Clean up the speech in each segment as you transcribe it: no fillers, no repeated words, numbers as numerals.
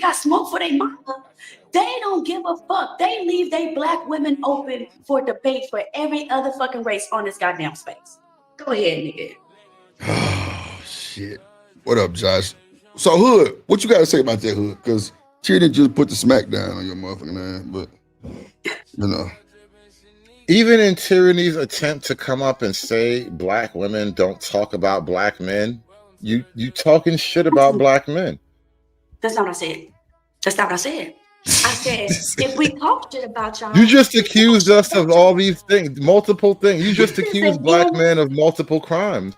got smoke for their mama. They don't give a fuck. They leave their black women open for debate for every other fucking race on this goddamn space. Go ahead, nigga. Oh, shit. What up, Josh? So, Hood, what you got to say about that, Hood? Because Tyranny just put the smack down on your motherfucking ass, but, you know. Even in Tyranny's attempt to come up and say black women don't talk about black men, you talking shit about black men. That's not what I said. That's not what I said. I said, if we talk shit about y'all. You just accused us of all these things, multiple things. You just accused black men of multiple crimes.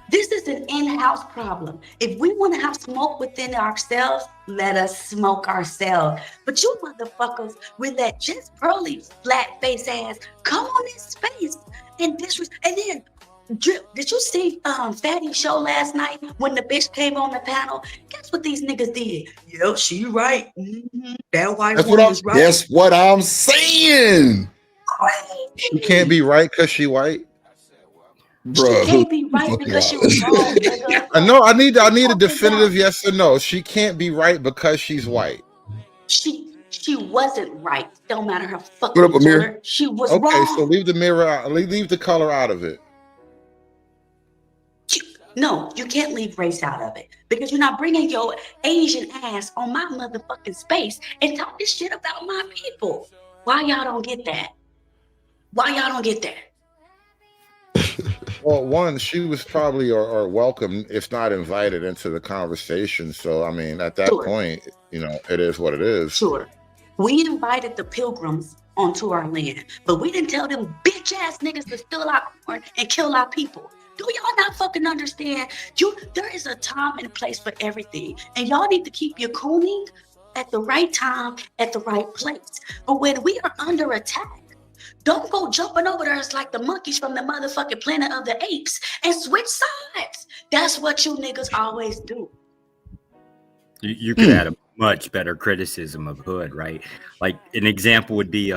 This is an in-house problem. If we want to have smoke within ourselves, let us smoke ourselves. But you motherfuckers will let just Pearly flat face ass come on this space and disrespect. And then, Drip, did you see Fatty's show last night when the bitch came on the panel? Guess what these niggas did? Yo, she right. Mm-hmm. That white woman is right. That's what I'm saying. She can't be right because she white. Bruh, she can't be right because she was wrong, nigga. I need a definitive yes or no. She can't be right because she's white. She wasn't right. Don't matter her fucking color. She was wrong. Okay, so leave the mirror out. Leave the color out of it. No, you can't leave race out of it because you're not bringing your Asian ass on my motherfucking space and talk this shit about my people. Why y'all don't get that? Why y'all don't get that? Well, one, she was probably or welcome, if not invited, into the conversation. So, I mean, at that point, you know, it is what it is. Sure. We invited the pilgrims onto our land, but we didn't tell them bitch ass niggas to steal our corn and kill our people. Do y'all not fucking understand? There is a time and a place for everything, and y'all need to keep your cooning at the right time, at the right place. But when we are under attack, don't go jumping over there like the monkeys from the motherfucking Planet of the Apes and switch sides. That's what you niggas always do. You could add a much better criticism of Hood, right? Like an example would be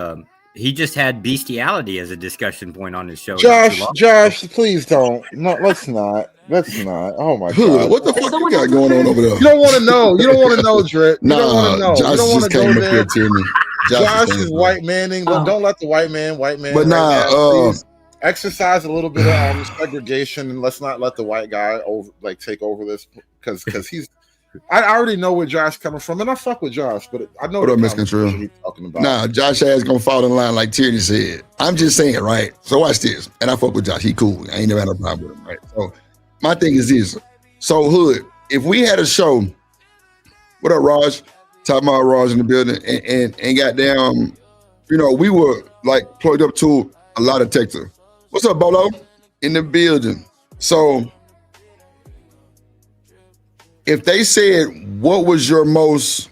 he just had bestiality as a discussion point on his show. Josh, please don't. No, let's not. Oh my God. What the fuck you got going on over there? You don't want to know. You don't want to know, Drip. You don't want to know. Josh you don't want to go there. Josh is white manning. Don't let the white man. But exercise a little bit of segregation, and let's not let the white guy take over this because he's. I already know where Josh coming from, and I fuck with Josh, but I know what miscontrol he's talking about. Nah, Josh ass gonna fall in line like Tierney said. I'm just saying, right? So watch this, and I fuck with Josh. He cool. I ain't never had no problem with him, right? So my thing is this. So Hood, if we had a show, what up, Raj? Talking about Raj in the building, and goddamn, you know, we were like plugged up to a lot of detector. What's up, Bolo? In the building. So if they said, what was your most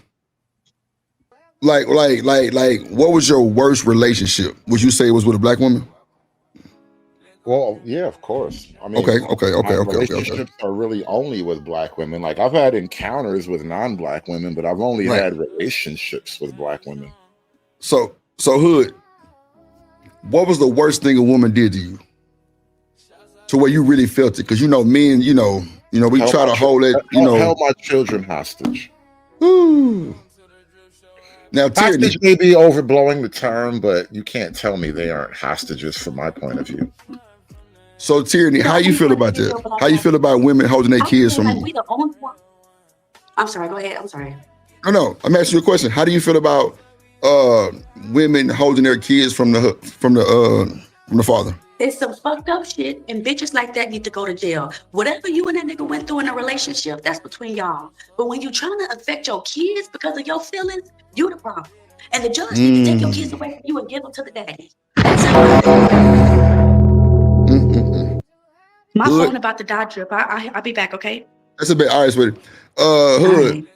like what was your worst relationship? Would you say it was with a black woman? Well, yeah, of course. I mean, okay. Relationships are really only with black women. Like I've had encounters with non-black women, but I've only had relationships with black women. So Hood, what was the worst thing a woman did to you? To where you really felt it? Because you know, men, you know, we try to hold it, held my children hostage. Ooh. Now, Tierney, hostage may be overblowing the term, but you can't tell me they aren't hostages from my point of view. So, Tierney, how you feel about that? How you feel about women holding their kids from? We the only one. I'm sorry. Go ahead. I'm sorry. No. I'm asking you a question. How do you feel about women holding their kids from the father? It's some fucked up shit, and bitches like that need to go to jail. Whatever you and that nigga went through in a relationship, that's between y'all. But when you trying to affect your kids because of your feelings, you the problem. And the judge need to take your kids away from you and give them to the daddy. My phone about to die, Drip. I'll be back, okay? That's a bit ice with it. Hood,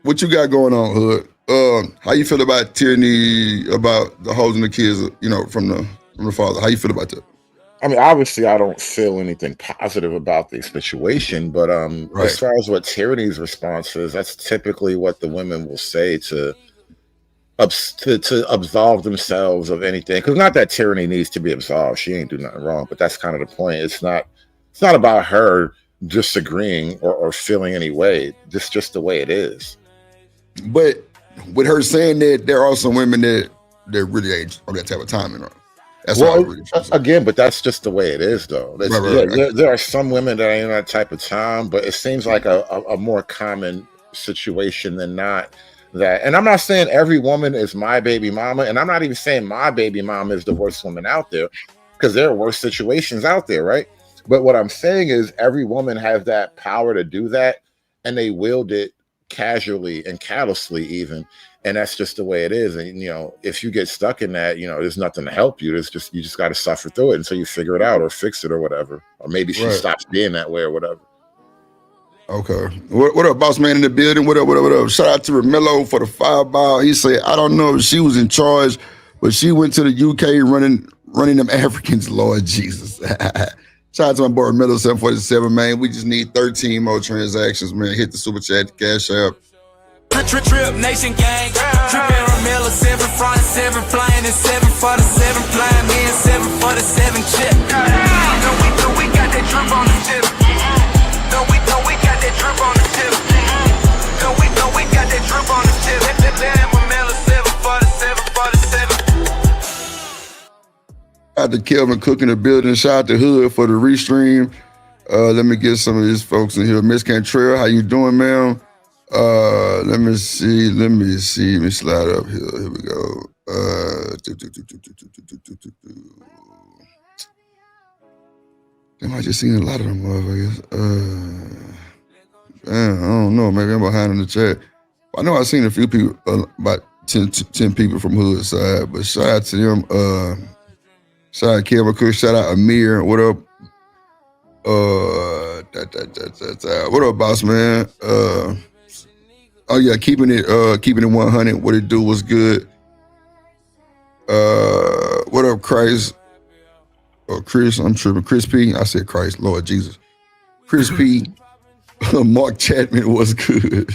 what you got going on, Hood? How you feel about Tierney, about the holding the kids, from the father? How you feel about that? I mean, obviously, I don't feel anything positive about the situation, but as far as what Tierney's response is, that's typically what the women will say to absolve themselves of anything. Because not that Tierney needs to be absolved; she ain't do nothing wrong. But that's kind of the point. It's not about her disagreeing or feeling any way. It's just the way it is. But with her saying that, there are some women that really ain't on that type of timing. That's all I really again, but that's just the way it is, though. Right. There are some women that ain't on that type of time, but it seems like a more common situation than not. That, and I'm not saying every woman is my baby mama, and I'm not even saying my baby mama is the worst woman out there, because there are worse situations out there, right? But what I'm saying is every woman has that power to do that, and they wield it casually and callously even, and that's just the way it is. And if you get stuck in that, there's nothing to help you. There's just, you just got to suffer through it until you figure it out or fix it or whatever, or maybe she stops being that way or whatever. Okay. What up, boss man in the building? What up? Shout out to Romello for the fireball. He said, I don't know if she was in charge, but she went to the UK running them Africans, Lord Jesus. Shout out to my boy Romello 747, man. We just need 13 more transactions, man. Hit the super chat, the cash app. Trip nation gang, tripping Romello 7 front 7 flying and 7 for the 7 flying me and 7 for the 7 chip. We got that drip on the tip. We got that drip on the tip. We got that drip on the tip. Romello 7 for the 7 for the 7. Shout out to Kelvin Cook in the building. Shout out to Hood for the restream. Let me get some of these folks in here. Miss Cantrell, how you doing, ma'am? Let me see. Let me slide up here. Here we go. Damn, I just seen a lot of them motherfuckers. I don't know. Maybe I'm behind in the chat. I know I've seen a few people, about 10 people from Hood side, but shout out to them. Shout out Kevin Cook. Shout out Amir. What up? What up, boss man? Oh yeah, keeping it 100. What it do was good. What up, Christ? Or Chris? I'm tripping. Chris P. I said Christ. Lord Jesus. Chris P. Mark Chapman was good.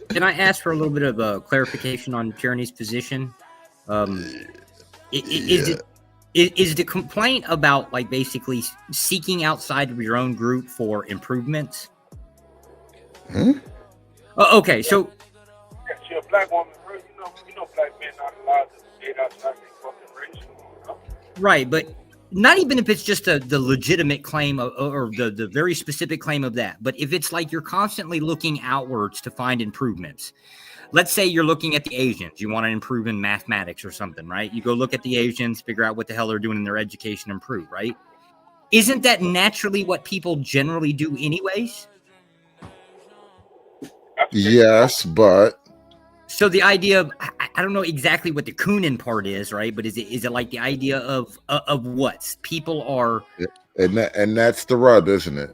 Can I ask for a little bit of clarification on Tyranny's position? Is the complaint about like basically seeking outside of your own group for improvements? Huh? Okay, so you're a black woman, bro. You know black men not allowed to date outside their fucking race. Right, but not even if it's just the legitimate claim or the very specific claim of that, but if it's like you're constantly looking outwards to find improvements. Let's say you're looking at the Asians. You want to improve in mathematics or something, right? You go look at the Asians, figure out what the hell they're doing in their education, improve, right? Isn't that naturally what people generally do anyways? Yes, but so the idea of I don't know exactly what the Coonan part is, right? But is it like the idea of what people are, and that's the rub, isn't it?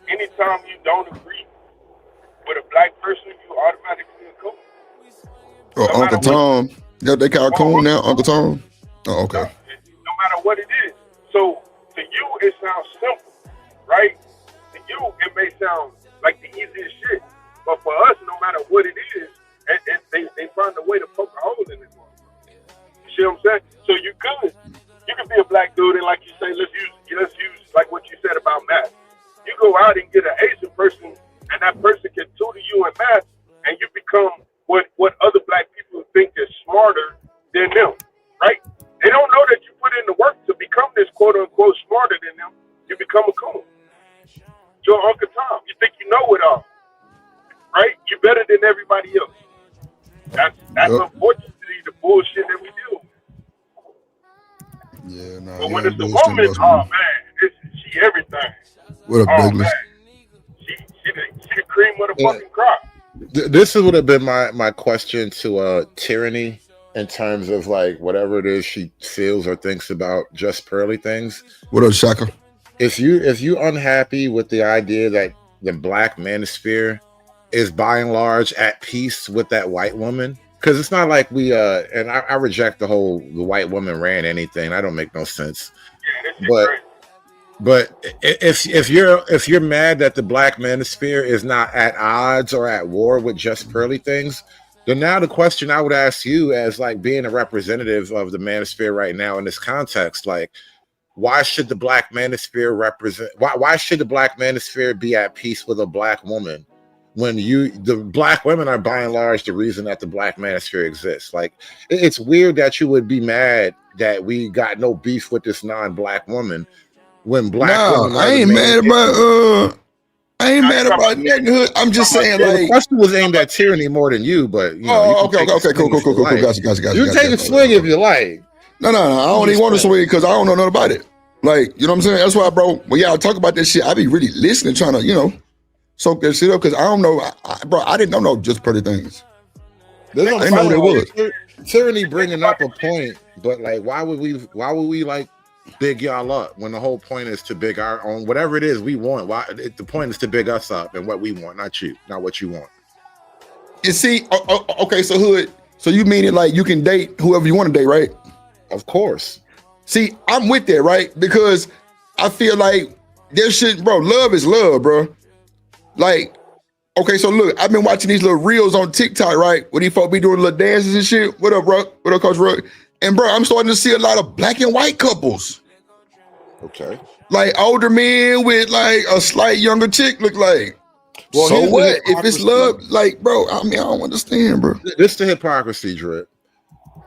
Anytime you don't agree with a black person, you automatically a coon. Oh, Uncle Tom. Yeah, they call Coon now, Uncle Tom. Oh, okay. No matter what it is. So to you, it sounds simple, right? To you, it may sound like the easiest shit, but for us, no matter what it is, and they find a way to poke a hole in it. You see what I'm saying? So you could be a black dude, and like you say, let's use like what you said about math. You go out and get an Asian person, and that person can tutor you in math, and you become what other black people think is smarter than them, right? They don't know that you put in the work to become this quote unquote smarter than them. You become a coon. You're Uncle Tom. You think you know it all, right? You're better than everybody else. That's unfortunately the bullshit that we deal with. Yeah, no. But when it's the woman, oh man, she everything. What up, Douglas? Man. She the cream of the fucking crop. This would have been my question to Tyranny in terms of like whatever it is she feels or thinks about just pearly things. What up, Shaka? If you unhappy with the idea that the black manosphere is by and large at peace with that white woman, because it's not like we and I reject the white woman ran anything. I don't make no sense. But if you're mad that the black manosphere is not at odds or at war with just pearly things, then now the question I would ask you as like being a representative of the manosphere right now in this context, like why should the black manosphere be at peace with a black woman when the black women are by and large the reason that the black manosphere exists. Like, it's weird that you would be mad that we got no beef with this non-black woman when black women I are the ain't main mad about I ain't mad about talking niggerhood. I'm just saying, Well, the like, question was aimed at tyranny more than you, but you know, you can take a okay, swing cool. if you like. Gotcha. You can take a swing if you like. No. I don't even want to swing because I don't know nothing about it. Like, you know what I'm saying? That's why, bro, when y'all talk about this shit, I be really listening, trying to, you know, soak that shit up because I don't know, bro, I didn't know just pretty things. I didn't know what it was. Tyranny bringing up a point, but like, why would we like big y'all up when the whole point is to big our own, whatever it is we want. The point is to big us up and what we want, not you, not what you want. You see, okay, so Hood, so you mean it like you can date whoever you want to date, right? Of course. See, I'm with that, right? Because I feel like this shit, bro, love is love, bro. Like, okay, so look, I've been watching these little reels on TikTok, right? Where these folk be doing little dances and shit. What up, bro? What up, Coach Ruck? And bro, I'm starting to see a lot of black and white couples. Okay. Like older men with like a slight younger chick look like. Well, so what? If it's hypocrisy. love, like, bro, I mean, I don't understand, bro. This the hypocrisy, Drip.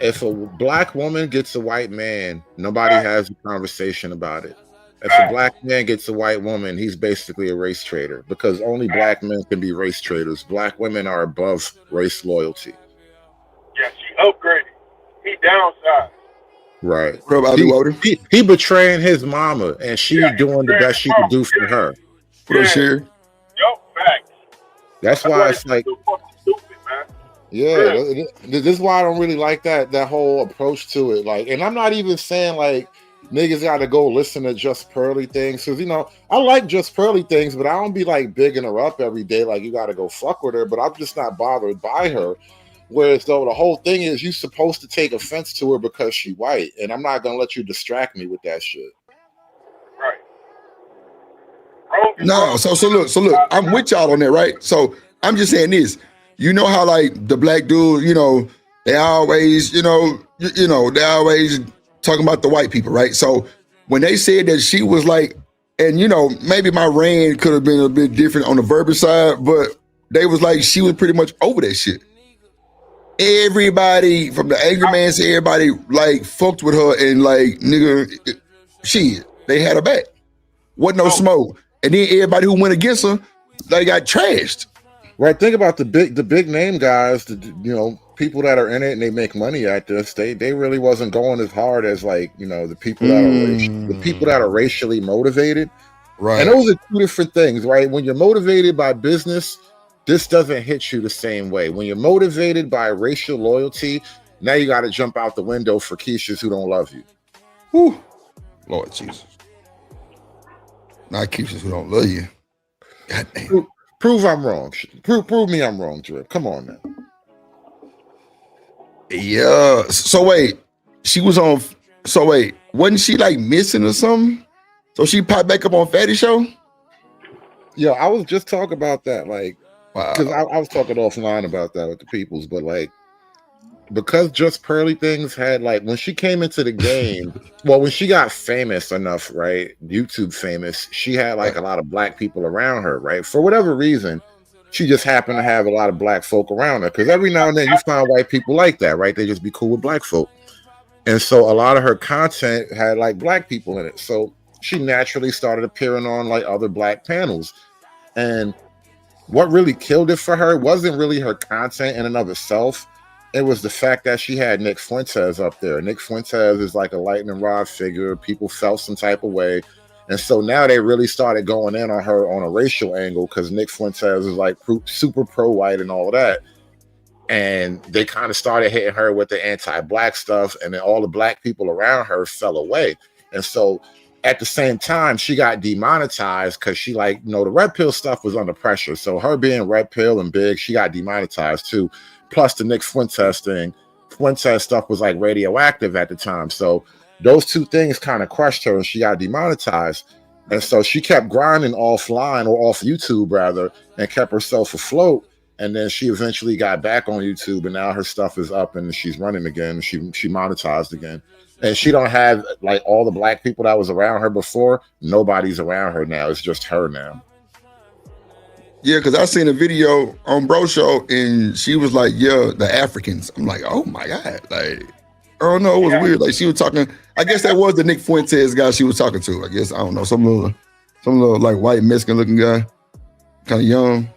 If a black woman gets a white man, nobody has a conversation about it. If a black man gets a white woman, he's basically a race traitor because only black men can be race traitors. Black women are above race loyalty. Yeah, she upgraded. He downsized. Right. He betraying his mama, and she doing the best she could do for her. For sure. Yo, facts. That's why it's like, so fucking stupid, man. yeah, this is why I don't really like that whole approach to it. Like, and I'm not even saying like niggas got to go listen to Just Pearly Things, because you know I like Just Pearly Things, but I don't be like bigging her up every day. Like, you got to go fuck with her, but I'm just not bothered by her. Whereas though the whole thing is you supposed to take offense to her because she white, and I'm not gonna let you distract me with that shit. Right. No, so look, I'm with y'all on that, right? So I'm just saying this. You know how like the black dude, you know, they always, they always talking about the white people, right? So when they said that she was like, and you know, maybe my reign could have been a bit different on the verbiage side, but they was like she was pretty much over that shit. Everybody from the angry man to everybody like fucked with her and like nigga, shit, they had her back. Wasn't no smoke. And then everybody who went against her, they got trashed. Right. Think about the big name guys, people that are in it and they make money at this. They really wasn't going as hard as like, the people that are racially motivated. Right. And those are two different things, right? When you're motivated by business, this doesn't hit you the same way. When you're motivated by racial loyalty, now you got to jump out the window for Keishas who don't love you. Whew. Lord Jesus. Not Keishas who don't love you. God damn. Prove I'm wrong. Prove me I'm wrong, Drip. Come on now. Yeah. So wait, she was on. So wait, wasn't she like missing or something? So she popped back up on Fatty Show? Yeah, I was just talking about that. Like, because wow. I was talking offline about that with the peoples, but like, because Just Pearly Things had like when she came into the game, well, when she got famous enough, right? YouTube famous, she had like a lot of black people around her, right? For whatever reason, she just happened to have a lot of black folk around her. Because every now and then you find white people like that, right? They just be cool with black folk. And so a lot of her content had like black people in it. So she naturally started appearing on like other black panels. And what really killed it for her wasn't really her content in and of itself. It was the fact that she had Nick Fuentes up there. Nick Fuentes is like a lightning rod figure. People felt some type of way. And so now they really started going in on her on a racial angle because Nick Fuentes is like super pro-white and all of that. And they kind of started hitting her with the anti-black stuff. And then all the black people around her fell away. And so at the same time, she got demonetized because she the red pill stuff was under pressure. So her being red pill and big, she got demonetized too. Plus the Nick Fuentes thing. Fuentes stuff was like radioactive at the time. So those two things kind of crushed her and she got demonetized. And so she kept grinding offline or off YouTube rather and kept herself afloat. And then she eventually got back on YouTube and now her stuff is up and she's running again. She monetized again. And she don't have like all the black people that was around her before. Nobody's around her now. It's just her now. Yeah, because I seen a video on Bro Show and she was like, yeah, the Africans. I'm like, oh my God. Like, I don't know. It was weird. Like she was talking, I guess that was the Nick Fuentes guy she was talking to. I guess, I don't know, some little like white Mexican looking guy, kind of young.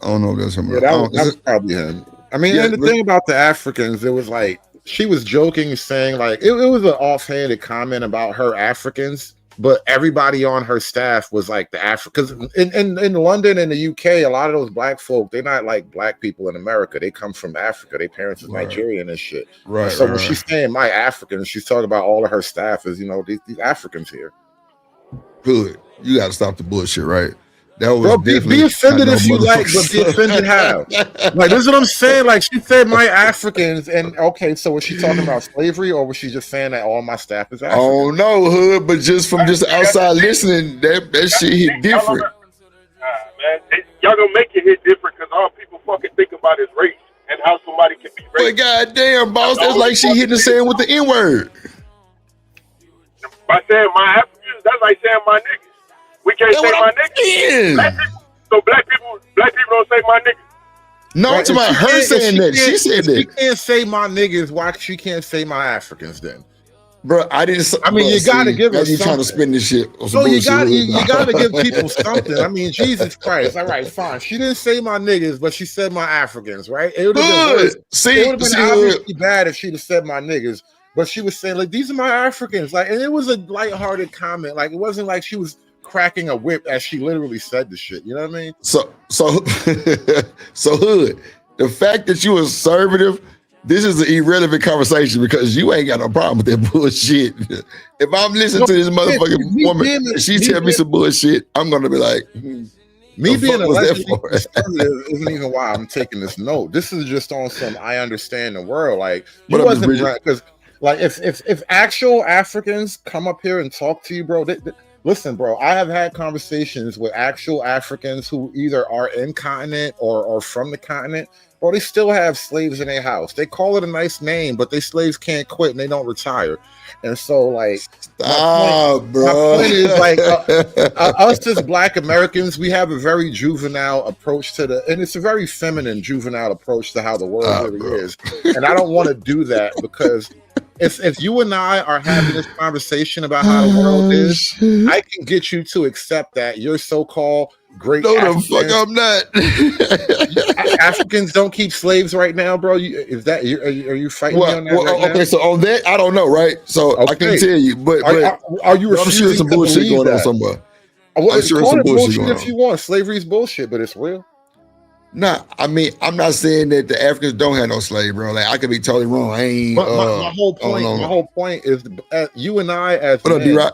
I don't know if that's him. Yeah, that was probably him. I mean, and the thing about the Africans, it was like, she was joking, saying like, it was an offhanded comment about her Africans, but everybody on her staff was like the Africans. In London and the UK, a lot of those black folk, they're not like black people in America. They come from Africa. Their parents is Nigerian and shit. Right. So when she's saying my Africans, she's talking about all of her staff as, you know, these Africans here. Good. You got to stop the bullshit, right? That was bro, be offended if you like, but be offended how? Like, this is what I'm saying. Like, she said my Africans, and okay, so was she talking about slavery, or was she just saying that all my staff is African? Oh no, Hood, but just from just outside listening, that shit hit different. Man, y'all gonna make it hit different because all people fucking think about is race and how somebody can be racist. But goddamn, boss, that's like she hitting the sand with the N-word. By saying my Africans, that's like saying my niggas. We can't say my niggas. So black people don't say my niggas. No, it's about her saying that. She said that. She can't say my niggas. Why she can't say my Africans then? Bro, I didn't. I mean, you gotta give her something. Trying to spin this shit. So you gotta give people something. I mean, Jesus Christ. All right, fine. She didn't say my niggas, but she said my Africans, right? It would have been worse. It would have been obviously bad if she'd have said my niggas, but she was saying like, these are my Africans. Like, and it was a lighthearted comment. Like, it wasn't like she was cracking a whip as she literally said the shit. You know what I mean? So Hood, the fact that you conservative, this is an irrelevant conversation because you ain't got no problem with that bullshit. If I'm listening to this motherfucking woman and she tell me some bullshit, I'm gonna be like, me being allegedly conservative isn't even why I'm taking this note. This is just on some I understand the world. Like, you wasn't right because like if actual Africans come up here and talk to you, bro, listen, bro, I have had conversations with actual Africans who either are in continent or from the continent, or they still have slaves in their house. They call it a nice name, but they slaves can't quit and they don't retire. And so, like, my point is, like, us as Black Americans, we have a very juvenile approach to and it's a very feminine, juvenile approach to how the world really is. And I don't want to do that because if you and I are having this conversation about how the world is, I can get you to accept that your so-called great Africans, the fuck I'm not. Africans don't keep slaves right now, bro. Are you fighting me on that? Okay, now? So on that, I don't know, right? So I can tell you, but are you? I'm sure some bullshit going on somewhere. I'm sure some bullshit if you want. Slavery is bullshit, but it's real. Nah, I mean, I'm not saying that the Africans don't have no slave, bro. Like, I could be totally wrong. I ain't. But my whole point is, you and I as men,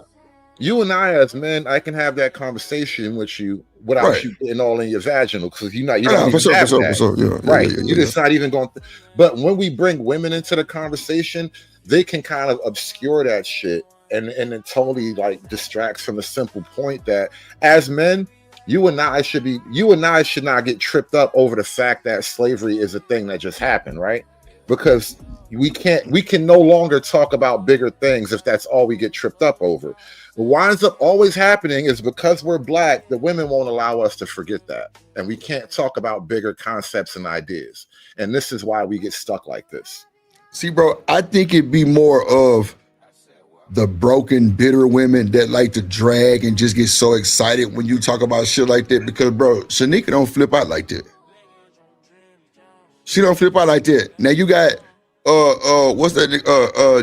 you and I as men, I can have that conversation with you without you getting all in your vaginal because you don't even have that. Right? You're just not even going. But when we bring women into the conversation, they can kind of obscure that shit and it totally like distracts from the simple point that as men, you and I should not get tripped up over the fact that slavery is a thing that just happened, right? Because we can no longer talk about bigger things if that's all we get tripped up over. What winds up always happening is because we're Black, the women won't allow us to forget that. And we can't talk about bigger concepts and ideas. And this is why we get stuck like this. See, bro, I think it'd be more of the broken, bitter women that like to drag and just get so excited when you talk about shit like that. Because, bro, Shanika don't flip out like that. She don't flip out like that. Now you got what's that?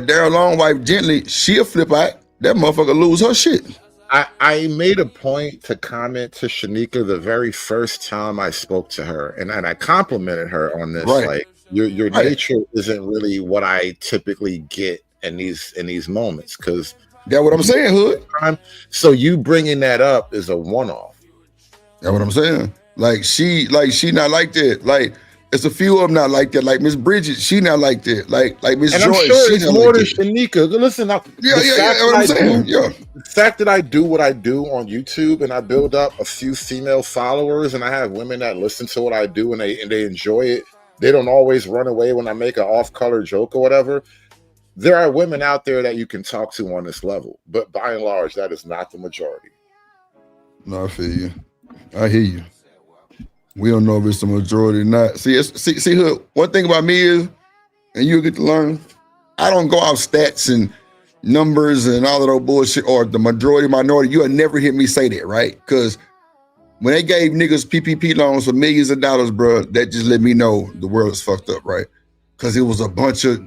Daryl Long wife Gently. She'll flip out. That motherfucker lose her shit. I made a point to comment to Shanika the very first time I spoke to her, and I complimented her on this. Right. Like your nature isn't really what I typically get in these moments, because that's what I'm saying, Hood. So you bringing that up is a one-off. That's what I'm saying. Like she not like that. Like it's a few of them not like that. Like Miss Bridget, she not like that. Like Miss Joyce, I'm sure it's more than Shanika. Listen, what I'm saying. The fact that I do what I do on YouTube and I build up a few female followers and I have women that listen to what I do and they enjoy it. They don't always run away when I make an off-color joke or whatever. There are women out there that you can talk to on this level, but by and large, that is not the majority. No, I feel you. I hear you. We don't know if it's the majority or not. See, Hood, one thing about me is, and you'll get to learn, I don't go off stats and numbers and all of those bullshit, or the majority, minority. You'll never hear me say that, right? Because when they gave niggas PPP loans for millions of dollars, bro, that just let me know the world is fucked up, right? Because it was a bunch of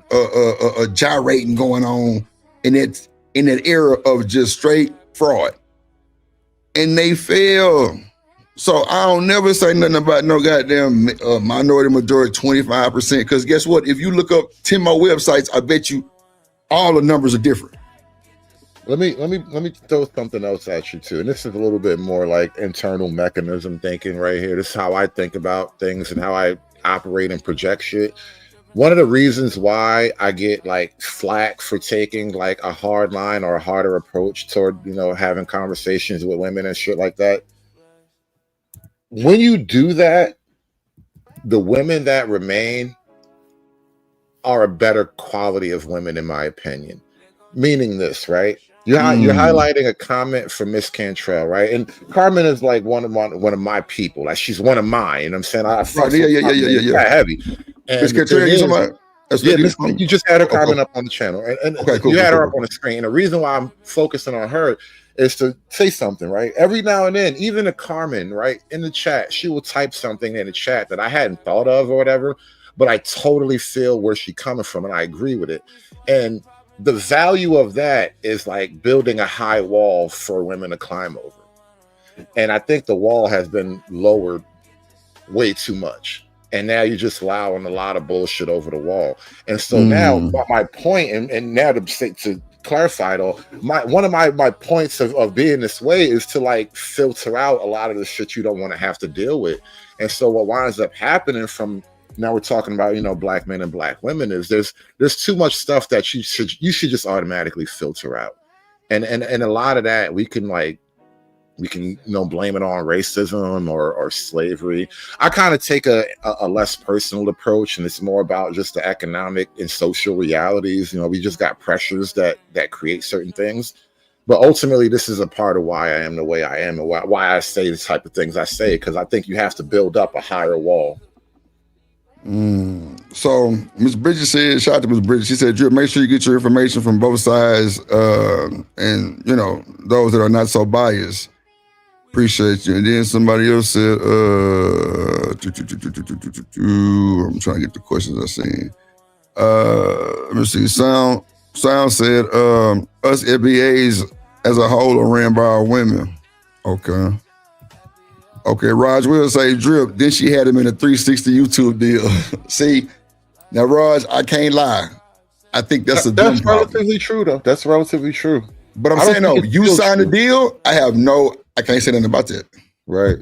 gyrating going on in that era of just straight fraud. And they fail. So I don't never say nothing about no goddamn minority, majority, 25%. Because guess what? If you look up 10 more websites, I bet you all the numbers are different. Let me throw something else at you too. And this is a little bit more like internal mechanism thinking right here. This is how I think about things and how I operate and project shit. One of the reasons why I get like flack for taking like a hard line or a harder approach toward, having conversations with women and shit like that. When you do that, the women that remain are a better quality of women, in my opinion. Meaning this, right? You're highlighting a comment from Miss Cantrell, right? And Carmen is like one of my people. Like she's one of mine. You know what I'm saying? Yeah. Heavy. Miss Cantrell, you just had her comment up on the channel, and you had her up on the screen. And the reason why I'm focusing on her is to say something, right? Every now and then, even a Carmen, right, in the chat, she will type something in the chat that I hadn't thought of or whatever, but I totally feel where she's coming from, and I agree with it. And the value of that is like building a high wall for women to climb over. And I think the wall has been lowered way too much. And now you're just allowing a lot of bullshit over the wall. And so now my point, and now to clarify it all, one of my points of being this way is to like filter out a lot of the shit you don't want to have to deal with. And so what winds up happening from now we're talking about, black men and black women is there's too much stuff that you should just automatically filter out. And a lot of that we can blame it on racism or slavery. I kind of take a less personal approach, and it's more about just the economic and social realities. We just got pressures that create certain things. But ultimately, this is a part of why I am the way I am and why I say the type of things I say, because I think you have to build up a higher wall. So Ms. Bridget said, shout out to Ms. Bridget. She said, Drew, make sure you get your information from both sides, and those that are not so biased. Appreciate you. And then somebody else said, I'm trying to get the questions I seen. Let me see. Sound said, us FBAs as a whole are ran by our women. Okay, Raj will say drip. Then she had him in a 360 YouTube deal. See, now Raj, I can't lie. I think that's relatively true though. That's relatively true. But I'm saying, no, you signed a deal. I can't say nothing about that. Right.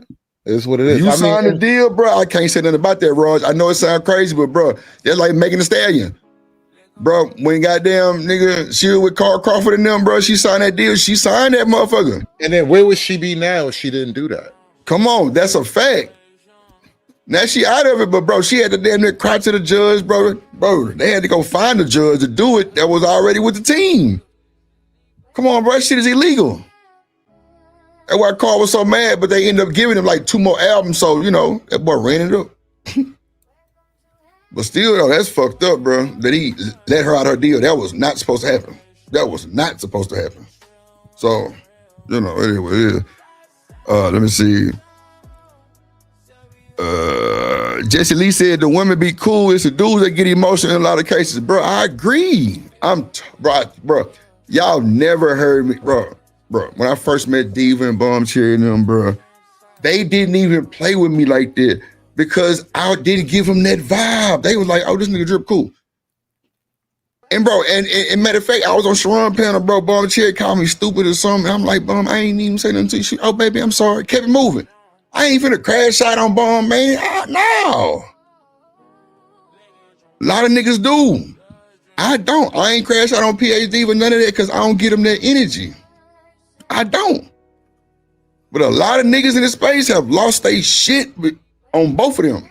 It is what it is. You signed a deal, bro. I can't say nothing about that, Raj. I know it sounds crazy, but bro, that's like making a stallion. Bro, when goddamn nigga, she was with Carl Crawford and them, bro, she signed that deal. She signed that motherfucker. And then where would she be now if she didn't do that? Come on, that's a fact. Now she out of it, but bro, she had to damn near cry to the judge, bro. Bro, they had to go find the judge to do it that was already with the team. Come on, bro, that shit is illegal. That's why Carl was so mad, but they ended up giving him like 2 more albums, so, that boy ran it up. But still, though, that's fucked up, bro, that he let her out her deal. That was not supposed to happen. So, anyway, let me see. Jesse Lee said the women be cool. It's the dudes that get emotional in a lot of cases. Bro, I agree. Bro, y'all never heard me. Bro, when I first met Diva and Bomb Cherry and them, bro, they didn't even play with me like that because I didn't give them that vibe. They was like, oh, this nigga drip cool. And bro, and matter of fact, I was on Sharon panel, bro. Bomb Cherry called me stupid or something. I'm like, Bomb, I ain't even say nothing to you. Oh, baby, I'm sorry. Kept it moving. I ain't finna crash out on Bomb, man. No. A lot of niggas do. I don't. I ain't crash out on PhD with none of that because I don't get them that energy. I don't. But a lot of niggas in this space have lost their shit on both of them.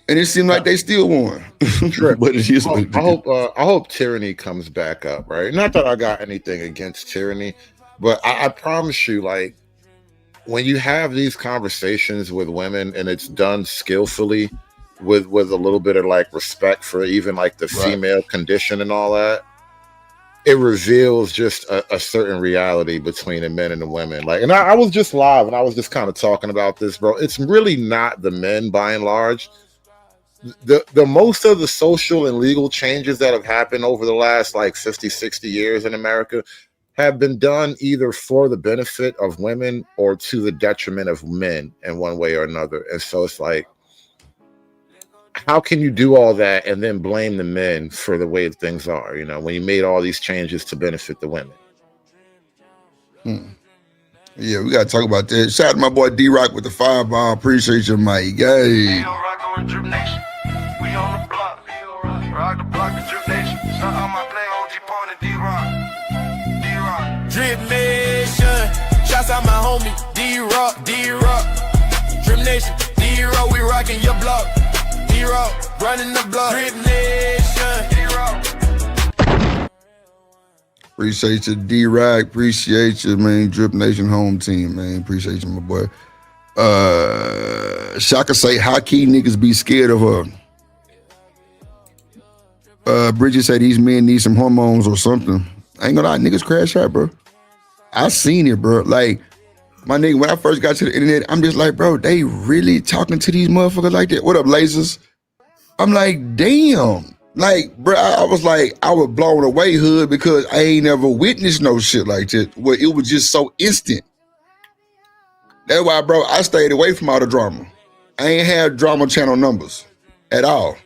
And it seemed like they still won. But it's just I hope tyranny comes back up, right? Not that I got anything against tyranny, but I promise you, like, when you have these conversations with women and it's done skillfully with a little bit of like respect for even like the female condition and all that, it reveals just a certain reality between the men and the women. Like, and I was just live and I was just kind of talking about this, bro. It's really not the men by and large. The most of the social and legal changes that have happened over the last like 50, 60 years in America have been done either for the benefit of women or to the detriment of men in one way or another. And so it's like, how can you do all that and then blame the men for the way things are, you know, when you made all these changes to benefit the women? Yeah, we got to talk about that. Shout out to my boy D-Rock with the fireball. Appreciate you, Mike. Hey. We on the block, rock the block, the Drip Nation. Shout out my play OG Point and D-Rock. Drip Nation. Shouts out my homie D-Rock. Drip Nation, D-Rock, we rockin' your block. D-Rock, running the block. Drip Nation, D-Rock. Appreciate you, D-Rock. Appreciate you, man. Drip Nation home team, man. Appreciate you, my boy. Shaka say, how key niggas be scared of her? Bridget said these men need some hormones or something. I ain't gonna lie, niggas crash out, bro. I seen it, bro. Like, my nigga, when I first got to the internet, I'm just like, bro, they really talking to these motherfuckers like that? What up, lasers? I'm like, damn. Like, bro, I was blown away, hood, because I ain't never witnessed no shit like that, where it was just so instant. That's why, bro, I stayed away from all the drama. I ain't had drama channel numbers at all.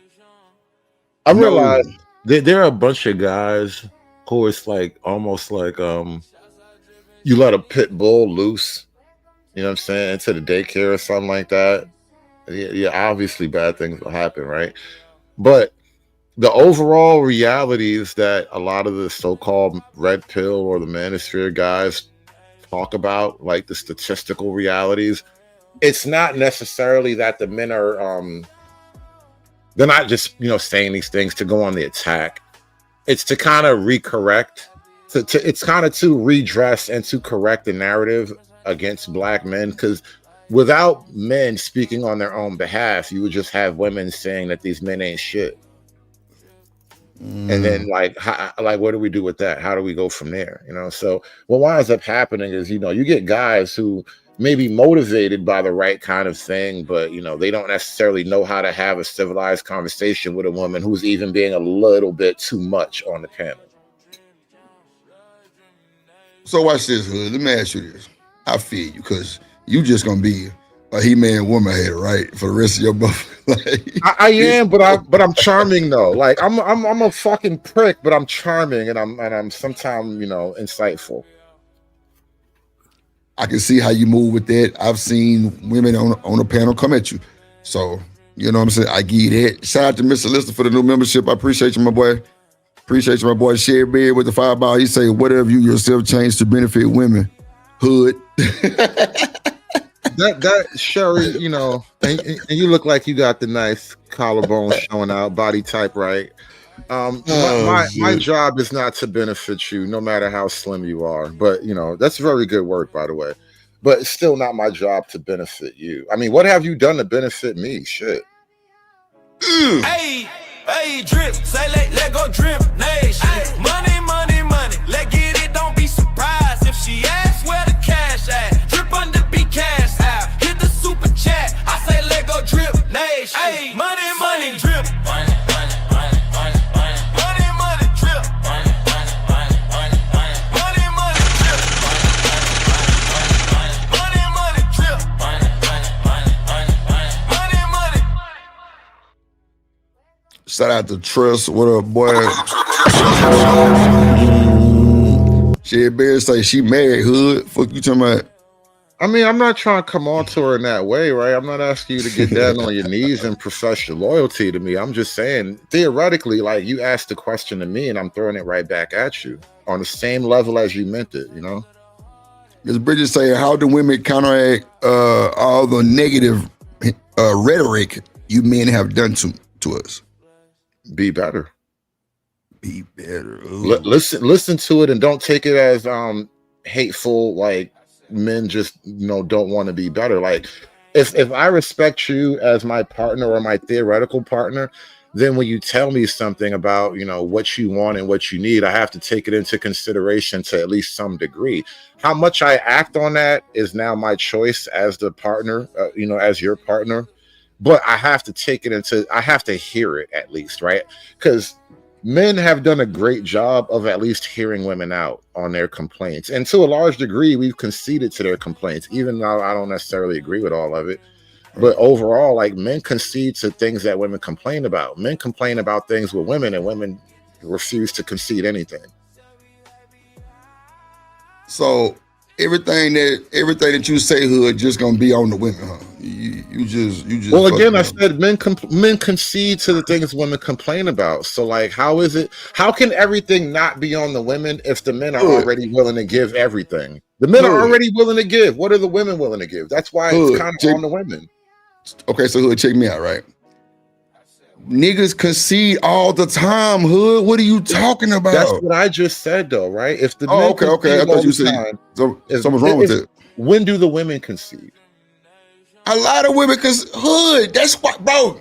I realized there are a bunch of guys who it's like almost like you let a pit bull loose, you know what I'm saying, into the daycare or something like that. Yeah, obviously bad things will happen, right? But the overall reality is that a lot of the so-called red pill or the manosphere guys talk about, like the statistical realities. It's not necessarily that the men are they're not just, you know, saying these things to go on the attack. It's to kind of recorrect, it's kind of to redress and to correct the narrative against black men, because without men speaking on their own behalf, you would just have women saying that these men ain't shit. And then like what do we do with that? How do we go from there? You know, so what winds up happening is, you know, you get guys who may be motivated by the right kind of thing, but you know, they don't necessarily know how to have a civilized conversation with a woman who's even being a little bit too much on the panel. So watch this, hood. Let me ask you this. I feel you, because you just gonna be a he-man woman hater, right, for the rest of your buff. Like, I am, but I'm charming though. Like I'm a fucking prick, but I'm charming and I'm sometimes, you know, insightful. I can see how you move with that. I've seen women on the panel come at you. So, you know what I'm saying? I give you that. Shout out to Mr. Lister for the new membership. I appreciate you, my boy. Appreciate you, my boy. Share Beard with the fireball. He say, whatever you yourself change to benefit women. Hood. that Sherry, you know, and you look like you got the nice collarbone showing out, body type right. My job is not to benefit you, no matter how slim you are. But you know, that's very good work, by the way. But it's still not my job to benefit you. I mean, what have you done to benefit me? Shit. Hey, drip, say let go drip nation. Money, let get it, don't be surprised if she asks where the cash at. Drip under be cash out. Hit the super chat. I say let go drip nation. Hey, money, drip. Shout out to Trust. What up, boy? She Bear say she married, hood. Fuck you talking about? I mean, I'm not trying to come on to her in that way, right? I'm not asking you to get down on your knees and profess your loyalty to me. I'm just saying, theoretically, like you asked the question to me and I'm throwing it right back at you on the same level as you meant it, you know? Ms. Bridget saying, how do women counteract all the negative rhetoric you men have done to us? Be better. Be better. Listen to it and don't take it as hateful, like men just don't want to be better. Like if I respect you as my partner or my theoretical partner, then when you tell me something about what you want and what you need, I have to take it into consideration to at least some degree. How much I act on that is now my choice as the partner, as your partner. But I have to I have to hear it at least, right? Because men have done a great job of at least hearing women out on their complaints. And to a large degree, we've conceded to their complaints, even though I don't necessarily agree with all of it. But overall, like, men concede to things that women complain about. Men complain about things with women, and women refuse to concede anything. So everything that you say, Hood, just gonna be on the women, huh? You just. Well, again, I said men concede to the things women complain about. So, like, how can everything not be on the women if the men are already willing to give everything? The men are already willing to give. What are the women willing to give? That's why it's kind of on the women. Okay, so Hood, check me out, right? Niggas concede all the time, Hood. What are you talking about? That's what I just said, though, right? If the men okay. I thought you said something's wrong with it. When do the women concede? A lot of women Hood. That's what, bro.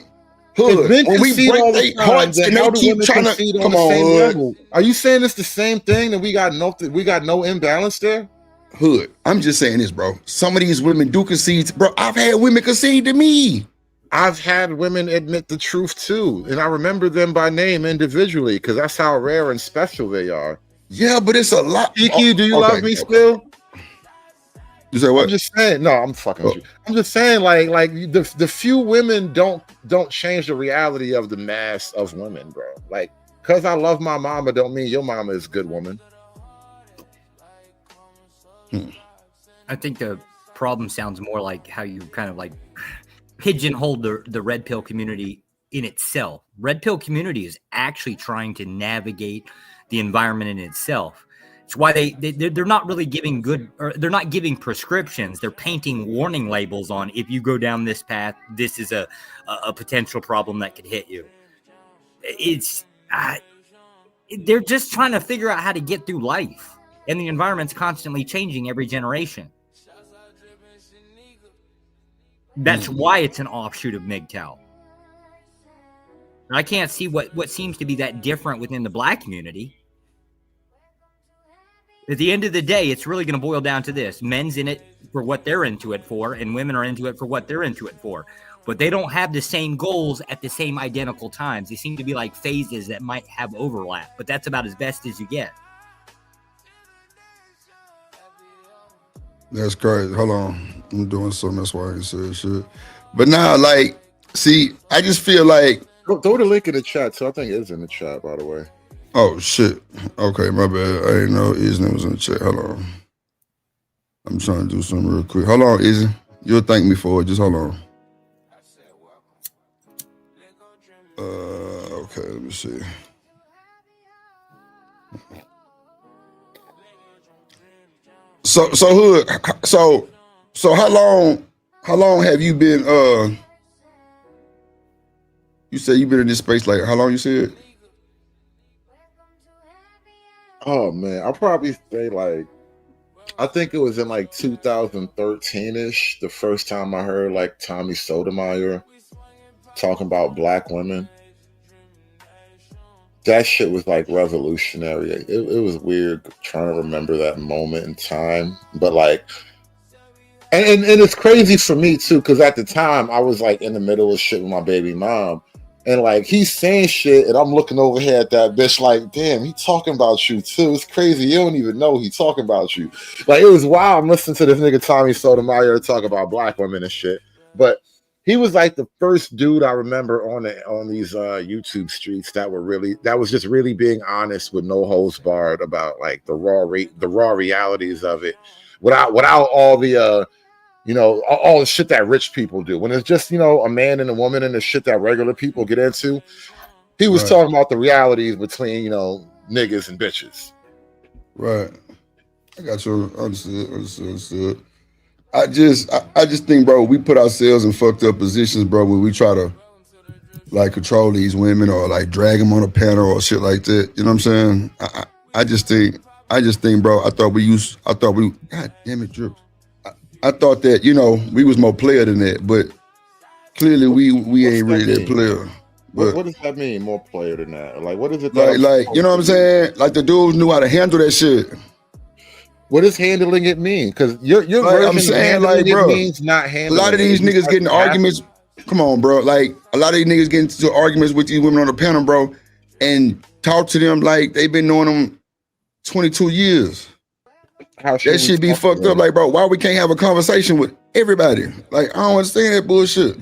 Hood. When we break their hearts and they keep trying to come on, Hood. Level? Are you saying it's the same thing that we got no imbalance there? Hood, I'm just saying this, bro. Some of these women do concede. Bro, I've had women concede to me. I've had women admit the truth too, and I remember them by name individually because that's how rare and special they are. Yeah, but it's a lot. Kiki, do you love me still? You say what? I'm just saying. No, I'm fucking with you. I'm just saying, like the few women don't change the reality of the mass of women, bro. Like, because I love my mama don't mean your mama is a good woman. I think the problem sounds more like how you kind of like pigeonhole the red pill community in itself. Red pill community is actually trying to navigate the environment in itself. It's why they're not really giving they're not giving prescriptions. They're painting warning labels on, if you go down this path, this is a potential problem that could hit you. They're just trying to figure out how to get through life. And the environment's constantly changing every generation. That's why it's an offshoot of MGTOW. I can't see what seems to be that different within the black community. At the end of the day, it's really going to boil down to this. Men's in it for what they're into it for, and women are into it for what they're into it for. But they don't have the same goals at the same identical times. They seem to be like phases that might have overlap, but that's about as best as you get. That's crazy. Hold on. I'm doing something. That's why I said shit. But now, like, see, I just feel like... Throw the link in the chat. So I think it's in the chat, by the way. Oh, shit. Okay, my bad. I didn't know his name was in the chat. Hold on. I'm trying to do something real quick. Hold on, Izzy. You'll thank me for it. Just hold on. Okay, let me see. So Hood, so how long have you been you said you've been in this space, like how long you said? Oh man, I'll probably say like, I think it was in like 2013-ish, the first time I heard like Tommy Sotomayor talking about black women. That shit was like revolutionary. It was weird trying to remember that moment in time, but like, and it's crazy for me too, because at the time I was like in the middle of shit with my baby mom, and like he's saying shit, and I'm looking over here at that bitch like, damn, he talking about you too. It's crazy. You don't even know he talking about you. Like, it was wild. I'm listening to this nigga Tommy Sotomayor talk about black women and shit, but he was like the first dude I remember on these YouTube streets that was just really being honest with no holds barred about like the raw realities of it, without all the all the shit that rich people do. When it's just a man and a woman and the shit that regular people get into, he was talking about the realities between niggas and bitches. Right. I got you. Understood. I just think, bro, we put ourselves in fucked up positions, bro, when we try to like control these women or like drag them on a panel or shit like that. You know what I'm saying? I just think, bro, I thought we, God damn it, Drips. I thought that, we was more player than that, but clearly we ain't really that player. But what does that mean, more player than that? Like, what is it? Like you know what I'm saying? Like the dudes knew how to handle that shit. What does handling it mean? Because your like, I'm saying, like, bro, means not handling. A lot of these niggas getting arguments. Come on, bro. Like a lot of these niggas getting into arguments with these women on the panel, bro, and talk to them like they've been knowing them 22 years. That shit be fucked up. Like, bro, why we can't have a conversation with everybody? Like, I don't understand that bullshit.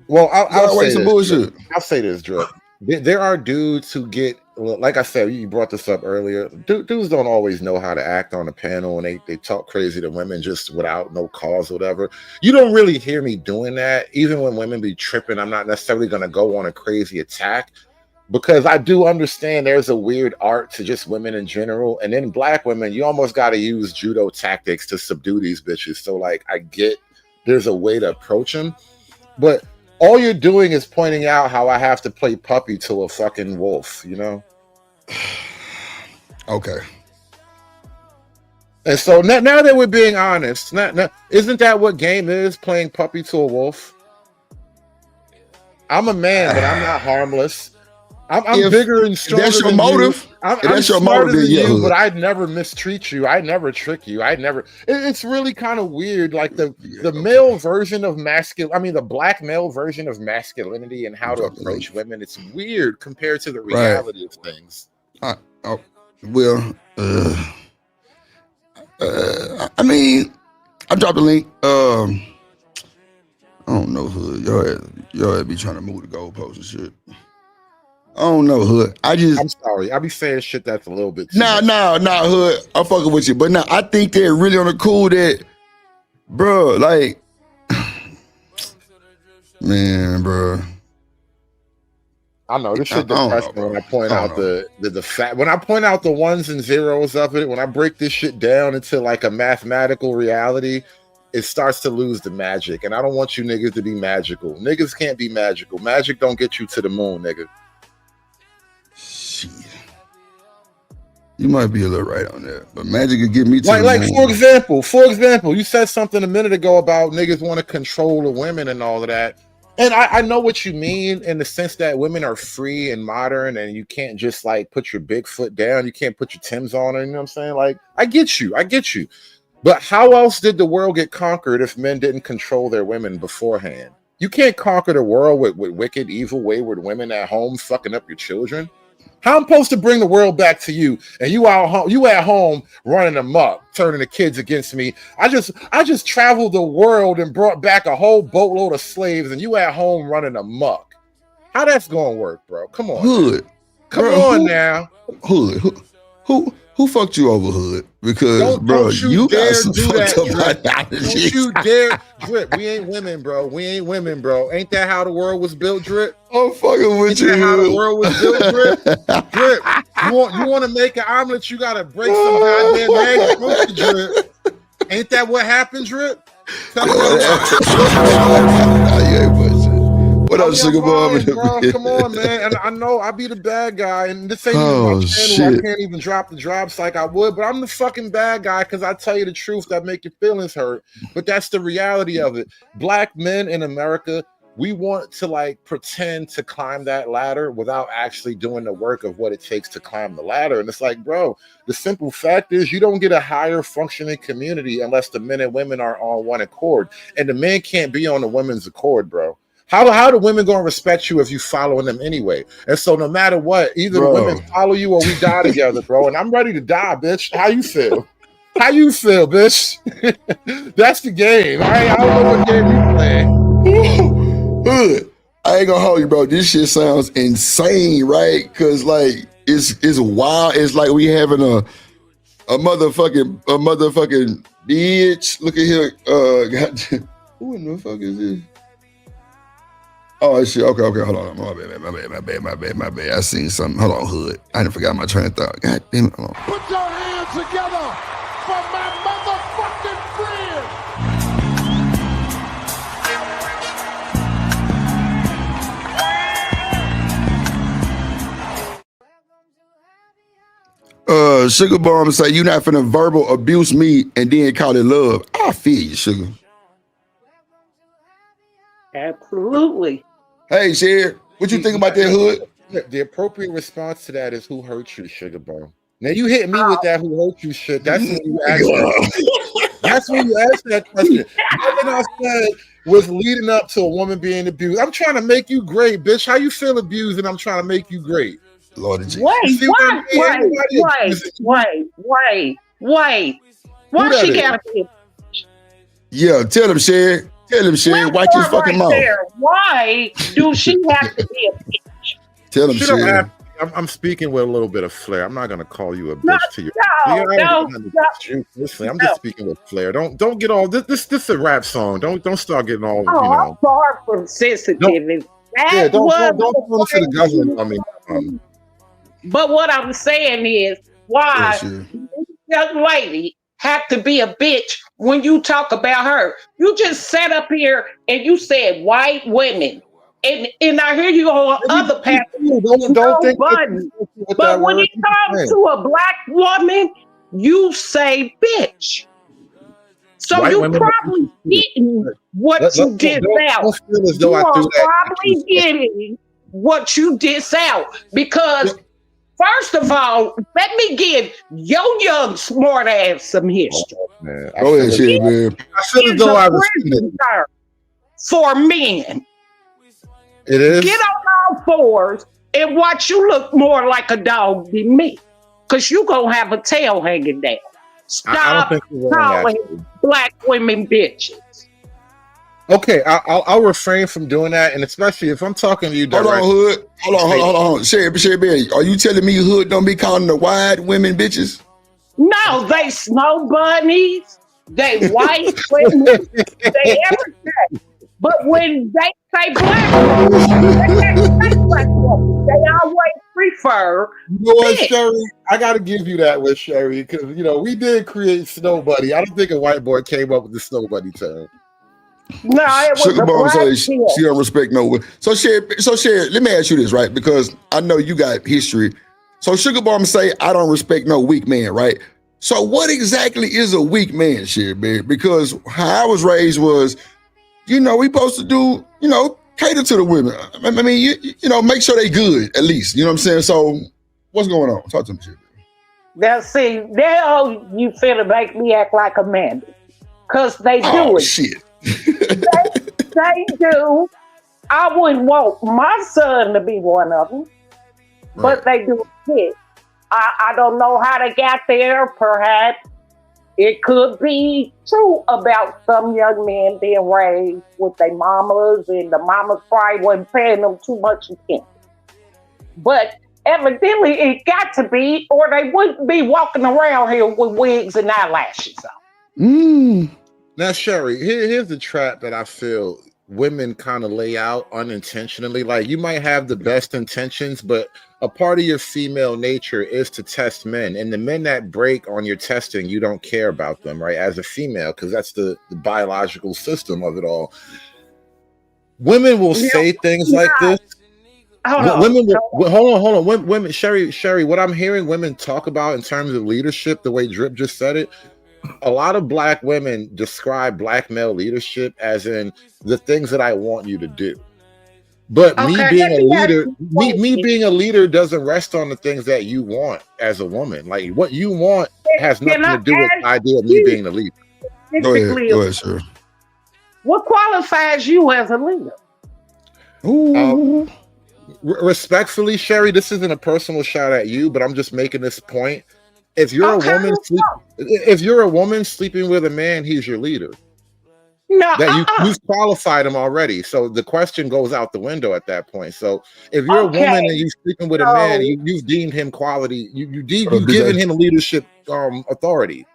Well, I'll say some bullshit. I'll say this, Drip. There are dudes who get, like I said, you brought this up earlier. Dudes don't always know how to act on a panel, and they talk crazy to women just without no cause or whatever. You don't really hear me doing that. Even when women be tripping, I'm not necessarily going to go on a crazy attack, because I do understand there's a weird art to just women in general. And then black women, you almost got to use judo tactics to subdue these bitches. So, like, I get there's a way to approach them, but all you're doing is pointing out how I have to play puppy to a fucking wolf, Okay. And so now that we're being honest, isn't that what game is, playing puppy to a wolf? I'm a man, but I'm not harmless. I'm bigger and stronger. That's your than motive. You. I'm smarter than you, but I'd never mistreat you. I'd never trick you. It's really kind of weird. Like the male version of the black male version of masculinity and how to approach women. It's weird compared to the reality of things. I mean, I dropped a link. I don't know who y'all be trying to move the goalposts and shit. I don't know, Hood. I'm sorry. I be saying shit that's a little bit too much. Hood. I'm fucking with you. But I think they're really on the cool that, bro, like, man, bro. I know this shit depressing when I point out the fact, when I point out the ones and zeros of it, when I break this shit down into like a mathematical reality, it starts to lose the magic. And I don't want you niggas to be magical. Niggas can't be magical. Magic don't get you to the moon, nigga. Shit. You might be a little right on that, but magic could get me to like for example, you said something a minute ago about niggas want to control the women and all of that. And I know what you mean in the sense that women are free and modern, and you can't just like put your big foot down. You can't put your Timbs on, you know what I'm saying? Like, I get you. But how else did the world get conquered if men didn't control their women beforehand? You can't conquer the world with wicked, evil, wayward women at home fucking up your children. How I'm supposed to bring the world back to you, and you at home running amok, turning the kids against me? I just traveled the world and brought back a whole boatload of slaves, and you at home running amok. How that's gonna work, bro? Come on, Hood. Come on now. Hood. Who fucked you over, Hood? Because don't you got some fucked up ideology. Don't you dare, Drip. We ain't women, bro. Ain't that how the world was built, Drip? I'm fucking with you. Ain't that how the world was built, Drip? Drip. You want to make an omelet, you gotta break some goddamn eggs, Drip. Ain't that what happened, Drip? Tell me what up, Sugar Bob? Come on, man. And I know I be the bad guy, and this ain't even my channel. I can't even drop the drops like I would, but I'm the fucking bad guy because I tell you the truth that make your feelings hurt. But that's the reality of it. Black men in America, we want to like pretend to climb that ladder without actually doing the work of what it takes to climb the ladder. And it's like, bro, the simple fact is you don't get a higher functioning community unless the men and women are on one accord. And the men can't be on the women's accord, bro. How the women gonna respect you if you following them anyway? And so no matter what, either the women follow you or we die together, bro. And I'm ready to die, bitch. How you feel? How you feel, bitch? That's the game. I don't know what game you playing. Good. I ain't gonna hold you, bro. This shit sounds insane, right? Cause like it's wild. It's like we having a motherfucking bitch. Look at here. God, who in the fuck is this? Oh shit! Okay. Hold on. My bad. I seen something. Hold on, Hood. I didn't forgot my train of thought. God damn it! Hold on. Put your hands together for my motherfucking friend. Sugar Bomb say you not finna verbal abuse me and then call it love. I feel you, sugar. Absolutely. Hey, Sherry, what you think about that hood? The appropriate response to that is who hurt you, Sugar Bro. Now you hit me with that who hurt you shit. That's when you ask that. That's when you ask that question. Nothing I said was leading up to a woman being abused. I'm trying to make you great, bitch. How you feel abused and I'm trying to make you great? Lord Jesus. Wait. Why she gotta be? Yeah, tell him, Sherry. Tell him, Sherry. Watch his fucking mouth. Why do she have to be a bitch? Tell him, Sherry. I'm speaking with a little bit of flair. I'm not gonna call you a bitch to you. Listen, I'm just speaking with flair. Don't get all this is a rap song. Don't start getting all I'm far from sensitive. Don't go into the government. I mean, but what I'm saying is, why young lady have to be a bitch when you talk about her? You just sat up here and you said white women. And I hear you on other paths. Don't think but when it comes to a black woman, you say bitch. So white you probably getting what you diss out. You are probably getting what you diss out. Because first of all, let me give your young smart ass some history. Go ahead, shit, man. I feel as though I was for men. It is. Get on all fours and watch you look more like a dog than me. Because you going to have a tail hanging down. Stop calling black women bitches. Okay, I'll refrain from doing that. And especially if I'm talking to you directly. Hold on. Sherry, are you telling me hood don't be calling the white women bitches? No, they snow bunnies. They white women. They everything. But when they say black women, they always prefer. You know what, Sherry? I got to give you that with Sherry because we did create Snow Bunny. I don't think a white boy came up with the Snow Bunny term. No, it was Sugar Bomb says she don't respect no one. So Sherry, let me ask you this, right? Because I know you got history. So Sugar Bomb say I don't respect no weak man, right? So what exactly is a weak man, Sherry, man? Because how I was raised was, we supposed to do, cater to the women. I mean, make sure they good at least. You know what I'm saying? So what's going on? Talk to me, Sherry. Now, see, now you finna make me act like a man. Because they do it. Shit. they do. I wouldn't want my son to be one of them. But they do it. I don't know how they got there. Perhaps it could be true about some young men being raised with their mamas, and the mamas probably wasn't paying them too much attention. But evidently it got to be, or they wouldn't be walking around here with wigs and eyelashes on. Now, Sherry, here's the trap that I feel women kind of lay out unintentionally. Like, you might have the best intentions, but a part of your female nature is to test men. And the men that break on your testing, you don't care about them, right? As a female, because that's the biological system of it all. Women will say things like this. Hold on. Women, Sherry, what I'm hearing women talk about in terms of leadership, the way Drip just said it, a lot of black women describe black male leadership as in the things that I want you to do. But me being a leader doesn't rest on the things that you want as a woman. Like, what you want has nothing to do with the idea of me being the leader. Go ahead, sir. What qualifies you as a leader? Respectfully, Sherry, this isn't a personal shot at you, but I'm just making this point. If you're a woman sleeping with a man, he's your leader. No, you've qualified him already. So the question goes out the window at that point. So if you're a woman and you're sleeping with a man, you've deemed him quality. You've given him leadership authority.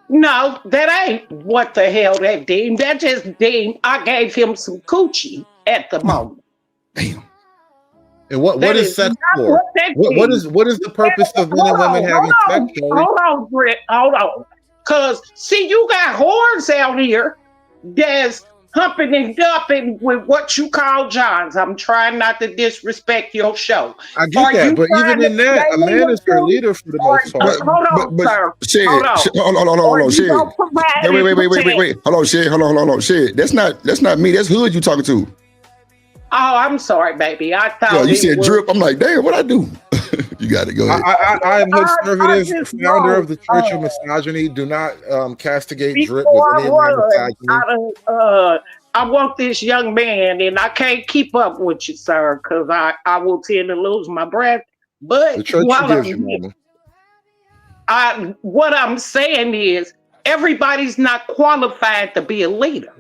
No, that ain't what the hell that deemed. That just deemed I gave him some coochie at the moment. Damn. And what is sex for? What is the purpose of men and women having sex? Hold on, Britt. Hold on. Because, see, you got whores out here that's humping and dumping with what you call Johns. I'm trying not to disrespect your show. I get that, but even in that, a man is her leader for the most part. Hold on, sir. Shit, Hold on. hold on, shit. Wait. Hold on, shit. Hold on, shit. That's not me. That's Hood you talking to. Oh, I'm sorry, baby. I thought you said drip. I'm like, damn, what I do? You got it. Go ahead. I am conservative, founder of the Church of Misogyny. Do not castigate drip with any of my misogyny. I want this young man, and I can't keep up with you, sir, because I will tend to lose my breath. But the church forgives you, mama. What I'm saying is, everybody's not qualified to be a leader.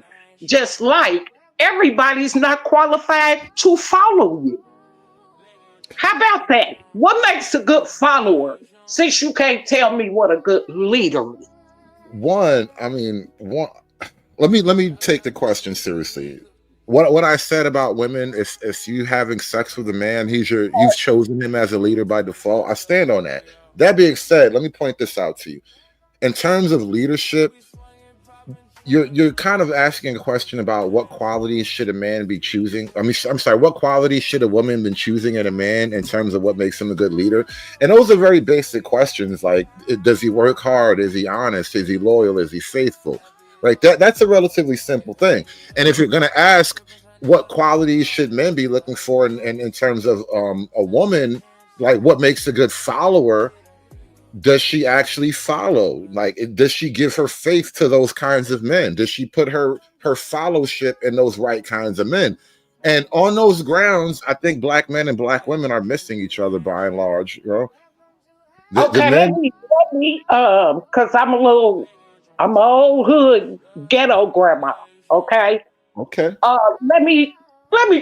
Just like everybody's not qualified to follow you. How about that? What makes a good follower? Since you can't tell me what a good leader is. Let me take the question seriously. What I said about women, if you having sex with a man, you've chosen him as a leader by default. I stand on that. That being said, let me point this out to you. In terms of leadership, you're kind of asking a question about what qualities should a man be choosing. I'm sorry, what qualities should a woman been choosing in a man in terms of what makes him a good leader? And those are very basic questions, like, does he work hard? Is he honest? Is he loyal? Is he faithful? Right? That's a relatively simple thing. And if you're going to ask what qualities should men be looking for in terms of a woman, like what makes a good follower, does she actually follow? Like, does she give her faith to those kinds of men? Does she put her fellowship in those right kinds of men? And on those grounds, I think black men and black women are missing each other by and large. You know? Let me, because I'm an old hood ghetto grandma. Okay. Okay. Let me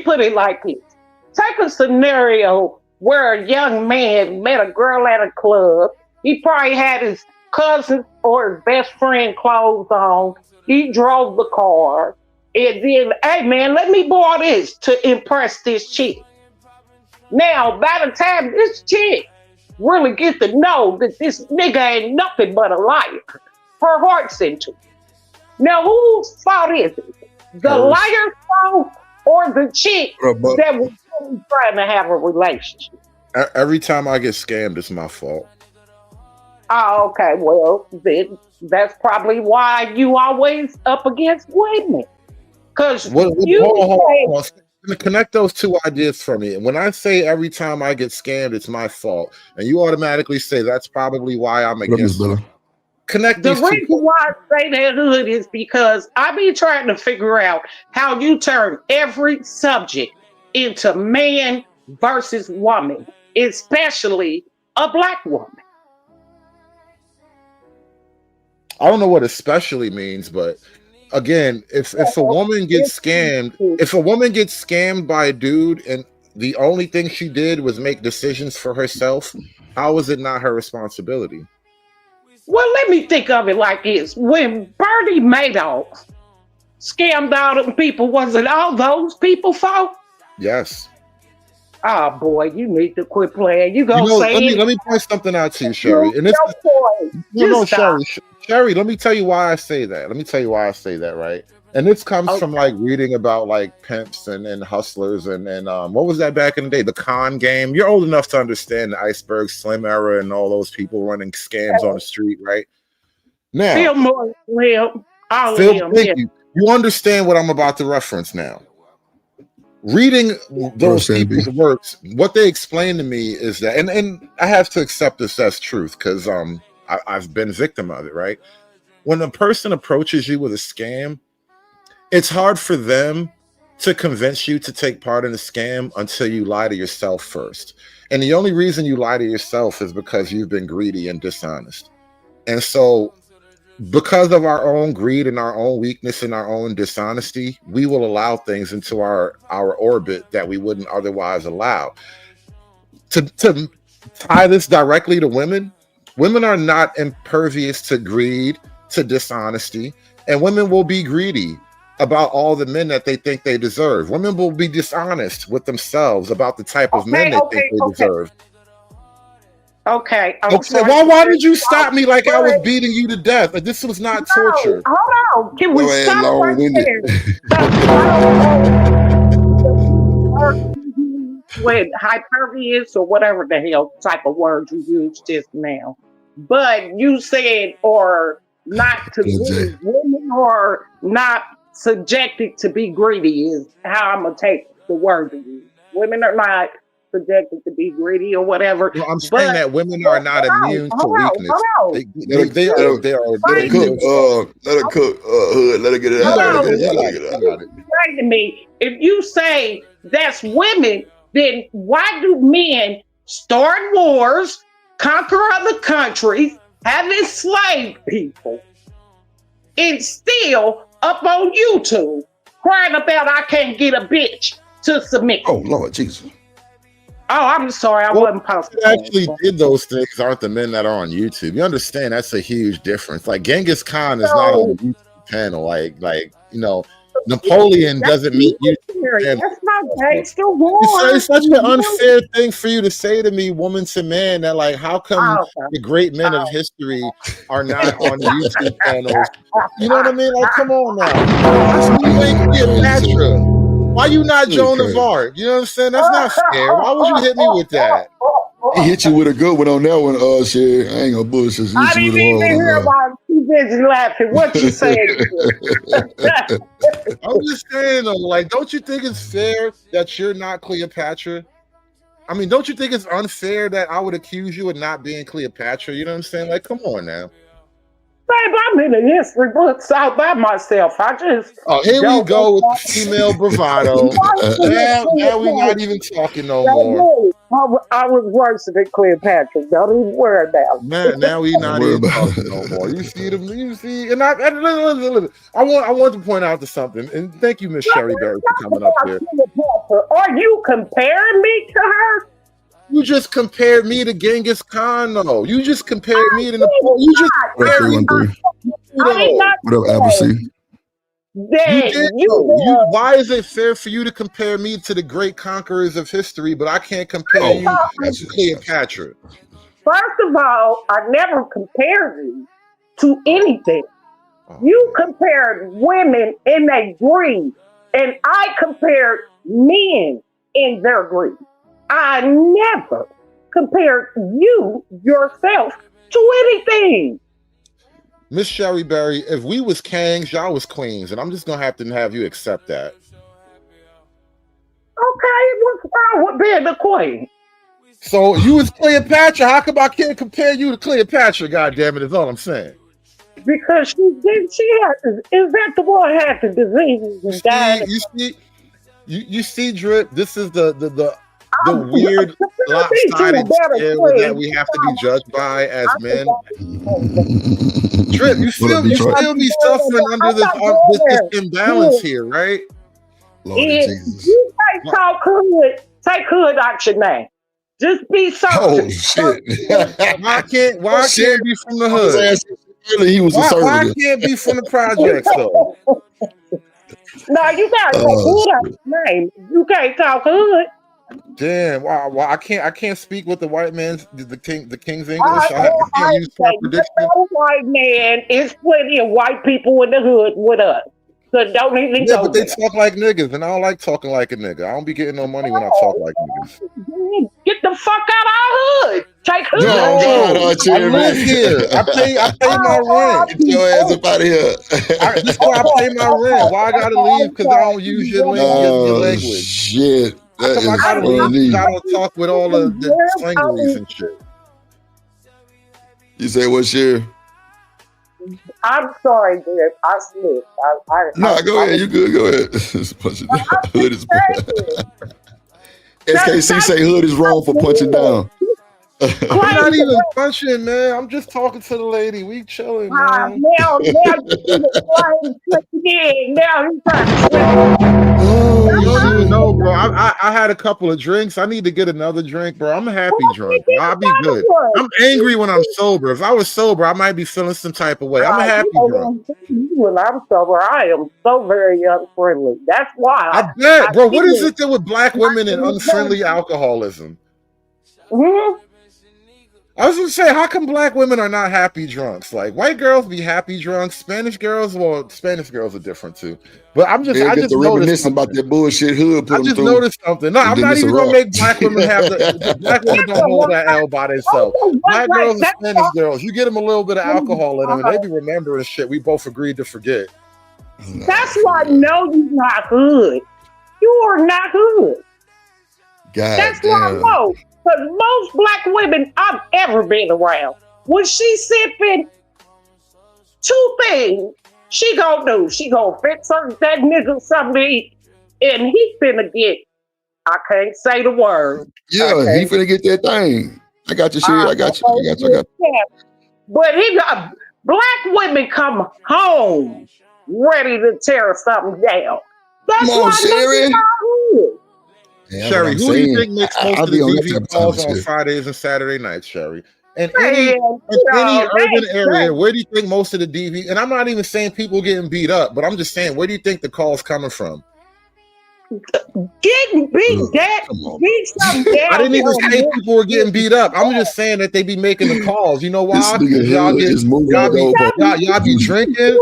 put it like this. Take a scenario where a young man met a girl at a club. He probably had his cousin or his best friend clothes on. He drove the car. And then, hey man, let me borrow this to impress this chick. Now, by the time this chick really get to know that this nigga ain't nothing but a liar, her heart's into it. Now, whose fault is it? The liar's fault or the chick that was really trying to have a relationship? Every time I get scammed, it's my fault. Oh, okay. Well, then that's probably why you always up against women. Because hold on. Connect those two ideas for me. And when I say every time I get scammed, it's my fault, and you automatically say that's probably why I'm against it. Connect the reason why I say that, Hood, is because I be trying to figure out how you turn every subject into man versus woman, especially a black woman. I don't know what especially means, but again, if a woman gets scammed by a dude and the only thing she did was make decisions for herself, how is it not her responsibility? Well, let me think of it like this. When Bernie Madoff scammed all them people, was it all those people's fault? Yes. Oh boy, you need to quit playing. Let me point something out to you, Sherry. And Sherry, let me tell you why I say that. Right? And this comes from like reading about like pimps and hustlers and what was that back in the day? The con game. You're old enough to understand the Iceberg Slim era and all those people running scams on the street, right? Now, Phil, thank you. You understand what I'm about to reference now. Reading those people's works, what they explain to me is that, and I have to accept this as truth because I've been a victim of it, right? When a person approaches you with a scam, it's hard for them to convince you to take part in the scam until you lie to yourself first. And the only reason you lie to yourself is because you've been greedy and dishonest. And so because of our own greed and our own weakness and our own dishonesty, we will allow things into our orbit that we wouldn't otherwise allow. To tie this directly to women are not impervious to greed, to dishonesty, and women will be greedy about all the men that they think they deserve. Women will be dishonest with themselves about the type of men they think they deserve. Okay. Okay. Why did you stop me like I was beating you to death? Like this was not torture. Hold on. Can we stop right there? With hypervious or whatever the hell type of word you used just now. But you said, or not to greedy. Women are not subjected to be greedy is how I'm going to take the word to you. Women are not subjected to be greedy or whatever. No, I'm saying that women are not immune to weakness. They are. Let her cook. Let her cook. Hood. Let her get it out. Say to me, if you say that's women, then why do men start wars, conquer other countries, have enslaved people, and still up on YouTube crying about I can't get a bitch to submit? Oh Lord Jesus. Oh, I'm sorry, I wasn't posting. Actually did those things aren't the men that are on YouTube. You understand that's a huge difference. Like Genghis Khan is not on the YouTube channel. Like Napoleon doesn't meet you. That's not gangster war. It's such an unfair thing for you to say to me, woman to man, that like, how come the great men of history are not on YouTube channels? You know what I mean? Like, come on now. You ain't Cleopatra. Why you not Joan of Arc? You know what I'm saying? That's not fair. Why would you hit me with that? He hit you with a good one on that one, Sherry. I ain't gonna bullshit. I didn't even hear about you busy laughing. What you saying? I'm just saying though, like, don't you think it's fair that you're not Cleopatra? I mean, don't you think it's unfair that I would accuse you of not being Cleopatra? You know what I'm saying? Like, come on now. Babe, I'm in the history books out by myself. I just here we go with the female bravado. now we're not even talking no more. I was worse than Cleopatra. Don't even worry about it. Now we not even talking no more. You see them? You see? And listen. I want to point out to something. And thank you, Miss Sherry Berry, for coming up here. Are you comparing me to her? You just compared me to Genghis Khan, though. You just compared me to Napoleon. You just compared me to what up, Appleseed? Why is it fair for you to compare me to the great conquerors of history, but I can't compare you to Cleopatra? First of all, I never compared you to anything. You compared women in their greed, and I compared men in their greed. I never compared you yourself to anything. Miss Sherry Berry, if we was kings, y'all was queens, and I'm just gonna have you accept that. Okay, what's wrong with being the queen? So you was Cleopatra. How come I can't compare you to Cleopatra? God damn it, is all I'm saying. Because she had, is that the one had the disease and died? You see, Drip. This is the weird lopsided scale that we have to be judged by as men. Drip, you still be suffering under this imbalance here, right? Lord Jesus. You can't take hood out your name. Just be certain. Oh shit! Why I can't be from the hood? He was why I can't be from the projects though? No, you gotta take hood out your name. You can't talk hood. Damn! Wow! I can't speak with the white man's the king's English. I can't use contradiction. White man, it's plenty of white people in the hood with us. So don't even go but they talk like niggas, and I don't like talking like a nigga. I don't be getting no money when I talk like niggas. Get the fuck out of our hood. Take hood. I live here. I pay my rent. Get your ass up out of here. That's why I pay my rent. Why I gotta leave? Because I don't use your language. Shit. I gotta leave. I don't talk with all of the slangeries and shit. You say what's your? I'm sorry, dude. I slipped. No, go ahead. You good? Go ahead. Hood is SKC say hood is wrong for punching down. I'm not even punching, man. I'm just talking to the lady. We chilling, man. Now you you don't even know, bro. I had a couple of drinks. I need to get another drink, bro. I'm a happy drunk. I'll be good. I'm angry when I'm sober. If I was sober, I might be feeling some type of way. I'm a happy drunk. When I'm sober, I am so very unfriendly. That's why. I bet, bro. What is it that with black women and unfriendly alcoholism? Mm-hmm. I was gonna say, how come black women are not happy drunks? Like white girls be happy drunks, Spanish girls, well, Spanish girls are different too. But I just to noticed reminisce about that bullshit hood. I just noticed something. No, I'm not even gonna make black women have the black women don't hold that L by themselves. Black girls and Spanish girls, you get them a little bit of alcohol in them, and they be remembering shit we both agreed to forget. That's why I know you're not hood. You are not hood. That's why I know. Because most black women I've ever been around, when she sipping, two things she gonna do. She gonna fix that nigga something to eat, and he finna get, I can't say the word. Yeah, he finna get that thing. I got your shit. I got you. But he got, black women come home ready to tear something down. That's why Sherry. Sherry, who do you think makes most of the DV calls on Fridays and Saturday nights, Sherry? And any urban area, where do you think most of the DV? And I'm not even saying people getting beat up, but I'm just saying, where do you think the calls coming from? Getting beat down. I didn't even say people were getting beat up. I'm just saying that they be making the calls. You know why? Y'all be drinking.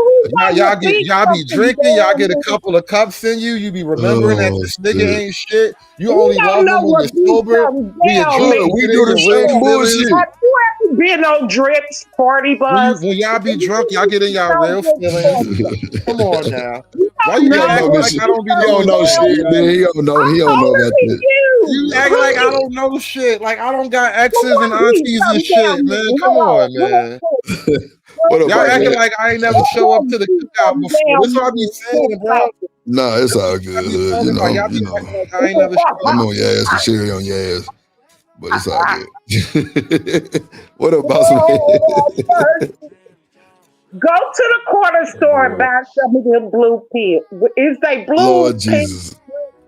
Y'all be drinking. Y'all get a couple of cups in you. You be remembering that this nigga ain't shit. You only love him when you're sober. We do the same bullshit. Have you ever been on Drips Party Bus? When y'all be drunk, y'all get in y'all real feelings. Come on now. Why you act like I don't be knowing no shit, man? He don't know about this. You act like I don't know shit. Like I don't got exes and aunties and shit, man. Come on, man. Y'all acting like I ain't never show up to the cookout before. That's what I be saying, bro. No, it's all good. You know. I ain't never show up. I'm on your ass and Sherry on your ass. But it's all good. What up, boss man? Go to the corner store and buy some of them blue pills. Is they blue? Lord Jesus.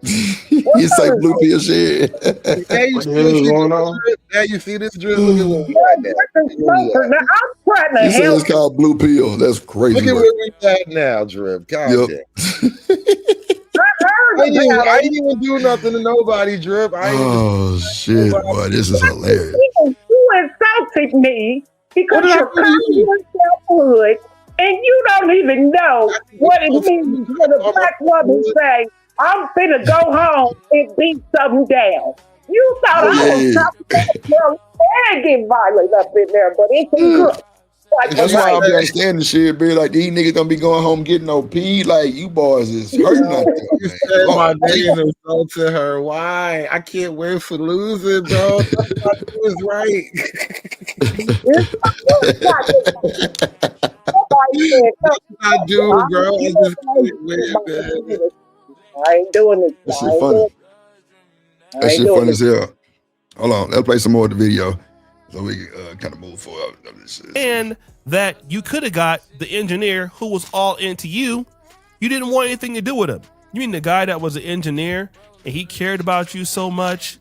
You say blue pill shit. Yeah, you see this drill. Now, I'm trying to you say help. it's called blue pill. That's crazy. Look at where we at now, Drip. God damn. I ain't even do nothing to nobody, Drip. Shit, boy, this is hilarious. You insulted me because you're calling yourself hood, and you don't even know what it means when a black woman say, I'm finna go home and beat something down. You thought I was talking about girl and get violent up in there, but it's good. That's why I be understanding shit, be like, these niggas gonna be going home getting no pee. Like, you boys is hurting out there. You said my name and insulted her. Why? I can't win for losing, bro. That's what I do is right. I do, bro. I just can't win, man. I ain't doing this. That shit funny. That shit funny as hell. Hold on, let's play some more of the video so we can kind of move forward. And that you could have got the engineer who was all into you. You didn't want anything to do with him. You mean the guy that was an engineer and he cared about you so much?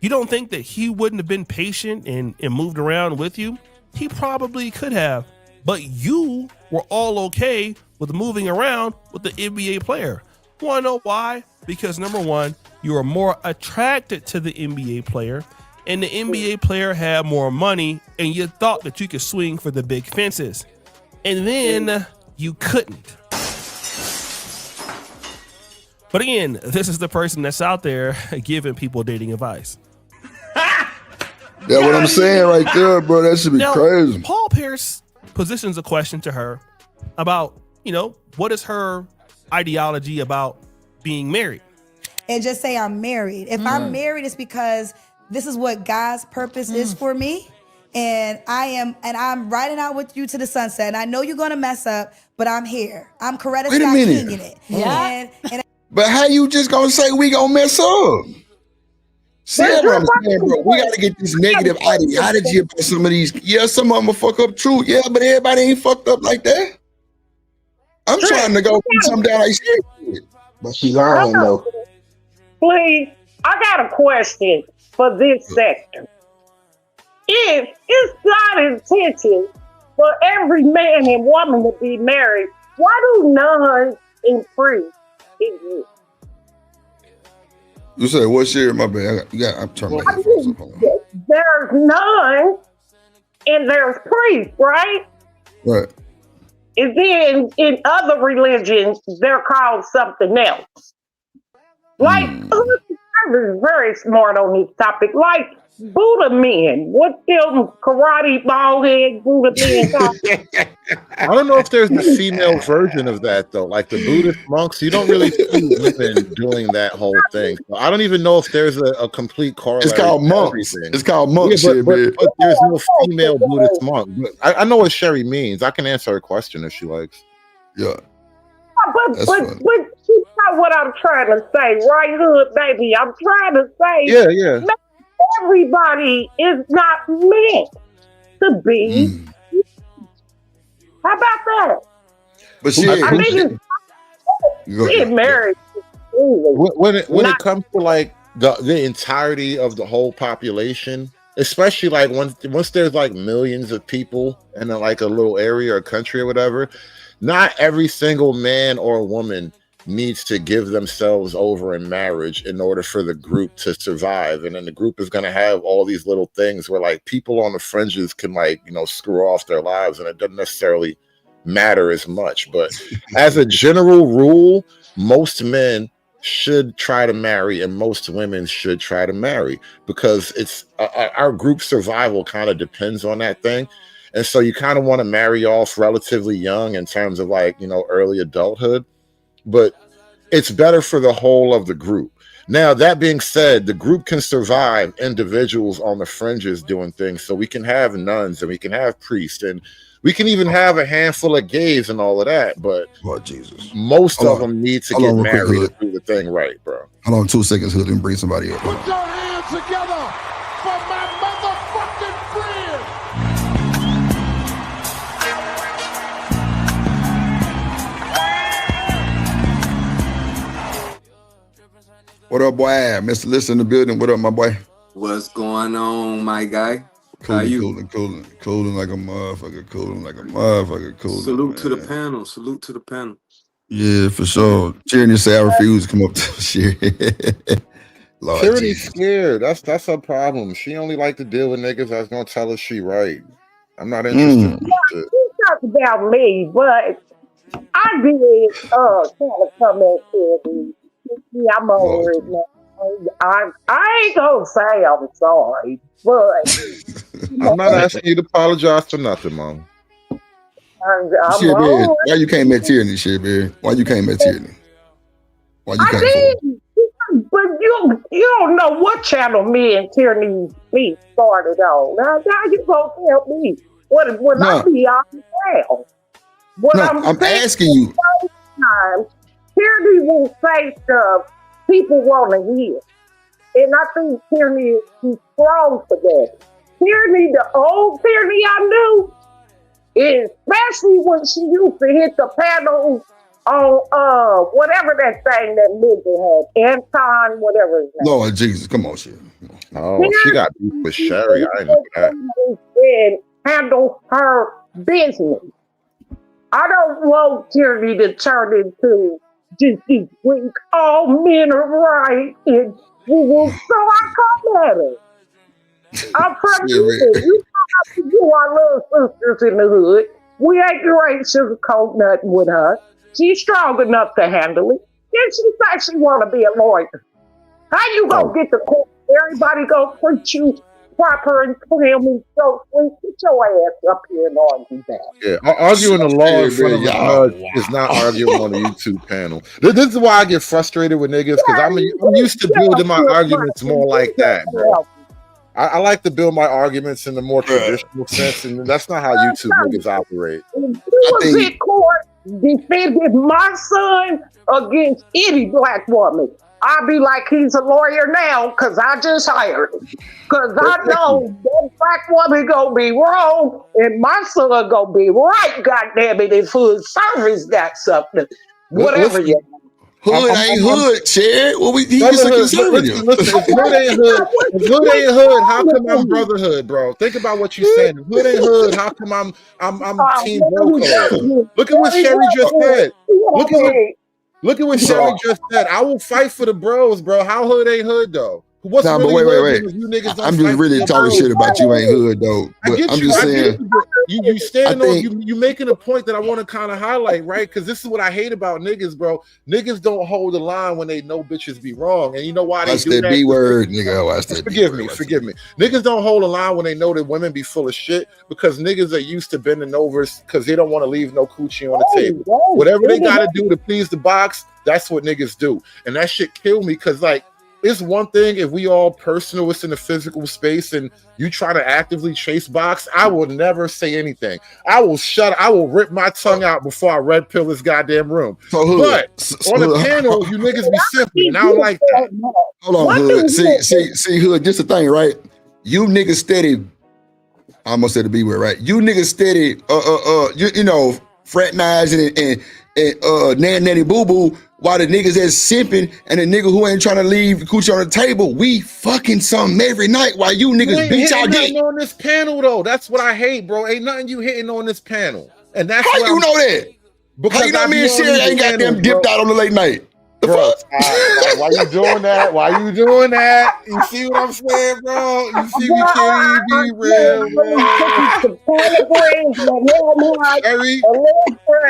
You don't think that he wouldn't have been patient and moved around with you? He probably could have. But you were all okay with moving around with the NBA player. Want to know why? Because number one, you were more attracted to the NBA player, and the NBA player had more money, and you thought that you could swing for the big fences. And then you couldn't. But again, this is the person that's out there giving people dating advice. Yeah, what I'm saying right there, bro, that should be crazy. Paul Pierce positions a question to her about, what is her ideology about being married? And just say I'm married. If I'm married, it's because this is what God's purpose is for me. And I'm riding out with you to the sunset. And I know you're gonna mess up, but I'm here. I'm Coretta Scott King in it. Yeah. But how you just gonna say we gonna mess up? See what I'm saying, bro? We gotta get this negative ideology about some of these. Yeah, some of them will fuck up true. Yeah, but everybody ain't fucked up like that. I'm trying to go put something down like shit. But she lying though. Please, I got a question for this sector. If it's God's intention for every man and woman to be married, why do nuns and priests exist? You said what share? My bad. I'm turning my headphones up. There's nuns and there's priests, right? Right. And then in other religions, they're called something else. Like, I'm very smart on this topic. Like Buddha men, what them karate ball head Buddha men called? I don't know if there's a female version of that though. Like the Buddhist monks, you don't really see women doing that whole thing. So I don't even know if there's a complete corollary. It's called monks. Everything. It's called monks. Yeah, but there's no female Buddhist monk. I know what Sherry means. I can answer her question if she likes. Yeah. But you know what I'm trying to say, right, Hood baby? I'm trying to say, yeah. Everybody is not meant to be. How about that? But she get married. When it comes to like the entirety of the whole population, especially like once there's like millions of people in like a little area or country or whatever, not every single man or woman needs to give themselves over in marriage in order for the group to survive. And then the group is going to have all these little things where like people on the fringes can like, screw off their lives, and it doesn't necessarily matter as much. But as a general rule, most men should try to marry and most women should try to marry, because it's our group survival kind of depends on that thing. And so you kind of want to marry off relatively young in terms of like, early adulthood, but it's better for the whole of the group. Now, that being said, the group can survive individuals on the fringes doing things. So we can have nuns and we can have priests and we can even have a handful of gays and all of that. But most of them need to get married to do the thing right, bro. Hold on 2 seconds, Hood, and bring somebody up. Put your hands together for my motherfucking friend. What up, boy? Mr. Listen in the building. What up, my boy? What's going on, my guy? Cooling, How you? Cooling like a motherfucker. Cooling. Salute to the panel. Salute to the panel. Yeah, for sure. Tyranny say I refuse to come up to shit. Tyranny's scared. That's her problem. She only like to deal with niggas that's gonna tell her she right. I'm not interested in this shit. You talk about me, but I did kind of come at Tyranny. I'm over it now. I ain't gonna say I'm sorry, but I'm not asking you to apologize for nothing, Mom. Shit, man. Why you came at Tyranny, shit, man? Why you came at Tyranny? Why you came for it? But you don't know what channel me and Tyranny Beat started on. Now you gonna tell me when I be on the ground. I'm asking you. Sometimes Tyranny will say stuff people want to hear. And I think Tyranny is strong for that. Tyranny, the old Tyranny I knew, especially when she used to hit the panels on whatever that thing that Midget had, Anton, whatever his name. Lord Jesus, come on, shit. Oh, she got beef with Sherry. I didn't know that. And handle her business. I don't want Tyranny to turn into just this week. All men are right. And so I come at her. I'm from you. You have to do our little sisters in the hood. We ain't great sugarcoat nothing with her. She's strong enough to handle it. Then she said she want to be a lawyer. How you gonna get the court? Everybody gonna treat you proper and tell me so sweet. Get your ass up here and argue that. Yeah, arguing the law in front of a judge is not arguing on a YouTube panel. This is why I get frustrated with niggas, because I'm used to building my arguments more like that, bro. I like to build my arguments in the more traditional sense, and that's not how YouTube niggas operate. If you was in court defending my son against any black woman, I'll be like, he's a lawyer now because I just hired him. Because I know that black woman gonna be wrong and my son gonna be right, goddamn it, if Hood Service got something. Whatever you Hood ain't hood, Chad. Well, he is a conservative. Listen, if Hood ain't hood, how come I'm brotherhood, bro? Think about what you're saying. If Hood ain't hood, how come I'm Team Bro? Look at what Sherry just said. Look at what Sherry just said. I will fight for the bros, bro. How hood ain't hood though? What's Nah, really but wait. You niggas don't I'm just fight really for talking your shit about you ain't hood though. But I'm just saying. You standing on you making a point that I want to kind of highlight, right? Because this is what I hate about niggas, bro. Niggas don't hold the line when they know bitches be wrong, and you know why they do that? B word, nigga. Watch that. Forgive me. Niggas don't hold the line when they know that women be full of shit because niggas are used to bending over because they don't want to leave no coochie on the table. Whatever they got to do to please the box, that's what niggas do, and that shit kill me because like. It's one thing if we all personalists in a physical space and you try to actively chase box, I will never say anything. I will rip my tongue out before I red pill this goddamn room. But on the panel, you niggas be simple, and I don't like that. Hold on, Hood. See, Hood, just the thing, right? You niggas steady, I almost said the B word, right? You niggas steady, you know, fraternizing and nanny boo boo. While the niggas that's simping and the nigga who ain't trying to leave the coochie on the table, we fucking something every night while you niggas beat y'all dick. On this panel though, that's what I hate, bro. Ain't nothing you hitting on this panel, and that's how you know that. Because how you know me and Sherry ain't goddamn dipped out on the late night. The bro, why you doing that? Why you doing that? You see what I'm saying, bro? You see we can't even be real, bro.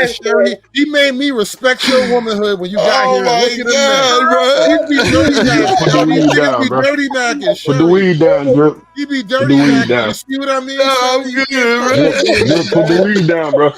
Sherry, he made me respect your womanhood when you got here. Look at him, bro. He be dirty macking. Put the weed down, Drip. He be dirty macking. You see what I mean? I'm good, Drip, put the weed down, bro.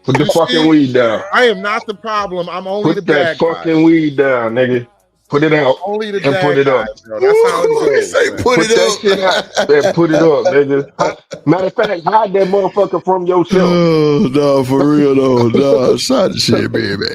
Put the fucking weed down. I am not the problem. I'm only the bad guy. Put that fucking weed down, nigga. Put it out. Only the and put it up. Bro. That's how it goes. Put it that shit out and put it up, nigga. Matter of fact, hide that motherfucker from yourself. Oh, no, for real though. No, shot the shit, baby.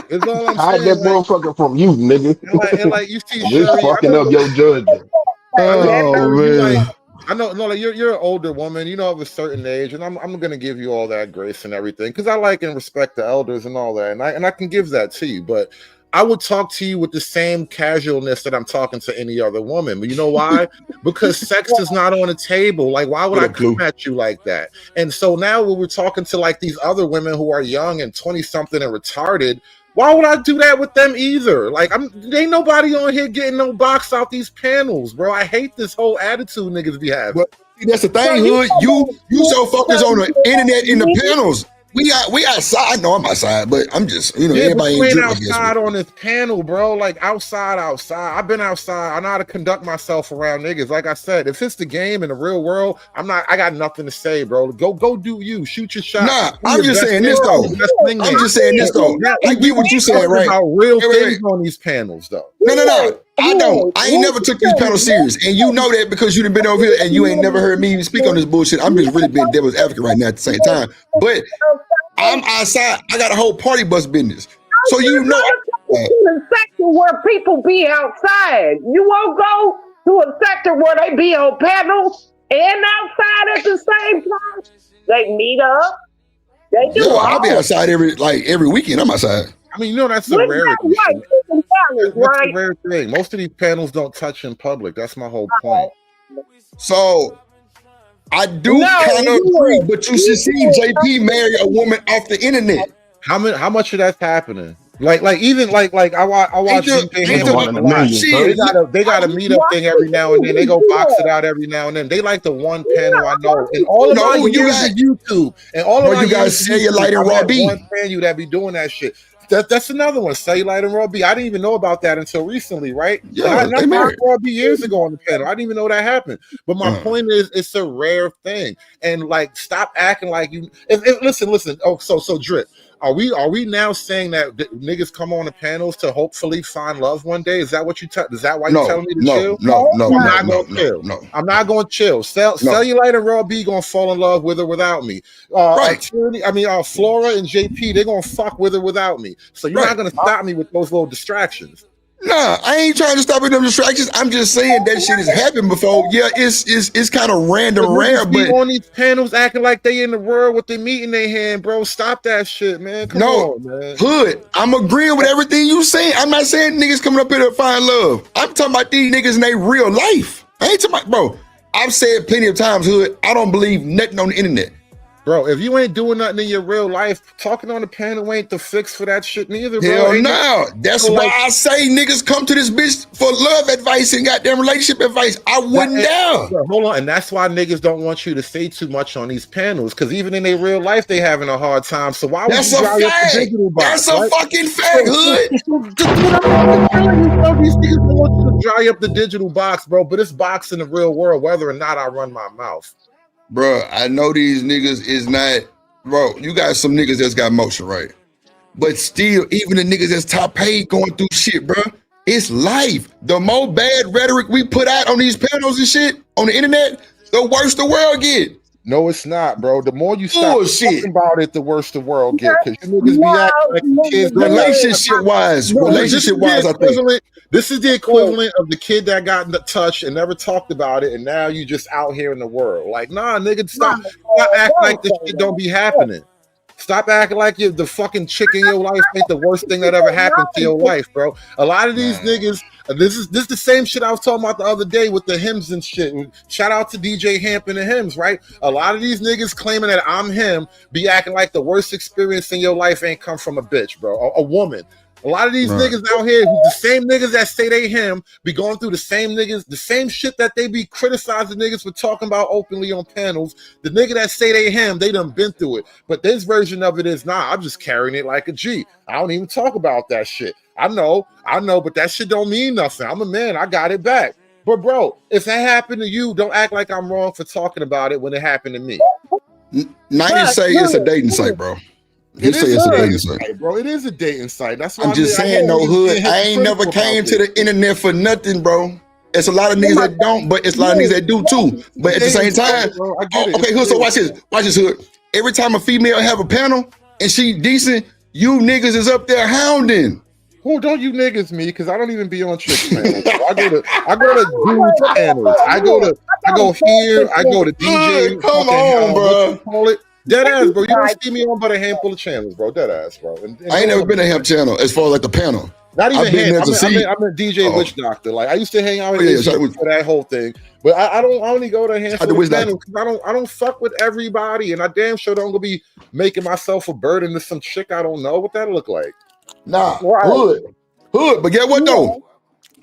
It's all I'm hide saying, that motherfucker from you, nigga. And like you see, this fucking up your judgment. Oh man. I know, no, like you're an older woman, you know, of a certain age, and I'm gonna give you all that grace and everything because I like and respect the elders and all that, and I can give that to you. But I would talk to you with the same casualness that I'm talking to any other woman. But you know why? Because sex is not on the table. Like, why would I come at you like that? And so now when we're talking to like these other women who are young and 20-something and retarded. Why would I do that with them either? Like, ain't nobody on here getting no box out these panels, bro. I hate this whole attitude niggas be having. But that's the thing, Hood. You so focused on the internet in the panels. We outside. I know I'm outside, but I'm just, you know, everybody ain't outside on this panel, bro. Like outside. I've been outside. I know how to conduct myself around niggas. Like I said, if it's the game in the real world, I got nothing to say, bro. Go do you. Shoot your shot. Nah, I'm just saying this though. I get what you saying, right? How real things on these panels, though. No. I don't. I ain't never took these panels serious, and you know that because you done been over here and you ain't never heard me even speak on this bullshit. I'm just really being devil's advocate right now at the same time, but I'm outside. I got a whole party bus business, so you know. A sector where people be outside. You won't go to a sector where they be on panels and outside at the same time. They meet up. They do. Yeah, I'll be outside every weekend. I'm outside. I mean, you know, that's a rarity. That's a rare thing. Most of these panels don't touch in public. That's my whole point. So I do kind of agree, but you should see JP marry a woman off the internet. How much of that's happening? Like even like I watch they got a meetup thing every now and then. They go box it out every now and then. They like the one panel I know. And all of my years of YouTube and all of my you guys Cellulite and Raw B. One fan you that be doing that shit. That's another one. Cellulite and Raw B. I didn't even know about that until recently, right? Yeah, I met Raw B years ago on the panel. I didn't even know that happened. But my point is, it's a rare thing. And like, stop acting like you. Listen. Oh, so Drip. Are we now saying that niggas come on the panels to hopefully find love one day? Is that what you is that why you're telling me to chill? No. I'm not gonna chill. No. I'm not gonna chill. Cellulite and Raw B gonna fall in love with or without me. Right. Flora and JP, they're gonna fuck with or without me. So you're not gonna stop me with those little distractions. Nah, I ain't trying to stop with them distractions. I'm just saying that shit has happened before. Yeah, it's kind of random, rare, but on these panels acting like they in the world with their meat in their hand, bro. Stop that shit, man. Come on, man. Hood, I'm agreeing with everything you saying. I'm not saying niggas coming up here to find love. I'm talking about these niggas in their real life. I ain't talking about, bro. I've said plenty of times, Hood, I don't believe nothing on the internet. Bro, if you ain't doing nothing in your real life, talking on the panel ain't the fix for that shit neither, bro. Hell no. That's why I say niggas come to this bitch for love advice and goddamn relationship advice. I wouldn't dare. Hold on, and that's why niggas don't want you to say too much on these panels, because even in their real life, they having a hard time. So why would That's you a dry up the fact. digital box? That's a fucking fact, Hood. That's what I'm telling you, bro. These niggas don't want you to dry up the digital box, bro. But it's box in the real world, whether or not I run my mouth. Bro, I know these niggas is not, bro, you got some niggas that's got motion, right? But still, even the niggas that's top paid going through shit, bro, it's life. The more bad rhetoric we put out on these panels and shit on the internet, the worse the world get. No, it's not, bro. The more you stop talking about it, the worse the world get. Because you niggas be acting like the kids. Relationship-wise, I think. This is the equivalent of the kid that got touched and never talked about it, and now you just out here in the world. Like, nah, nigga, stop acting like this shit don't be happening. Stop acting like you're the fucking chick in your life ain't the worst thing that ever happened to your life, bro. A lot of these niggas, this is the same shit I was talking about the other day with the hymns and shit. And shout out to DJ Hamp and the hymns, right? A lot of these niggas claiming that I'm him be acting like the worst experience in your life ain't come from a bitch, bro. A woman. A lot of these niggas out here, the same niggas that say they him, be going through the same shit that they be criticizing niggas for talking about openly on panels. The nigga that say they him, they done been through it. But this version of it is, nah, I'm just carrying it like a G. I don't even talk about that shit. I know, but that shit don't mean nothing. I'm a man, I got it back. But bro, if that happened to you, don't act like I'm wrong for talking about it when it happened to me. Now you say it's a dating site, bro. It is a dating site, bro. It is a dating site. That's why I'm just saying, no, Hood. I ain't never came to the internet for nothing, bro. It's a lot of niggas that don't, but it's a lot of niggas that do too. But at the same time, okay, Hood. So watch this, Hood. Every time a female have a panel and she decent, you niggas is up there hounding. Who don't you niggas me? Because I don't even be on chicks panels. I go to dude panels. I go here. I go to DJ. Come on, bro. Call it. Dead ass, bro. You don't see me on but a handful of channels, bro. Dead ass, bro. And I ain't never been a hemp channel as far as like the panel. Not even him. I'm a DJ witch doctor. Like I used to hang out for that whole thing, but I only go to a handful of channels because I don't fuck with everybody, and I damn sure don't gonna be making myself a burden to some chick I don't know what that look like. Nah, Hood. But get what though?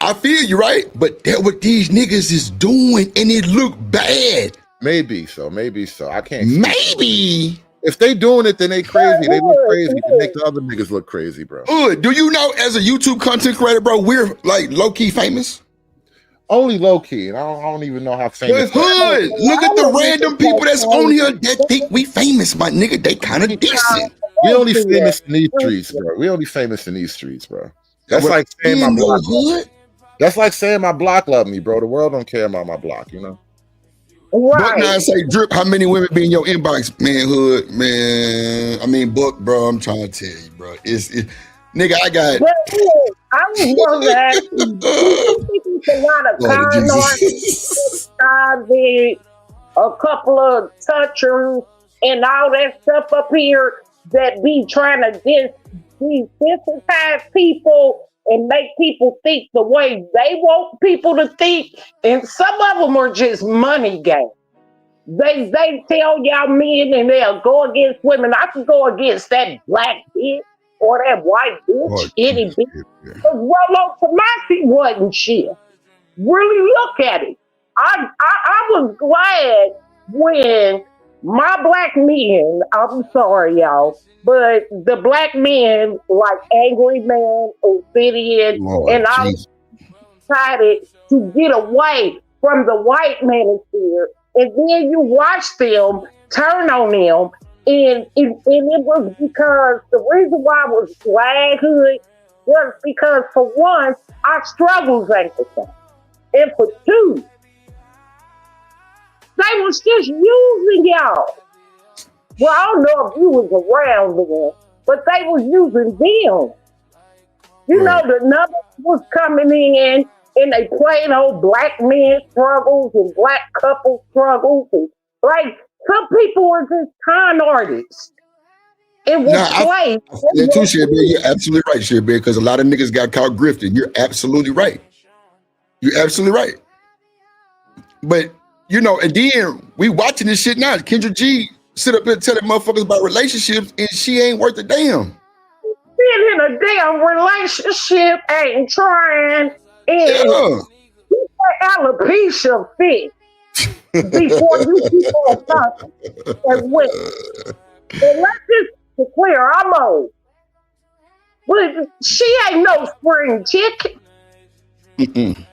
I feel you, right? But that's what these niggas is doing, and it look bad. Maybe so. I can't. Maybe. If they doing it, then they crazy. They look crazy to make the other niggas look crazy, bro. Do you know as a YouTube content creator, bro, we're like low-key famous? Only low-key, and I don't even know how famous. Hood, look at the random people that's on here that think we famous, my nigga. They kind of decent. We only famous in these streets, bro. That's like saying my block. That's like saying my block love me, bro. The world don't care about my block, you know? Right. But now I say, Drip, how many women be in your inbox, man, Hood, man? I mean, Book, bro, I'm trying to tell you, bro. Nigga, I got... I was going to ask you, do you think it's a lot of con artists, a couple of touchers, and all that stuff up here that be trying to desensitize people and make people think the way they want people to think, and some of them are just money games. They tell y'all men and they'll go against women. I could go against that black bitch or that white bitch, any bitch. Because Rollo Tomasi wasn't shit. Really look at it. I was glad when my black men, I'm sorry y'all, but the black men like Angry Man, Obsidian, and I decided to get away from the white manosphere, and then you watch them turn on them, and it was because the reason why I was glad, Hood, was because for one, our struggles ain't the same, and for two, they was just using y'all. Well, I don't know if you was around then, but they was using them. You know, the numbers was coming in, and they playing old black men struggles and black couple struggles. And, like, some people were just con artists. It was played. Too, Shabir, you're absolutely right, Shabir, because a lot of niggas got caught grifting. You're absolutely right. But, you know, and then we watching this shit now. Kendra G sit up here telling motherfuckers about relationships and she ain't worth a damn. Being in a damn relationship ain't trying and alopecia fit before you keep on talking as well. And let's just be clear, I'm old. But she ain't no spring chicken. Mm-mm.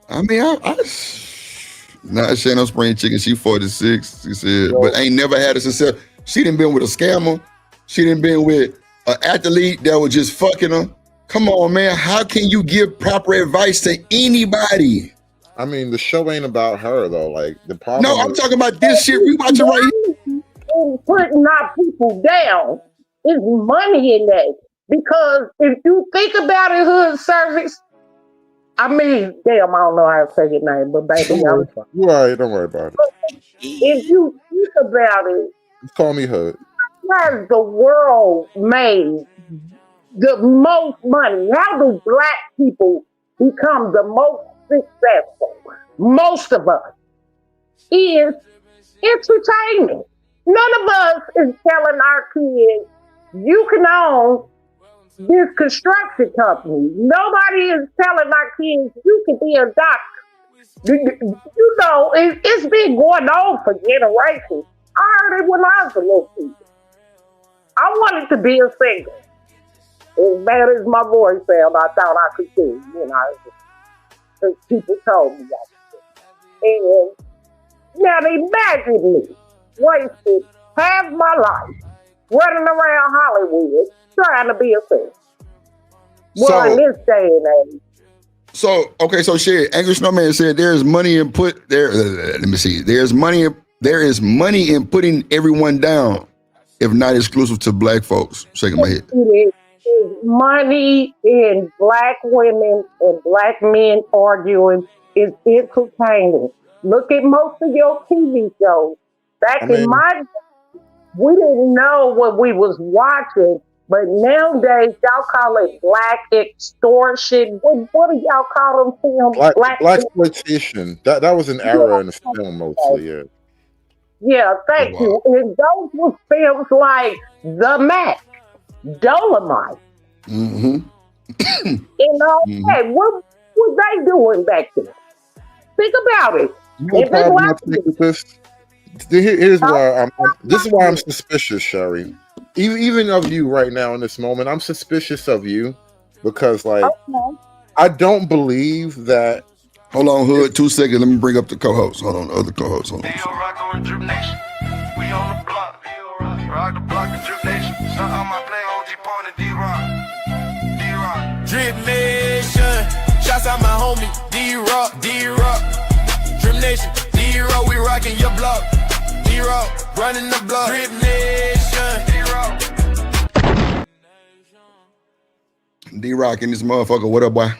I mean, nah, she ain't no spring chicken. She 46. She said, but ain't never had a success. She done been with a scammer. She done been with an athlete that was just fucking her. Come on, man. How can you give proper advice to anybody? I mean, the show ain't about her though. Like the problem. No, I'm talking about this shit we watching right here. Putting our people down is money in that. Because if you think about it, hood service. I mean, damn, I don't know how to say your name, but baby, I'm fine. You all right, don't worry about it. If you think about it, Call me Hood. has the world made the most money? How do black people become the most successful? Most of us is entertainment. None of us is telling our kids, you can own this construction company. Nobody is telling our kids, you can be a doctor. You know, it's been going on for generations. I heard it when I was a little kid. I wanted to be a singer. As bad as my voice sounded, I thought I could sing, you know, because people told me I could sing. And now imagine me wasted half my life running around Hollywood trying to be a singer. Well, in this day and age. So, okay, so shit, Angry Snowman said there's money in let me see. There is money in putting everyone down, if not exclusive to black folks. Shaking my head. It is money in black women and black men arguing is entertaining. Look at most of your TV shows. Back in my day, we didn't know what we was watching, but nowadays y'all call it black extortion. What do y'all call them films? Black exploitation. That was an era in the film mostly, yeah. Yeah, thank you. And those were films like The Mac, Dolomite. Mm-hmm. And all that. What were they doing back then? Think about it. Here's why this is why I'm suspicious, Sherry. Even of you right now in this moment, I'm suspicious of you because, like, I don't believe that. Hold on, Hood, 2 seconds. Let me bring up the co-host. Hold on, the other co-host. Hold on. We on the block, rock the block, the Drip Nation. Something I play OG Point and D-Rock. Drip Nation, shouts out my homie, D-Rock. Drip Nation, D-Rock, we rockin' your block. D-Rock, running the block. Drip Nation, D-Rock. D-Rock in this motherfucker. What up, boy?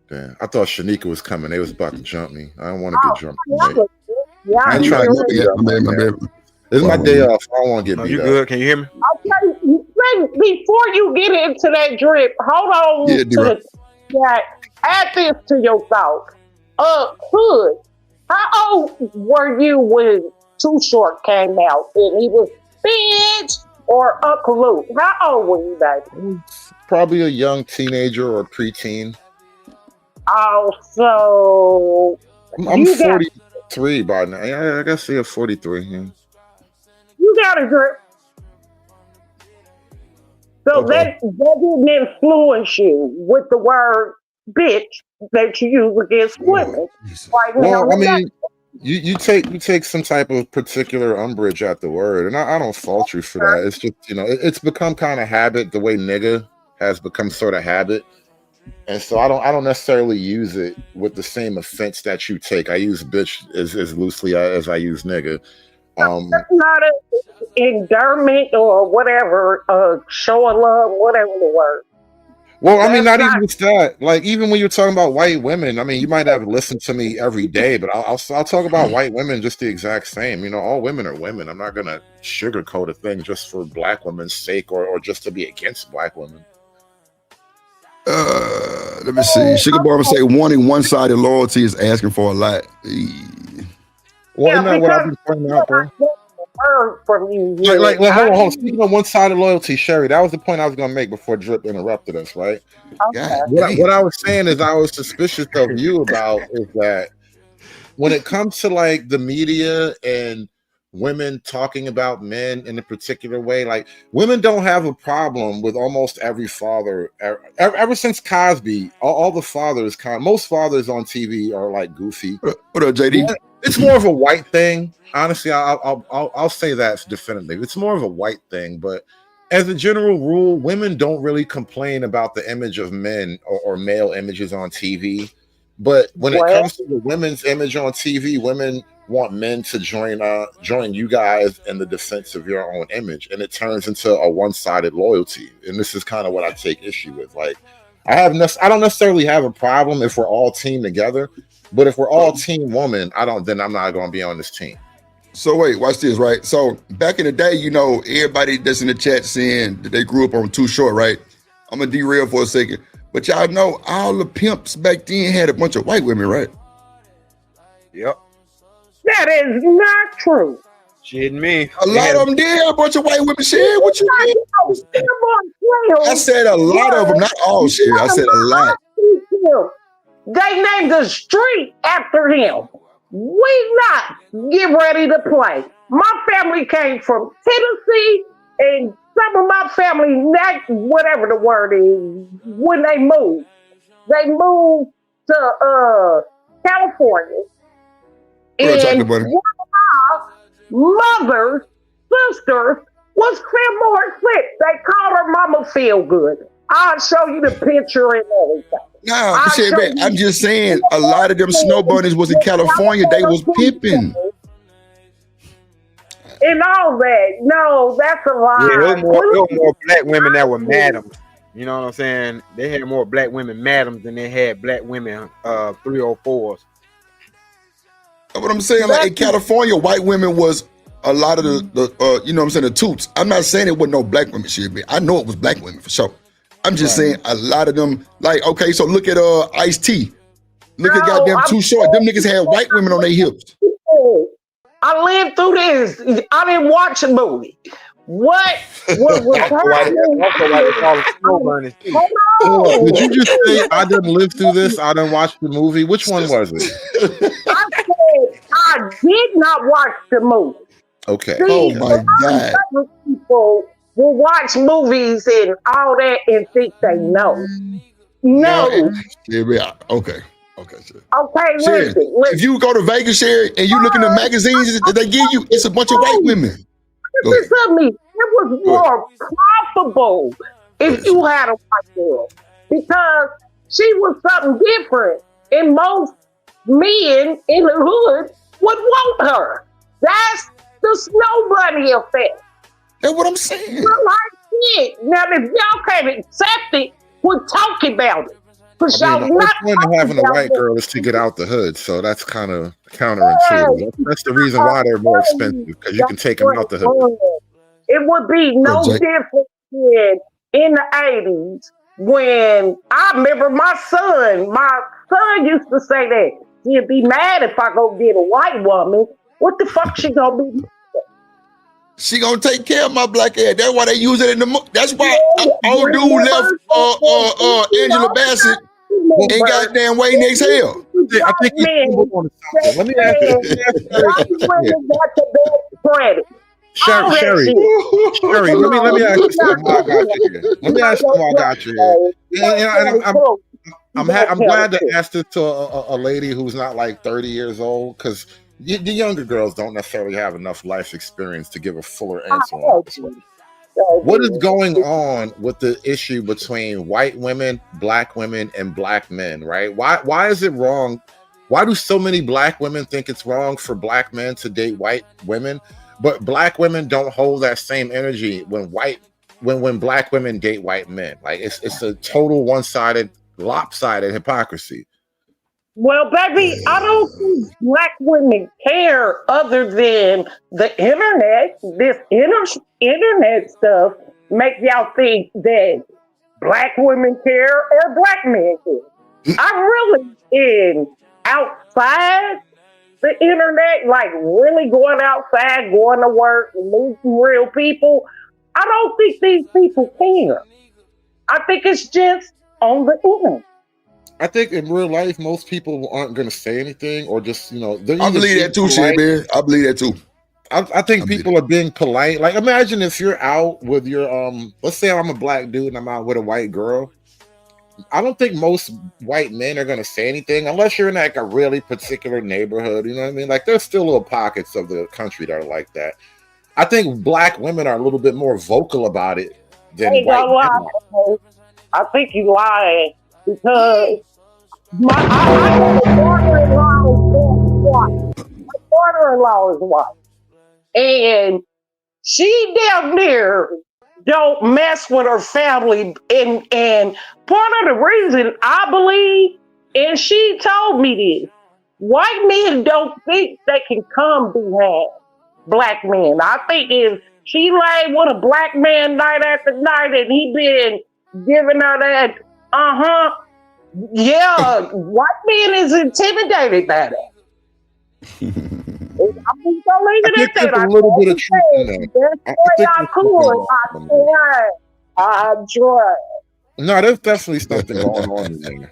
Damn, I thought Shanika was coming. They was about to jump me. I don't want to get jumped. I ain't trying to get beat up. This is my day off. I don't want to get beat you up. good? Can you hear me? Okay, before you get into that drip, hold on. Add this to your thought. Hood, how old were you when Too Short came out and he was bitch or Uncle Luke? How old were you baby? Probably a young teenager or preteen. Oh, so I'm 43 by now. Yeah, I guess you're 43. Yeah. You got a drip. So that didn't influence you with the word bitch that you use against women. Right now, well, I mean, you take some type of particular umbrage at the word, and I don't fault you for that. It's just, you know, it's become kind of habit. The way nigga has become sort of habit. And so I don't necessarily use it with the same offense that you take. I use bitch as loosely as I use nigga. That's not an endearment or whatever, show of love, whatever the word. Well, I mean, not even just that. Like, even when you're talking about white women, I mean, you might have listened to me every day, but I'll talk about white women just the exact same. You know, all women are women. I'm not gonna sugarcoat a thing just for black women's sake or just to be against black women. Let me see. Sugar Barber say wanting one-sided loyalty is asking for a lot. Well, isn't that what I've been pointing out, bro? Heard from you. Like, hold on. Speaking of one-sided loyalty, Sherry, that was the point I was gonna make before Drip interrupted us, right? God What I was saying is I was suspicious of you about is that when it comes to like the media and women talking about men in a particular way, like women don't have a problem with almost every father ever since Cosby. All the fathers, most fathers on TV are like goofy. What up, JD? It's more of a white thing, honestly. I'll say that definitively. It's more of a white thing, but as a general rule, women don't really complain about the image of men or male images on TV. But when it comes to the women's image on TV, women want men to join you guys in the defense of your own image, and it turns into a one-sided loyalty. And this is kind of what I take issue with. Like, I don't necessarily have a problem if we're all team together, but if we're all team woman, then I'm not going to be on this team. So wait, watch this, right? So back in the day, everybody that's in the chat saying that they grew up on Too Short, right? I'm gonna derail for a second. But y'all know all the pimps back then had a bunch of white women, right? Yep. That is not true. Shit, me. A lot of them did have a bunch of white women. Shit, what you mean? I said a lot of them, not all. Shit, I said a lot. They named the street after him. We not get ready to play. My family came from Tennessee, and some of my family, whatever the word is, when they moved to California. And one of my mother's sisters was Fillmore Clip. They called her Mama Feel Good. I'll show you the picture and everything. No, shit, man, I'm just saying a lot of them snow bunnies was in California. They was pimping. And all that. No, that's a lie. Yeah, there was more black women that were madams. You know what I'm saying? They had more black women madams than they had black women 304s. What I'm saying, like in California, white women was a lot of the you know what I'm saying, the toots. I'm not saying it wasn't no black women shit, but I know it was black women for sure. I'm just saying a lot of them, like, okay, so look at Ice-T. Look at goddamn Too Short. Them niggas had white women on their hips. I lived through this. I didn't watch a movie. What was happening? Did you just say I didn't live through this? I didn't watch the movie. Which one was it? I said I did not watch the movie. Okay. See, oh my God. People will watch movies and all that and think they know. No. Yeah, okay. Okay, sure. Okay, Sherry, listen. if you go to Vegas, Sherry, and you look in the magazines that they give you, it's a bunch of white women. Listen to me. It was more profitable if you had a white girl because she was something different, and most men in the hood would want her. That's the snow bunny effect. That's what I'm saying. You're like it. Now, if y'all can't accept it, we're talking about it. I mean, the whole point of having a white girl is to get out the hood, so that's kind of counterintuitive. That's the reason why they're more expensive, because you can take them out the hood. It would be no different in the 80s when I remember my son used to say that he'd be mad if I go get a white woman. What the fuck she gonna be? She gonna take care of my black ass. That's why they use it in the. That's why old dude left Angela Bassett and goddamn Wayne Next Hell. I think let me ask you. Sherry, let me ask you something. Let me ask you how I got you here. I'm glad to ask this to a lady who's not like 30 years old, because the younger girls don't necessarily have enough life experience to give a fuller answer on this one. What is going on with the issue between white women, black women, and black men, right? Why is it wrong? Why do so many black women think it's wrong for black men to date white women, but black women don't hold that same energy when black women date white men? Like it's a total one-sided, lopsided hypocrisy. Well, baby, I don't think black women care other than the internet. This internet stuff make y'all think that black women care or black men care. I really, outside the internet, like really going outside, going to work, meeting real people, I don't think these people care. I think it's just on the internet. I think in real life, most people aren't going to say anything or just, I believe that too, shit, man. I believe that too. I think people are being polite. Like, imagine if you're out with your, let's say I'm a black dude and I'm out with a white girl. I don't think most white men are going to say anything unless you're in like a really particular neighborhood. You know what I mean? Like, there's still little pockets of the country that are like that. I think black women are a little bit more vocal about it than white men. I think you lying because my daughter-in-law is white. And she damn near don't mess with her family. And part of the reason I believe, and she told me this, white men don't think they can come behind black men. I think if she laid with a black man night after night and he been giving her that, yeah, white man is intimidated by that. I'm just gonna leave it at that. A little bit of truth in that. I'm sure. No, there's definitely something going on in there.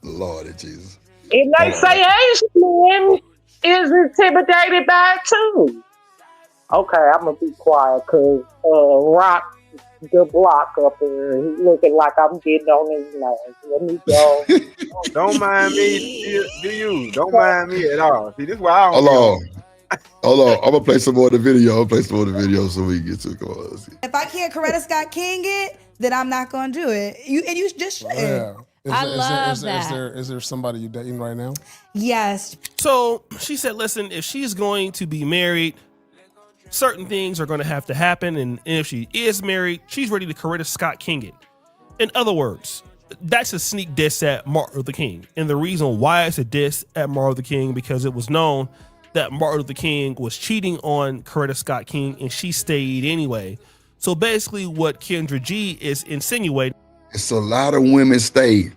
Lord Jesus. And they say Asian men is intimidated by it too. Okay, I'm gonna be quiet because Rock the block up there. He's looking like I'm getting on his nerves. Let me go. Don't mind me. Do you? Don't mind me at all. See, this is why I don't. Hold on. I'm gonna play some more of the video. So we can get to it. Come on, let's see. If I can't Coretta Scott King it, then I'm not gonna do it. You just should. Yeah. Is there somebody you dating right now? Yes. So she said, listen, if she's going to be married, certain things are going to have to happen. And if she is married, she's ready to Coretta Scott King it. In other words, that's a sneak diss at Martin Luther King. And the reason why it's a diss at Martin Luther King, because it was known that Martin Luther King was cheating on Coretta Scott King and she stayed anyway. So basically what Kendra G is insinuating. It's a lot of women stayed.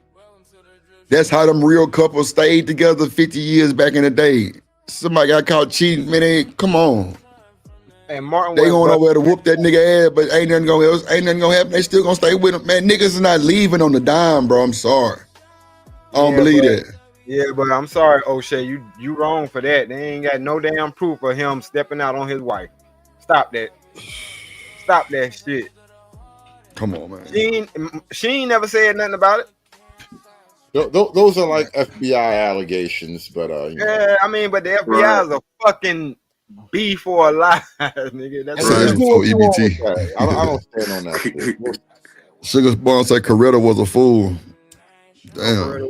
That's how them real couples stayed together 50 years back in the day. Somebody got caught cheating, man. Come on. And Martin, they going over there to whoop that nigga ass, but ain't nothing gonna happen. They still gonna stay with him, man. Niggas is not leaving on the dime, bro. I'm sorry. I don't believe that. Yeah, but I'm sorry, O'Shea. You wrong for that. They ain't got no damn proof of him stepping out on his wife. Stop that. Stop that shit. Come on, man. She ain't never said nothing about it. Those are like FBI allegations, but yeah, I mean, but the FBI is a fucking B for a lie, nigga. That's right. For EBT. I don't stand on that shit. Sugar Bomb said Coretta was a fool. Damn.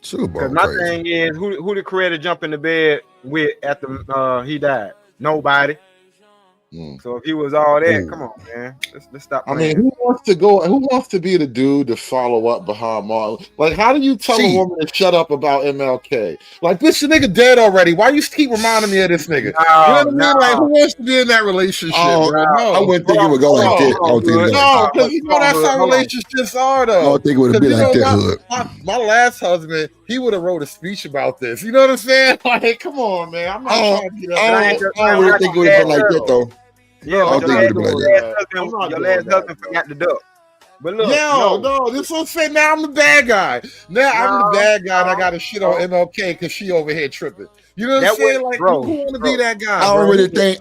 Sugar Bomb. My thing is, who did Coretta jump in the bed with after he died? Nobody. So if he was all that, come on, man. Let's stop playing. I mean, who wants to be the dude to follow up behind Martin? Like, how do you tell a woman to shut up about MLK? Like, this nigga dead already. Why you keep reminding me of this nigga? You know what I mean? Like, who wants to be in that relationship? I wouldn't think it would go like that. No, because you know that's how relationships are, though. I don't think it would have been like that. My last husband, he would have wrote a speech about this. You know what I'm saying? Like, come on, man. I'm not trying to be that. I don't really think it would have been like that, though. Yeah, I don't think it would have been like that. Your last husband forgot the duck. But look, no, this one say now I'm the bad guy. Now I'm the bad guy and I got to shit on MLK because she over here tripping. You know what I'm saying? Like, who want to be that guy? I don't really think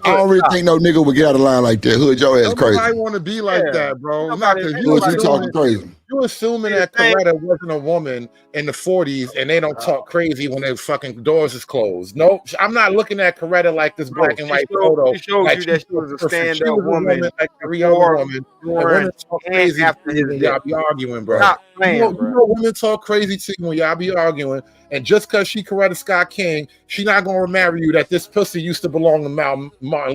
no nigga would get out of line like that. Hood, your ass crazy. I want to be like that, bro. Not because you talking crazy. You assuming that Coretta wasn't a woman in the 40s and they don't talk crazy when their fucking doors is closed. No, I'm not looking at Coretta like this black and white photo. She showed you that she was a stand-up woman. Like every other woman. Women talk crazy after when y'all be arguing, bro. Stop playing, you know women talk crazy to you when y'all be arguing. And just because she Coretta Scott King, she not going to marry you that this pussy used to belong to Martin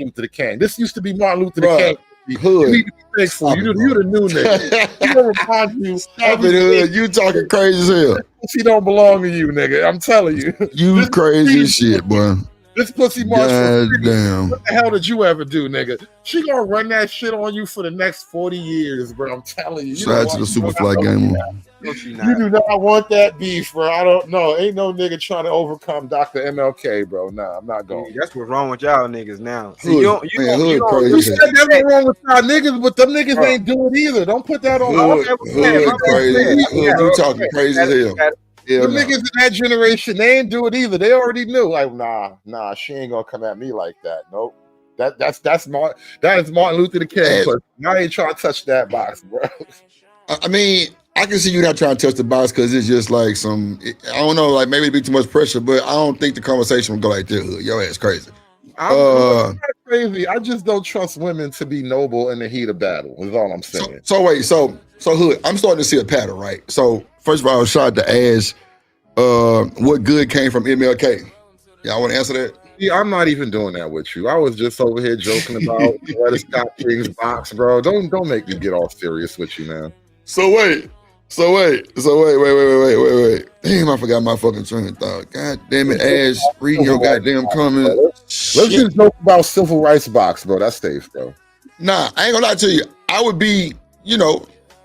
Luther King. This used to be Martin Luther King. Hood. You need to be thankful. You the new nigga. You don't remind you. Hood. You talking crazy as hell. She don't belong to you, nigga. I'm telling you. You crazy as shit, boy. This pussy march for free. Damn. What the hell did you ever do, nigga? She gonna run that shit on you for the next 40 years, bro. I'm telling you. Shout out to the Superfly game. No, she You not. do not want that beef, bro. I don't know. Ain't no nigga trying to overcome Dr. MLK, bro. Nah, I'm not going. That's what's wrong with y'all niggas now. See, Hood, man, hood crazy. You said that's what's wrong with y'all niggas, but them niggas ain't do it either. Don't put that on. Hood crazy. Hood, you talking crazy as hell. The niggas in that generation, they ain't do it either. They already knew. Like, nah, she ain't gonna come at me like that. Nope. That is Martin Luther King. I ain't trying to touch that box, bro. I mean, I can see you not trying to touch the box because it's just like I don't know, like maybe it'd be too much pressure, but I don't think the conversation would go like this. Hood, your ass crazy. I'm not crazy. I just don't trust women to be noble in the heat of battle. Is all I'm saying. So Hood, I'm starting to see a pattern, right? So first of all, shout out to Ash. What good came from MLK? Y'all want to answer that? Yeah, I'm not even doing that with you. I was just over here joking about Loretta Scott King's box, bro. Don't make me get all serious with you, man. So wait. Damn, I forgot my fucking train of thought. God damn it, Ash, reading your goddamn comment. Let's just joke about civil rights box, bro. That's safe, bro. Nah, I ain't gonna lie to you. I would be,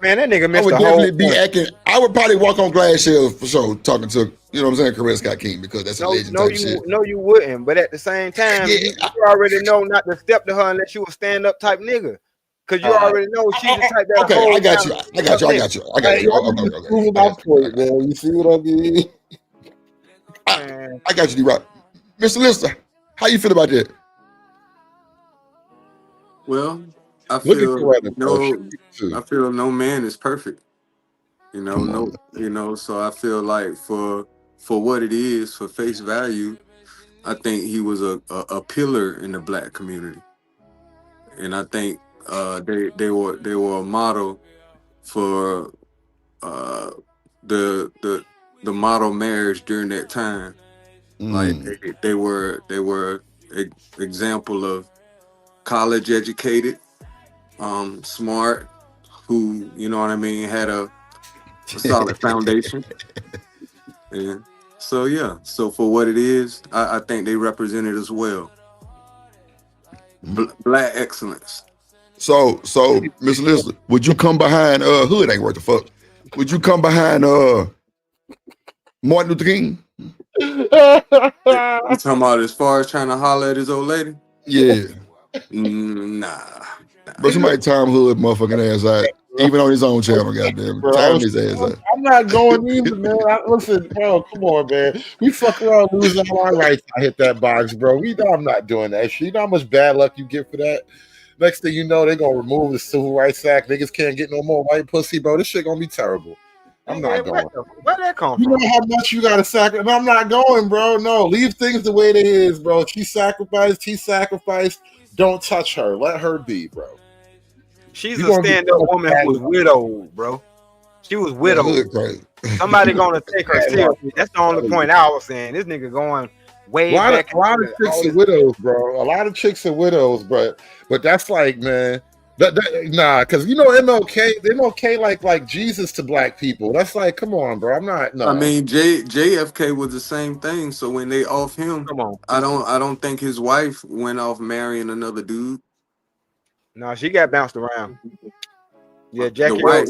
man, that nigga missed I would the definitely whole be point. acting. I would probably walk on glass shells for sure, talking to, you know what I'm saying, Loretta Scott King, because that's a legend type shit. No, you wouldn't. But at the same time, you already know not to step to her unless you a stand-up type nigga. Because you already know she's the type that. Okay, I got you. You see what I mean? I got you, D-Rock. Mr. Lister, how you feel about that? Well, I feel no man is perfect. So I feel like for what it is, for face value, I think he was a pillar in the black community. And I think they were a model for the model marriage during that time. Like they were example of college educated, smart, who, you know what I mean, had a solid foundation. And so for what it is, I think they represented as well. Black excellence. So Mr. Lister, would you come behind Hood ain't worth the fuck? Would you come behind Martin Luther King? You talking about as far as trying to holler at his old lady? Yeah. Nah. Bro, somebody time Hood motherfucking ass out. Even on his own channel, goddamn. Time his ass out. I'm not going either, man. Listen, bro, come on, man. We fuck around losing all our rights. I hit that box, bro. I'm not doing that shit. You know how much bad luck you get for that? Next thing you know, they're gonna remove the Civil Rights Act. Niggas can't get no more white pussy, bro. This shit gonna be terrible. I'm not going. Where that come from? You know how much you gotta sacrifice. I'm not going, bro. No, leave things the way they is, bro. She sacrificed, he sacrificed. Don't touch her. Let her be, bro. She's a stand-up woman who was widowed, bro. She was widowed. Somebody gonna take her seriously. That's the only point I was saying. This nigga going way back. A lot of chicks are widows, bro. A lot of chicks are widows, but that's like, man, nah, because you know MLK like Jesus to black people. That's like, come on, bro. I'm not. No. I mean, JFK was the same thing. So when they off him, come on. I don't think his wife went off marrying another dude. No, she got bounced around. Yeah, Jackie O.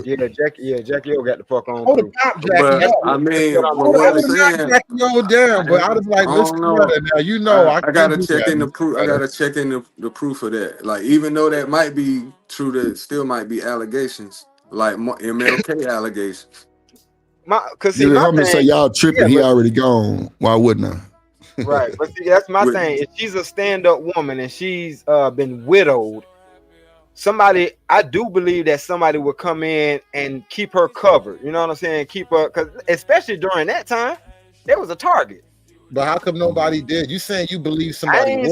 Jackie O got the fuck on. Hold Jackie O. I mean, what I'm saying, Jackie O down, but I was like, listen, now you know, I gotta check in the proof. I gotta check in the proof of that. Like, even though that might be true, that still might be allegations, like MLK allegations. Cause see, my thing, say y'all tripping. He already gone. Why wouldn't I? Right, but see, that's my thing. If she's a stand-up woman and she's been widowed, I do believe that somebody would come in and keep her covered. You know what I'm saying? Keep her, because especially during that time, there was a target. But how come nobody did? You saying you believe somebody? I ain't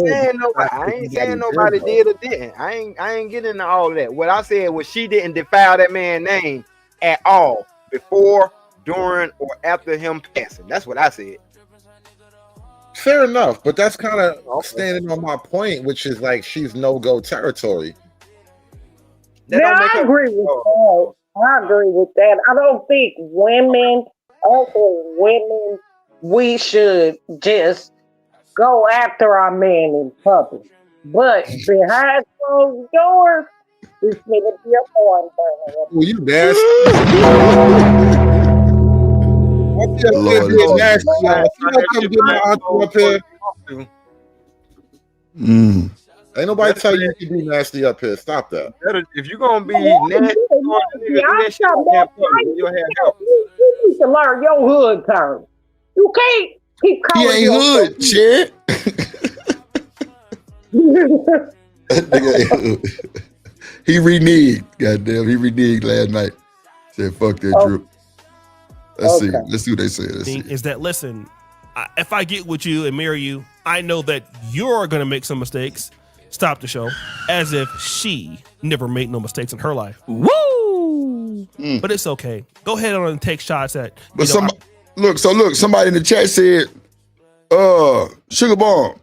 saying nobody did or didn't. I ain't getting into all of that. What I said was she didn't defile that man's name at all before, during, or after him passing. That's what I said. Fair enough, but that's kind of standing on my point, which is like she's no-go territory. I agree with that. I agree with that. I don't think women, we should just go after our man in public. But behind closed doors, It's gonna be a barn burner. Well, you nasty. Lord, Nasty. You gonna come get my auntie up here? Ain't nobody tell you can be nasty up here. Stop that. If you're gonna be nasty, you need to learn your hood term. You can't keep calling He ain't hood, shit. He reneged. Goddamn, he reneged last night. Said, "Fuck that drip." Let's see. Let's see what they say. Let's see. Is that listen? If I get with you and marry you, I know that you're gonna make some mistakes. Stop the show, as if she never made no mistakes in her life. Woo! But it's okay. Go ahead on and take shots at. But look, somebody in the chat said, Sugar Bomb.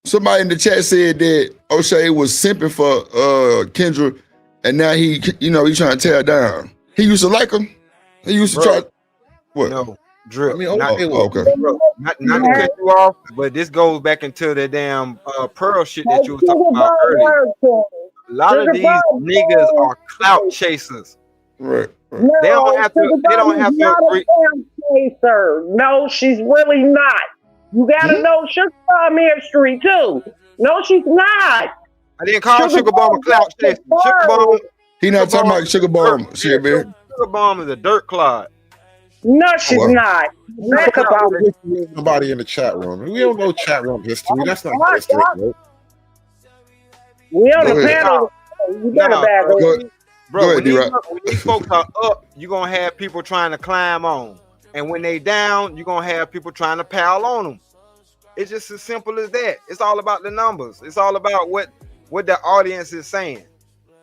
Somebody in the chat said that O'Shea was simping for Kendra, and now he trying to tear her down. He used to like him. He used to try. What? No, drip. I mean, okay. Not to cut you off, but this goes back into the damn Pearl shit that you were talking about earlier. A lot of these niggas are clout chasers. Right. No, they don't have to agree. Chaser. No, she's really not. You gotta know Sugar Bomb history too. No, she's not. I didn't call Sugar Bomb a clout chaser. Sugar Bomb. He not talking about Sugar Bomb. Shit, man. Sugar Bomb is a dirt clod. No, she's not. Somebody in the chat room. We don't know chat room history. That's not history. Bro. We on the panel. You better back up. Bro, when these folks are up, you're going to have people trying to climb on. And when they down, you're going to have people trying to pile on them. It's just as simple as that. It's all about the numbers. It's all about what the audience is saying.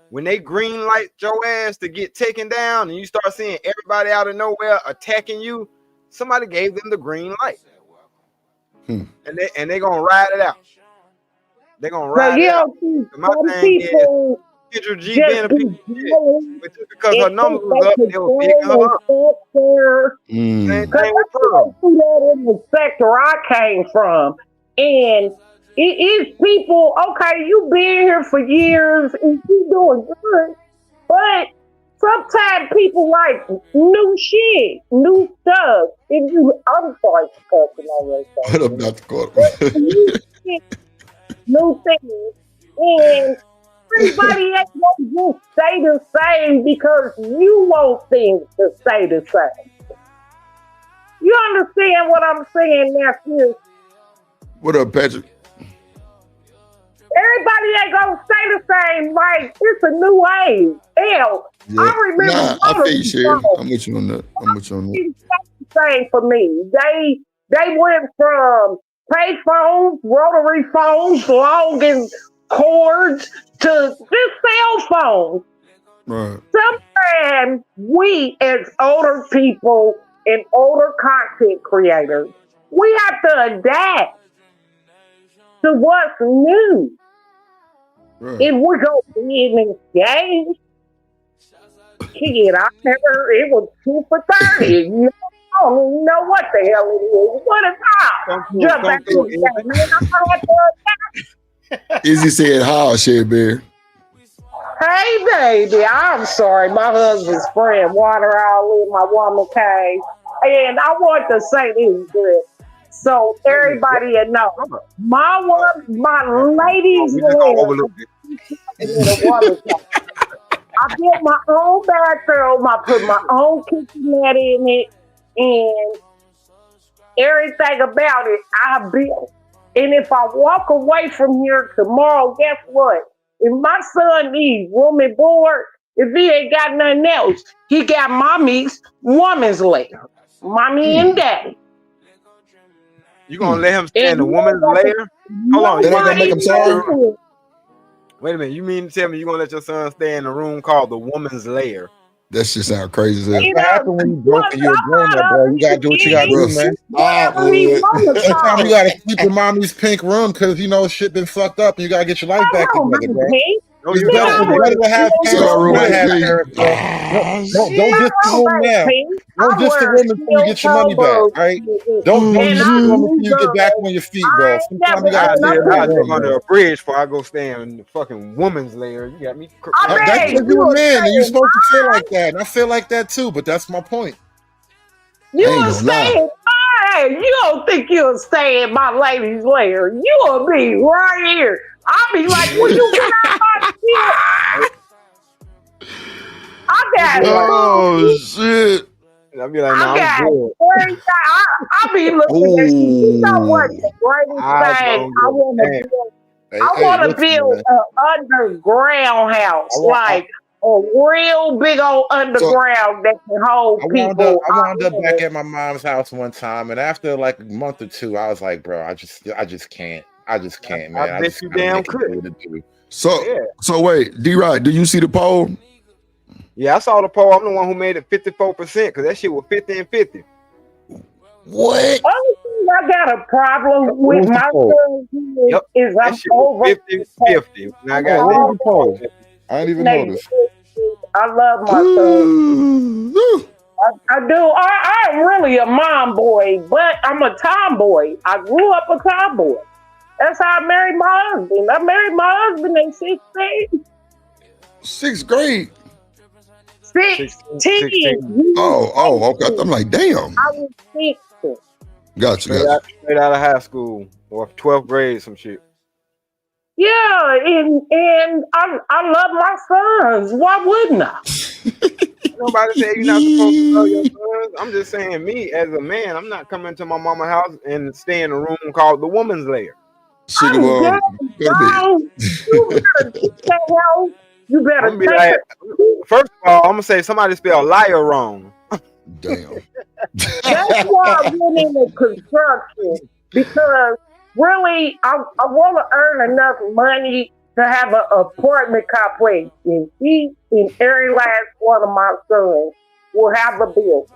When they green light your ass to get taken down and you start seeing everybody out of nowhere attacking you, somebody gave them the green light. And they're going to ride it out. They're going to ride it out. My thing is, Kendra G being a piece of shit, but just because her numbers was up, they were picking her up. Same thing with Pearl. In the sector I came from, and it is people. Okay, you been here for years and you doing good, but sometimes people like new shit, new stuff. And I'm sorry for cussing on your stuff. What up, Dr. Carter? New things, and everybody ain't gonna just stay the same because you want things to stay the same. You understand what I'm saying, nephew? What up, Patrick? Everybody ain't gonna stay the same. Like, it's a new age. Hell, Yeah. I remember. Nah, I feel you, Sherry. I'm with you on that. It's the same for me. They went from pay phones, rotary phones, long and cords to just cell phones. Right. Sometimes we, as older people and older content creators, we have to adapt to what's new. Right. If we're going to be in this game, shit, it was 2 for 30. You know, I don't even know what the hell it is. What is that? Jump back in the game. Man, I'm gonna have to adapt. Izzy said, "How, Sherry Bear?" Hey, baby, I'm sorry. My husband's friend water all in my woman cave. And I want to say this, Chris. So everybody know, my ladies' I built my own bathroom. I put my own kitchenette in it, and everything about it I built. And if I walk away from here tomorrow, guess what? If my son needs room and board, if he ain't got nothing else, he got mommy's woman's lair. Mommy and daddy. You gonna let him stay in the woman's lair? Hold on, you gonna make him sorry? Wait a minute, you mean to tell me you're gonna let your son stay in a room called the woman's lair? That shit sound crazy as hell. What happened when you broke and you're a grown up, bro? You gotta do what you gotta do, man. Sometimes you gotta sleep in mommy's pink room because you know shit been fucked up and you gotta get your life back together, bro. No, It's you better, don't. it's better to have So parents than not roommate have P. parents, bro. Don't diss the room now. Don't diss the room until you get your money back, right? Don't diss the room until you get back on your feet, bro. Sometimes you gotta take care I of the live room, under bro. a bridge before I go stand in the fucking woman's lair. You got me. That's because you're a man and you're supposed to feel like that. And I feel like that too, but that's my point. You I ain't will gonna lie. stay. Hey, you don't think you'll stay in my lady's lair? You'll be right here. I'll be like, when you get out my shit, I got Oh shit. I'll be like, I no, I'm got good. everything. I be looking at you. You know what? The greatest I thing don't I give want a to damn. build. Hey, I want to listen, build man. an underground house, I want- like a real big old underground that can hold I people. wound up back at my mom's house one time, and after like a month or two, I was like, bro, I just can't. I just can't, man. I I bet just you gotta damn make it could. do what it do. So wait, D-Rod, do you see the poll? Yeah, I saw the poll. I'm the one who made it 54% because that shit was 50 and 50. What? Only thing I got a problem with What's the my poll? son is That I'm shit was over. 50-50. And I got What was that. the poll? I didn't even notice. I love my son. I do. I'm really a mom boy, but I'm a tomboy. I grew up a tomboy. That's how I married my husband. I married my husband in 16. Sixth grade. 16. Oh, okay. I'm like, damn. I was 16. Gotcha. Straight out of high school or 12th grade, some shit. Yeah, and I love my sons. Why wouldn't I? Nobody said you're not supposed to love your sons. I'm just saying, me as a man, I'm not coming to my mama's house and stay in a room called the woman's lair. Sugar I'm mom, down, go to bed. You better take that house. You better I'm gonna be take like, it. first of all, I'm gonna say somebody spelled liar wrong. Damn. That's why I went into construction, because really I want to earn enough money to have an apartment complex, and each and every last one of my sons will have a bill.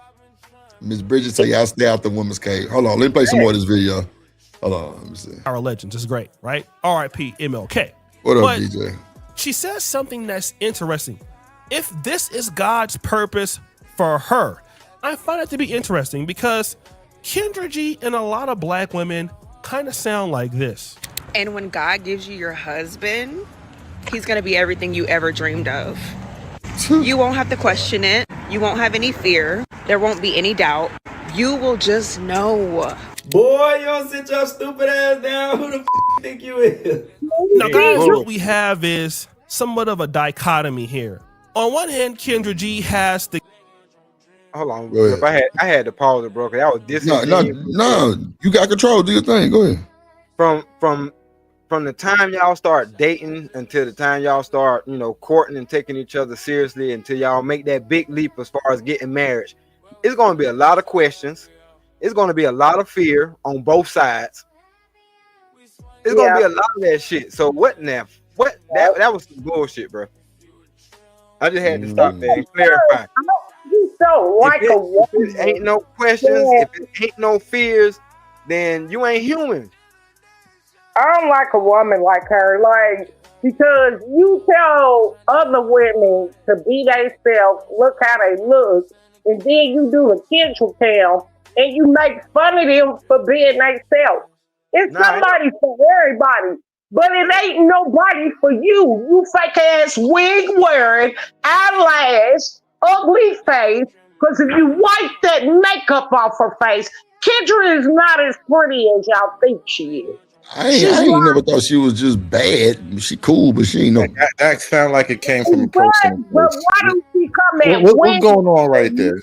Miss Bridget say y'all stay out the women's cave. Hold on, let me play some more of this video. Hold on, let me see. Our legends is great, right? R.I.P. MLK. What up, But DJ? she says something that's interesting. If this is God's purpose for her, I find it to be interesting because Kendra G and a lot of black women kind of sound like this. And when God gives you your husband, he's going to be everything you ever dreamed of. You won't have to question it. You won't have any fear. There won't be any doubt. You will just know. Boy, y'all sit your stupid ass down. Who the think you is? Now, guys, what we have is somewhat of a dichotomy here. On one hand, Kendra G has the... Hold on, if I had to pause it, bro, because I was disingenuous. No, you got control. Do your thing. Go ahead. From the time y'all start dating until the time y'all start, courting and taking each other seriously until y'all make that big leap as far as getting married, it's going to be a lot of questions. It's going to be a lot of fear on both sides. It's going to be a lot of that shit. So what now? That was some bullshit, bro. I just had to stop there and clarify. You so like a woman. If it ain't no questions, if it ain't no fears, then you ain't human. I don't like a woman like her, because you tell other women to be themselves, look how they look, and then you do the kitchen cam and you make fun of them for being themselves. It's somebody for everybody, but it ain't nobody for you. You fake ass wig wearing, eyelash, ugly face. Because if you wipe that makeup off her face, Kendra is not as pretty as y'all think she is. I ain't never thought she was just bad. She cool, but she ain't no. That sound like it came from a person. But why don't she come at What's going on right there?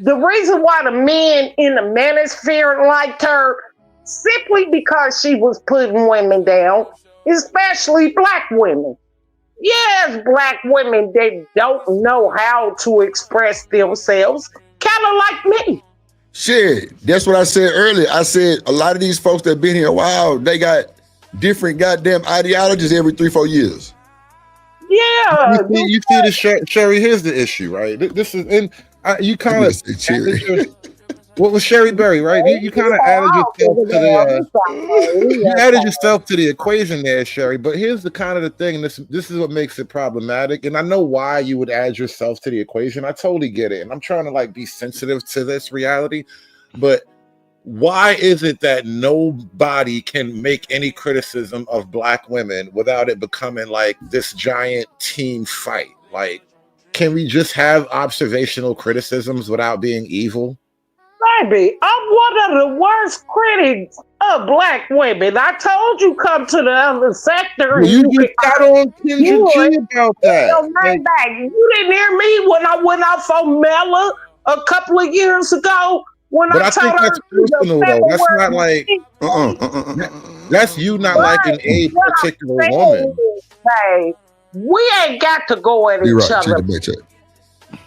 The reason why the men in the manosphere liked her, simply because she was putting women down, especially black women. Yes, black women that don't know how to express themselves, kind of like me. Shit, that's what I said earlier. I said a lot of these folks that been here a while, they got different goddamn ideologies every 3-4 years. Yeah. You see the Sherry, here's the issue, right? This is, and you kind of What was Sherry Berry, right? You kind of added yourself to the you added yourself to the equation there, Sherry. But here's the kind of the thing. This is what makes it problematic, and I know why you would add yourself to the equation. I totally get it, and I'm trying to like be sensitive to this reality. But why is it that nobody can make any criticism of Black women without it becoming like this giant team fight? Like, can we just have observational criticisms without being evil? Baby, I'm one of the worst critics of Black women. I told you come to the other sector. Well, you just got on Kendra G about that. You didn't hear me when I went off on Mella a couple of years ago. When But I I think told her that's personal though. That's not like that's you not liking a particular woman. Hey, we ain't got to go at each other.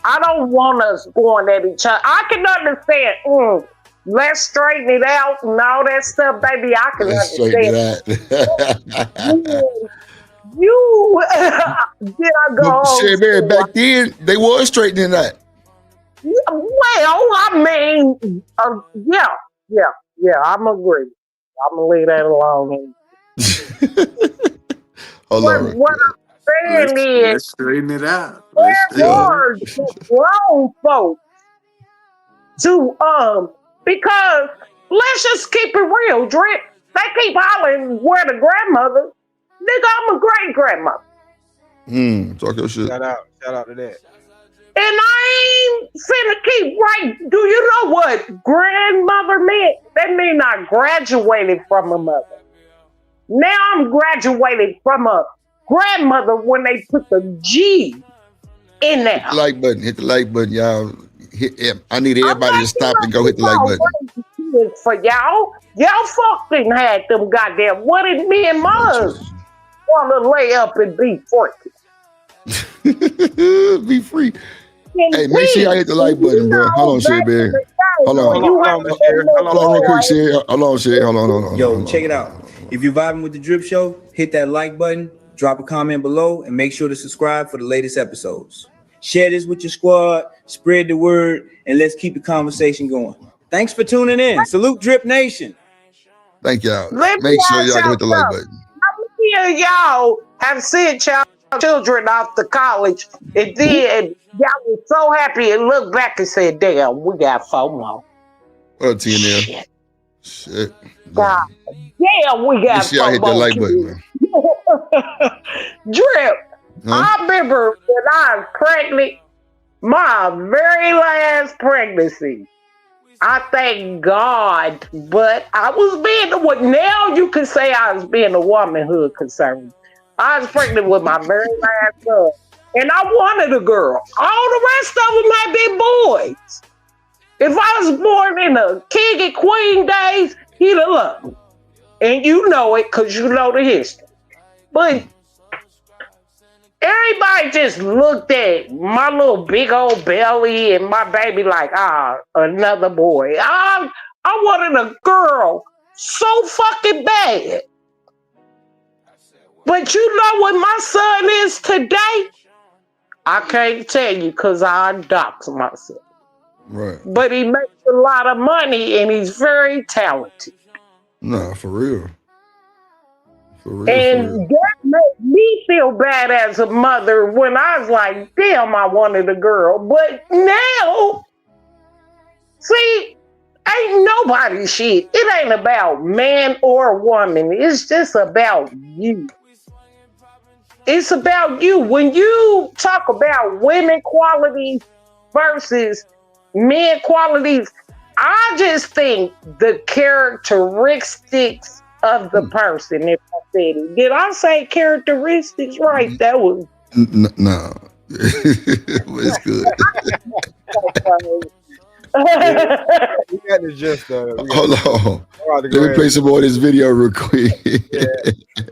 I don't want us going at each other. I can understand. Let's straighten it out and all that stuff, baby. I can understand. You did I go? Sherry, back then they was straightening that. Well, I mean, yeah. I'm agree. I'm gonna leave that alone. What I'm saying is, let's straighten it out. There are grown folks to because let's just keep it real, Drip. They keep hollering where the grandmother. Nigga, I'm a great grandmother. Talk your shit. Shout out to that. And I ain't finna keep right. Do you know what grandmother meant? That mean I graduated from a mother. Now I'm graduated from a grandmother when they put the G in there. Hit the like button. Hit the like button, y'all. I need everybody to stop and go hit the like button. For y'all fucking had them goddamn. What did me and Muzz want to lay up and be free? Be free. Hey, make sure y'all hit the like button, bro. Hold on, Sherry Berry. Hold on real quick, Sherry. Hold on, Sherry. Hold on. Yo, check it out. If you're vibing with the Drip Show, hit that like button, drop a comment below, and make sure to subscribe for the latest episodes. Share this with your squad, spread the word, and let's keep the conversation going. Thanks for tuning in. Salute Drip Nation. Thank y'all. Make sure y'all hit the like button. How many of y'all have sent y'all children off to college and then y'all was so happy and looked back and said, damn, we got 4 more. Well, TNL. Shit. God damn, we got 4 more. Hit that like button, man. Drip. I remember when I was pregnant, my very last pregnancy. I thank God, but I was being what now you can say I was being a womanhood concern. I was pregnant with my very last son, and I wanted a girl. All the rest of them had been boys. If I was born in the king and queen days, he'd have loved me. And you know it because you know the history. But everybody just looked at my little big old belly and my baby like, another boy. I wanted a girl so fucking bad. But you know what my son is today? I can't tell you because I adopted myself. Right. But he makes a lot of money and he's very talented. Nah, for real. And that made me feel bad as a mother when I was like, damn, I wanted a girl. But now, see, ain't nobody shit. It ain't about man or woman. It's just about you. It's about you. When you talk about women qualities versus men qualities, I just think the characteristics of the person, if I said it. Did I say characteristics right? That was... No. It's good. We got to just hold on. Let me play some more of this video real quick.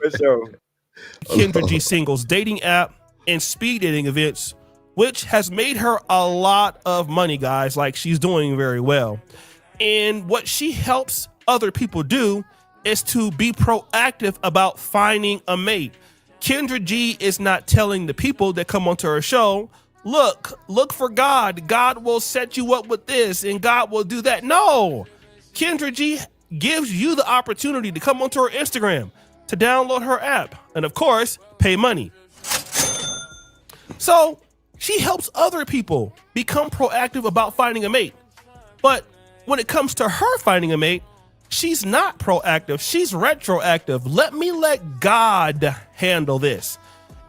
For sure. Kendra G Singles dating app and speed dating events, which has made her a lot of money, guys. Like, she's doing very well. And what she helps other people do is to be proactive about finding a mate. Kendra G is not telling the people that come onto her show, look for God. God will set you up with this and God will do that. No, Kendra G gives you the opportunity to come onto her Instagram, to download her app, and of course, pay money. So she helps other people become proactive about finding a mate. But when it comes to her finding a mate, she's not proactive. She's retroactive. Let God handle this.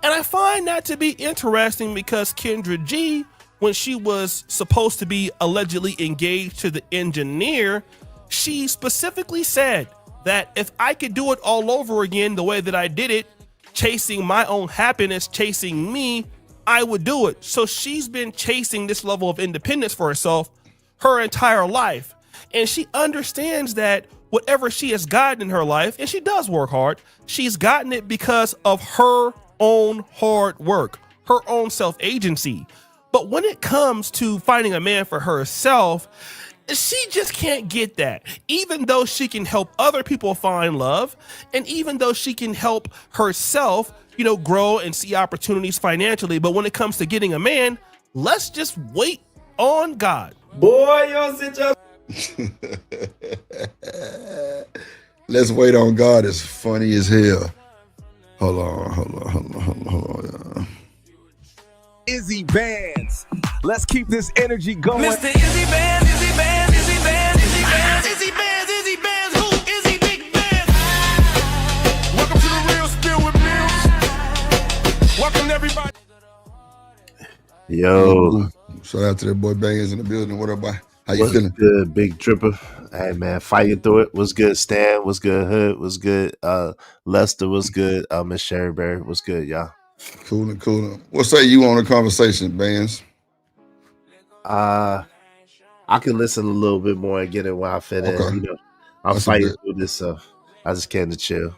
And I find that to be interesting because Kendra G, when she was supposed to be allegedly engaged to the engineer, she specifically said that if I could do it all over again the way that I did it, chasing my own happiness, chasing me, I would do it. So she's been chasing this level of independence for herself her entire life. And she understands that whatever she has gotten in her life, and she does work hard, she's gotten it because of her own hard work, her own self-agency. But when it comes to finding a man for herself, she just can't get that. Even though she can help other people find love, and even though she can help herself, grow and see opportunities financially, but when it comes to getting a man, let's just wait on God. Boy, y'all sit your Let's wait on God is funny as hell. Hold on. Izzy Bands. Let's keep this energy going. Mr. Izzy Bands, Izzy Bands, Izzy Bands, Izzy Bands, Izzy Bands, Izzy Bands, who? Izzy Big Bands. Welcome to the Real Spill with Mills. Welcome everybody. Yo. Shout out to that boy Bangers in the building. What up, boy? How you feeling? Good, Big Tripper. Hey man, fighting through it. What's good, Stan? What's good, Hood? What's good? Lester, what's good? Miss Sherryberry, what's good, y'all? Cool. What say you on the conversation, Bands? I can listen a little bit more and get it while I fit in. I'm That's fighting through this stuff. I just came to chill.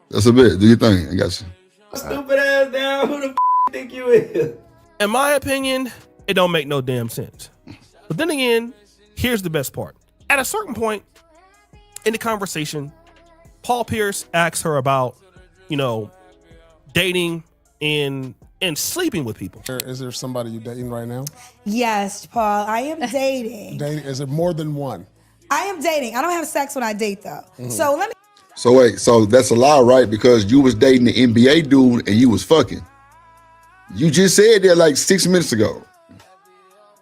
That's a bit. Do your thing. I got you. Stupid ass down. Who the think you is? In my opinion, it don't make no damn sense. But then again, here's the best part. At a certain point in the conversation, Paul Pierce asks her about, dating and sleeping with people. Is there somebody you're dating right now? Yes, Paul, I am dating. Is it more than one? I am dating. I don't have sex when I date though. Mhm. So let me. So wait, so that's a lie, right? Because you was dating the NBA dude and you was fucking. You just said that like 6 minutes ago.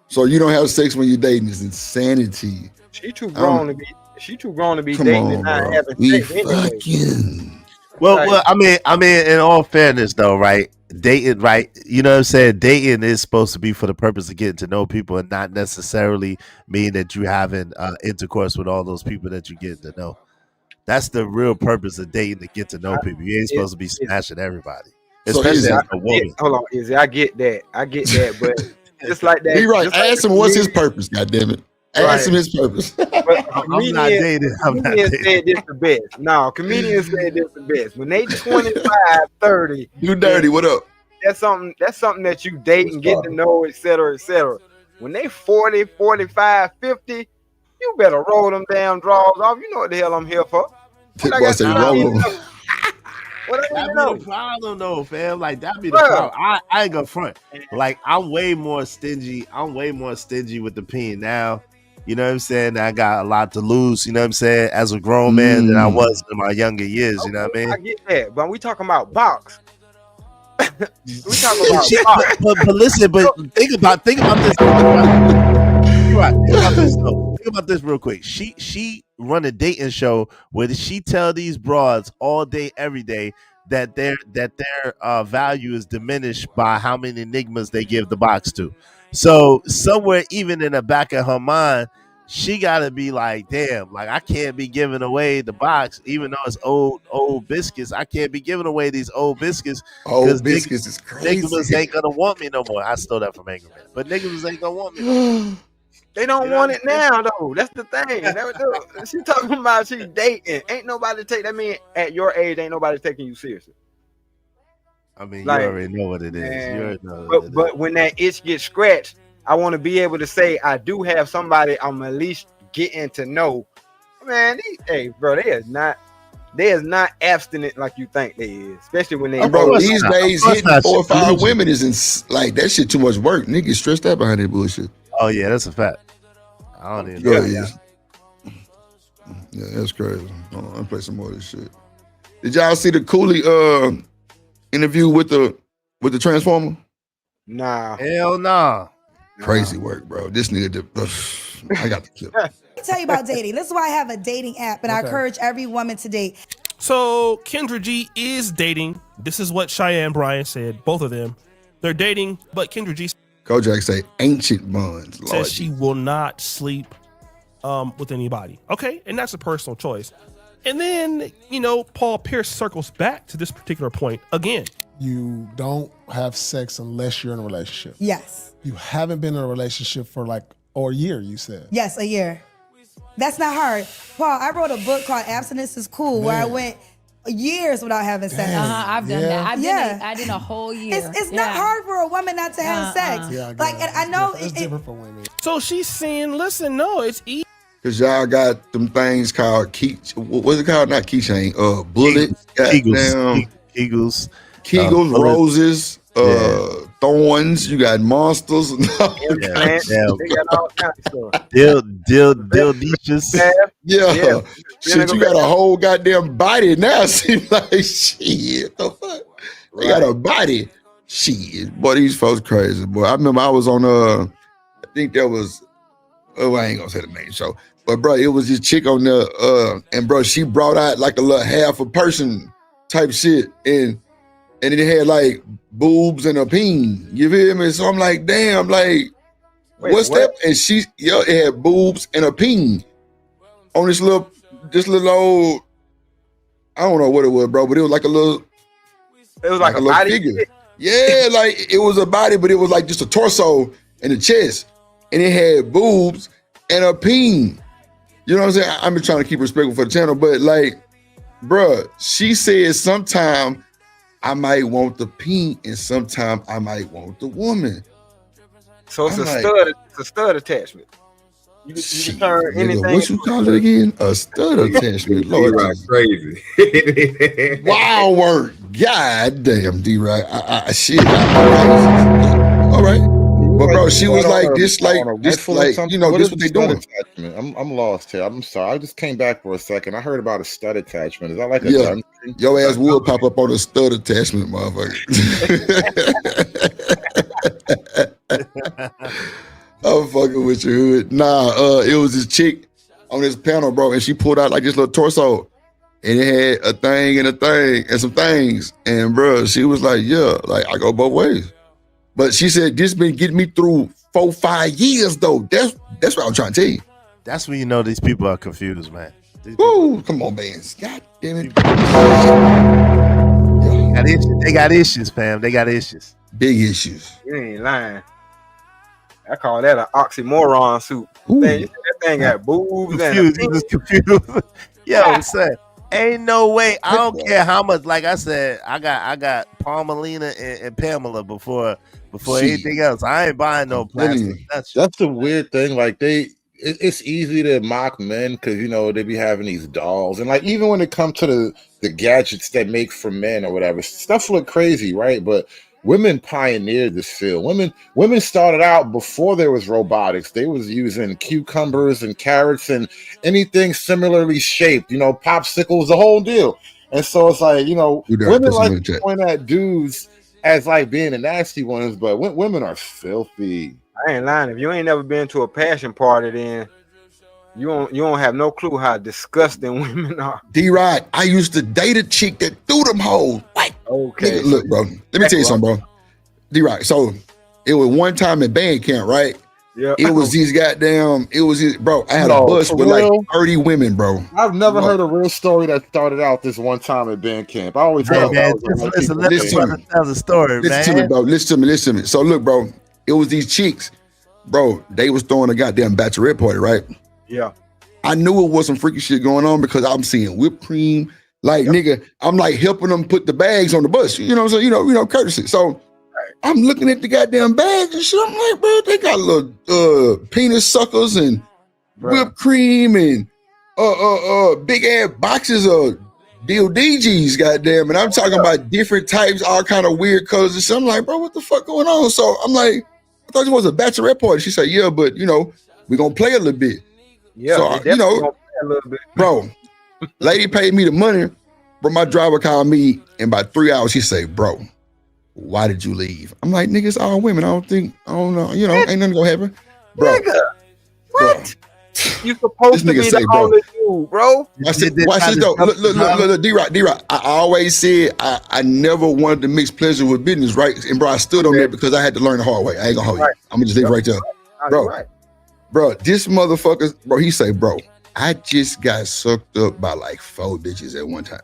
So you don't have sex when you're dating is insanity. She too grown to be. She too grown to be Come dating on, and not bro. having We sex anyway. fucking. Well, I mean, in all fairness, though, right? Dating, right? You know what I'm saying? Dating is supposed to be for the purpose of getting to know people, and not necessarily mean that you having intercourse with all those people that you get to know. That's the real purpose of dating, to get to know people. You ain't supposed to be smashing everybody, especially as a woman. Hold on, Izzy. I get that, but just like that. He right. just like Ask him what's his purpose, goddammit. Ask him his purpose. But I'm not dating. Comedians said this the best. No, comedians said this the best. When they 25, 30. You dirty, what up? That's something that you date and get to know, et cetera, et cetera. When they 40, 45, 50, you better roll them damn draws off. You know what the hell I'm here for. That boy say roll them. That be the problem though, fam. Like that be the problem. I ain't gonna front. Like I'm way more stingy. I'm way more stingy with the pen now. You know what I'm saying? I got a lot to lose. You know what I'm saying? As a grown man than I was in my younger years. You know what I mean? I get that, but we talking about box. We talking about box. But listen. But think about this. Think about this real quick. She run a dating show where she tell these broads all day, every day that their value is diminished by how many enigmas they give the box to. So somewhere, even in the back of her mind, she gotta be like, damn, like I can't be giving away the box, even though it's old biscuits. I can't be giving away these old biscuits. Old biscuits is crazy. Niggas ain't gonna want me no more. I stole that from Angry Man, but niggas ain't gonna want me no more. They don't want it now, though. That's the thing. She talking about she dating. Ain't nobody take that. Mean at your age, ain't nobody taking you seriously. I mean, Like, you already know what it is. man, You already know what it is. but when that itch gets scratched, I want to be able to say I do have somebody I'm at least getting to know. Man, hey, bro, they is not. they is not abstinent like you think they is, especially when they. And bro, course these not. days Of course hitting not. 4 or 5 Delusion. women is like that shit too much work. Niggas stressed out behind that bullshit. Oh yeah, that's a fact. I don't even Go know. ahead. Yeah, that's crazy. Hold on, I'll play some more of this shit. Did y'all see the Cooley interview with the Transformer? Nah. Hell nah. Crazy work, bro. This nigga I got the clip. Let me tell you about dating. This is why I have a dating app, and I encourage every woman to date. So Kendra G is dating. This is what Cheyenne Bryan said. Both of them, they're dating, but Kendra G Kojak say ancient bonds. Lord says she will not sleep with anybody. Okay, and that's a personal choice. And then, you know, Paul Pierce circles back to this particular point again. You don't have sex unless you're in a relationship. Yes. You haven't been in a relationship for like a year, you said. Yes, a year. That's not hard. Paul, I wrote a book called Abstinence is Cool, where I went years without having sex. I've done that. I did a whole year. It's not hard for a woman not to have sex. Yeah, Like, and I know it's different for women. So she's saying, listen, no, it's easy. Cause y'all got them things called what's it called? Not keychain, bullets, Kegels, Kegels, roses, thorns. You got monsters. Dill niches. Yeah. Shit, you got a whole goddamn body now. Seems like shit. The fuck? They got a body. Shit. Boy, these folks crazy. Boy, I remember I was on I think that was I ain't gonna say the name show. But bro, it was this chick on there, and bro, she brought out like a little half a person type shit, and it had like boobs and a peen. You feel me? So I'm like, damn, like, what's that? And it had boobs and a peen on this little old, I don't know what it was, bro, but it was like a little. It was like a little body figure. Yeah, like it was a body, but it was like just a torso and a chest, and it had boobs and a peen. You know what I'm saying? I'm trying to keep respectful for the channel, but like, bruh, she said sometime I might want the peen and sometime I might want the woman. So it's I'm a like, stud. It's a stud attachment. You can turn anything. What you call it again? A stud attachment. Lord, crazy. Wild work. God damn, D-Right. Shit. All right. But bro, she was like this, like you know, this what they doing. Attachment? I'm lost here. I'm sorry. I just came back for a second. I heard about a stud attachment. Is that like a gun thing? Your ass will pop up on a stud attachment, motherfucker. I'm fucking with you, hood. Nah, it was this chick on this panel, bro, and she pulled out like this little torso, and it had a thing and a thing and some things, and bro, she was like, yeah, like I go both ways. But she said this been getting me through 4-5 years though. That's what I'm trying to tell you. That's when you know these people are confused, man. Woo, come on, man. God damn it. They got issues, fam. They got issues. Big issues. You ain't lying. I call that an oxymoron suit. Man, you see that thing got boobs confused. Yo, I'm saying, ain't no way. I don't care how much. Like I said, I got Palmelina and Pamela before anything else. I ain't buying no plastic. That's the weird thing. Like it's easy to mock men because you know they be having these dolls, and like even when it comes to the gadgets that make for men or whatever, stuff look crazy, right? But women pioneered this field. Women started out before there was robotics. They was using cucumbers and carrots and anything similarly shaped, you know, popsicles, the whole deal. And so it's like, you know, women like to point at dudes as like being the nasty ones, but women are filthy. I ain't lying. If you ain't never been to a passion party, then you don't have no clue how disgusting women are. D-Rod, I used to date a chick that threw them hoes. Like, okay, nigga, look, bro. Let me tell you something, bro. D-Rod, so it was one time in band camp, right? Yeah. It was these goddamn. Bro. I had a bus with like 30 women, bro. I've never heard a real story that started out this one time at band camp. I always thought listen tell the story, listen to me, bro. Listen to me. So look, bro. It was these chicks, bro. They was throwing a goddamn bachelorette party, right? Yeah. I knew it was some freaky shit going on because I'm seeing whipped cream. Like, nigga, I'm like helping them put the bags on the bus. You know what I'm saying? You know, courtesy. So I'm looking at the goddamn bags and shit. I'm like, bro, they got little penis suckers and whipped cream and big ass boxes of DGs, goddamn, and I'm talking about different types, all kind of weird colors and shit. I'm like, bro, what the fuck going on? So I'm like, I thought it was a bachelorette party. She said, yeah, but you know, we're gonna play a little bit. Yeah, so you know, gonna play a little bit. Bro, lady paid me the money, but my driver called me in about 3 hours. She said, bro, why did you leave? I'm like, nigga, it's all women. I don't know, you know, ain't nothing gonna happen. Bro, nigga, what? Bro. You supposed to be the only dude, bro. Watch this though. Look, D-Rock. I always said I never wanted to mix pleasure with business, right? And bro, I stood on that because I had to learn the hard way. I ain't gonna hold you. I'm gonna just leave it right there. Bro, this motherfucker, bro, he say, bro, I just got sucked up by like 4 bitches at one time.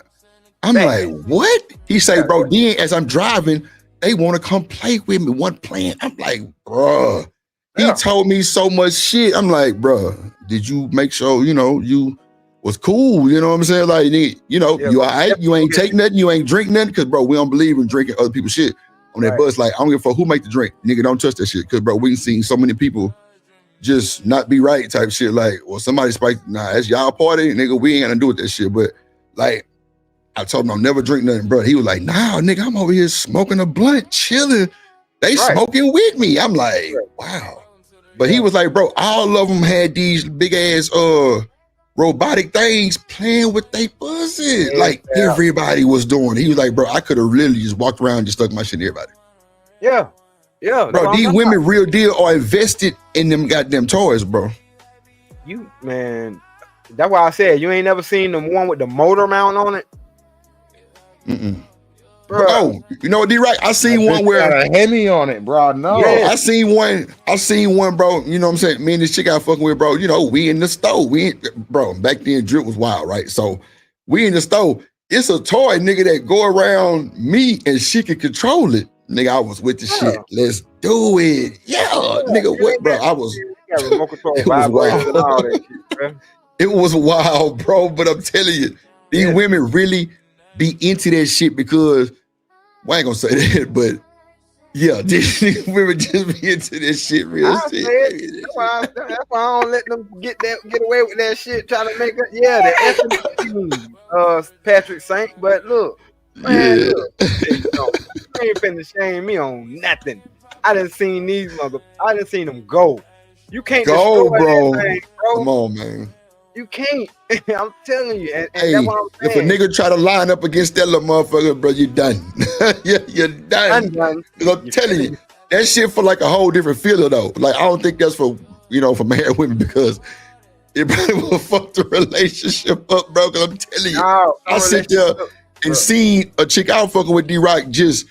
I'm like, what? He say, bro, then as I'm driving, they want to come play with me, one playing. I'm like, bro. He told me so much shit. I'm like, bro, did you make sure, you know, you was cool? You know what I'm saying? Like, you know, you all right? You ain't take nothing, you ain't drink nothing? Because, bro, we don't believe in drinking other people's shit on that bus. Like, I don't give a fuck who make the drink. Nigga, don't touch that shit. Because, bro, we seen so many people just not be right type shit. Like, well, somebody spiked, nah, that's y'all party. Nigga, we ain't gonna do with that shit. But, like, I told him I'll never drink nothing, bro. He was like, nah, nigga, I'm over here smoking a blunt, chilling. They smoking with me. I'm like, wow. But he was like, bro, all of them had these big ass robotic things playing with their pussy. Like everybody was doing it. He was like, bro, I could have really just walked around and just stuck my shit in everybody. Yeah. Bro, these women real deal are invested in them goddamn toys, bro. You, man, that's why I said you ain't never seen the one with the motor mount on it. Bro, oh, you know what, D-Right? I seen one where got a Hemi on it, bro. No, bro, I seen one, bro. You know what I'm saying? Me and this chick I fucking with, bro. You know, we in the store. Bro, back then drip was wild, right? So we in the store. It's a toy, nigga, that go around me and she can control it. Nigga, I was with the shit. Let's do it. Yeah, nigga, what, bro? I was. It was wild. It was wild, bro. But I'm telling you, these women really be into that shit because, well, I ain't gonna say that, but yeah, these women just be into that shit real shit. That's why I don't let them get away with that shit, trying to make it. Yeah, the Patrick Saint, but look, man, look, you ain't finna shame me on nothing. I done seen them go. You can't go, bro. Thing, bro. Come on, man. You can't. I'm telling you. And hey, that's what I'm saying. If a nigga try to line up against that little motherfucker, bro, you done. You're done. I'm telling you, that shit for like a whole different feeling though. Like I don't think that's for married women because it probably will fuck the relationship up, bro. Because I'm telling you, I sit there and seen a chick out fucking with D-Rock just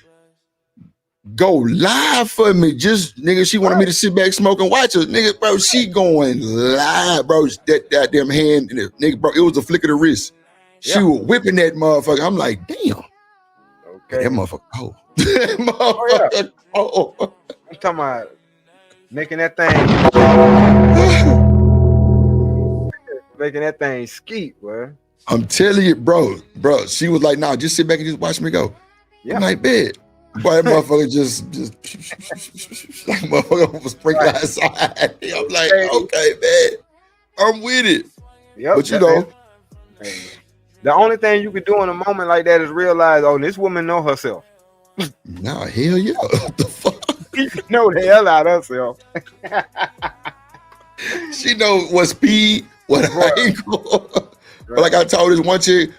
go live for me. Just nigga, she wanted me to sit back, smoke and watch her. Nigga, bro, she going live, bro. That damn hand, nigga, bro, it was a flick of the wrist. She was whipping that motherfucker. I'm like, damn. Okay. That motherfucker. Oh. That motherfucker. Oh. I'm talking about making that thing. Making that thing skeet, bro. I'm telling you, bro. She was like, nah, just sit back and just watch me go. Yeah. I'm like, bet. Boy, that motherfucker just like motherfucker was sprinkling outside. I'm like, okay, man, I'm with it. Yep, but you know, the only thing you can do in a moment like that is realize, oh, this woman know herself. Nah, hell yeah. What the fuck? She know the hell out of herself. She know what speed, what angle. But like I told this one chick,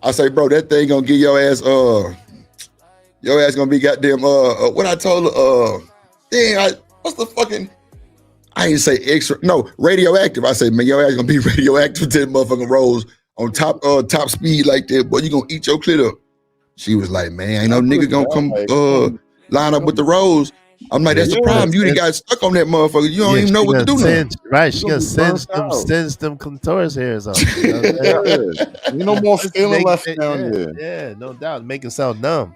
I say, bro, that thing gonna get your ass your ass gonna be goddamn what I told her what's the fucking I ain't say extra radioactive. I say, man, your ass gonna be radioactive till the motherfucking rolls on top speed like that, boy, you gonna eat your clit up. She was like, man, ain't no nigga gonna come line up with the rolls. I'm like, that's the problem. You done got stuck on that motherfucker. You don't even know what to do now. Right, she gonna sends them clitoris hairs off. No more feeling left down there. Yeah, no doubt. Make it sound dumb.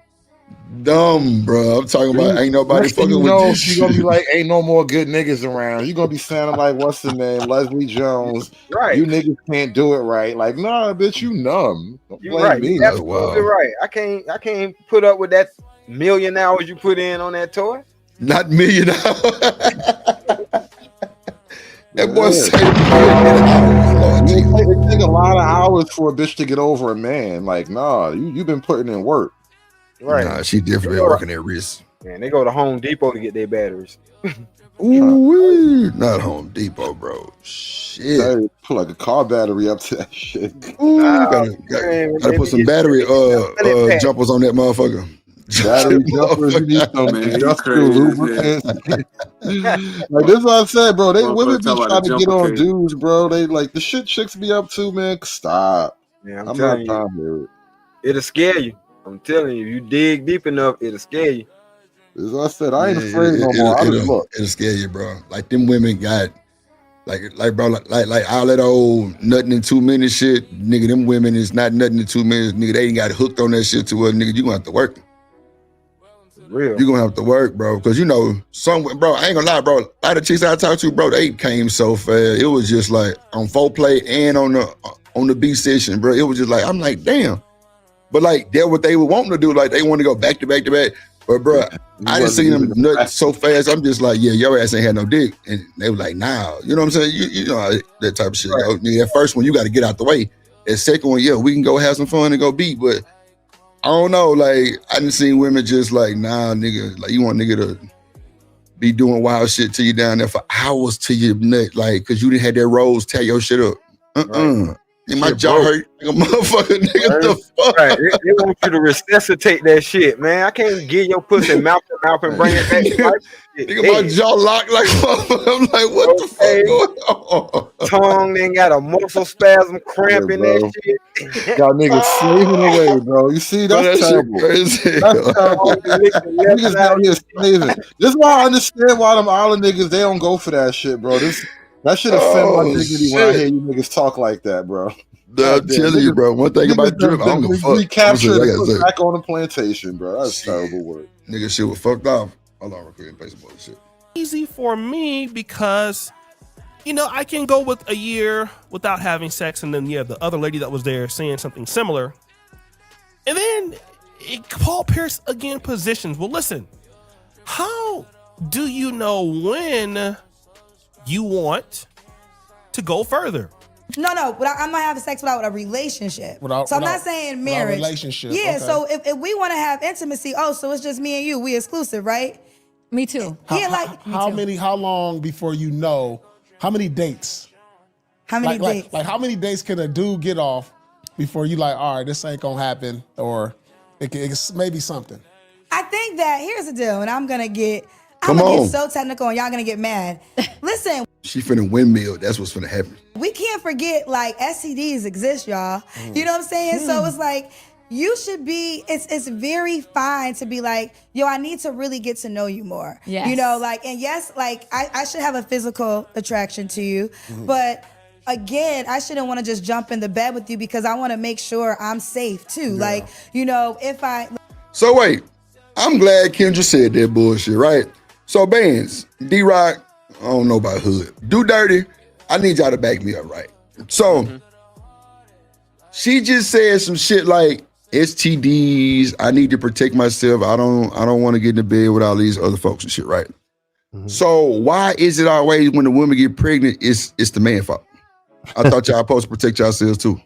Dumb, bro. I'm talking about ain't nobody fucking with this. She's gonna be like, ain't no more good niggas around. You gonna be sounding like what's the name, Leslie Jones. Right. You niggas can't do it right. Like, nah, bitch, you numb. Don't blame me. That's right. I can't put up with that million hours you put in on that toy. Not million hours. That boy said it take a lot of hours is for a bitch to get over a man. Like, nah, you've been putting in work. Right. Nah, she definitely been working at risk. Man, they go to Home Depot to get their batteries. Ooh, not Home Depot, bro. Shit. Hey, put like a car battery up to that shit. Ooh, gotta put some battery jumpers on that motherfucker. Battery jumpers, you need some industrial lubricants. Like this is what I said, bro. Women be trying to get on dudes, bro. They like the shit chicks be up to, man. Stop. Yeah, I'm telling not you, trying to hear it. it'll scare you. I'm telling you, if you dig deep enough, it'll scare you. As I said, I ain't afraid no more. I just look. It'll scare you, bro. Like them women got like bro, like all that old nothing in 2 minutes shit, nigga. Them women is not nothing in 2 minutes, nigga. They ain't got hooked on that shit to us, nigga. You gonna have to work. Real. You gonna have to work, bro, because you know bro. I ain't gonna lie, bro. A lot of chicks I talked to, bro, they came so fast. It was just like on foreplay and on the B session, bro. It was just like I'm like, damn. But like they're what they were wanting to do. Like they want to go back to back to back. But bro, I just seen them nut so fast. I'm just like, yeah, your ass ain't had no dick. And they were like, nah. You know what I'm saying? You know that type of shit. Right. You know, that first one, you got to get out the way. That second one, yeah, we can go have some fun and go beat. But I don't know. Like, I didn't see women just like, nah, nigga. Like, you want nigga to be doing wild shit to you down there for hours to your nut. Like, because you didn't have that rose tear your shit up. Right. And my jaw hurt like a motherfucker, nigga. Right. The fuck? Right. They want you to resuscitate that shit, man. I can't get your pussy mouth to mouth and bring it back to life. Nigga, my jaw locked like I'm like, what the fuck going on? Tongue then got a muscle spasm cramp in that shit. Got niggas slaving away, bro. You see, that's terrible. That's terrible. Niggas down here slaving. This is why I understand why them island niggas, they don't go for that shit, bro. That should offend my dignity when I hear you niggas talk like that, bro. I'm telling you, bro. One thing about drip, I don't give a fuck. Recapture and put back on the plantation, bro. That's terrible work. Nigga, shit was fucked off. Hold on, real quick, and play some bullshit. Easy for me because, you know, I can go with a year without having sex, and then the other lady that was there saying something similar, and then Paul Pierce again positions. Well, listen, how do you know when you want to go further? No, but I'm not having sex without a relationship. So I'm not saying marriage. Relationship. Yeah, okay. so if we want to have intimacy, so it's just me and you, we exclusive, right? Me too. How long before you know? How many dates? How many dates? Like how many dates can a dude get off before you like, all right, this ain't gonna happen, or it's maybe something? I think that here's the deal, and I'm gonna get so technical, and y'all gonna get mad. Listen. She finna windmill. That's what's finna happen. We can't forget, like, STDs exist, y'all. You know what I'm saying? So it's like, you should be, it's very fine to be like, yo, I need to really get to know you more. Yes. You know, like, and yes, like, I should have a physical attraction to you, but again, I shouldn't want to just jump in the bed with you because I want to make sure I'm safe too. Yeah. Like, you know, So wait, I'm glad Kendra said that bullshit, right? So Bands, D-Rock, I don't know about Hood. Do Dirty, I need y'all to back me up, right? So she just said some shit like STDs, I need to protect myself. I don't want to get in the bed with all these other folks and shit, right? So why is it always when the women get pregnant, it's the man fault? I thought y'all supposed to protect yourselves too.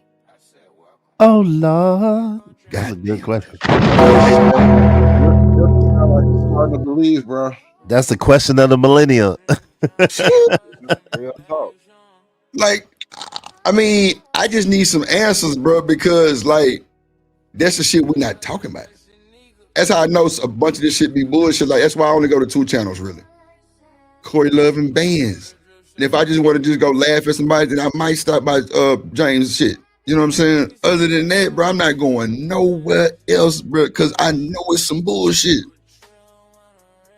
Oh Lord. That's a good question. Hard to believe, bro. That's the question of the millennium. Like, I mean, I just need some answers, bro, because like that's the shit we're not talking about. That's how I know a bunch of this shit be bullshit. Like that's why I only go to 2 channels really. Corey Love and Bands. And if I just want to just go laugh at somebody, then I might stop by James shit. You know what I'm saying? Other than that, bro, I'm not going nowhere else, bro, because I know it's some bullshit.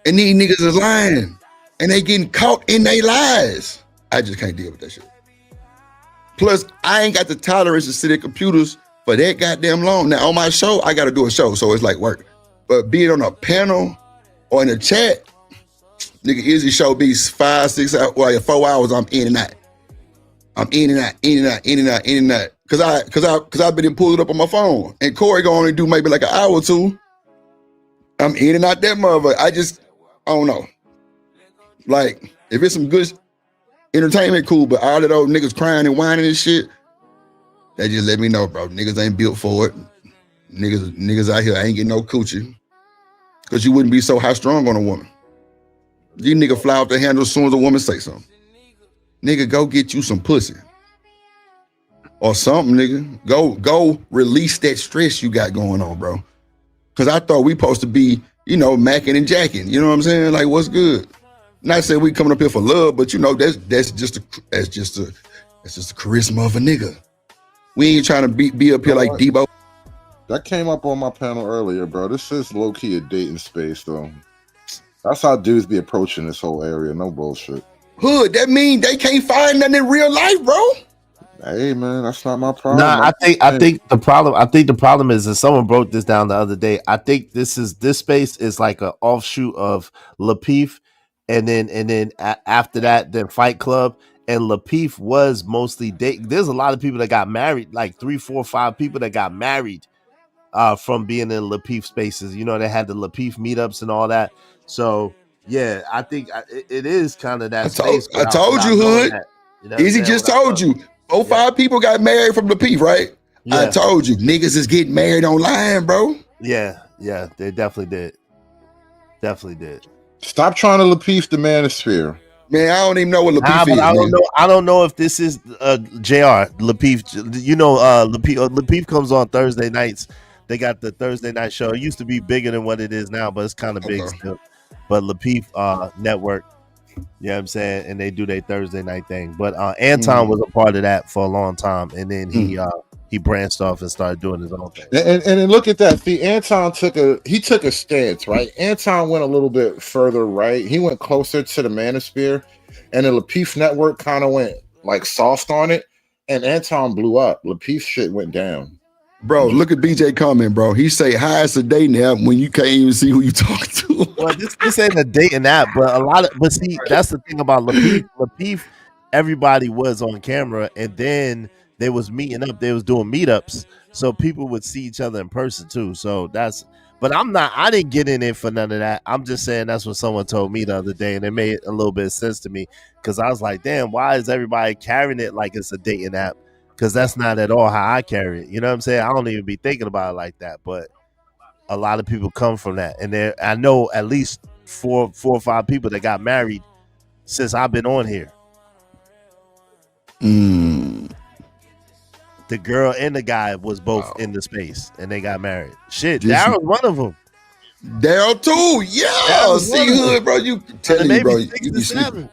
And these niggas is lying. And they getting caught in their lies. I just can't deal with that shit. Plus, I ain't got the tolerance to sit at computers for that goddamn long. Now, on my show, I got to do a show, so it's like work. But being on a panel or in a chat, nigga, Izzy show be 5, 6 hours, well, 4 hours, I'm in and out. I'm in and out, in and out, in and out, in and out. Cause I've been pulled up on my phone. And Corey gonna only do maybe like an hour or 2. I'm in and out that motherfucker. I don't know. Like, if it's some good entertainment, cool, but all of those niggas crying and whining and shit, That just let me know, bro. Niggas ain't built for it. Niggas out here ain't getting no coochie. Cause you wouldn't be so high strong on a woman. You nigga fly off the handle as soon as a woman say something. Nigga, go get you some pussy. Or something, nigga. Go release that stress you got going on, bro. Cause I thought we supposed to be, macking and jacking. You know what I'm saying? Like, what's good? Not saying we coming up here for love, but that's just the charisma of a nigga. We ain't trying to be up here like Debo. That came up on my panel earlier, bro. This is low key a dating space, though. That's how dudes be approaching this whole area. No bullshit. Hood, that mean they can't find nothing in real life, bro. Hey man, that's not my problem. Nah, I think the problem is, and someone broke this down the other day. I think this space is like an offshoot of Lapeef, and then after that, then Fight Club. And Lapeef was mostly dating. There's a lot of people that got married, like 3, 4, 5 people that got married from being in Lapeef spaces. They had the Lapeef meetups and all that. So yeah, I think it is kind of that space. I told you, Hood. Easy just told you. 5 people got married from Lapeef, right? Yeah. I told you, niggas is getting married online, bro. Yeah, they definitely did. Stop trying to Lapeef the Manosphere. Man, I don't even know what Lapeef is. I don't know if this is JR Lapeef. Lapeef comes on Thursday nights. They got the Thursday night show. It used to be bigger than what it is now, but it's kind of big still. But Lapeef Network, you know what I'm saying? And they do their Thursday night thing. But Anton was a part of that for a long time, and then he branched off and started doing his own thing. And then look at that. See, Anton took a stance, right? Anton went a little bit further right. He went closer to the Manosphere, and the Lapeef Network kind of went like soft on it, and Anton blew up. Lapeef shit went down. Bro, look at BJ comment, bro. He say hi as a dating app when you can't even see who you talking to. Well, this ain't a dating app, but see, that's the thing about Lapeef. Lapeef, everybody was on camera, and then they was meeting up. They was doing meetups, so people would see each other in person too. So but I didn't get in it for none of that. I'm just saying that's what someone told me the other day, and it made a little bit of sense to me because I was like, damn, why is everybody carrying it like it's a dating app? Because that's not at all how I carry it. You know what I'm saying? I don't even be thinking about it like that. But a lot of people come from that. And I know at least 4 or 5 people that got married since I've been on here. The girl and the guy was both in the space and they got married. Shit, Daryl's one of them. Daryl too. Yeah. See, Hood, bro. You telling me, bro. You sleeping.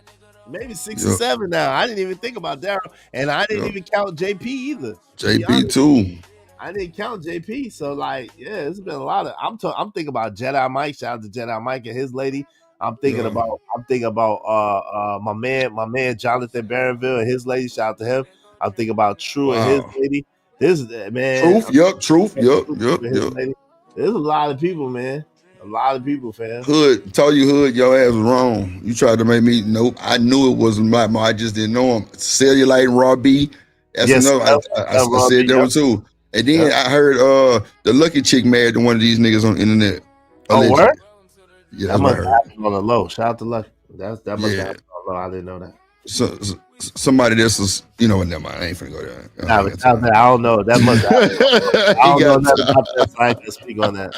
Maybe 6 or 7 now. I didn't even think about Daryl, and I didn't even count JP either. JP too. I didn't count JP, so it's been a lot of. I'm thinking about Jedi Mike. Shout out to Jedi Mike and his lady. I'm thinking about my man Jonathan Barronville and his lady. Shout out to him. I'm thinking about True and his lady. This man. Truth. Yep. There's a lot of people, man. A lot of people, fam. Hood, told you, Hood, your ass was wrong. You tried to make me, nope. I knew it wasn't my mom. I just didn't know him. Cellulite and Raw B. That's another. I said that one too. And then I heard the lucky chick married to one of these niggas on the internet. Oh, what? Yeah, that must happen on the low. Shout out to Lucky. That must happen on the low. I didn't know that. So somebody this is, never mind. I ain't finna go there. I don't know. That must happen. I don't know nothing about that, so I can speak on that.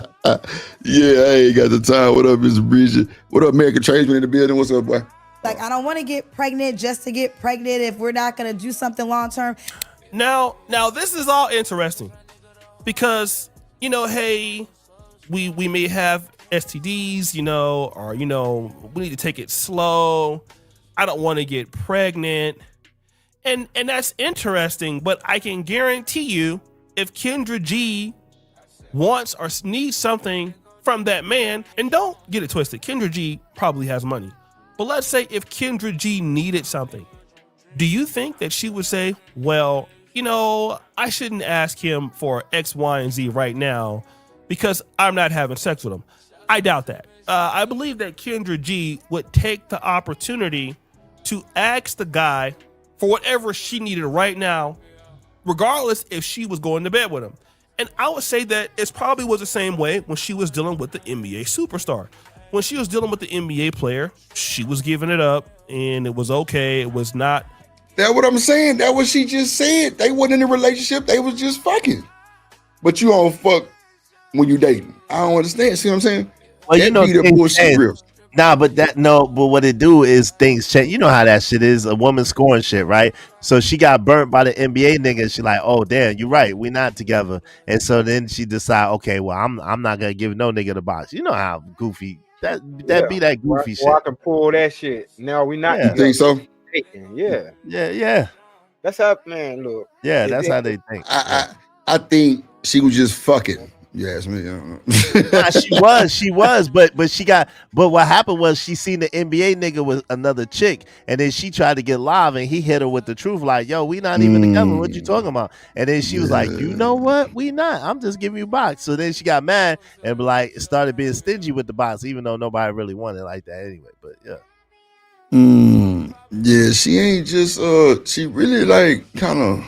Yeah, I ain't got the time. What up, Mr. Bridget? What up, American Tradesman in the building? What's up, boy? Like, I don't want to get pregnant just to get pregnant if we're not going to do something long term. Now, this is all interesting because, hey, we may have STDs, or, we need to take it slow. I don't want to get pregnant. And that's interesting, but I can guarantee you if Kendra G wants or needs something from that man, and don't get it twisted, Kendra G probably has money. But let's say if Kendra G needed something, do you think that she would say, well, I shouldn't ask him for X, Y, and Z right now because I'm not having sex with him? I doubt that. I believe that Kendra G would take the opportunity to ask the guy for whatever she needed right now, regardless if she was going to bed with him. And I would say that it probably was the same way when she was dealing with the NBA superstar. When she was dealing with the NBA player, she was giving it up and it was okay. It was not That's what I'm saying. That's what she just said. They wasn't in a relationship. They was just fucking. But you don't fuck when you dating. I don't understand. See what I'm saying? Well, That be the bullshit real. Nah, but what it do is things change. You know how that shit is. A woman scoring shit, right? So she got burnt by the NBA nigga. She like, oh damn, you're right. We not together. And so then she decide, okay, well, I'm not gonna give no nigga the box. You know how goofy that be that goofy shit. I can pull that shit. No, we not. You think so? Yeah. Yeah. That's how, man. Look. Yeah, that's how they think. I think she was just fucking. You ask me. I don't know. Nah, she was, but what happened was she seen the NBA nigga with another chick, and then she tried to get live, and he hit her with the truth, like, yo, we not even together. What you talking about? And then she was like, you know what? We not. I'm just giving you box. So then she got mad and like started being stingy with the box, even though nobody really wanted it like that anyway. But yeah. Yeah, she ain't just she really like kind of.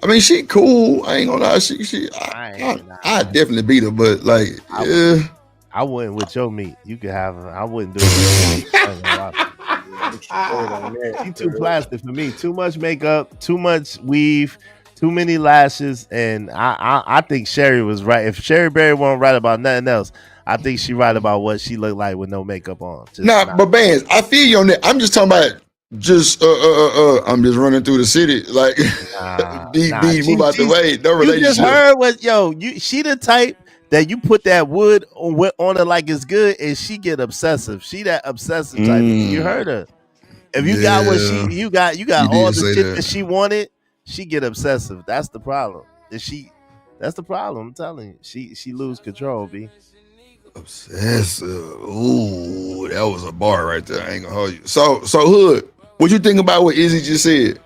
I mean, she cool. I ain't gonna lie. I definitely beat her, but like, yeah. I wouldn't with your meat. You could have her. I wouldn't do it. She too plastic for me. Too much makeup, too much weave, too many lashes, and I think Sherry was right. If Sherry Berry wasn't right about nothing else, I think she right about what she looked like with no makeup on. But Bands, I feel you on that. I'm just talking about. I'm just running through the city like move out the way. No relationship. You just heard what she the type that you put that wood on her like it's good, and she get obsessive. She that obsessive type. You heard her. If you got what you got all the shit that she wanted, she get obsessive. That's the problem. That's the problem. I'm telling you, she lose control. B. Obsessive. Ooh, that was a bar right there. I ain't gonna hold you. So Hood, what you think about what Izzy just said?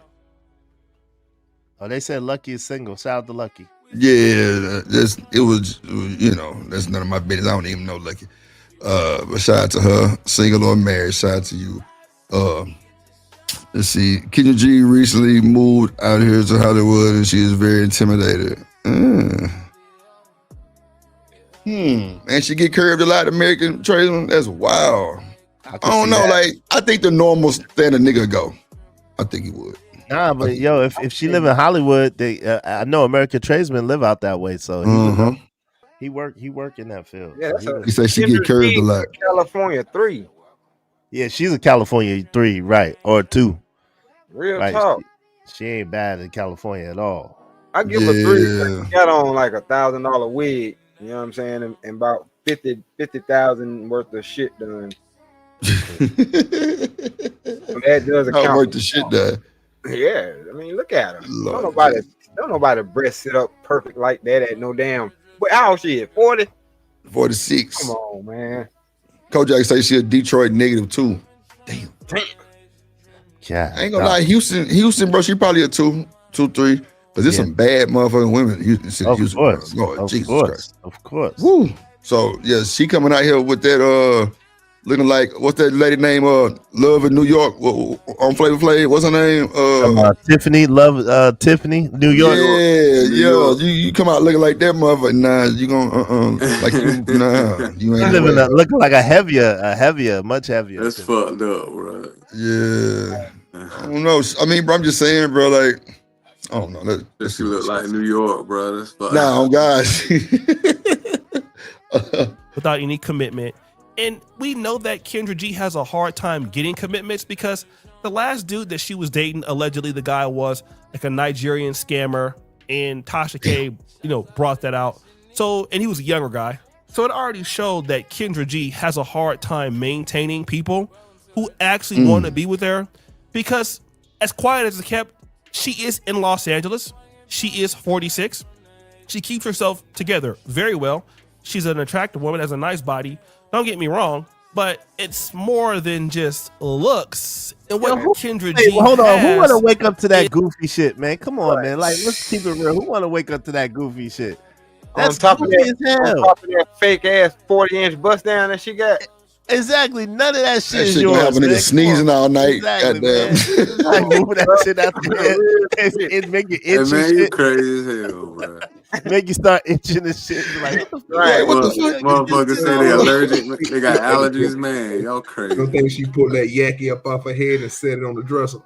Oh, they said Lucky is single. Shout out to Lucky. Yeah, it was that's none of my business. I don't even know Lucky. But shout out to her, single or married. Shout out to you. Let's see. Kenya G recently moved out here to Hollywood, and she is very intimidated. And she get curved a lot, American tradesman. That's wild. I don't know. Like, I think the normal standard nigga go. I think he would. Nah, but if she live in Hollywood, I know American tradesmen live out that way. So he work in that field. Yeah, he said she get curved a lot. California 3. Yeah, she's a California 3, right, or 2. Real talk. She ain't bad in California at all. I give her 3. She got on like $1,000 wig. You know what I'm saying? And about 50,000 worth of shit done. So that does account. How worth the shit done? Yeah, I mean, look at her. Don't nobody breast sit up perfect like that at no damn. But how old she is? 40? 46. Come on, man. Kojak say she a Detroit -2. Damn. Yeah. I ain't gonna lie, Houston, bro. She probably a 2, 3. Cause there's some bad motherfucking women in Houston. Lord, Jesus Christ. Of course. Woo. So yeah, she coming out here with that looking like what's that lady name? Love in New York on Flavor Flav. What's her name? Tiffany. Tiffany, New York. Yeah. You come out looking like that motherfucker. Nah, you gonna like you ain't living looking like a heavier, much heavier. That's fucked up, bro. Yeah. I don't know. I mean, bro, I'm just saying, bro. Like, I don't know. That she look like New York, bro. That's fucked. Nah, guys. Without any commitment. And we know that Kendra G has a hard time getting commitments because the last dude that she was dating, allegedly the guy was like a Nigerian scammer, and Tasha K, brought that out. So, and he was a younger guy. So it already showed that Kendra G has a hard time maintaining people who actually want to be with her, because as quiet as it kept, she is in Los Angeles. She is 46. She keeps herself together very well. She's an attractive woman, has a nice body. Don't get me wrong, but it's more than just looks. And what Kendra G hold on, who want to wake up to that goofy shit, man? Come on, man. Like, let's keep it real. Who want to wake up to that goofy shit? That's on top of that fake ass 40-inch bust down that she got. Exactly. None of that shit That is shit yours. gonna have a nigga sneezing all night. Exactly, Goddamn. like moving that shit out the head. It make you itch. Hey, man, you crazy as hell, bro. Make you start itching and shit. Like, what the fuck? Right, what the fuck? Motherfuckers say they allergic. They got allergies, man. Y'all crazy. I think she pulled that yaki up off her head and set it on the dresser.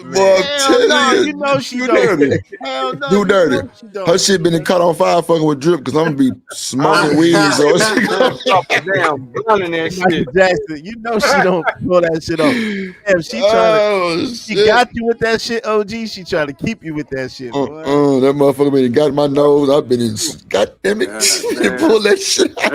Boy, Hell no, you know she do don't. dirty. Hell no, Do you dirty. know she don't. Her shit been caught on fire fucking with Drip because I'm gonna be smoking weed. So she Damn, running that Michael shit. Jackson, you know she don't pull that shit off. Damn, she trying to. She got you with that shit, OG. She trying to keep you with that shit, boy. That motherfucker been got my nose. I've been in. God damn it! Pull that shit out.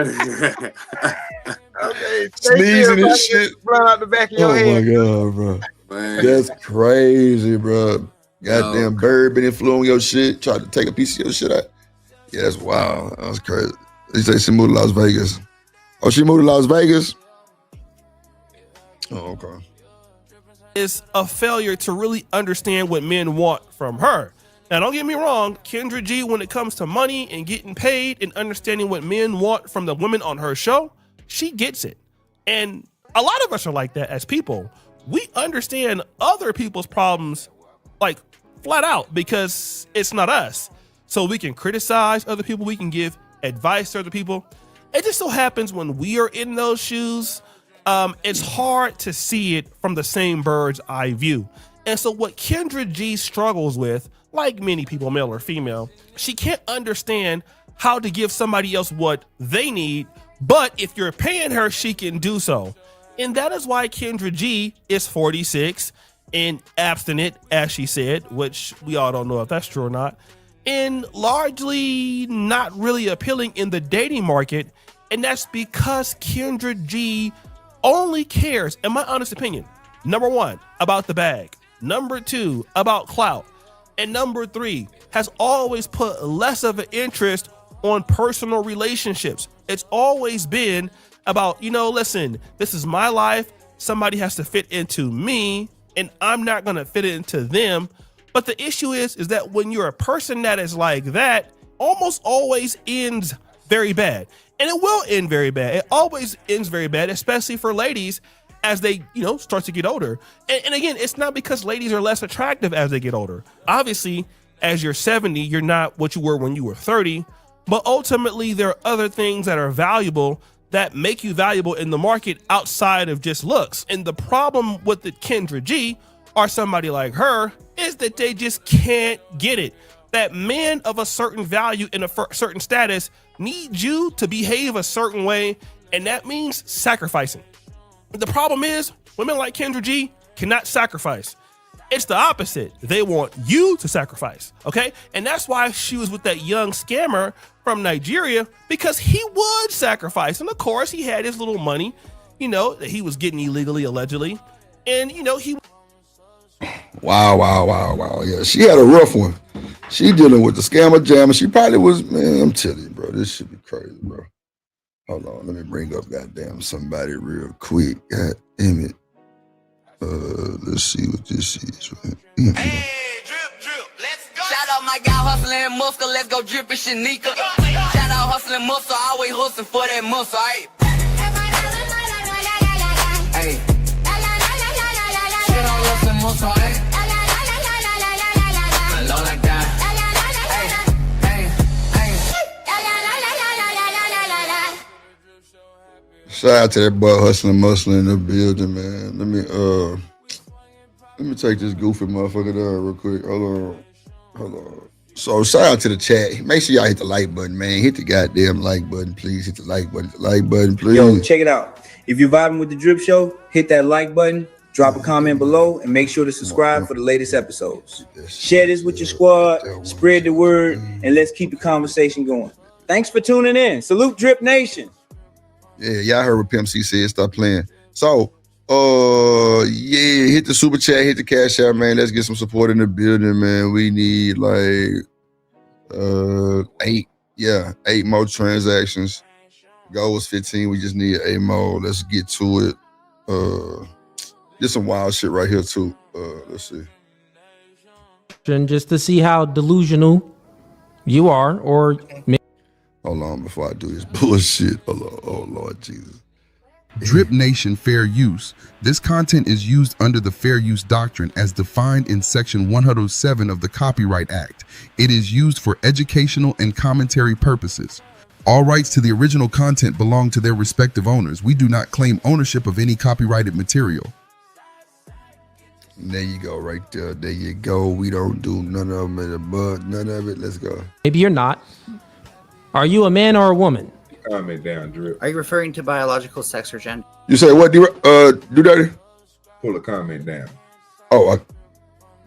Okay, Sneezing and shit. Blood out the back of your Oh head. my god, bro. That's crazy, bro. Goddamn bird been influencing your shit. Tried to take a piece of your shit out. Yeah, that's wild. That's crazy. They say she moved to Las Vegas. Oh, she moved to Las Vegas? Oh, okay. Is a failure to really understand what men want from her. Now, don't get me wrong, Kendra G, when it comes to money and getting paid and understanding what men want from the women on her show, she gets it. And a lot of us are like that as people. We understand other people's problems like flat out because it's not us. So we can criticize other people. We can give advice to other people. It just so happens when we are in those shoes, it's hard to see it from the same bird's eye view. And so what Kendra G struggles with, like many people, male or female, she can't understand how to give somebody else what they need, but if you're paying her, she can do so. And that is why Kendra G is 46 and abstinent, as she said, which we all don't know if that's true or not, and largely not really appealing in the dating market. And that's because Kendra G only cares, in my honest opinion, number one, about the bag, number two, about clout, and number three, has always put less of an interest on personal relationships. It's always been about, listen, this is my life. Somebody has to fit into me and I'm not going to fit into them. But the issue is that when you're a person that is like that, almost always ends very bad. And it will end very bad. It always ends very bad, especially for ladies as they, start to get older. And again, it's not because ladies are less attractive as they get older. Obviously, as you're 70, you're not what you were when you were 30. But ultimately, there are other things that are valuable that make you valuable in the market outside of just looks. And the problem with the Kendra G or somebody like her is that they just can't get it. That men of a certain value in a certain status need you to behave a certain way, and that means sacrificing. The problem is women like Kendra G cannot sacrifice. It's the opposite. They want you to sacrifice, okay? And that's why she was with that young scammer from Nigeria, because he would sacrifice. And of course, he had his little money, that he was getting illegally, allegedly. And, he... Wow. Yeah, she had a rough one. She dealing with the scammer jammer. She probably was, man, I'm telling you, bro, this should be crazy, bro. Hold on, let me bring up goddamn somebody real quick. God damn it. Let's see what this is. Hey, drip, let's go. Shout out my guy hustling muscle, let's go dripping Shanika. Shout out hustling muscle, always hustling for that muscle, right? Hey. Shit on hustling muscle, hey. Low like that. Shout out to that boy hustling muscle in the building, man. Let me take this goofy motherfucker down real quick. Hold on. So shout out to the chat. Make sure y'all hit the like button, man. Hit the goddamn like button, please. Hit the like button, please. Yo, check it out. If you're vibing with the Drip Show, hit that like button, drop a comment below, and make sure to subscribe for the latest episodes. Share this with your squad, spread the word, and let's keep the conversation going. Thanks for tuning in. Salute Drip Nation. Yeah, y'all heard what Pimp C said. Stop playing. So, hit the super chat, hit the cash out, man. Let's get some support in the building, man. We need like 8 more transactions. Goal was 15. We just need 8 more. Let's get to it. There's some wild shit right here too. Let's see. Just to see how delusional you are, or hold on before I do this bullshit. Hold on. Oh Lord Jesus. Drip Nation Fair Use. This content is used under the Fair Use Doctrine as defined in Section 107 of the Copyright Act. It is used for educational and commentary purposes. All rights to the original content belong to their respective owners. We do not claim ownership of any copyrighted material. There you go, right there. There you go. We don't do none of them in the mud. None of it. Let's go. Maybe you're not. Are you a man or a woman? Comment down, Drip. Are you referring to biological sex or gender? You say what? Do that? Pull a comment down. Oh, I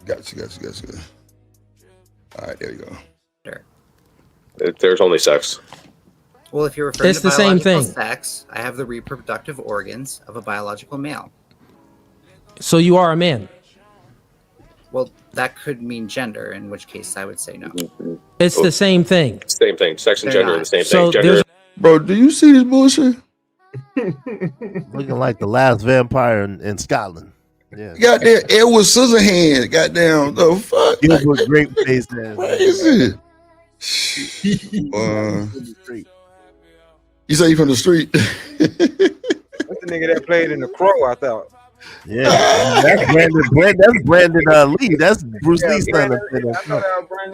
got you. All right, there you go. Sure. There's only sex. Well, if you're referring It's to the same biological thing. sex, I have the reproductive organs of a biological male. So you are a man. Well, that could mean gender, in which case I would say no. It's the same thing. Same thing. Sex and They're gender are not. the same So thing. Gender. Bro, do you see this bullshit? Looking like the last vampire in Scotland. Yeah. Goddamn Edward Scissorhands. Goddamn the fuck. Deals with grape face. Crazy. You say you from the street? That's the nigga that played in The Crow, I thought. Yeah, that's Brandon Lee. That's Bruce Lee's son.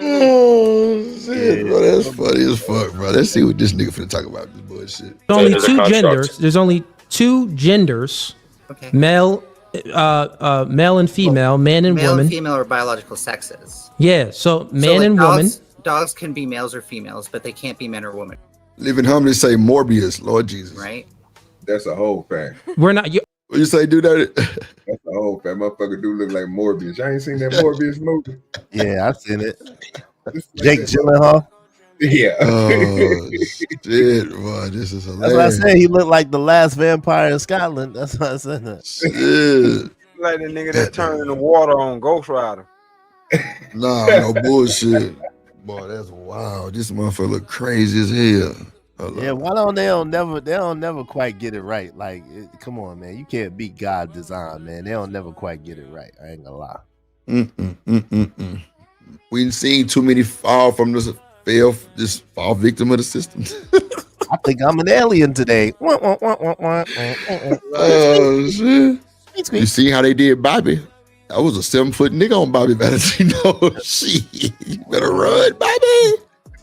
Oh shit, bro, that's funny as fuck, bro. Let's see what this nigga finna talk about. This bullshit. There's only two genders. There's only two genders. Okay. Male and female, man and Male woman. and female are biological sexes. Yeah, so man So, like, and woman. Dogs can be males or females, but they can't be men or women, Living Harmony say Morbius, Lord Jesus. right? That's a whole fact. We're not. What you say, do that? That's a whole fact. Motherfucker do look like Morbius. I ain't seen that Morbius movie. Yeah, I've seen it. Jake Gyllenhaal. Yeah. Oh shit, boy, this is hilarious. That's what I said. He looked like the last vampire in Scotland. That's why I said that. Shit. Like the nigga that turned the water on Ghost Rider. Nah, no bullshit. Boy, that's wild. This motherfucker look crazy as hell. Yeah, why don't they don't never quite get it right? Like, come on, man, you can't beat God design, man. They don't never quite get it right. I ain't gonna lie. We ain't seen too many fall from this fall victim of the system. I think I'm an alien today. Oh shit! You see how they did Bobby? That was a 7-foot nigga on Bobby Valentino. Shit, you better run, Bobby.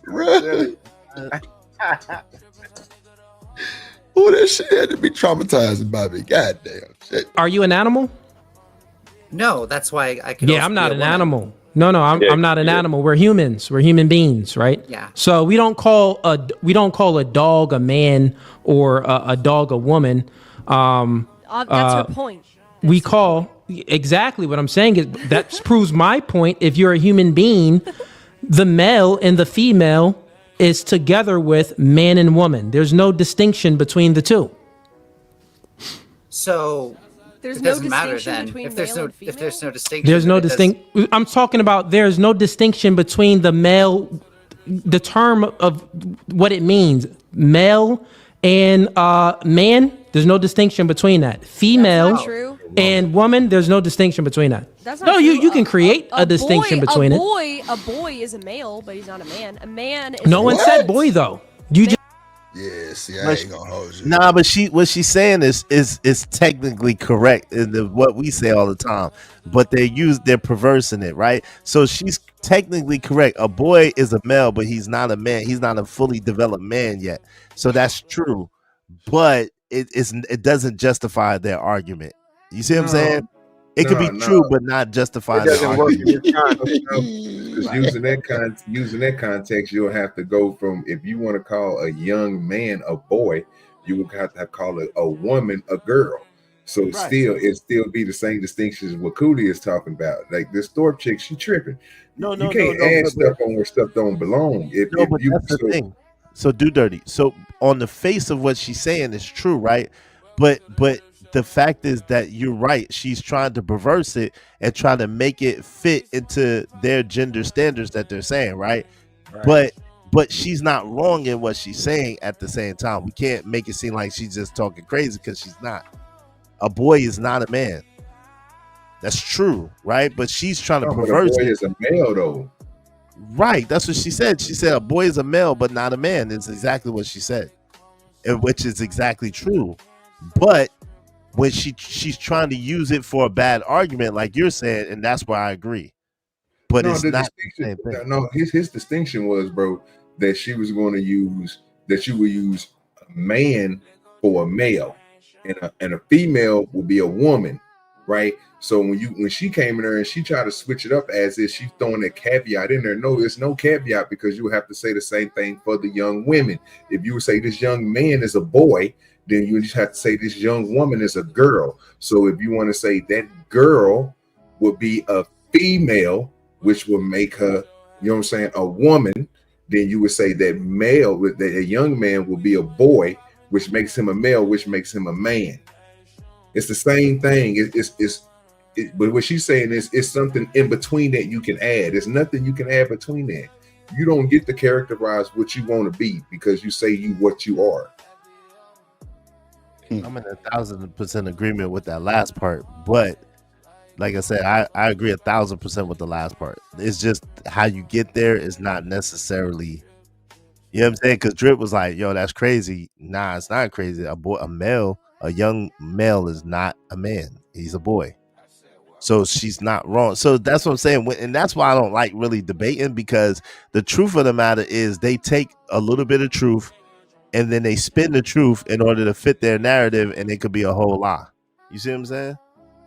Run. Oh, that shit had to be traumatizing, Bobby. Goddamn shit. Are you an animal? No, that's why I could. Yeah, also I'm be not a an woman. animal. No, I'm not an animal. We're humans. We're human beings, right? Yeah. So we don't call a dog a man or a dog a woman. That's your point. We call exactly what I'm saying is that proves my point. If you're a human being, the male and the female is together with man and woman. There's no distinction between the two. So There's it no doesn't matter distinction then. between If there's male no and female? if there's no distinction. There's no then it does- I'm talking about there's no distinction between the male, the term of what it means, male and man. There's no distinction between that. Female true. and woman. There's no distinction between that. That's No, not true. you can create a distinction between it. A boy is a male, but he's not a man. A man is No one said boy though. You just Yeah, see, I ain't gonna hold you. Nah, but what she's saying is technically correct in what we say all the time, but they're perversing it, right? So she's technically correct. A boy is a male, but he's not a man. He's not a fully developed man yet. So that's true, but it doesn't justify their argument. You see what I'm saying? It could be true, but not justify. It doesn't work in this Because using that context, you'll have to go from, if you want to call a young man a boy, you will have to call a woman a girl. So Right. it still be the same distinctions what Cootie is talking about. Like this Thorpe chick, she tripping. No, you can't add stuff on where stuff don't belong. But that's the thing. So do dirty. So on the face of what she's saying is true, right? But the fact is that you're right. She's trying to perverse it and trying to make it fit into their gender standards that they're saying, right? But she's not wrong in what she's saying at the same time. We can't make it seem like she's just talking crazy because she's not. A boy is not a man. That's true, right? But she's trying to perverse a boy it. is a male though. Right. That's what she said. She said a boy is a male, but not a man. It's exactly what she said, and which is exactly true. But when she's trying to use it for a bad argument, like you're saying, and that's why I agree. But it's not the same thing. No, his distinction was, bro, that she was going to use that you would use a man for a male, and a female would be a woman. right? So when she came in there and she tried to switch it up as if she's throwing a caveat in there, no, there's no caveat, because you would have to say the same thing for the young women. If you would say this young man is a boy, then you just have to say this young woman is a girl. So if you want to say that girl would be a female, which would make her, you know what I'm saying, a woman, then you would say that male, that a young man will be a boy, which makes him a male, which makes him a man. It's the same thing. But what she's saying is it's something in between that you can add. There's nothing you can add between that. You don't get to characterize what you want to be because you say you what you are. I'm in 1,000% agreement with that last part, but like I said, I agree 1,000% with the last part. It's just how you get there is not necessarily, you know what I'm saying? Because Drip was like, "Yo, that's crazy." Nah, it's not crazy. A young male is not a man. He's a boy. So she's not wrong. So that's what I'm saying. And that's why I don't like really debating, because the truth of the matter is they take a little bit of truth and then they spin the truth in order to fit their narrative, and it could be a whole lie. You see what I'm saying?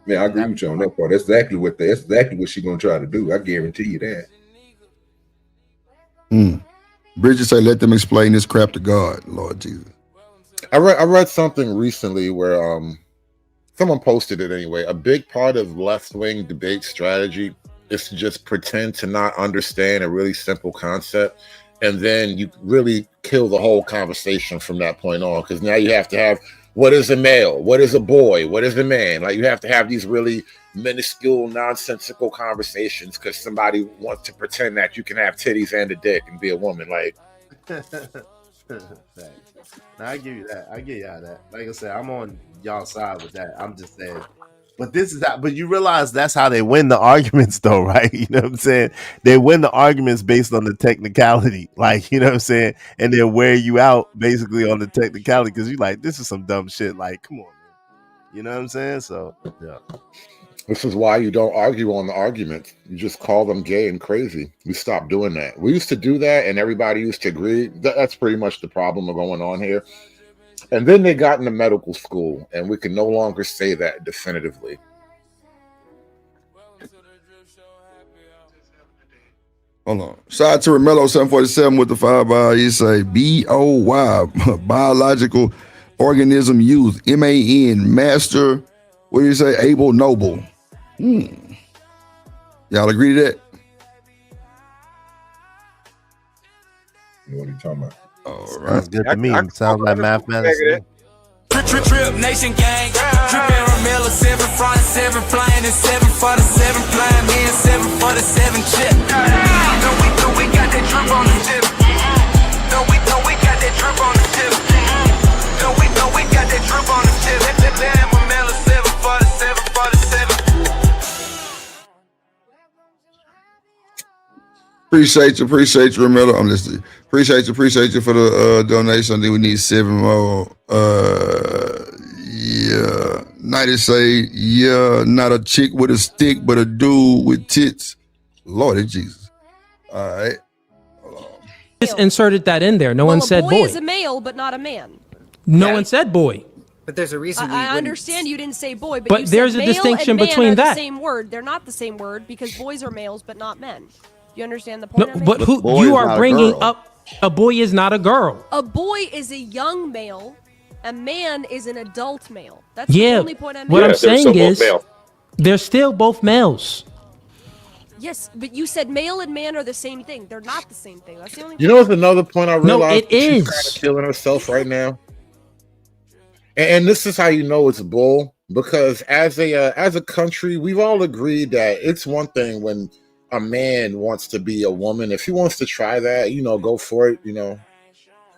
Yeah, I agree with you on that part. That's exactly what she's gonna try to do. I guarantee you that. Bridget say, "Let them explain this crap to God, Lord Jesus." I read something recently where someone posted it anyway. A big part of left-wing debate strategy is to just pretend to not understand a really simple concept, and then you really kill the whole conversation from that point on, because now you have to have, what is a male? What is a boy? What is a man? Like, you have to have these really minuscule, nonsensical conversations because somebody wants to pretend that you can have titties and a dick and be a woman. Like, Now, I give you that. I give y'all that. Like I said, I'm on y'all side with that. I'm just saying. But this is that. But you realize that's how they win the arguments, though, right? You know what I'm saying? They win the arguments based on the technicality, like, you know what I'm saying, and they'll wear you out basically on the technicality because you're like, this is some dumb shit. Like, come on, man. You know what I'm saying? So, yeah. this is why you don't argue on the argument. You just call them gay and crazy. We stopped doing that. We used to do that, and everybody used to agree. That's pretty much the problem going on here. And then they got into medical school, and we can no longer say that definitively. Hold on. Shout out to Remello 747 with the 5 bar. He say BOY, biological organism used. MAN, master. What do you say? Able, noble. Y'all agree to that? What are you talking about? All right. Sounds good to me. Sounds like mathematics. Trip Nation gang, drippin' Ramilla, 7 front, 7 flying, and 7 for the 7 flying, me and 7 for the 7 chip. No, we got that drip on the tip. No, we got that drip on the tip. No, we got that drip on the tip. That Ramilla, 7 for the 7 for the 7. Appreciate you, Remello. I'm listening. Appreciate you for the donation. I think we need 7 more. Yeah. 90 say, yeah, not a chick with a stick, but a dude with tits. Lord Jesus. All right. Just inserted that in there. No one said boy. boy. Is a male, but not a man. No one said boy. But there's a reason. I understand you didn't say boy, but But you there's said a male distinction and man between are that. The same word. They're not the same word because boys are males, but not men. You understand the point? No, but who you are bringing up? A boy is not a girl. A boy is a young male. A man is an adult male. That's the only point I'm making. What I'm saying is, they're still both males. Yes, but you said male and man are the same thing. They're not the same thing. That's the only. You know what's another point I realized? No, it is. She's kind of killing herself right now. And this is how you know it's bull, because as a country, we've all agreed that it's one thing when a man wants to be a woman. If he wants to try that, go for it,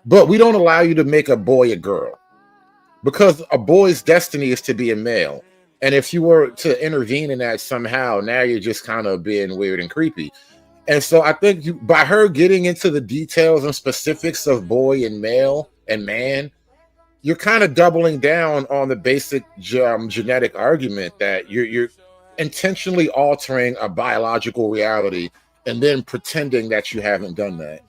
But we don't allow you to make a boy a girl, because a boy's destiny is to be a male. And if you were to intervene in that somehow, now you're just kind of being weird and creepy. And so I think by her getting into the details and specifics of boy and male and man, you're kind of doubling down on the basic genetic argument that you're intentionally altering a biological reality and then pretending that you haven't done that.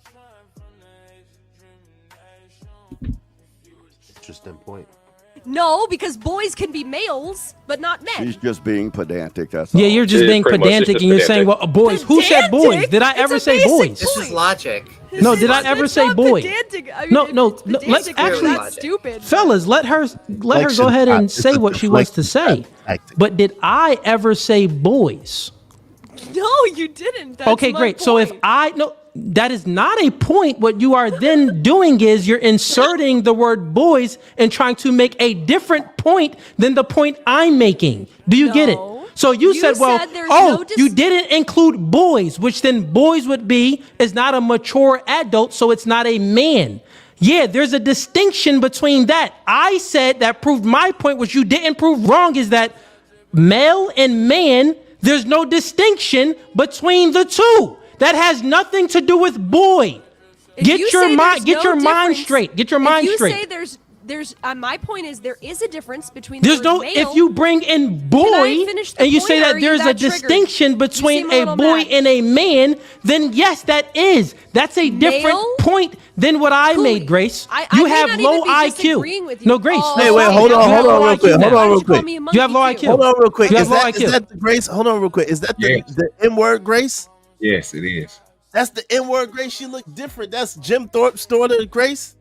Interesting point. No, because boys can be males, but not men. She's just being pedantic. That's Yeah, all. you're just being pedantic, and you're saying, "Well, boys." Who said boys? Did I ever say boys? This is logic. No, did I ever say boy? No. Let's actually, That's stupid. fellas, let her go ahead and say what she wants to say. But did I ever say boys? No, you didn't. That's Okay, my great. So if that is not a point. What you are then doing is you're inserting the word boys and trying to make a different point than the point I'm making. Do you get it? So you said, well, you didn't include boys, which then boys would be is not a mature adult, so it's not a man. Yeah, there's a distinction between that. I said that proved my point, which you didn't prove wrong, is that male and man, there's no distinction between the two. That has nothing to do with boy. Get your mind straight. Get your mind straight. If you say there's my point is there is a difference between there's the word no male, if you bring in boy and you say that there's a distinction between a boy and a man, then yes, that's a different point than what I made, Grace. You have low IQ. No, Grace. Wait, hold on real quick. You have low IQ. Hold on real quick. You have Is low that, IQ. is that the Grace? Hold on real quick. Is that the N-word, Grace? Yes, it is. That's the N-word, Grace. She look different. That's Jim Thorpe's daughter, Grace.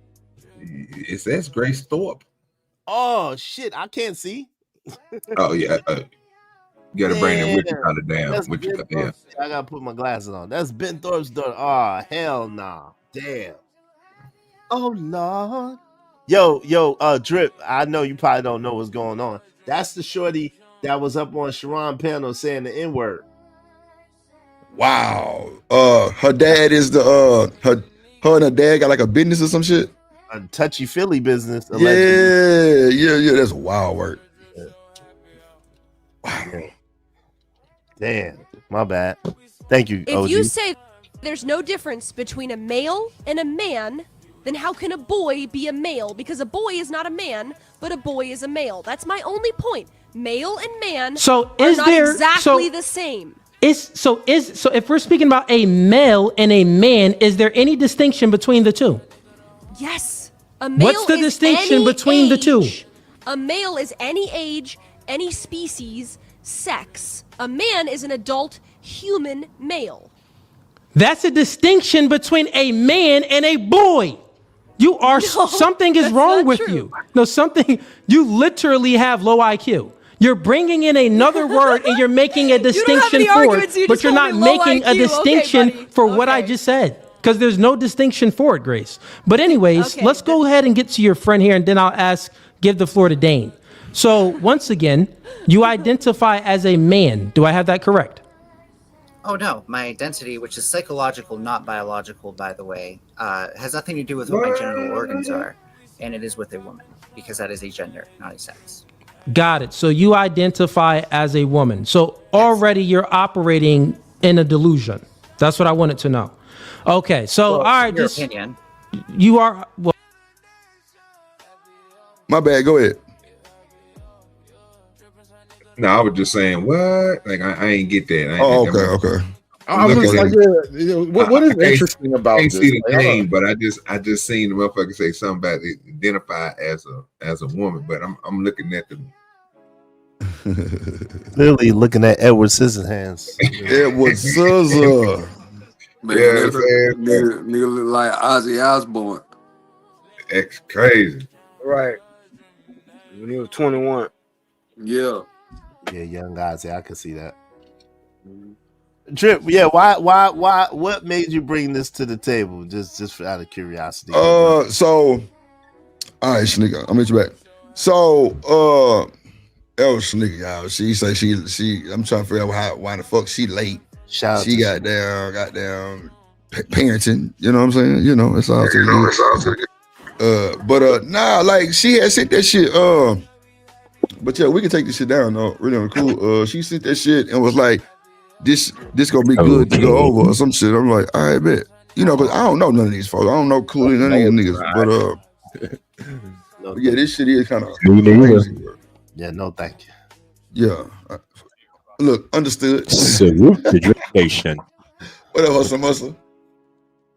It says Grace Thorpe. Oh shit, I can't see. Oh yeah, you gotta bring that Wichita down. That's Wichita, Ben yeah. Thorpe. I gotta put my glasses on. That's Ben Thorpe's daughter. Oh hell nah. Damn. Oh Lord. Yo, Drip. I know you probably don't know what's going on. That's the shorty that was up on Sharon panel saying the N-word. Wow. Her dad is her and her dad got like a business or some shit. A touchy-feely business. Allegedly. Yeah. That's wild work. Wow. Damn. My bad. Thank you, if OG. you say there's no difference between a male and a man, then how can a boy be a male? Because a boy is not a man, but a boy is a male. That's my only point. Male and man are not exactly the same. So if we're speaking about a male and a man, is there any distinction between the two? Yes. A male What's the is distinction any between the two? age. A male is any age, any species, sex. A man is an adult human male. That's a distinction between a man and a boy. You are something is wrong with you. No, you literally have low IQ. You're bringing in another word and you're making a distinction for it, but you're not making a distinction for what I just said. Because there's no distinction for it, Grace. But anyways, let's go ahead and get to your friend here, and then I'll give the floor to Dane. So once again, you identify as a man. Do I have that correct? Oh no, my identity, which is psychological, not biological, by the way, has nothing to do with what my genital organs are, and it is with a woman, because that is a gender, not a sex. Got it. So you identify as a woman. So already you're operating in a delusion. That's what I wanted to know. Okay, so all right, your opinion. You are. Well, my bad. Go ahead. No, I was just saying what? Like I ain't get that. Okay. I was like, what is interesting about this? I can't see the name, but I just seen the motherfucker say something about it, identify as a woman. But I'm looking at the Clearly looking at Edward Scissorhands. Edward Scissor. Man, nigga look like Ozzy Osbourne. That's crazy. Right. When he was 21. Yeah. Yeah, young guys. Yeah, I can see that. Drip, yeah. Why? What made you bring this to the table? Just out of curiosity. So, all right, Sneaker. I'll meet you back. So, Sneaker, y'all. She say she. I'm trying to figure out why the fuck she late. She got down parenting. You know what I'm saying? You know, it's all to you. Like she had sent that shit. But yeah, we can take this shit down though. Really on cool. She sent that shit and was like, this gonna be good to go over or some shit. I'm like, all right, bet. You know, but I don't know none of these folks. I don't know cool none of these niggas. But yeah, this shit is kind of crazy. Yeah, no, thank you. Yeah. Look, understood. Salute to Drip Nation. What up, hustle?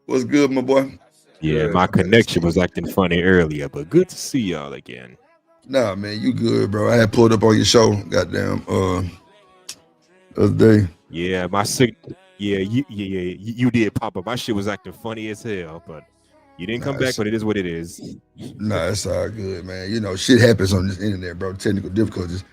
What's good, my boy? Yeah, my connection was acting funny earlier, but good to see y'all again. Nah, man, you good, bro. I had pulled up on your show, goddamn, the other day. Yeah, my sick. Yeah, you did pop up. My shit was acting funny as hell, but you didn't come back. But it is what it is. Nah, it's all good, man. You know, shit happens on this internet, bro. Technical difficulties.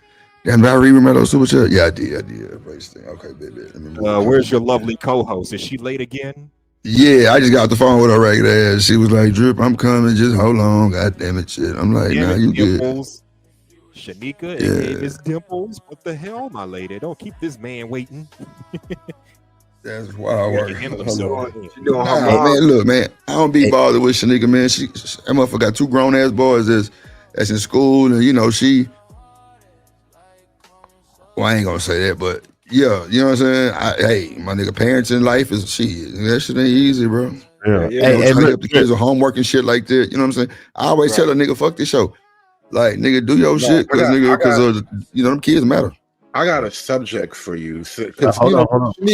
Damn, did I read my super chat? Yeah, I did. Okay, baby. Where's your lovely co-host? Is she late again? Yeah, I just got off the phone with her ragged ass. She was like, Drip, I'm coming. Just hold on. God damn it, shit. I'm like, Damn nah, it, you Dimples. Shanika, aka Yeah. Miss Dimples. What the hell, my lady? Don't keep this man waiting. That's wild Yeah, work. he handled Hold himself. on. Nah, man, look, man. I don't be bothered with Shanika, man. That motherfucker got 2 grown ass boys that's in school, and you know she. Well, I ain't gonna say that, but yeah, you know what I'm saying. Hey, my nigga, parents in life is shit. That shit ain't easy, bro. Yeah. You know, trying to help the kids with homework and shit like that. You know what I'm saying? I always tell a nigga, fuck this show. Like, nigga, do your shit, cause you know them kids matter. I got a subject for you. Hold on.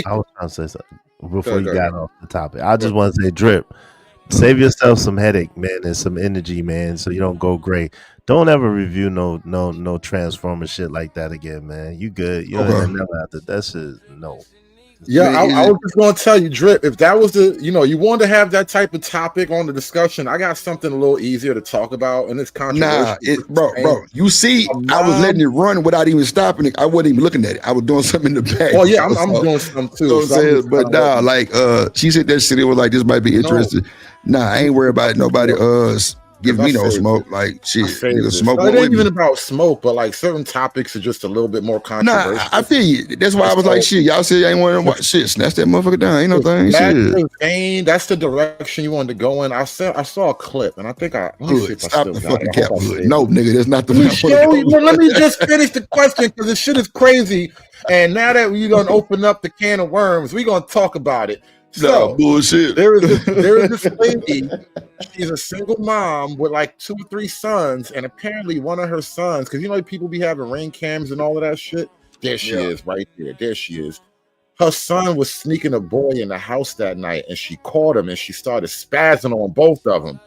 I was trying to say something before you got off the topic. I just want to say, Drip, save yourself some headache, man, and some energy, man, so you don't go gray. Don't ever review no Transformer shit like that again, man. You good? You don't never have to. That shit, no. Yeah, I was just gonna tell you, Drip, if that was you wanted to have that type of topic on the discussion, I got something a little easier to talk about, and it's controversial. Nah, bro. You see, I was letting it run without even stopping it. I wasn't even looking at it. I was doing something in the back. Oh yeah, I'm doing something too. You know what I'm saying? But nah, like she said that shit. It was like, this might be interesting. Nah, I ain't worried about nobody giving me no smoke. Like shit, nigga, smoke. It ain't even about smoke, but like certain topics are just a little bit more controversial. Nah, I feel you. That's why I was like, shit. Y'all say I ain't want to watch shit. Snatch that motherfucker down. Ain't no thing. Shit. That's the direction you wanted to go in. I saw a clip, and I think let me see if I Stop still the got fucking it. cap hood. No, nigga, that's not the Let me just finish the question because this shit is crazy. And now that we done open up the can of worms, we gonna talk about it. So bullshit. There is this lady. She's a single mom with like 2 or 3 sons, and apparently one of her sons, because you know people be having ring cams and all of that shit. There she is, right there. There she is. Her son was sneaking a boy in the house that night, and she caught him, and she started spazzing on both of them,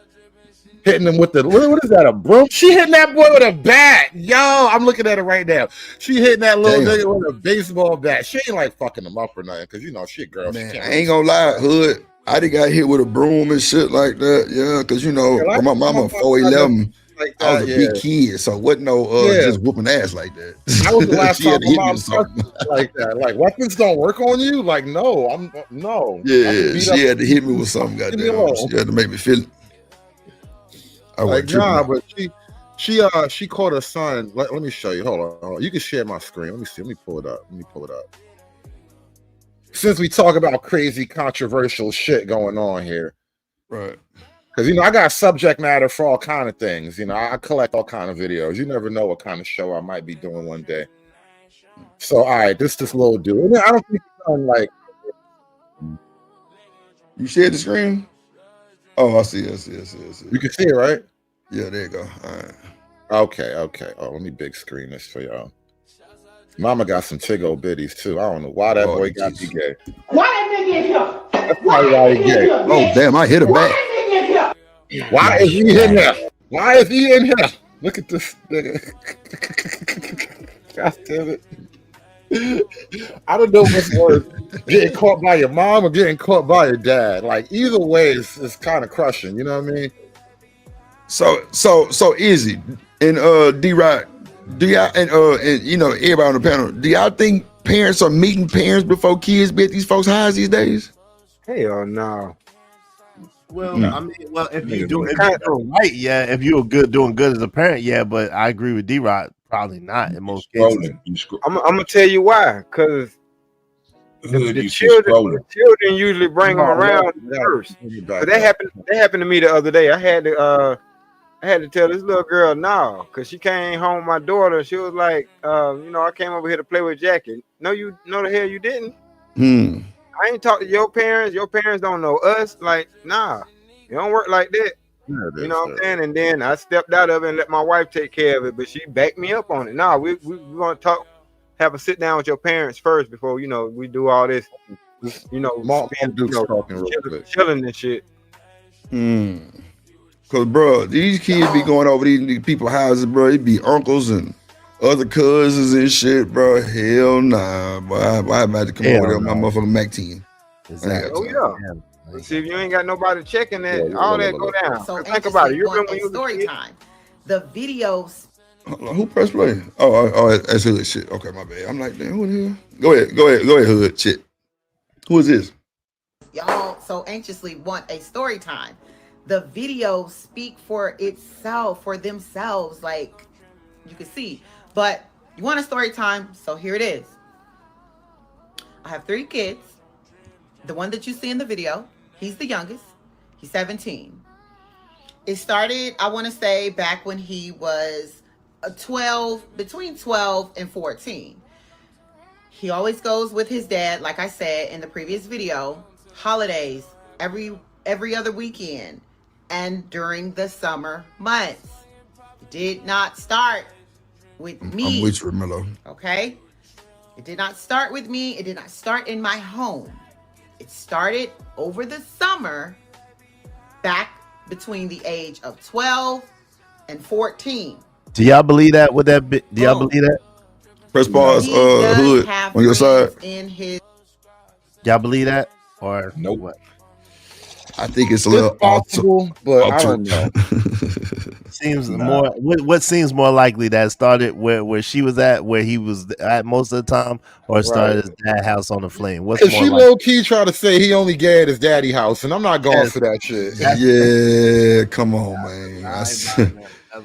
hitting him with what is that? A broom? She hitting that boy with a bat. Yo, I'm looking at it right now. She hitting that little nigga with a baseball bat. She ain't like fucking him up or nothing, because you know she a girl. Man, I ain't gonna lie, hood. I done got hit with a broom and shit like that. Yeah, because you know, my mama 4'11", I was a big kid, so wasn't no just whooping ass like that. That was the last She time had to my hit me mom with something. like that. Like weapons don't work on you. Like no, no. Yeah, she had to hit me with something. Goddamn, she had to make me feel it. I like wasn't tripping. but she caught her son. Let me show you. Hold on. You can share my screen. Let me see. Let me pull it up. Since we talk about crazy controversial shit going on here, right? Because you know I got subject matter for all kind of things. You know I collect all kind of videos. You never know what kind of show I might be doing one day. So all right, this little dude. I don't think he's done like. You shared the screen? Oh, I see. You can see it, right? Yeah, there you go. All right. Okay. Oh, let me big screen this for y'all. Mama got some tiggo bitties too. I don't know why that boy got me gay. Why that nigga in here? That's probably why he gay. Oh damn, I hit him back. Why is he in here? Why is he in here? Look at this nigga. God damn it. I don't know what's worse, getting caught by your mom or getting caught by your dad. Like either way, it's kind of crushing. You know what I mean? So easy. And D-Rock, do y'all and you know everybody on the panel, do y'all think parents are meeting parents before kids be at these folks' highs these days? Hell no. Well, I mean, if you do it right, yeah. If you're doing good as a parent, yeah. But I agree with D-Rod, probably not in most cases. I'm gonna tell you why, because the children usually bring them around first. But that happened to me the other day. I had to tell this little girl no, because she came home with my daughter. She was like, you know, I came over here to play with Jackie. No, you know the hell you didn't. I ain't talked to your parents. Your parents don't know us. Like, nah, it don't work like that. You know what I'm saying? And then I stepped out of it and let my wife take care of it. But she backed me up on it. Nah, we want to talk, have a sit down with your parents first before, you know, we do all this, you know, chilling and shit. Cause bro, these kids be going over these people's houses, bro. It be uncles and other cousins and shit, bro. Hell nah, boy. I about to come over there on my motherfucking Mac 10. Exactly. Oh yeah. See, if you ain't got nobody checking that, all that go down. So Think about it. You want remember when a you was a story kid? time. The videos. Hold on, who pressed play? Oh, that's Hood shit. Okay, my bad. I'm like, damn, who the hell? Go ahead, Hood shit. Who is this? Y'all so anxiously want a story time. The videos speak for itself, for themselves, like you can see. But you want a story time, so here it is. I have 3 kids. The one that you see in the video, he's the youngest. He's 17. It started, I want to say, back when he was 12, between 12 and 14. He always goes with his dad, like I said in the previous video, holidays, every other weekend, and during the summer months. It did not start with me. I'm with you, Mello. Okay? It did not start with me. It did not start in my home. It started over the summer, back between the age of 12 and 14. Do y'all believe that? Would that be? Do y'all believe that? Press pause, Hood on your side. In his Y'all believe that or nope? What? I think it's a little possible, but I don't know. Seems more. What seems more likely, that started where she was at, where he was at most of the time, or started his dad's house on the flame? What's more Because she low key try to say he only gay at his daddy house, and I'm not going for that shit. Yeah, come on, man.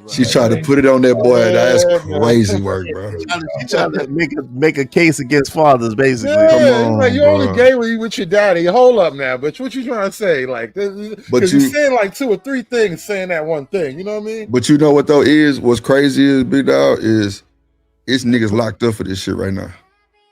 She tried to put it on that boy. That's crazy work, bro. She trying to make a case against fathers, basically. Yeah, Come on, like you only bro. gay when you with your daddy. Hold up now, but what you trying to say? Like, because you're saying like 2 or 3 things, saying that one thing. You know what I mean? But you know what though is what's crazy is, big dog, is it's niggas locked up for this shit right now.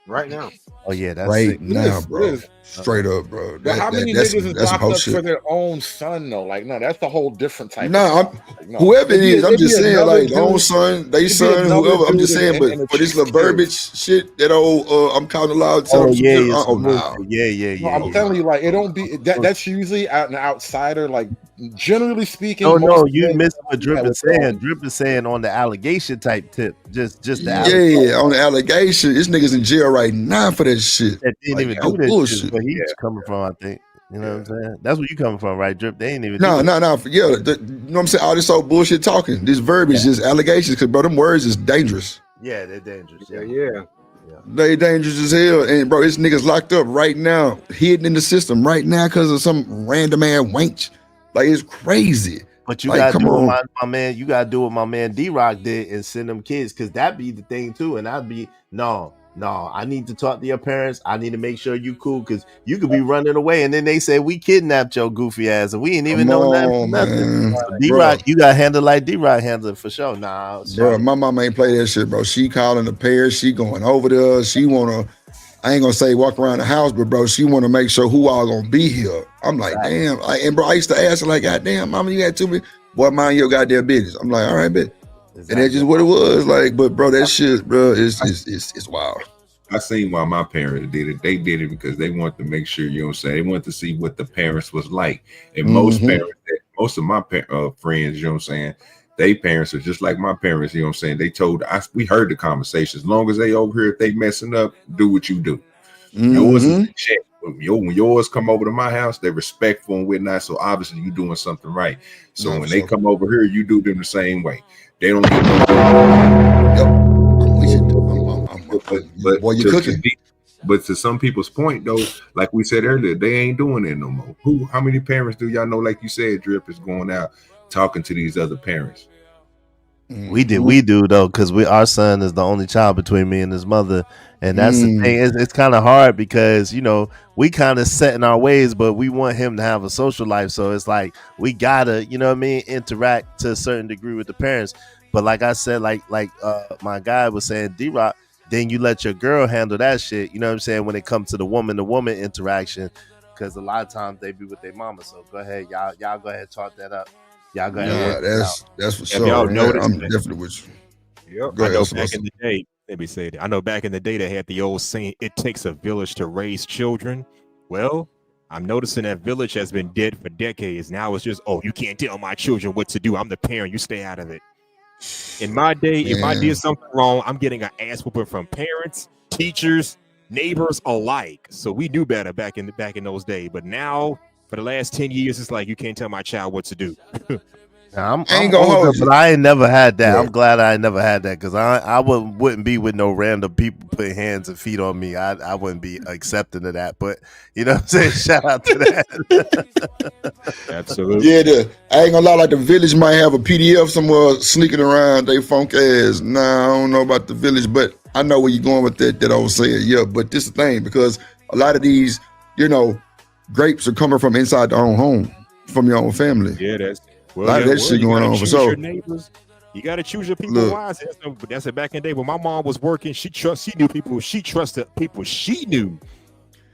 Right now. Oh yeah, that's right sick. now, bro. Straight up, bro. But how many niggas is locked up for their own son though? Like, no, that's a whole different type. Whoever it is, I'm just saying, like, own son, they son, whoever. I'm just saying, but for this little verbiage shit, that old, I'm counting aloud. Oh yeah, No, I'm telling you, like, it don't be that. That's usually an outsider. Like, generally speaking. No, you missed what Drip is saying. Drip is saying on the allegation type tip, just the yeah, on the allegation. This nigga's in jail right now for that shit. That didn't like, even no do that bullshit. shit. Where he's coming from, I think. You know what I'm saying? That's where you coming from, right, Drip? They ain't even. No. Yeah, you know what I'm saying? All this old bullshit talking. This verbiage is just allegations, because bro, them words is dangerous. Yeah, they're dangerous. Yeah. They dangerous as hell. And bro, this nigga's locked up right now, hidden in the system right now because of some random ass wench. Like, it's crazy. But you like, gotta do what my man, you gotta do what my man D-Rock did and send them kids, because that'd be the thing too. And I'd be no, I need to talk to your parents. I need to make sure you cool, because you could be running away and then they say we kidnapped your goofy ass and we ain't even know nothing. So D-Rock, you gotta handle like D-Rock handled for sure. Nah, bro, my mama ain't play that shit, bro. She calling the parents, she going over there, she wanna, I ain't gonna say walk around the house, but bro, she wanna make sure who all gonna be here. I'm like, damn. And bro, I used to ask her like, God damn, mama, you had too many. Boy, mind your goddamn business. I'm like, all right, bet. Exactly. And that's just what it was. Like, but bro, that shit, bro, it's wild. I seen why my parents did it. They did it because they wanted to make sure, you know what I'm saying, they wanted to see what the parents was like. And most parents, most of my friends, you know what I'm saying, they parents are just like my parents, you know what I'm saying. They told us, we heard the conversation. As long as they over here, if they messing up, do what you do. Yours is a check. When yours come over to my house, they're respectful and whatnot. So obviously you doing something right. So when they come over here, you do them the same way. They don't get But to some people's point though, like we said earlier, they ain't doing that no more. How many parents do y'all know, like you said, Drip, is going out talking to these other parents? We do though, because our son is the only child between me and his mother, and that's the thing. It's kind of hard because, you know, we kind of set in our ways, but we want him to have a social life. So it's like we gotta, you know what I mean, interact to a certain degree with the parents. But like I said, like my guy was saying, D-Rock, then you let your girl handle that shit. You know what I'm saying? When it comes to the woman interaction, because a lot of times they be with their mama. So go ahead, y'all go ahead and talk that up. Y'all go ahead. That's for sure. I'm definitely with you. Yep. I know back in the day, let me say that. I know back in the day they had the old saying, "It takes a village to raise children." Well, I'm noticing that village has been dead for decades. Now it's just, oh, you can't tell my children what to do. I'm the parent. You stay out of it. In my day, if I did something wrong, I'm getting an ass whooping from parents, teachers, neighbors alike. So we knew better back in those days. But now, for the last 10 years, it's like you can't tell my child what to do. I'm older, but I ain't never had that. I'm glad I ain't never had that because I wouldn't be with no random people putting hands and feet on me. I wouldn't be accepting of that. But you know what I'm saying? Shout out to that. Absolutely. Yeah, I ain't gonna lie, like the village might have a PDF somewhere sneaking around. They funk ass. Nah, I don't know about the village, but I know where you're going with that I was saying. Yeah, but this is the thing, because a lot of these, grapes are coming from inside their own home, from your own family. Yeah, that's a lot of that shit going on for sure. You got to choose your people wisely. That's it back in the day when my mom was working. She knew people. She trusted people she knew.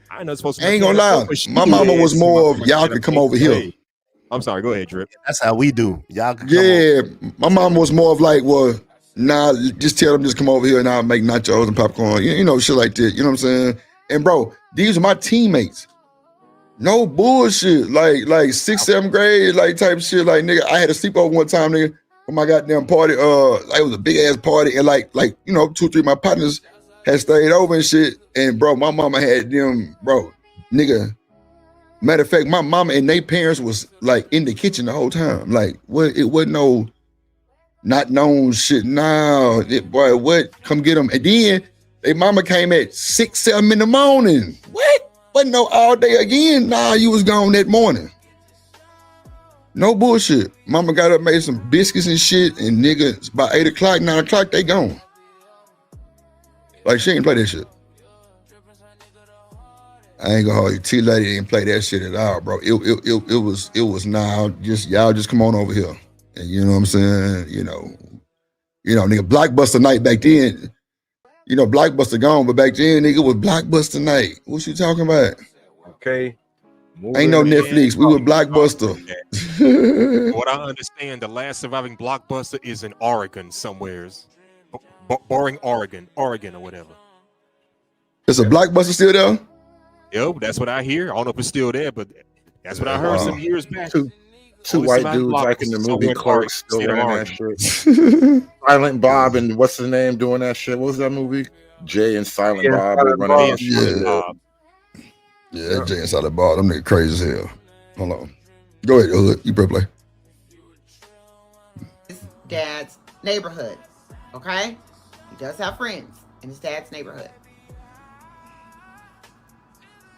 I ain't not supposed to. I ain't gonna lie. My mama was more of y'all can come over here. I'm sorry. Go ahead, Drip. That's how we do. Y'all can come over. My mama was more of like, well, nah, just tell them just come over here and I'll make nachos and popcorn. Shit like that. You know what I'm saying? And bro, these are my teammates. No bullshit. Like 6th, 7th grade, like type shit. Like nigga, I had a sleepover one time, nigga, for my goddamn party. Like it was a big ass party, and like 2, 3 of my partners had stayed over and shit. And bro, my mama had them, bro, nigga. Matter of fact, my mama and they parents was like in the kitchen the whole time. Like it wasn't no not known shit. Nah, boy, what? Come get them. And then they mama came at 6, 7 in the morning. What? Wasn't no all day again. Nah, you was gone that morning. No bullshit. Mama got up, made some biscuits and shit, and niggas by 8 o'clock, 9 o'clock, they gone. Like she ain't play that shit. I ain't gonna hold you. T-Lady didn't play that shit at all, bro. It was now just y'all just come on over here. And you know what I'm saying? Nigga, Blockbuster night back then. Blockbuster gone, but back then, nigga, was Blockbuster night. What you talking about? Okay. Ain't no Netflix. We were Blockbuster. What I understand, the last surviving Blockbuster is in Oregon somewheres. Boring Oregon or whatever. Is a Blockbuster still there? Yep, that's what I hear. I don't know if it's still there, but that's what I heard some years back. Two white dudes like in the movie Clerks still running that shit. Silent Bob and what's his name doing that shit? What was that movie? Jay and Silent Bob running that shit. Yeah, Jay and Silent Bob, them niggas crazy as hell. Hold on. Go ahead, Hood. You better play. His dad's neighborhood, okay? He does have friends in his dad's neighborhood.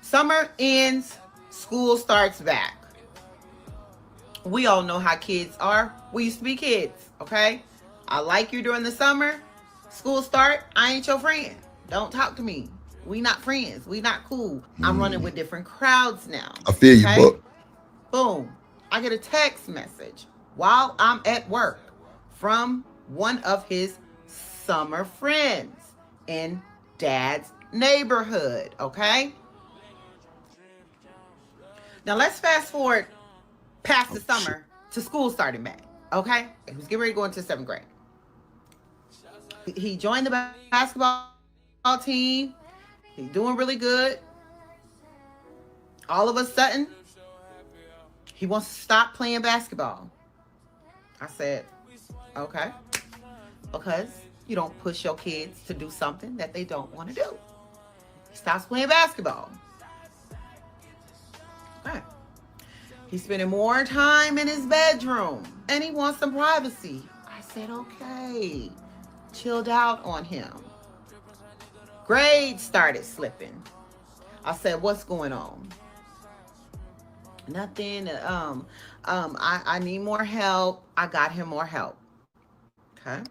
Summer ends, school starts back. We all know how kids are. We used to be kids, okay? I like you during the summer. School start, I ain't your friend. Don't talk to me. We not friends. We not cool. I'm running with different crowds now. I feel you, but boom. I get a text message while I'm at work from one of his summer friends in dad's neighborhood, okay? Now let's fast forward past the summer to school starting back, okay? He was getting ready to go into 7th grade. He joined the basketball team. He's doing really good. All of a sudden, he wants to stop playing basketball. I said, okay. Because you don't push your kids to do something that they don't want to do. He stops playing basketball. Okay. He's spending more time in his bedroom and he wants some privacy. I said, okay. Chilled out on him. Grades started slipping. I said, what's going on? Nothing. I need more help. I got him more help. Okay.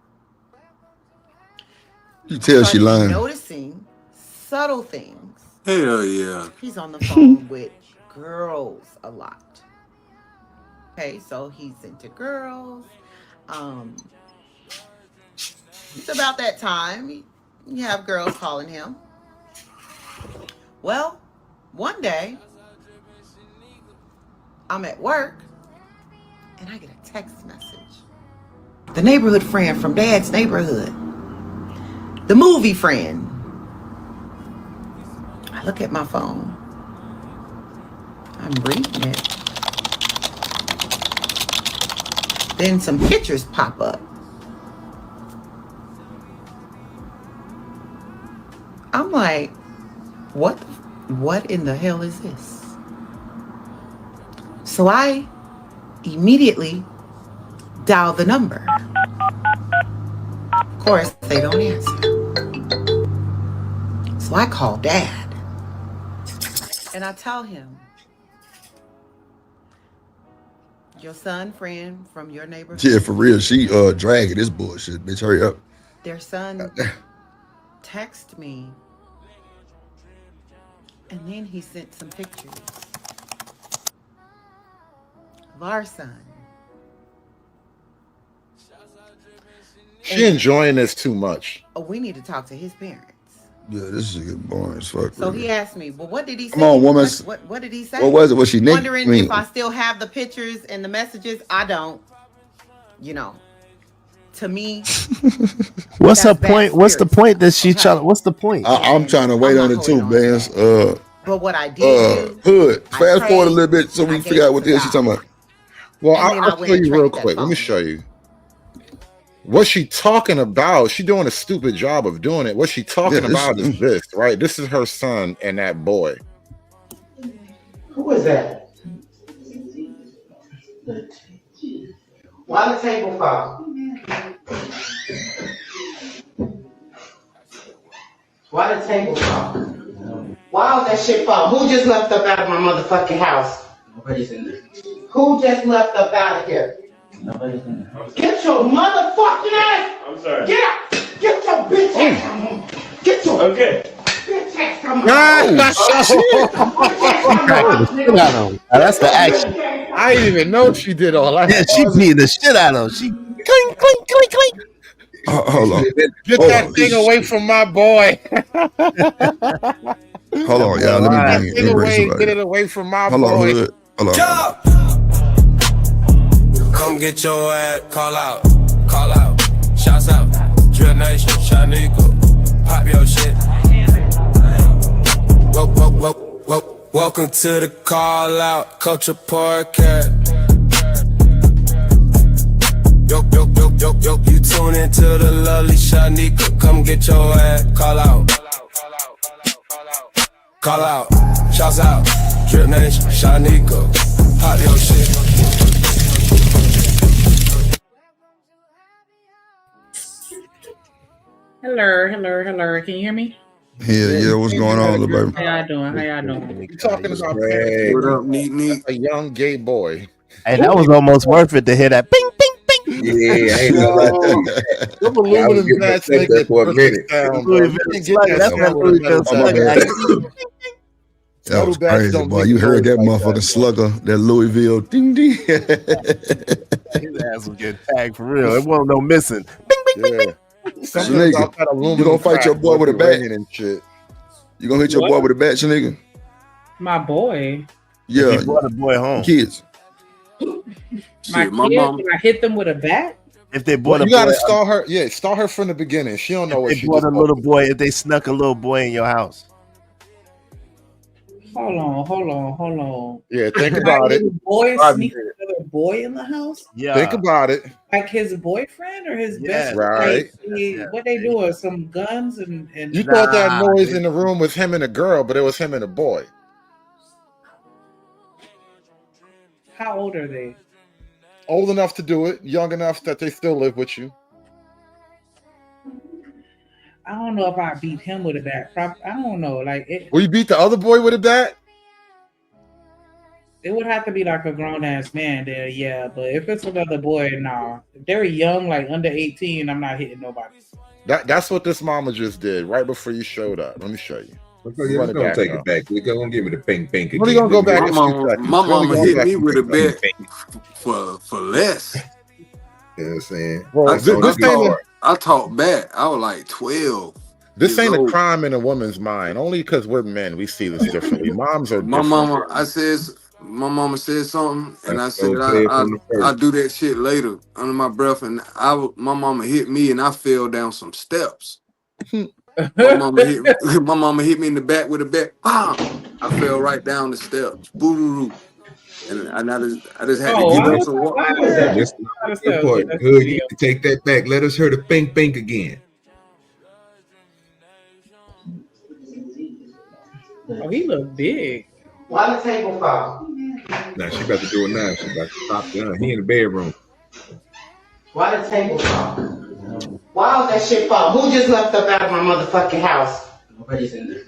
You tell she lying. Noticing subtle things. Hell yeah. He's on the phone with girls a lot. Okay, so he's into girls. It's about that time. You have girls calling him. Well, one day, I'm at work, and I get a text message. The neighborhood friend from Dad's neighborhood. The movie friend. I look at my phone. I'm reading it. Then some pictures pop up. I'm like, what in the hell is this? So I immediately dial the number. Of course, they don't answer. So I call Dad. And I tell him, your son, friend from your neighborhood. Yeah, for real. She dragging this bullshit. Bitch, hurry up. Their son texted me. And then he sent some pictures of our son. She enjoying this too much. Oh, we need to talk to his parents. Yeah, this is getting boring as fuck. So he asked me, well, what did he say? Come on, woman. What did he say? What was it? Was she naked? Wondering if I still have the pictures and the messages. I don't. You know, to me. What's her point? What's the point that she trying? What's the point? I'm trying to wait on it too, man. But what I did Hood. Fast forward a little bit so we can figure out what the hell she's talking about. Well, I'll show you real quick. Let me show you. What's she talking about? She doing a stupid job of doing it. What she talking about is this, right? This is her son and that boy. Who is that? Why the table fall? Why the table fall? Why was that shit fall? Who just left up out of my motherfucking house? Nobody's in there. Who just left up out of here? Nobody's in there. Get your motherfucking ass! I'm sorry. Get out! Get your bitch ass come home! Get your bitch ass come home! That's the action. I didn't even know she did all that. Yeah, she beating the shit out of him. She clink, clink, clink, clink. Hold on. Get that thing away from my boy. Hold on, y'all. Let me get it away from my boy. Hold on. Come get your ass, call out, shouts out, Drill Nation, Shanico, pop your shit. Welcome to the call out, Culture Podcast. Yo, you tune into the lovely Shanico, come get your ass, call out, shouts out, Drill Nation, Shanico, pop your shit. Hello. Can you hear me? Yeah. What's going on, little baby? How y'all doing? You talking about What up, neat? A young gay boy. Hey, that was almost worth it to hear that. Bing, bing, bing. Yeah, I ain't gonna lie to you. Them aluminum bats make it for a minute. That was crazy, boy. You heard that motherfucking slugger, that Louisville ding ding. His ass was getting tagged for real. It wasn't no missing. Bing, bing, bing, bing. You gonna fight your boy with a bat and shit? You gonna hit your boy with a bat, nigga? My boy. Yeah, you brought a boy home. Kids. My kids. When I hit them with a bat. If they brought you gotta start her. Yeah, start her from the beginning. She don't know what they she brought just a little boy. If they snuck a little boy in your house. Hold on. Yeah, think about it. Boy sneak another boy in the house? Yeah. Think about it. Like his boyfriend or his best right. Like, what they doing? Some guns and You thought that noise in the room was him and a girl, but it was him and a boy. How old are they? Old enough to do it, young enough that they still live with you. I don't know if I beat him with a bat. I don't know. Will you beat the other boy with a bat? It would have to be like a grown ass man there, yeah. But if it's another boy, nah. If they're young, like under 18, I'm not hitting nobody. That's what this mama just did right before you showed up. Let me show you. We're gonna take it back. We're gonna give me the pink again. What are you gonna go back? My mama hit me with a bat for less. You know what I'm saying? Well, I talked back. I was like 12. This ain't a crime in a woman's mind. Only because we're men, we see this differently. Moms are my different. my mama said something, and I said I'll do that shit later under my breath. And my mama hit me, and I fell down some steps. My mama hit me in the back with a bat. I fell right down the steps. Boo-doo-doo. And I just had to Oh, get why up was and walk. why was that? That's Why was the that? important. That's Good, you video. need to take that back. Let us hear the bink bink again. Oh, he look big. Why the table fall? Now she about to do it now. She about to stop down. He in the bedroom. Why the table fall? Why all that shit fall? Who just left up out of my motherfucking house? Nobody's in there.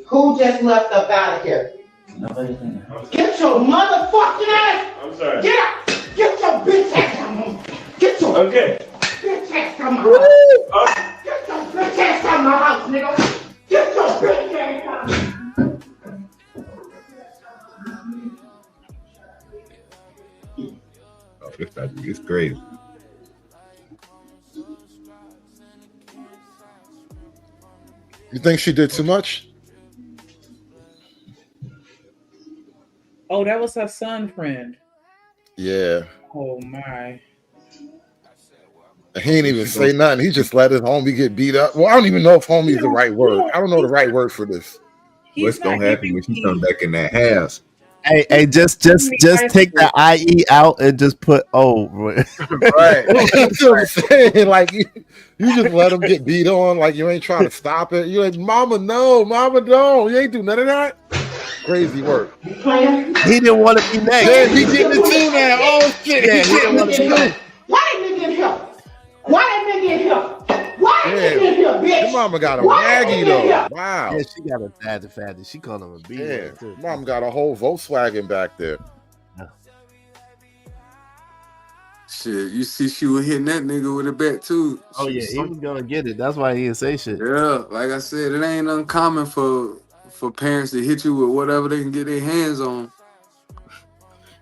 Who just left up out of here? Nobody's in there. Get your motherfucking ass! I'm sorry. Get out! Get your bitch ass out of my house! Get your bitch ass out of my house! Get your bitch ass out of my house, nigga! Get your bitch ass out! Oh, it's crazy. You think she did too much? Oh, that was her son friend. Yeah. Oh my. He ain't even say nothing. He just let his homie get beat up. Well, I don't even know if homie is the right word. I don't know the right word for this. What's gonna happen when she come back in that house? Hey, just take the IE out and just put O. Right. That's what I'm saying. Like you just let him get beat on. Like you ain't trying to stop it. You're like, Mama, no, Mama, don't. You ain't do none of that. Crazy work. He didn't want to be next. Yeah, he getting it too now. Oh shit. Yeah, he didn't want to be next. Why that nigga in here? Why that nigga in here? Why that nigga in here, bitch? Your mama got a Why that waggy nigga in though. here? Wow. Yeah, she got a fatty. She called him a B. Yeah. Mom got a whole Volkswagen back there. Shit, you see she was hitting that nigga with a bat too. Oh yeah, he was gonna get it. That's why he didn't say shit. Yeah, like I said, it ain't uncommon for parents to hit you with whatever they can get their hands on.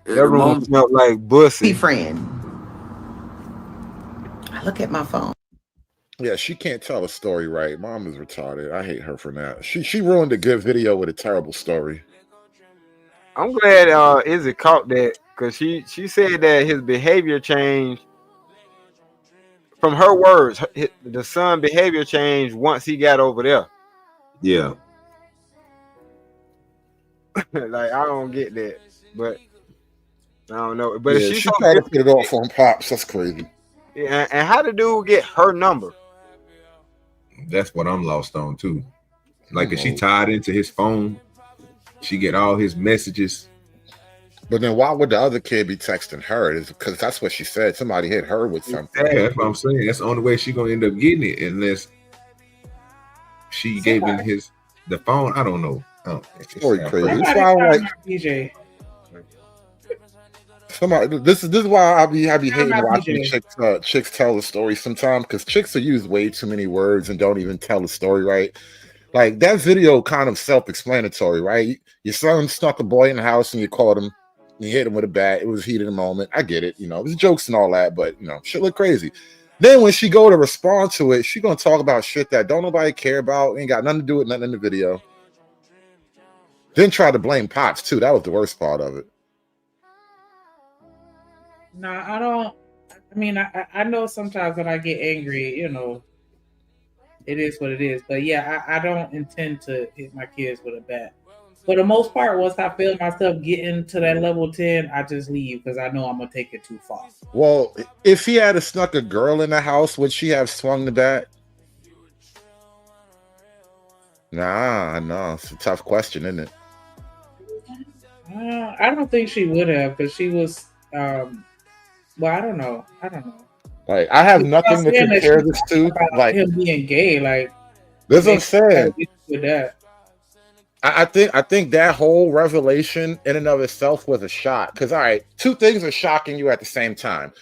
At That the room moment. smelled like bussy. Friend. I look at my phone. Yeah, she can't tell a story right. Mom is retarded. I hate her for that. She ruined a good video with a terrible story. I'm glad Izzy caught that because she said that his behavior changed. From her words, the son behavior changed once he got over there. Yeah. Like I don't get that, but I don't know. But Yeah, if she's she so tried to good, put it off on Pops. That's crazy. yeah, and how the dude get her number? That's what I'm lost on too. Like if she tied into his phone, she get all his messages. But then why would the other kid be texting her? Is because that's what she said. Somebody hit her with something. Yeah, that's what I'm saying. That's the only way she gonna end up getting it unless she gave him the phone. I don't know. Story crazy. That's why I'm like DJ. somebody. This is why I be hating not watching DJ. chicks tell the story sometimes because chicks will use way too many words and don't even tell the story right. Like that video kind of self-explanatory, right? Your son snuck a boy in the house and you caught him. You hit him with a bat. It was heat of the moment. I get it. You know, it was jokes and all that, but shit look crazy. Then when she go to respond to it, she gonna talk about shit that don't nobody care about. Ain't got nothing to do with nothing in the video. Then try to blame Pops too. That was the worst part of it. No, I don't. I mean, I know sometimes when I get angry, it is what it is. But yeah, I don't intend to hit my kids with a bat. For the most part, once I feel myself getting to that level 10, I just leave because I know I'm gonna take it too far. Well, if he had snuck a girl in the house, would she have swung the bat? Nah, it's a tough question, isn't it? I don't think she would have because she was. Well, I don't know. Like, I have nothing to compare this to. Like him being gay, like that's what I'm saying. With that. I think that whole revelation in and of itself was a shock. Because all right, two things are shocking you at the same time.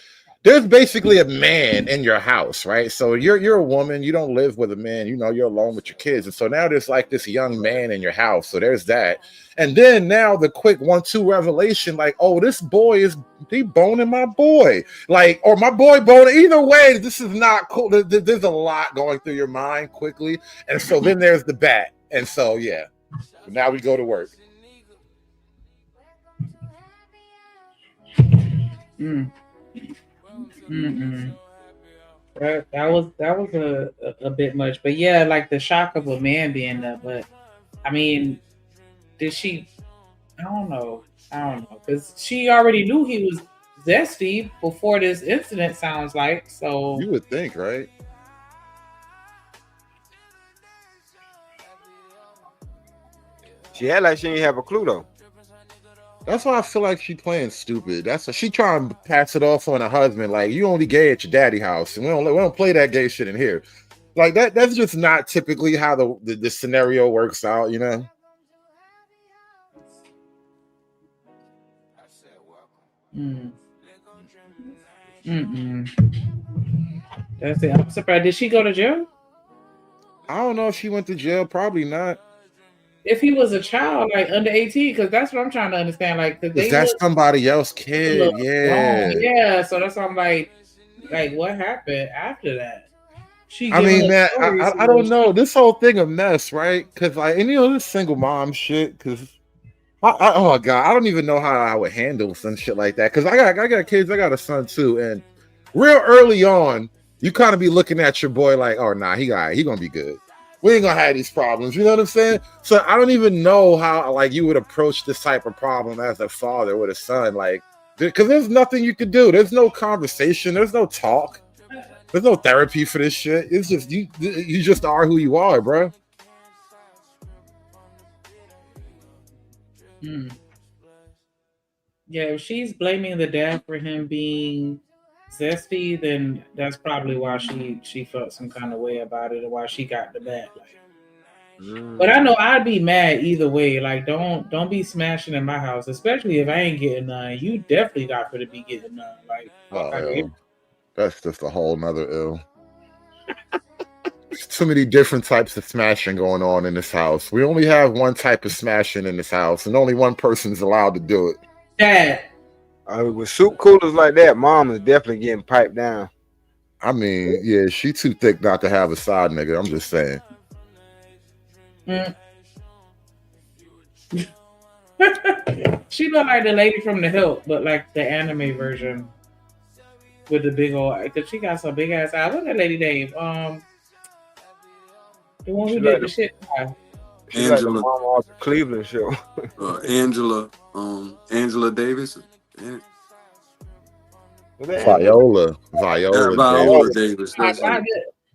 There's basically a man in your house, right? So you're a woman, you don't live with a man, you're alone with your kids. And so now there's like this young man in your house. So there's that. And then now the quick 1-2 revelation, like, oh, this boy he boning my boy. Like, or my boy boning. Either way, this is not cool. There's a lot going through your mind quickly. And so then there's the bat. And so yeah. Now we go to work. That was a bit much, but yeah, like the shock of a man being there. But I mean, did she? I don't know. Because she already knew he was zesty before this incident. Sounds like so. You would think, right? She had like she didn't have a clue though. That's why I feel like she playing stupid. That's what she trying to pass it off on her husband. Like, you only gay at your daddy house, and we don't play that gay shit in here. Like that's just not typically how the scenario works out, you know. That's it. I'm surprised. Did she go to jail? I don't know if she went to jail. Probably not. If he was a child, like under 18, because that's what I'm trying to understand. Like, Is that somebody else's kid? Yeah. Yeah. So that's why I'm like, what happened after that? I mean, man, I don't know. This whole thing a mess, right? Because this single mom shit. Because oh my god, I don't even know how I would handle some shit like that. Because I got kids. I got a son too, and real early on, you kind of be looking at your boy like, oh nah, he gonna be good. We ain't gonna have these problems. You know what I'm saying? So I don't even know how like you would approach this type of problem as a father with a son, like, because there's nothing you could do. There's no conversation. There's no talk. There's no therapy for this shit. It's just you just are who you are, bro. Yeah, if she's blaming the dad for him being zesty, then that's probably why she felt some kind of way about it, or why she got the bad. But I know I'd be mad either way. Like, don't be smashing in my house, especially if I ain't getting none. You definitely not going to be getting none. Like, That's just a whole nother ill. There's too many different types of smashing going on in this house. We only have one type of smashing in this house, and only one person's allowed to do it. Dad. With soup coolers like that, mom is definitely getting piped down. I mean, yeah, she too thick not to have a side nigga. I'm just saying. She looked like the lady from The Help, but like the anime version with the big old. Because she got some big ass eyes. What's that lady name? The one who did the shit. She's like the mama off the Cleveland show. Angela Davis. Viola Davis.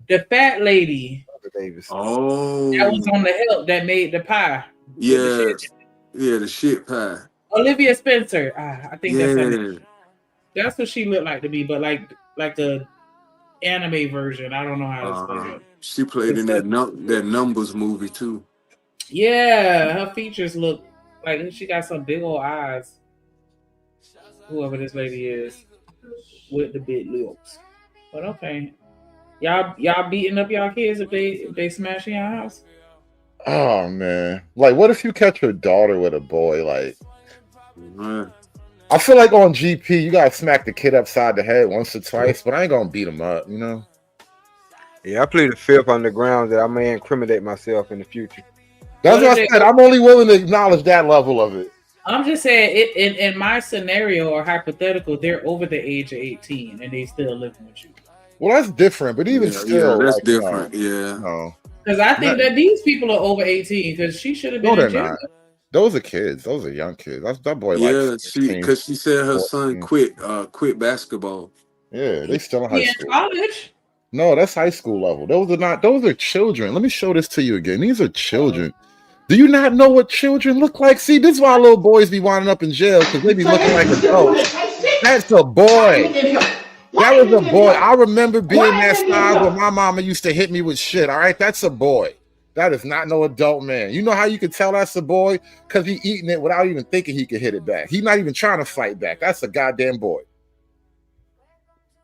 The fat lady. Davis. Oh, that was on The Help that made the pie. Yeah, the shit pie. Olivia Spencer. I think that's her name. That's what she looked like to me, but like the anime version. I don't know how to explain it. She played in that Numbers movie too. Yeah, her features look like she got some big old eyes. Whoever this lady is with the big lips. But okay. Y'all beating up y'all kids if they smash in your house? Oh man. Like, what if you catch your daughter with a boy? Like, I feel like on GP you gotta smack the kid upside the head once or twice, but I ain't gonna beat him up, you know? Yeah, I plead the fifth on the grounds that I may incriminate myself in the future. That's what I said. I'm only willing to acknowledge that level of it. I'm just saying, in my scenario or hypothetical, they're over the age of 18 and they still living with you. Well, that's different, but even still, that's like, different. No. Because I think that these people are over 18 because she should have been in jail. Not. Those are kids. Those are young kids. That boy, because she said her son quit basketball. Yeah, they still in high school. College? No, that's high school level. Those are children. Let me show this to you again. These are children. Do you not know what children look like? See, this is why little boys be winding up in jail, because they be looking like adults. That's a boy. That was a boy. I remember being that size when my mama used to hit me with shit. All right, that's a boy. That is not no adult man. You know how you can tell that's a boy? Because he eating it without even thinking he could hit it back. He's not even trying to fight back. That's a goddamn boy.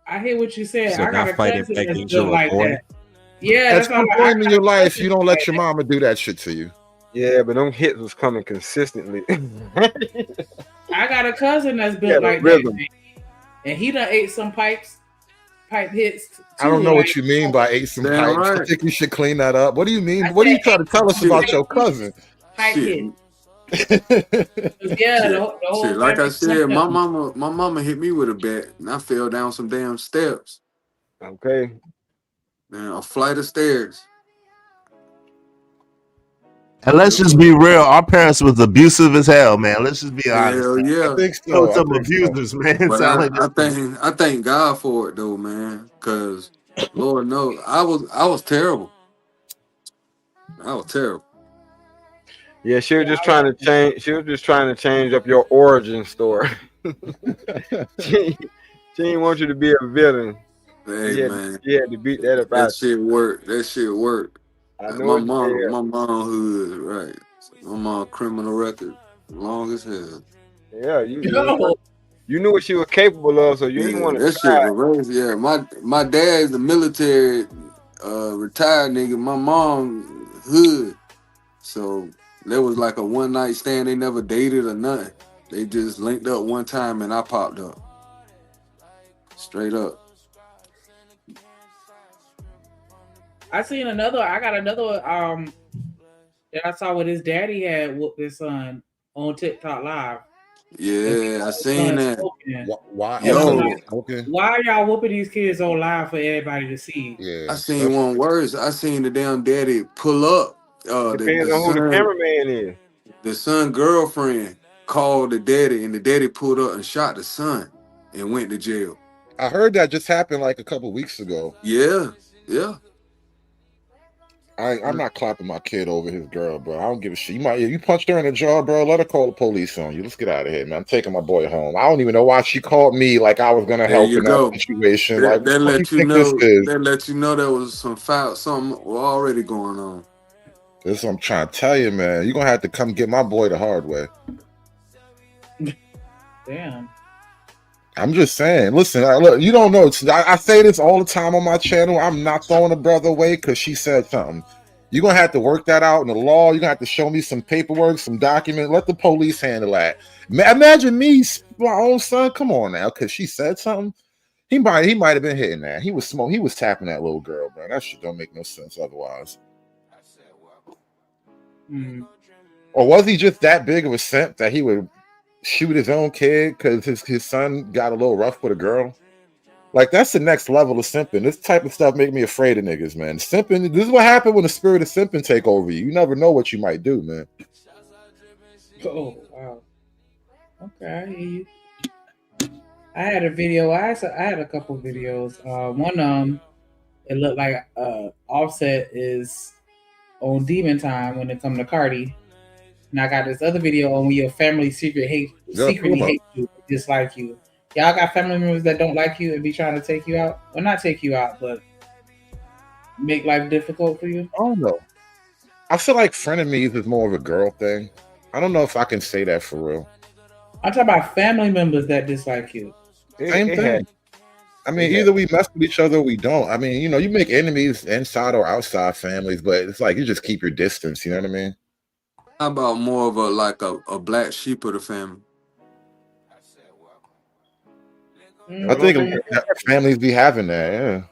I hear what you said. So I got not a fighting cousin back that's into built like a boy. that. Yeah, At some point in your life, you don't let your mama do that shit to you. Yeah, but them hits was coming consistently. I got a cousin that's built like that, and he done ate some pipe hits. Too, I don't know what you mean by ate some pipes. Right. I think you should clean that up. What do you mean? What are you trying to tell us about your cousin? Pipe hits. Yeah, the whole like I said, my family- mama hit me with a bat, and I fell down some damn steps. Okay. Man, a flight of stairs. And let's just be real. Our parents was abusive as hell, man. Let's just be honest. Hell Man. yeah. I think Know so. some abusers, man. But Sound like I thank God for it though, man. Cause Lord knows I was terrible. I was terrible. Yeah, she was just trying to change. She was just trying to change up your origin story. she didn't want you to be a villain. Hey Yeah, man, she had to beat that up that out. shit worked. That shit worked. I know it did. My mom hood, right? My mom criminal record, long as hell. Yeah, you knew what she was capable of, so you didn't Yeah, want to that shit try. was crazy. Yeah, my dad's the military, retired nigga. My mom hood, so there was like a one night stand. They never dated or nothing. They just linked up one time and I popped up, straight up. I got another that I saw with his daddy had whooped his son on TikTok Live. Yeah, I seen that. Why? Yo, Okay. Why are y'all whooping these kids on live for everybody to see? Yeah, I seen one worse. I seen the damn daddy pull up. Depends on who the cameraman is. The son girlfriend called the daddy, and the daddy pulled up and shot the son and went to jail. I heard that just happened like a couple weeks ago. Yeah, yeah. I'm not clapping my kid over his girl, bro. I don't give a shit. You punched her in the jaw, bro. Let her call the police on you. Let's get out of here, man. I'm taking my boy home. I don't even know why she called me like I was gonna There help you in go. that situation. That, Like, that what do let you think this know. is? That let you know there was something already going on. This is what I'm trying to tell you, man. You're gonna have to come get my boy the hard way. Damn. I'm just saying. Listen, look, you don't know. I say this all the time on my channel. I'm not throwing a brother away because she said something. You're gonna have to work that out in the law. You're gonna have to show me some paperwork, some document. Let the police handle that. Imagine me, my own son. Come on now, because she said something. He might have been hitting that. He was smoking. He was tapping that little girl, bro. That shit don't make no sense otherwise. Or was he just that big of a simp that he would shoot his own kid because his son got a little rough with a girl? Like, that's the next level of simping. This type of stuff make me afraid of niggas, man. Simping, this is what happened when the spirit of simping take over you. You never know what you might do, man. Oh wow. Okay, I hear you. I had a video. I had a couple videos. One it looked like Offset is on Demon Time when it comes to Cardi. And I got this other video on when your family secretly hate you, dislike you. Y'all got family members that don't like you and be trying to take you out? Well, not take you out, but make life difficult for you? I don't know. I feel like frenemies is more of a girl thing. I don't know if I can say that for real. I'm talking about family members that dislike you. Same thing. I mean, either we mess with each other or we don't. I mean, you make enemies inside or outside families, but it's like you just keep your distance. You know what I mean? How about more of a black sheep of the family? I think families be having that, yeah.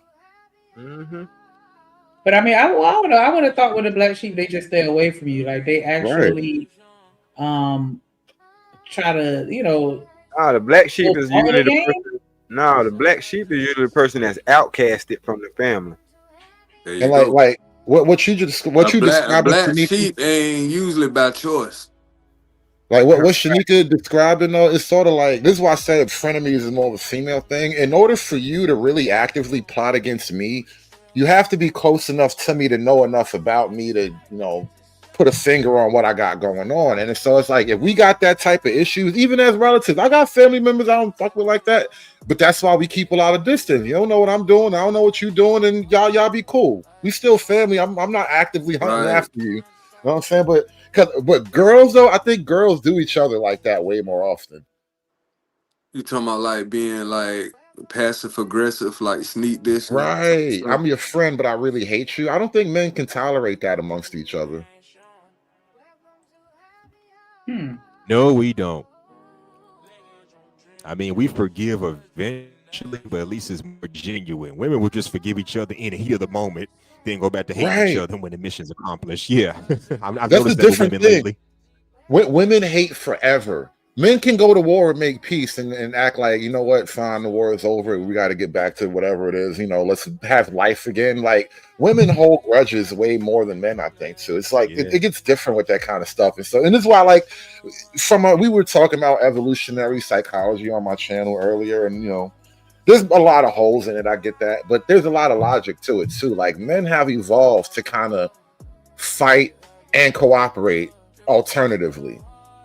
Mm-hmm. But I mean, I would have thought with the black sheep, they just stay away from you. Like they actually, try to, The black sheep is usually the person. No, the black sheep is usually the person that's outcasted from the family. And like what you described, black sheep ain't usually by choice. Like what Shanika described, it's sort of like, this is why I said frenemies is more of a female thing. In order for you to really actively plot against me, you have to be close enough to me to know enough about me to, put a finger on what I got going on. And so it's like, if we got that type of issues, even as relatives, I got family members I don't fuck with like that, but that's why we keep a lot of distance. You don't know what I'm doing, I don't know what you're doing, and y'all be cool. We still family. I'm not actively hunting after you. You know what I'm saying? But girls, though, I think girls do each other like that way more often. You talking about like being like passive aggressive, like sneak this? Right. I'm your friend, but I really hate you. I don't think men can tolerate that amongst each other. No, we don't. I mean, we forgive eventually, but at least it's more genuine. Women will just forgive each other in the heat of the moment, then go back to hating each other when the mission's accomplished. Yeah, I've That's noticed a that with different women thing. lately. Women hate forever. men can go to war and make peace and act like, you know what, fine, the war is over. We got to get back to whatever it is. You know, let's have life again. Like women hold grudges way more than men, I think, too. It's like it gets different with that kind of stuff. And so, and this is why, like, we were talking about evolutionary psychology on my channel earlier, and you know, there's a lot of holes in it. I get that, but there's a lot of logic to it too. Like men have evolved to kind of fight and cooperate alternatively.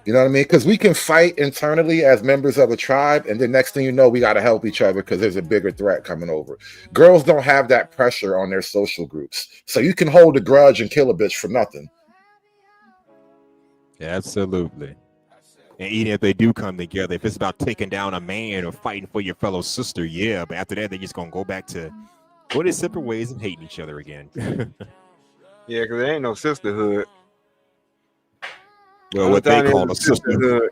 You know what I mean? Because we can fight internally as members of a tribe, and then next thing you know, we got to help each other because there's a bigger threat coming over. Girls don't have that pressure on their social groups, so you can hold a grudge and kill a bitch for nothing. Absolutely. And even if they do come together, if it's about taking down a man or fighting for your fellow sister, yeah. But after that, they're just gonna go back to going their separate ways and hating each other again. Yeah, because there ain't no sisterhood. Well, what they call a sisterhood.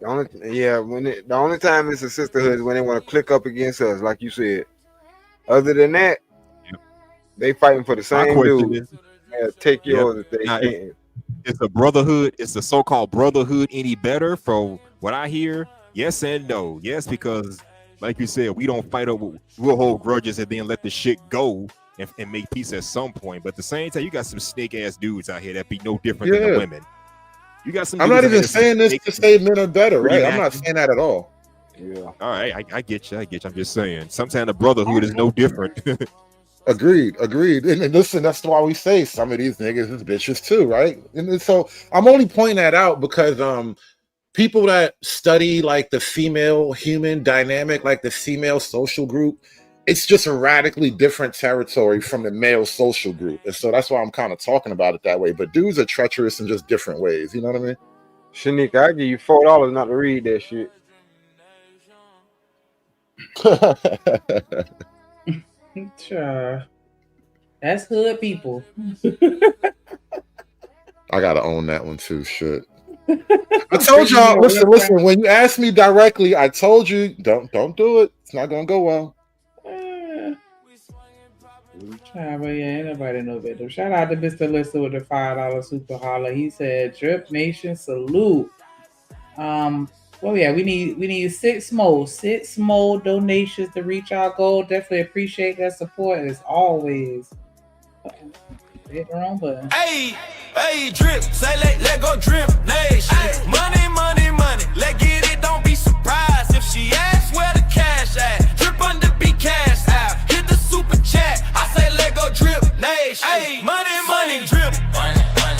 The only time it's a sisterhood is when they want to click up against us, like you said. Other than that, they fighting for the same dude. Take yours if they can. Is the brotherhood, is the so-called brotherhood any better? From what I hear, yes and no. Yes, because like you said, we don't fight over, we'll hold grudges and then let the shit go and make peace at some point. But at the same time, you got some snake ass dudes out here that be no different than the women. You got some. I'm not even saying this to say men are better, right? I'm not saying that at all. Yeah. All right, I get you. I'm just saying. Sometimes the brotherhood is no different. Agreed. And listen, that's why we say some of these niggas is bitches too, right? And so I'm only pointing that out because people that study like the female human dynamic, like the female social group, it's just a radically different territory from the male social group. And so that's why I'm kind of talking about it that way. But dudes are treacherous in just different ways. You know what I mean? Shanika, I give you $4 not to read that shit. Sure. That's hood people. I gotta own that one too. Shit. I told y'all, listen, when you ask me directly, I told you don't do it. It's not gonna go well. But yeah, ain't nobody know better. Shout out to Mr. Lissa with the $5 super holler. He said, "Drip Nation salute." Well, yeah, we need 6 more donations to reach our goal. Definitely appreciate that support as always. Hit the wrong button. Hey, drip, say let go drip nation. Money, let get it, don't be surprised if she asks where the cash at. Drip under be cash out. Hit the super chat. I say let go drip nation. Hey, money, drip. Money, drip.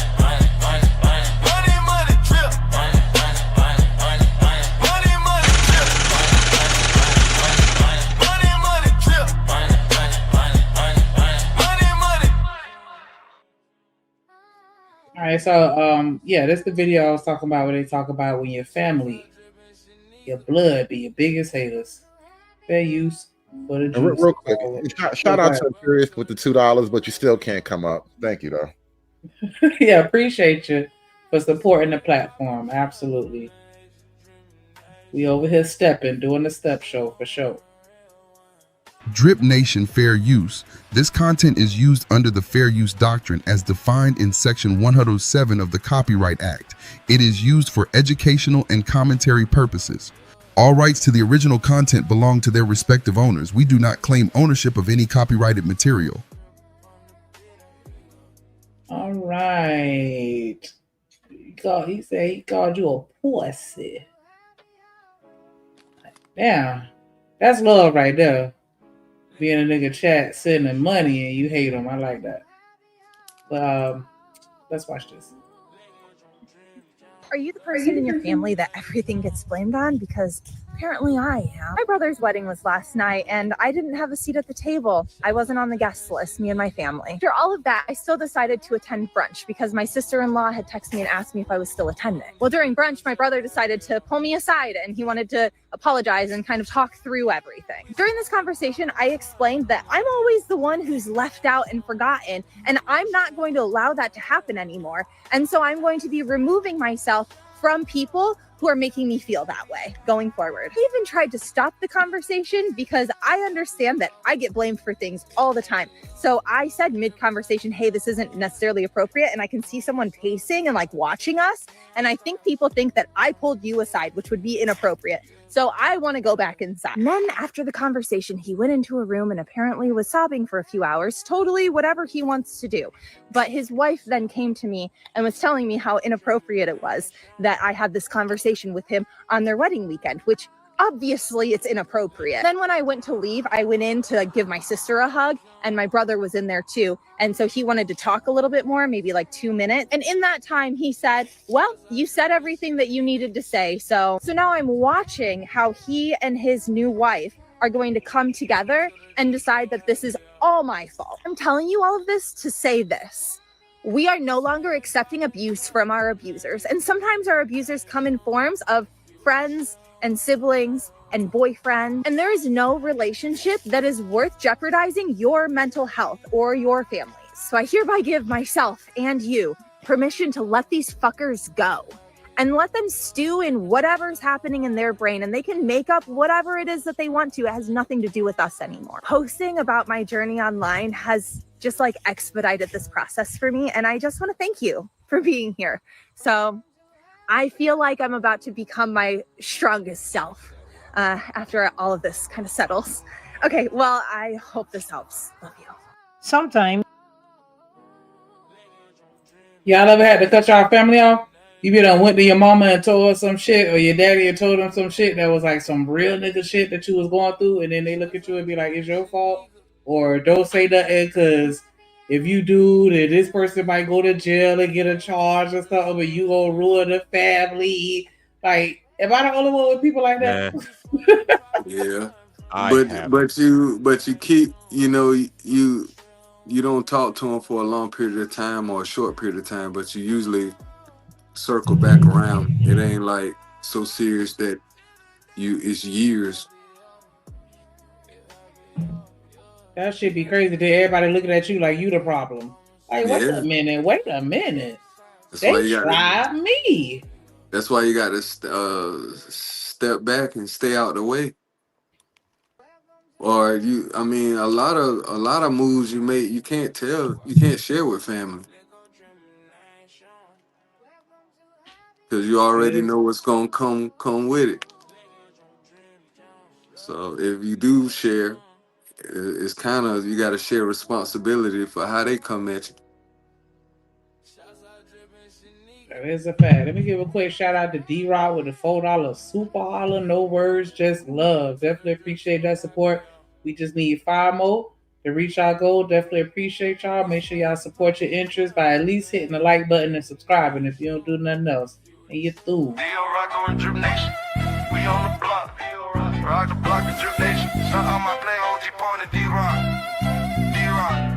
All right, so yeah, that's the video I was talking about where they talk about when your family, your blood be your biggest haters. Fair use for the juice. Real quick, shout out to Curious with the $2, but you still can't come up. Thank you though. Yeah, appreciate you for supporting the platform. Absolutely. We over here doing the step show for sure. Drip Nation Fair Use. This content is used under the Fair Use Doctrine as defined in Section 107 of the Copyright Act. It is used for educational and commentary purposes. All rights to the original content belong to their respective owners. We do not claim ownership of any copyrighted material. All right. He said he called you a pussy. Damn. That's love right there. Being a nigga chat, sending money, and you hate him. I like that. But let's watch this. Are you the person in your family that everything gets blamed on? Because apparently I am. My brother's wedding was last night and I didn't have a seat at the table. I wasn't on the guest list, me and my family. After all of that, I still decided to attend brunch because my sister-in-law had texted me and asked me if I was still attending. Well, during brunch, my brother decided to pull me aside and he wanted to apologize and kind of talk through everything. During this conversation, I explained that I'm always the one who's left out and forgotten, and I'm not going to allow that to happen anymore. And so I'm going to be removing myself from people who are making me feel that way going forward. I even tried to stop the conversation because I understand that I get blamed for things all the time. So I said mid-conversation, hey, this isn't necessarily appropriate, and I can see someone pacing and like watching us, and I think people think that I pulled you aside, which would be inappropriate. So I want to go back inside. And then after the conversation, he went into a room and apparently was sobbing for a few hours, totally whatever he wants to do. But his wife then came to me and was telling me how inappropriate it was that I had this conversation with him on their wedding weekend, which obviously it's inappropriate. Then when I went to leave, I went in to give my sister a hug, and my brother was in there too. And so he wanted to talk a little bit more, maybe like 2 minutes. And in that time he said, well, you said everything that you needed to say. So now I'm watching how he and his new wife are going to come together and decide that this is all my fault. I'm telling you all of this to say this. We are no longer accepting abuse from our abusers. And sometimes our abusers come in forms of friends and siblings and boyfriend. And there is no relationship that is worth jeopardizing your mental health or your family's. So I hereby give myself and you permission to let these fuckers go and let them stew in whatever's happening in their brain, and they can make up whatever it is that they want to. It has nothing to do with us anymore. Posting about my journey online has just like expedited this process for me, and I just want to thank you for being here. So I feel like I'm about to become my strongest self after all of this kind of settles. Okay, well, I hope this helps. Love you. Sometimes. Y'all ever had to cut y'all family off? You be done went to your mama and told her some shit, or your daddy and told them some shit that was like some real nigga shit that you was going through, and then they look at you and be like, it's your fault? Or don't say nothing because if you do, then this person might go to jail and get a charge or something, but you gonna ruin the family. Like, am I the only one with people like that? Yeah. I But you keep, you don't talk to them for a long period of time or a short period of time, but you usually circle back around. It ain't like so serious that it's years. That shit be crazy to everybody looking at you like you the problem. Like, wait a minute. That's why They you tried me. That's why you got to step back and stay out the way. Or a lot of moves you make, you can't share with family because you already know what's gonna come with it. So if you do share, it's kind of, you got to share responsibility for how they come at you. That is a fact. Let me give a quick shout out to D-Rod with the $4 super holler. No words, just love. Definitely appreciate that support. We just need 5 more to reach our goal. Definitely appreciate y'all. Make sure y'all support your interests by at least hitting the like button and subscribing if you don't do nothing else. And you through. Drip Nation. We on the block. Rock the block of Drip Nation. Shout out my play OG partner D-Rock.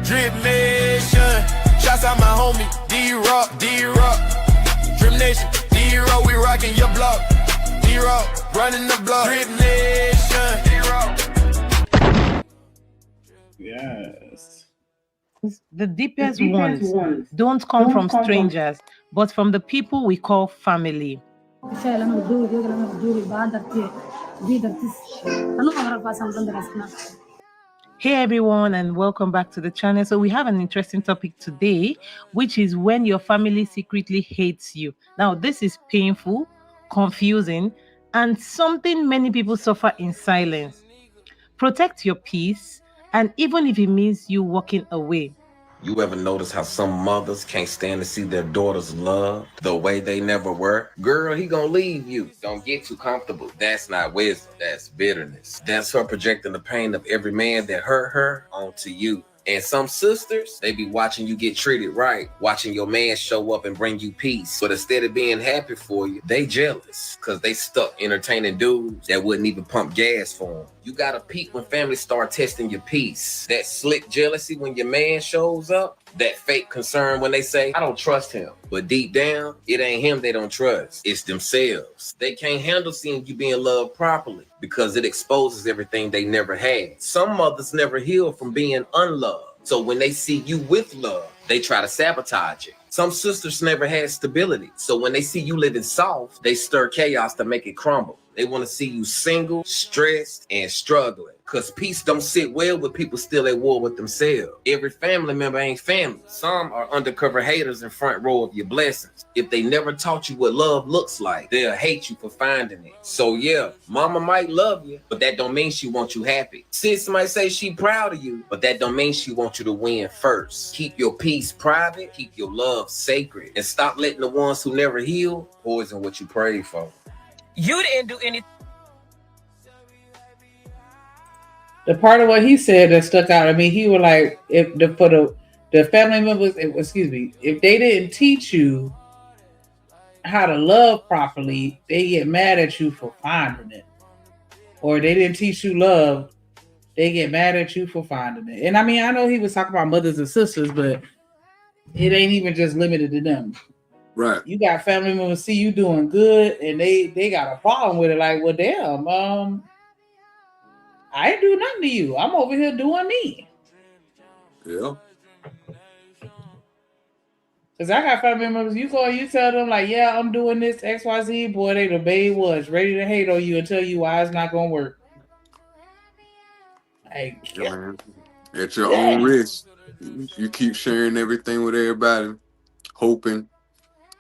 Drip Nation. Shouts out my homie D-Rock. Drip Nation. D-Rock, we rocking your block. D-Rock, running the block. Drip Nation. D-Rock. Yes. The deepest ones don't come from strangers, but from the people we call family. Hey everyone, and welcome back to the channel. So we have an interesting topic today, which is when your family secretly hates you. Now, this is painful, confusing, and something many people suffer in silence. Protect your peace, and even if it means you walking away. You ever notice how some mothers can't stand to see their daughters loved the way they never were? Girl, he gonna leave you. Don't get too comfortable. That's not wisdom. That's bitterness. That's her projecting the pain of every man that hurt her onto you. And some sisters, they be watching you get treated right, watching your man show up and bring you peace. But instead of being happy for you, they jealous because they stuck entertaining dudes that wouldn't even pump gas for them. You gotta peek when families start testing your peace. That slick jealousy when your man shows up. That fake concern when they say, I don't trust him. But deep down, it ain't him they don't trust. It's themselves. They can't handle seeing you being loved properly because it exposes everything they never had. Some mothers never heal from being unloved. So when they see you with love, they try to sabotage it. Some sisters never had stability. So when they see you living soft, they stir chaos to make it crumble. They want to see you single, stressed, and struggling. Because peace don't sit well with people still at war with themselves. Every family member ain't family. Some are undercover haters in front row of your blessings. If they never taught you what love looks like, they'll hate you for finding it. So yeah, mama might love you, but that don't mean she wants you happy. Sis might say she proud of you, but that don't mean she wants you to win first. Keep your peace private, keep your love sacred, and stop letting the ones who never heal poison what you prayed for. You didn't do anything. The part of what he said that stuck out, I mean, he was like, if the family members, if they didn't teach you how to love properly, they get mad at you for finding it. Or they didn't teach you love, they get mad at you for finding it. And I mean, I know he was talking about mothers and sisters, but it ain't even just limited to them. Right. You got family members see you doing good and they got a problem with it. Like, well, damn, I ain't do nothing to you. I'm over here doing me. Yeah. Cause I got family members, you tell them like, yeah, I'm doing this XYZ, boy, they the babe was ready to hate on you and tell you why it's not gonna work. Like, yeah, man. At your own risk. You keep sharing everything with everybody, hoping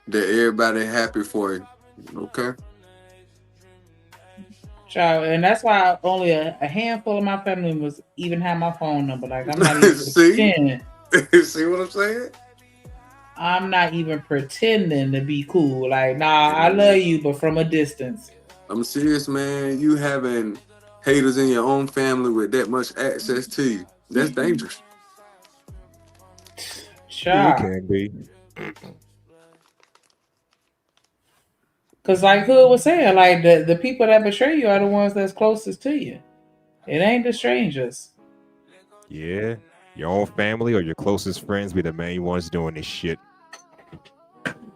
that everybody happy for you. Okay. Child, and that's why only a handful of my family members even have my phone number. Like, I'm not even pretending. See what I'm saying? I'm not even pretending to be cool. Like, nah, I love you, but from a distance. I'm serious, man. You having haters in your own family with that much access to you. That's dangerous. Child. It can be. Cause like Hood was saying, like the people that betray you are the ones that's closest to you. It ain't the strangers. Yeah. Your own family or your closest friends be the main ones doing this shit.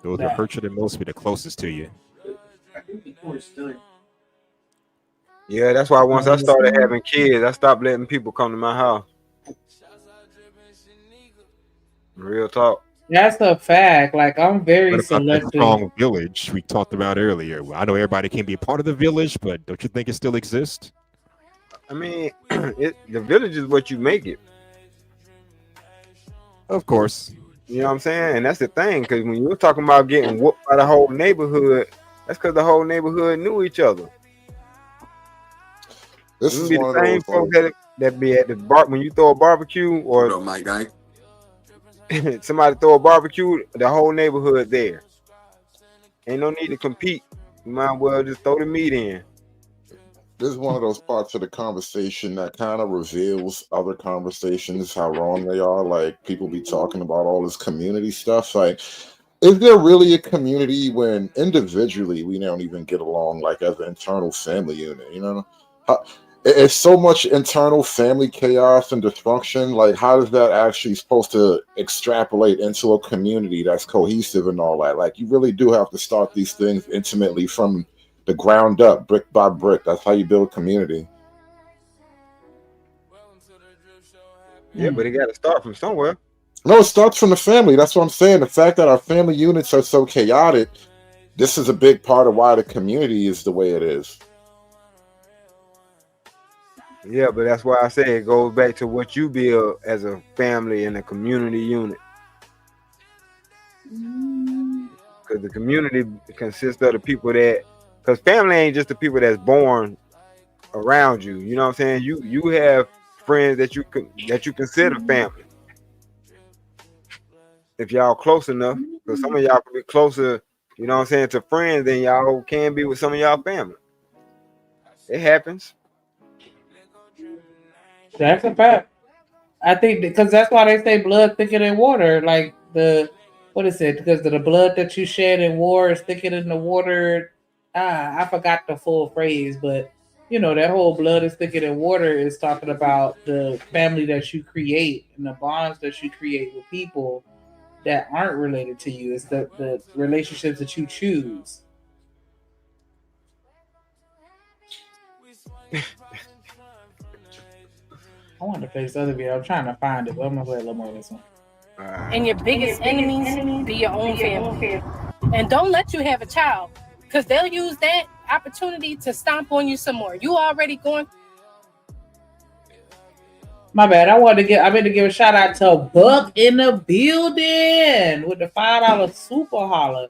Those that hurt you the most be the closest to you. Yeah, that's why once I started having kids, I stopped letting people come to my house. Real talk. That's a fact. Like, I'm very selective. The strong village we talked about earlier. I know everybody can be a part of the village, but don't you think it still exists? I mean, the village is what you make it. Of course. You know what I'm saying? And that's the thing, because when you're talking about getting whooped by the whole neighborhood, that's because the whole neighborhood knew each other. This is be one the of same those folks that be at the bar when you throw a barbecue or my guy. somebody throw a barbecue, the whole neighborhood there. Ain't no need to compete. You might as well just throw the meat in. This is one of those parts of the conversation that kind of reveals other conversations, how wrong they are. Like, people be talking about all this community stuff. Like, is there really a community when individually we don't even get along, like as an internal family unit? You know, it's so much internal family chaos and dysfunction. Like, how is that actually supposed to extrapolate into a community that's cohesive and all that? Like, you really do have to start these things intimately from the ground up, brick by brick. That's how you build community. Yeah, but it got to start from somewhere. No, it starts from the family. That's what I'm saying. The fact that our family units are so chaotic, this is a big part of why the community is the way it is. Yeah, but that's why I say it goes back to what you build as a family and a community unit. Because the community consists of the people that, because family ain't just the people that's born around you. You know what I'm saying? You have friends that you consider family. If y'all close enough, because some of y'all can be closer, you know what I'm saying, to friends than y'all can be with some of y'all family. It happens. That's a fact. I think because that's why they say blood thicker than water. Like what is it? Because the blood that you shed in war is thicker than the water. I forgot the full phrase, but you know that whole blood is thicker than water is talking about the family that you create and the bonds that you create with people that aren't related to you. It's the relationships that you choose. I want to play this other video. I'm trying to find it, but I'm gonna play a little more of this one. and your biggest enemies be your own family. And don't let you have a child, because they'll use that opportunity to stomp on you some more. You already going. My bad. I meant to give a shout out to Buck in the building with the $5 super holler.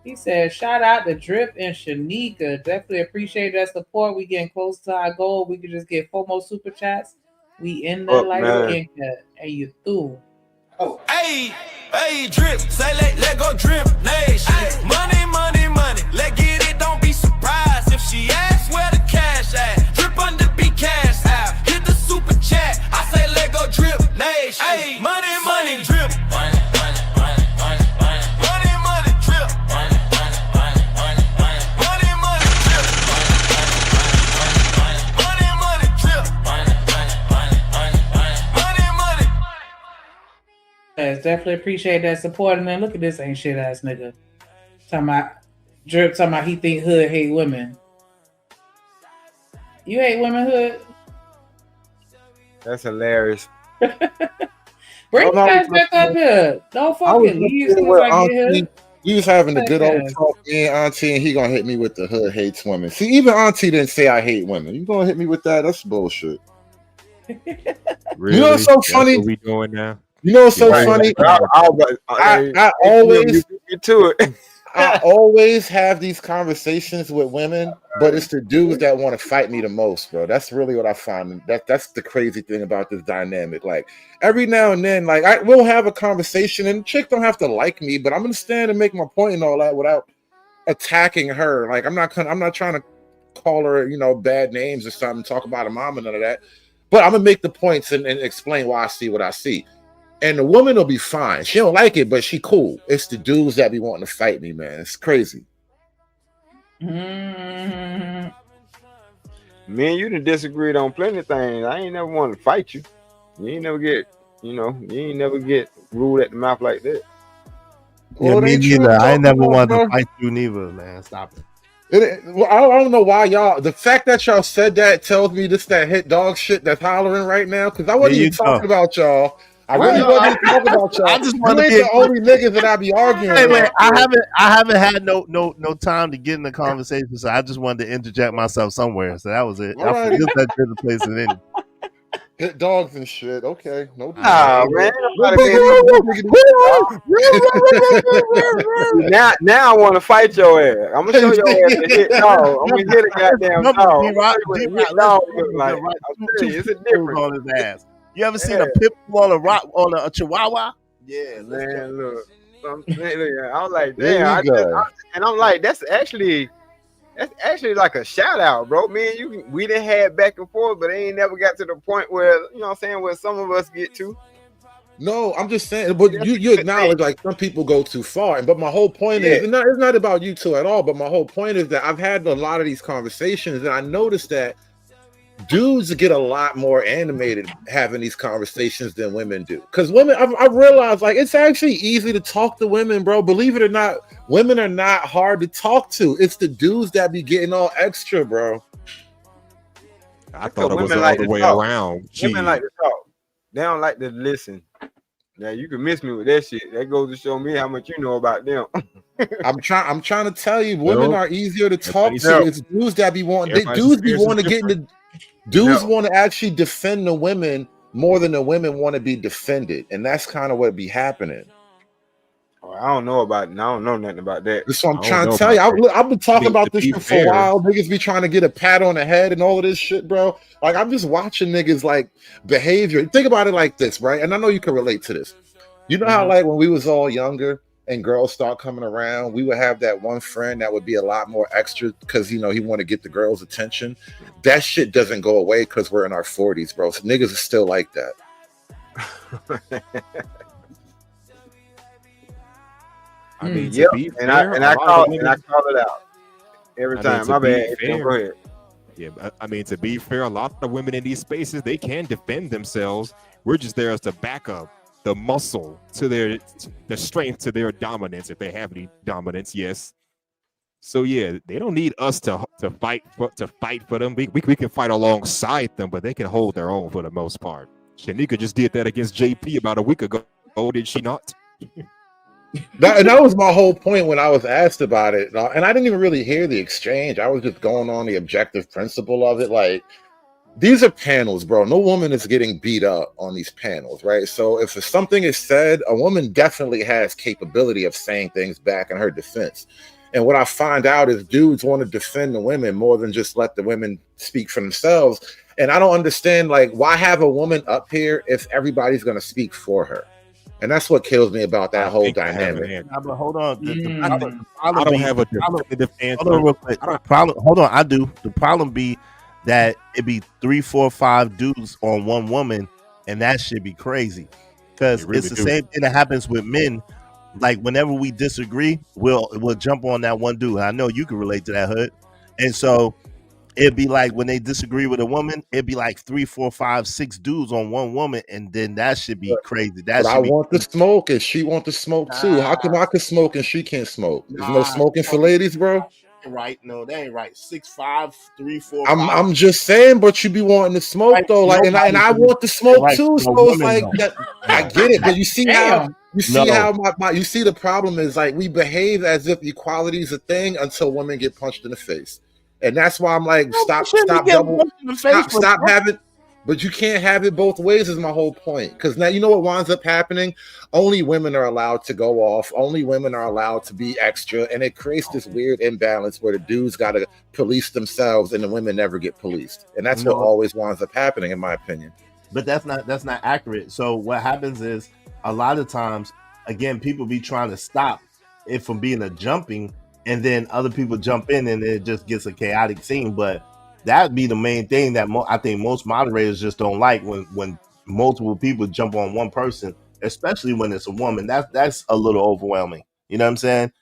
He said, shout out to Drip and Shanika. Definitely appreciate that support. We getting close to our goal. We could just get 4 more super chats. We in the light skin cut. Hey, you through. Oh. Hey, Drip. Say let go Drip Nation. Money, money, money. Let get it. Don't be surprised if she asks where the cash at. Drip under be cash out. Hit the super chat. I say let go Drip Nation. Hey, money, money, Drip. Money, money, money, money, money. Money, money, Drip. Money, money, money, money, money. Money, money, Drip. Money, money, Drip. Money, money, money, money, money. Money, money. Yes, definitely appreciate that support. And then look at this ain't shit ass nigga. Drip talking about he think Hood hate women. You hate women, Hood? That's hilarious. Bring you guys back up here. Don't fucking leave as soon as I get here. We was having a good old talk, me and Auntie, and he gonna hit me with the Hood hates women. See, even Auntie didn't say I hate women. You gonna hit me with that? That's bullshit. Really? You know what's so That's funny? what we doing now? You know what's so funny? I always get to it. I always have these conversations with women, but it's the dudes that want to fight me the most, bro. That's really what I find. That's the crazy thing about this dynamic. Like every now and then, like I will have a conversation, and the chick don't have to like me, but I'm gonna stand and make my point and all that without attacking her. Like I'm not trying to call her, bad names or something, talk about her mom and none of that. But I'm gonna make the points and explain why I see what I see. And the woman will be fine. She don't like it, but she cool. It's the dudes that be wanting to fight me, man. It's crazy. Me and you done disagreed on plenty of things. I ain't never want to fight you. You ain't never get, ruled at the mouth like that. Yeah, me neither. I never wanted to fight you neither, man. Stop it. I don't know why y'all. The fact that y'all said that tells me this that hit dog shit that's hollering right now. Because I wasn't even talking about y'all. I really wasn't talking about y'all. I just want to be be the only niggas that I be arguing. Wait, with. I haven't had no time to get in the conversation, so I just wanted to interject myself somewhere. So that was it. All right. I forget that you're the place it in. Hit dogs and shit. Okay, no. Man. Now I want to fight your ass. I'm gonna show your ass a hit dog. I'm gonna hit a goddamn dog. It's a difference on his ass. You ever seen a pit bull on a chihuahua? Yeah, man. Look, I'm like, damn. And I'm like, that's actually like a shout out, bro. Me and you, we done had back and forth, but they ain't never got to the point where where some of us get to. No, I'm just saying, but you acknowledge like some people go too far. But my whole point is, it's not about you two at all. But my whole point is that I've had a lot of these conversations, and I noticed that dudes get a lot more animated having these conversations than women do. Because women, I've realized like it's actually easy to talk to women, bro. Believe it or not, women are not hard to talk to. It's the dudes that be getting all extra, bro. I thought it was the other way around. Women like to talk. They don't like to listen. Now you can miss me with that shit. That goes to show me how much you know about them. I'm trying to tell you, women are easier to talk to. It's dudes that be wanting. Dudes be wanting to get into. Dudes want to actually defend the women more than the women want to be defended, and that's kind of what be happening. I don't know about it. I don't know nothing about that. That's what I'm trying to tell you. I've been talking about this shit for a while. Niggas be trying to get a pat on the head and all of this shit, bro. Like I'm just watching niggas like behavior. Think about it like this, right? And I know you can relate to this. You know how like when we was all younger and girls start coming around, we would have that one friend that would be a lot more extra because he want to get the girls' attention. That shit doesn't go away because we're in our 40s, bro. So niggas are still like that. I mean, yep. And I call it out every time. My bad. Go ahead. Yeah, I mean, to be fair, a lot of women in these spaces, they can defend themselves. We're just there as the backup, the muscle to the strength to their dominance, if they have any dominance. Yes. So yeah, they don't need us to fight for them. We can fight alongside them, but they can hold their own for the most part. Shanika just did that against JP about a week ago. Oh, did she not? That was my whole point when I was asked about it, and I didn't even really hear the exchange. I was just going on the objective principle of it. Like, these are panels, bro. No woman is getting beat up on these panels, right? So if something is said, a woman definitely has capability of saying things back in her defense. And what I find out is dudes want to defend the women more than just let the women speak for themselves. And I don't understand, like, why have a woman up here if everybody's going to speak for her? And that's what kills me about that whole dynamic. Nah, but hold on. I don't have a definitive answer. Hold on real quick. Hold on. I do. The problem be that it be 3, 4, 5 dudes on one woman, and that should be crazy. Because it's the same thing that happens with men. Like, whenever we disagree, we'll jump on that one dude. I know you can relate to that, Hood. And so it'd be like when they disagree with a woman, it'd be like 3, 4, 5, 6 dudes on one woman, and then that should be crazy. That But should I be want the smoke, and she want the smoke too. How come I can smoke and she can't smoke? There's no smoking for ladies, bro. right. No, that ain't right. 6, 5, 3, 4, 5. I'm just saying, but you be wanting to smoke Right, though, like, and I want the smoke right, too. no So it's woman, like though. that. I get it, but you see how No. you see the problem is, like, we behave as if equality is a thing until women get punched in the face, and that's why I'm like, stop having. But you can't have it both ways is my whole point. Because now you know what winds up happening? Only women are allowed to go off. Only women are allowed to be extra. And it creates this weird imbalance where the dudes got to police themselves and the women never get policed. And that's what always winds up happening, in my opinion. But that's not accurate. So what happens is, a lot of times, again, people be trying to stop it from being a jumping, and then other people jump in and it just gets a chaotic scene. But that'd be the main thing that I think most moderators just don't like, when multiple people jump on one person, especially when it's a woman. That's a little overwhelming. You know what I'm saying?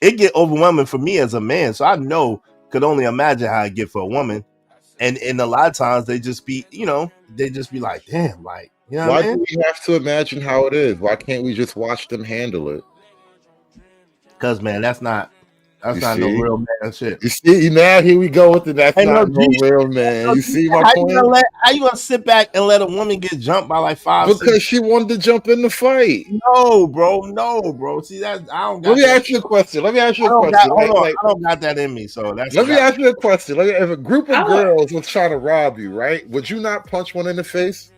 It get overwhelming for me as a man, so I could only imagine how it get for a woman. And a lot of times they just be like, damn, like, you know Why what I mean? do we have to imagine how it is? Why can't we just watch them handle it? Because, man, that's not no real man shit. You see, now here we go with the that's not no real man. You see my point? How you gonna sit back and let a woman get jumped by like 5? Because she wanted to jump in the fight. No, bro. See that? I don't. Let me ask you a question. I don't got that in me. So that's. Let me ask you a question. If a group of girls was trying to rob you, right? Would you not punch one in the face?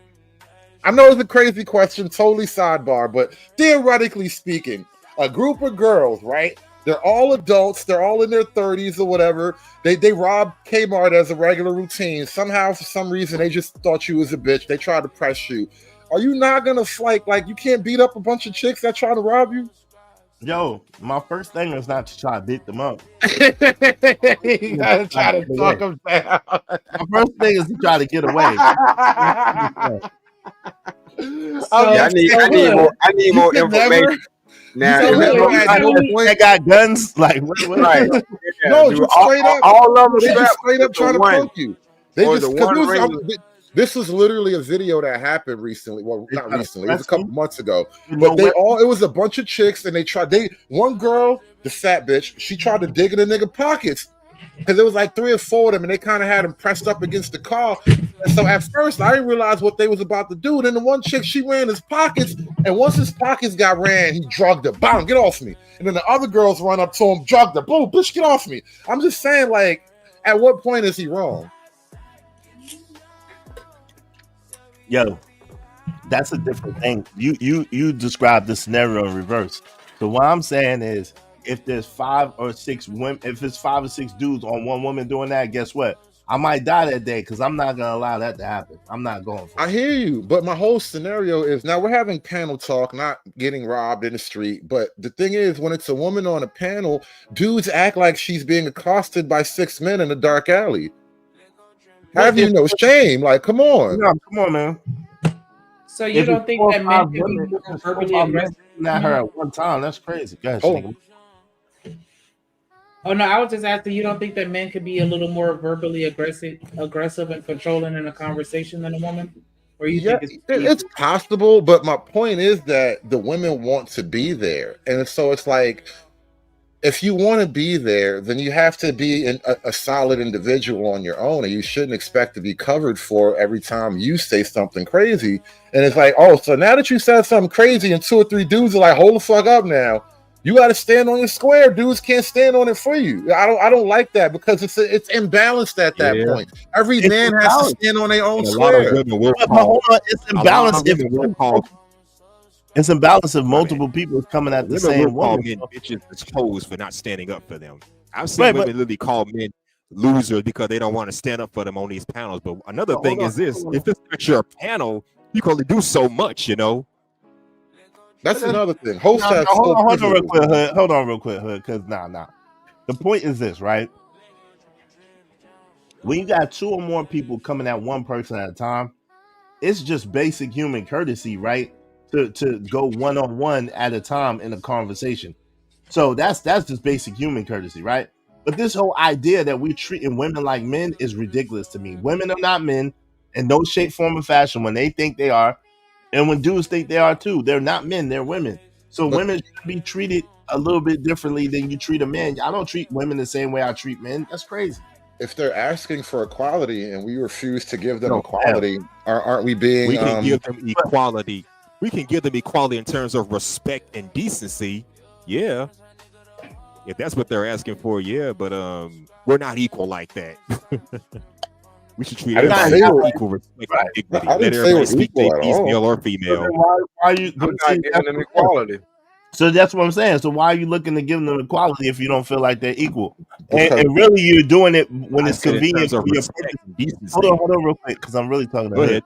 I know it's a crazy question, totally sidebar, but theoretically speaking, a group of girls, right? They're all adults. They're all in their 30s or whatever. They robbed Kmart as a regular routine. Somehow, for some reason, they just thought you was a bitch. They tried to press you. Are you not gonna like you can't beat up a bunch of chicks that try to rob you? Yo, my first thing is not to try to beat them up. You gotta try to talk them down. My first thing is to try to get away. I need more information. Now, they got guns, like right? Yeah, no, just straight up. All of them just straight up trying to punk you. They or just this was literally a video that happened recently. Well, not recently. It was a couple months ago. But it was a bunch of chicks, and one girl, the fat bitch, she tried to dig in the nigga pockets. Because there was like 3 or 4 of them, and they kind of had them pressed up against the car. And so at first, I didn't realize what they was about to do. Then the one chick, she ran his pockets, and once his pockets got ran, he drugged her. Bam, get off me. And then the other girls run up to him, drugged her. Boom, bitch, get off me. I'm just saying, like, at what point is he wrong? Yo, that's a different thing. You described the scenario in reverse. So what I'm saying is, if there's 5 or 6 women, if it's 5 or 6 dudes on one woman doing that, guess what? I might die that day because I'm not gonna allow that to happen. I'm not going for it. I hear you, but my whole scenario is now we're having panel talk, not getting robbed in the street. But the thing is, when it's a woman on a panel, dudes act like she's being accosted by 6 men in a dark alley. Have you no shame? Like, come on. No, come on, man. So you don't think that men can be more verbally aggressive? Not her at one time. That's crazy. Go ahead, Oh no, I was just asking. You don't think that men could be a little more verbally aggressive and controlling in a conversation than a woman, or you think it's possible? But my point is that the women want to be there, and so it's like if you want to be there, then you have to be a solid individual on your own, and you shouldn't expect to be covered for every time you say something crazy. And it's like, oh, so now that you said something crazy and 2 or 3 dudes are like, hold the fuck up now. You got to stand on your square. Dudes can't stand on it for you. I don't like that, because it's imbalanced at that point. Every man has to stand on their own And a square. lot of women will But call. hold on, it's A lot imbalanced of if women will call. it's imbalanced if multiple people is coming at the Women same will call woman. men bitches exposed for not standing up for them. I've seen Right, but women literally call men losers because they don't want to stand up for them on these panels. But another thing is this: if it's not your panel, you can only do so much, you know. That's another thing. Host has hold on real privileges, quick, man. Hood. Hold on real quick, Hood, because nah. The point is this, right? When you got 2 or more people coming at one person at a time, it's just basic human courtesy, right? To go one-on-one at a time in a conversation. So that's just basic human courtesy, right? But this whole idea that we're treating women like men is ridiculous to me. Women are not men in no shape, form, or fashion when they think they are. And when dudes think they are too, they're not men, they're women. So But women should be treated a little bit differently than you treat a man. I don't treat women the same way I treat men. That's crazy. if they're asking for equality and we refuse to give them No, equality, aren't we being We can give them equality. We can give them equality in terms of respect and decency. Yeah, if that's what they're asking for, yeah. But we're not equal like that. We should treat I didn't everybody say with we're- equal respect Right. and dignity. I Let didn't say everybody we're speak their equal at piece, all. male or So female. then why are you I'm not giving them equality. So that's what I'm saying. So why are you looking to give them equality if you don't feel like they're equal? Because And really you're doing it when I it's said in convenient terms of for your respect purpose. and decency. Hold on real quick, because I'm really talking to Go Hood. ahead.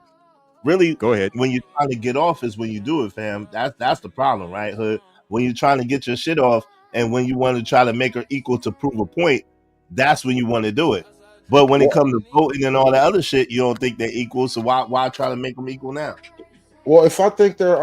Really, Go ahead. when you're trying to get off is when you do it, fam. That's the problem, right, Hood? When you're trying to get your shit off and when you want to try to make her equal to prove a point, that's when you want to do it. But when it comes to voting and all that other shit, you don't think they're equal. So why try to make them equal now? Well, if I think they're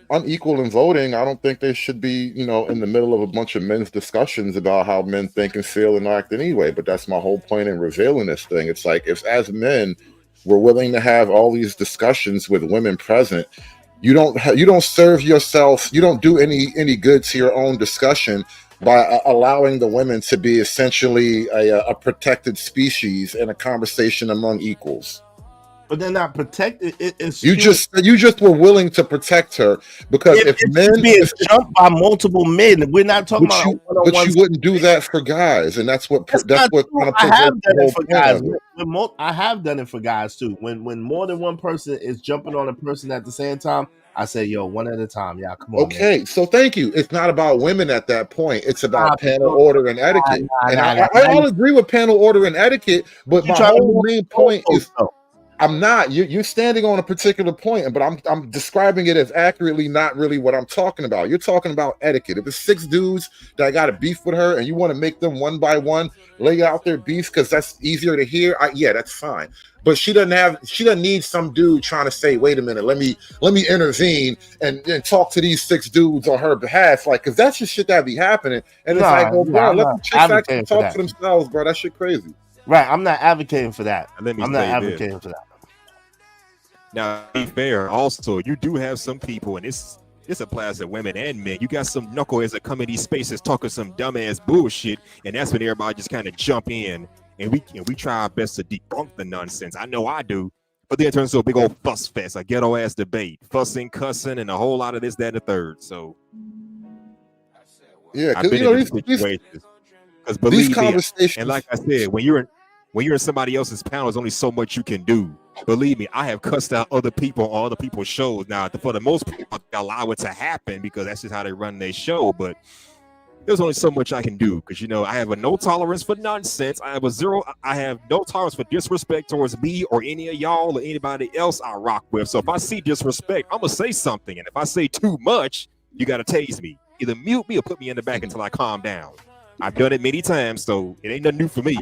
unequal in voting, I don't think they should be, in the middle of a bunch of men's discussions about how men think and feel and act anyway. But that's my whole point in revealing this thing. It's like, if as men we're willing to have all these discussions with women present, you don't serve yourself, you don't do any good to your own discussion by allowing the women to be essentially a protected species in a conversation among equals. But they're not protected. It's You just were willing to protect her because if men being jumped by multiple men, we're not talking but about you, but you wouldn't do that for guys, and that's what kind of I have perverts the done whole it for point guys. of it. I have done it for guys too. When more than one person is jumping on a person at the same time, I say, yo, one at a time. Yeah, come on, man. Okay, so thank you. It's not about women at that point. It's about panel bro. order and etiquette. And I'll agree with panel order and etiquette, but my whole main point is I'm not. You're standing on a particular point, but I'm describing it as accurately not really what I'm talking about. You're talking about etiquette. If it's 6 dudes that got a beef with her and you want to make them one by one lay out their beef because that's easier to hear, yeah, that's fine. But she doesn't need some dude trying to say, wait a minute, let me intervene and talk to these 6 dudes on her behalf, like, because that's just shit that be happening. And it's like, well, bro, let the chicks actually talk to themselves, bro. That shit crazy. Right, I'm not advocating for that. Let me I'm not say this. advocating for that. Now, to be fair, also, you do have some people, and this applies to women and men. You got some knuckleheads that come in these spaces talking some dumbass bullshit, and that's when everybody just kind of jump in, and we try our best to debunk the nonsense. I know I do, but then it turns into a big old fuss fest, a ghetto ass debate, fussing, cussing, and a whole lot of this, that, and the third. So, yeah, I've been in these situations. Because believe me, conversations, and like I said, when you're in somebody else's panel, there's only so much you can do. Believe me, I have cussed out other people on other people's shows. Now, for the most part, they allow it to happen because that's just how they run their show. But there's only so much I can do because I have a no tolerance for nonsense. I have no tolerance for disrespect towards me or any of y'all or anybody else I rock with. So if I see disrespect, I'm gonna say something. And if I say too much, you gotta tase me. Either mute me or put me in the back until I calm down. I've done it many times, so it ain't nothing new for me.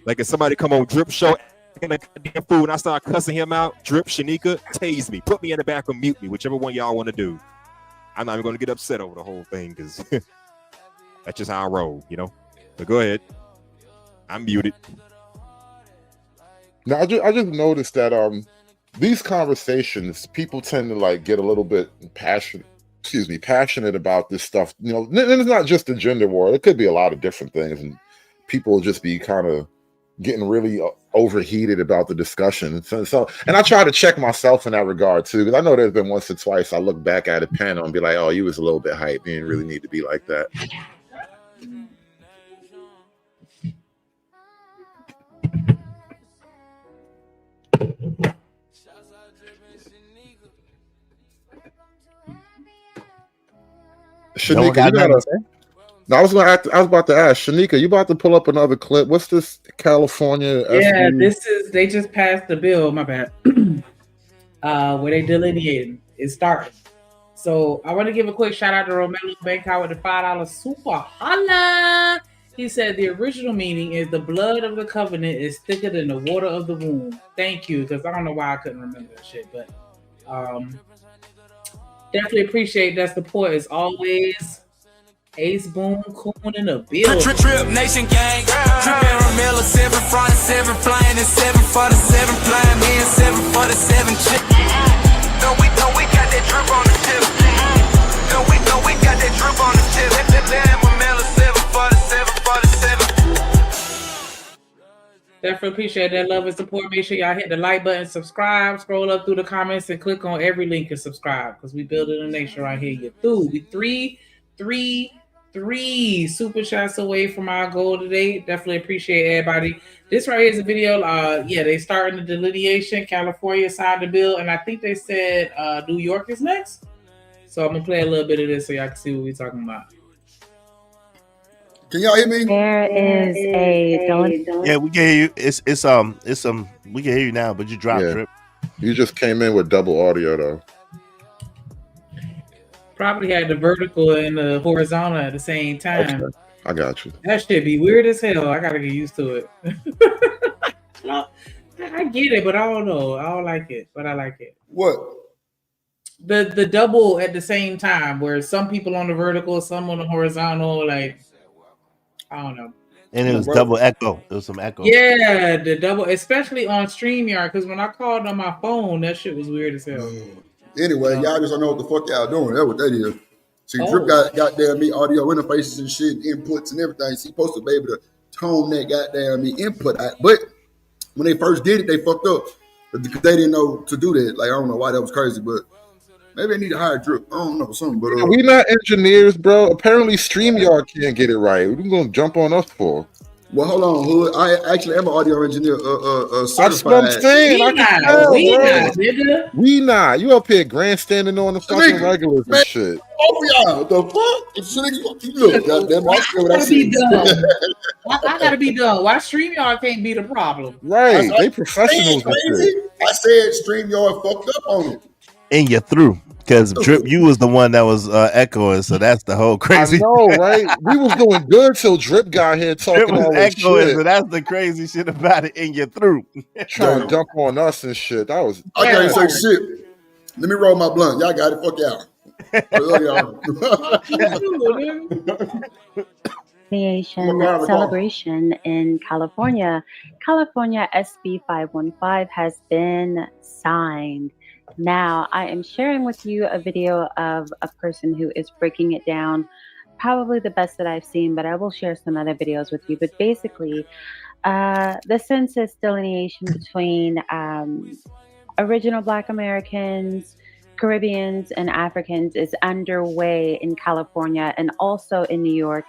Like if somebody come on Drip Show and a goddamn fool and I start cussing him out, Drip, Shanika, tase me, put me in the back or mute me, whichever one y'all want to do. I'm not even going to get upset over the whole thing because that's just how I roll, But go ahead, I'm muted. Now I just noticed that these conversations, people tend to like get a little bit passionate excuse me, passionate about this stuff. You know, and it's not just the gender war. It could be a lot of different things, and people will just be kind of getting really overheated about the discussion. So, and I try to check myself in that regard too, because I know there's been once or twice I look back at a panel and be like, "Oh, you was a little bit hyped. You didn't really need to be like that." Shanika, you gotta. No, I was about to ask Shanika. You about to pull up another clip? What's this California? Yeah, SB? they just passed the bill. My bad. Where they delineating. It's starting. So I want to give a quick shout out to Romelo Bankow with the $5 super holla. He said the original meaning is the blood of the covenant is thicker than the water of the womb. Thank you, because I don't know why I couldn't remember that shit, but definitely appreciate that support as always. Ace Boom, Coon in the building. Trip Nation gang, tripping Ramilla, 7 front, 7 flying, and 7 for the 7 flying, me and 7 for the 7 chip. No, we got that drip on the tip. No, we got that drip on the tip. Ramilla, 7 for the 7 for the 7. Definitely appreciate that love and support. Make sure y'all hit the like button, subscribe, scroll up through the comments, and click on every link and subscribe, because we building a nation right here. You through. We three super chats away from our goal today. Definitely appreciate everybody. This right here is a video. Yeah, they starting the delineation. California signed the bill, and I think they said New York is next. So I'm gonna play a little bit of this so y'all can see what we're talking about. Can y'all hear me? There is a Yeah, we can hear you. It's we can hear you now, but you dropped Drip. You just came in with double audio though. Probably had the vertical and the horizontal at the same time. Okay. I got you. That should be weird as hell. I gotta get used to it. I get it, but I don't know. I don't like it, but I like it. What? The double at the same time, where some people on the vertical, some on the horizontal, like I don't know. And it was double echo. It was some echo. Yeah, the double, especially on StreamYard, because when I called on my phone, that shit was weird as hell. Anyway, y'all just don't know what the fuck y'all doing. That's what that is. See, Drip got goddamn me audio interfaces and shit, inputs and everything. So he supposed to be able to tone that goddamn me input out. But when they first did it, they fucked up. Because they didn't know to do that. Like, I don't know why that was crazy, but maybe they need to hire Drip. I don't know, something. But we not engineers, bro. Apparently StreamYard can't get it right. What are you gonna jump on us for? Well, hold on, Hood. I actually am an audio engineer, certified. That's what I'm saying. We not. You up here grandstanding on the fucking regulars and shit. Oh yeah, what the fuck? Look, goddamn, I feel what I see. I gotta be done. Why StreamYard can't be the problem? Right, they professionals. I said StreamYard fucked up on it. And you're through. Because Drip, you was the one that was echoing, so that's the whole crazy. I know, right? We was doing good till Drip got here talking all this shit. So that's the crazy shit about it, and you're through. Trying to dump on us and shit. That was. I can't say shit. Let me roll my blunt. Y'all got it. Fuck y'all. Celebration in California. California SB 515 has been signed. Now, I am sharing with you a video of a person who is breaking it down, probably the best that I've seen, but I will share some other videos with you. But basically, the census delineation between original Black Americans, Caribbeans, and Africans is underway in California and also in New York.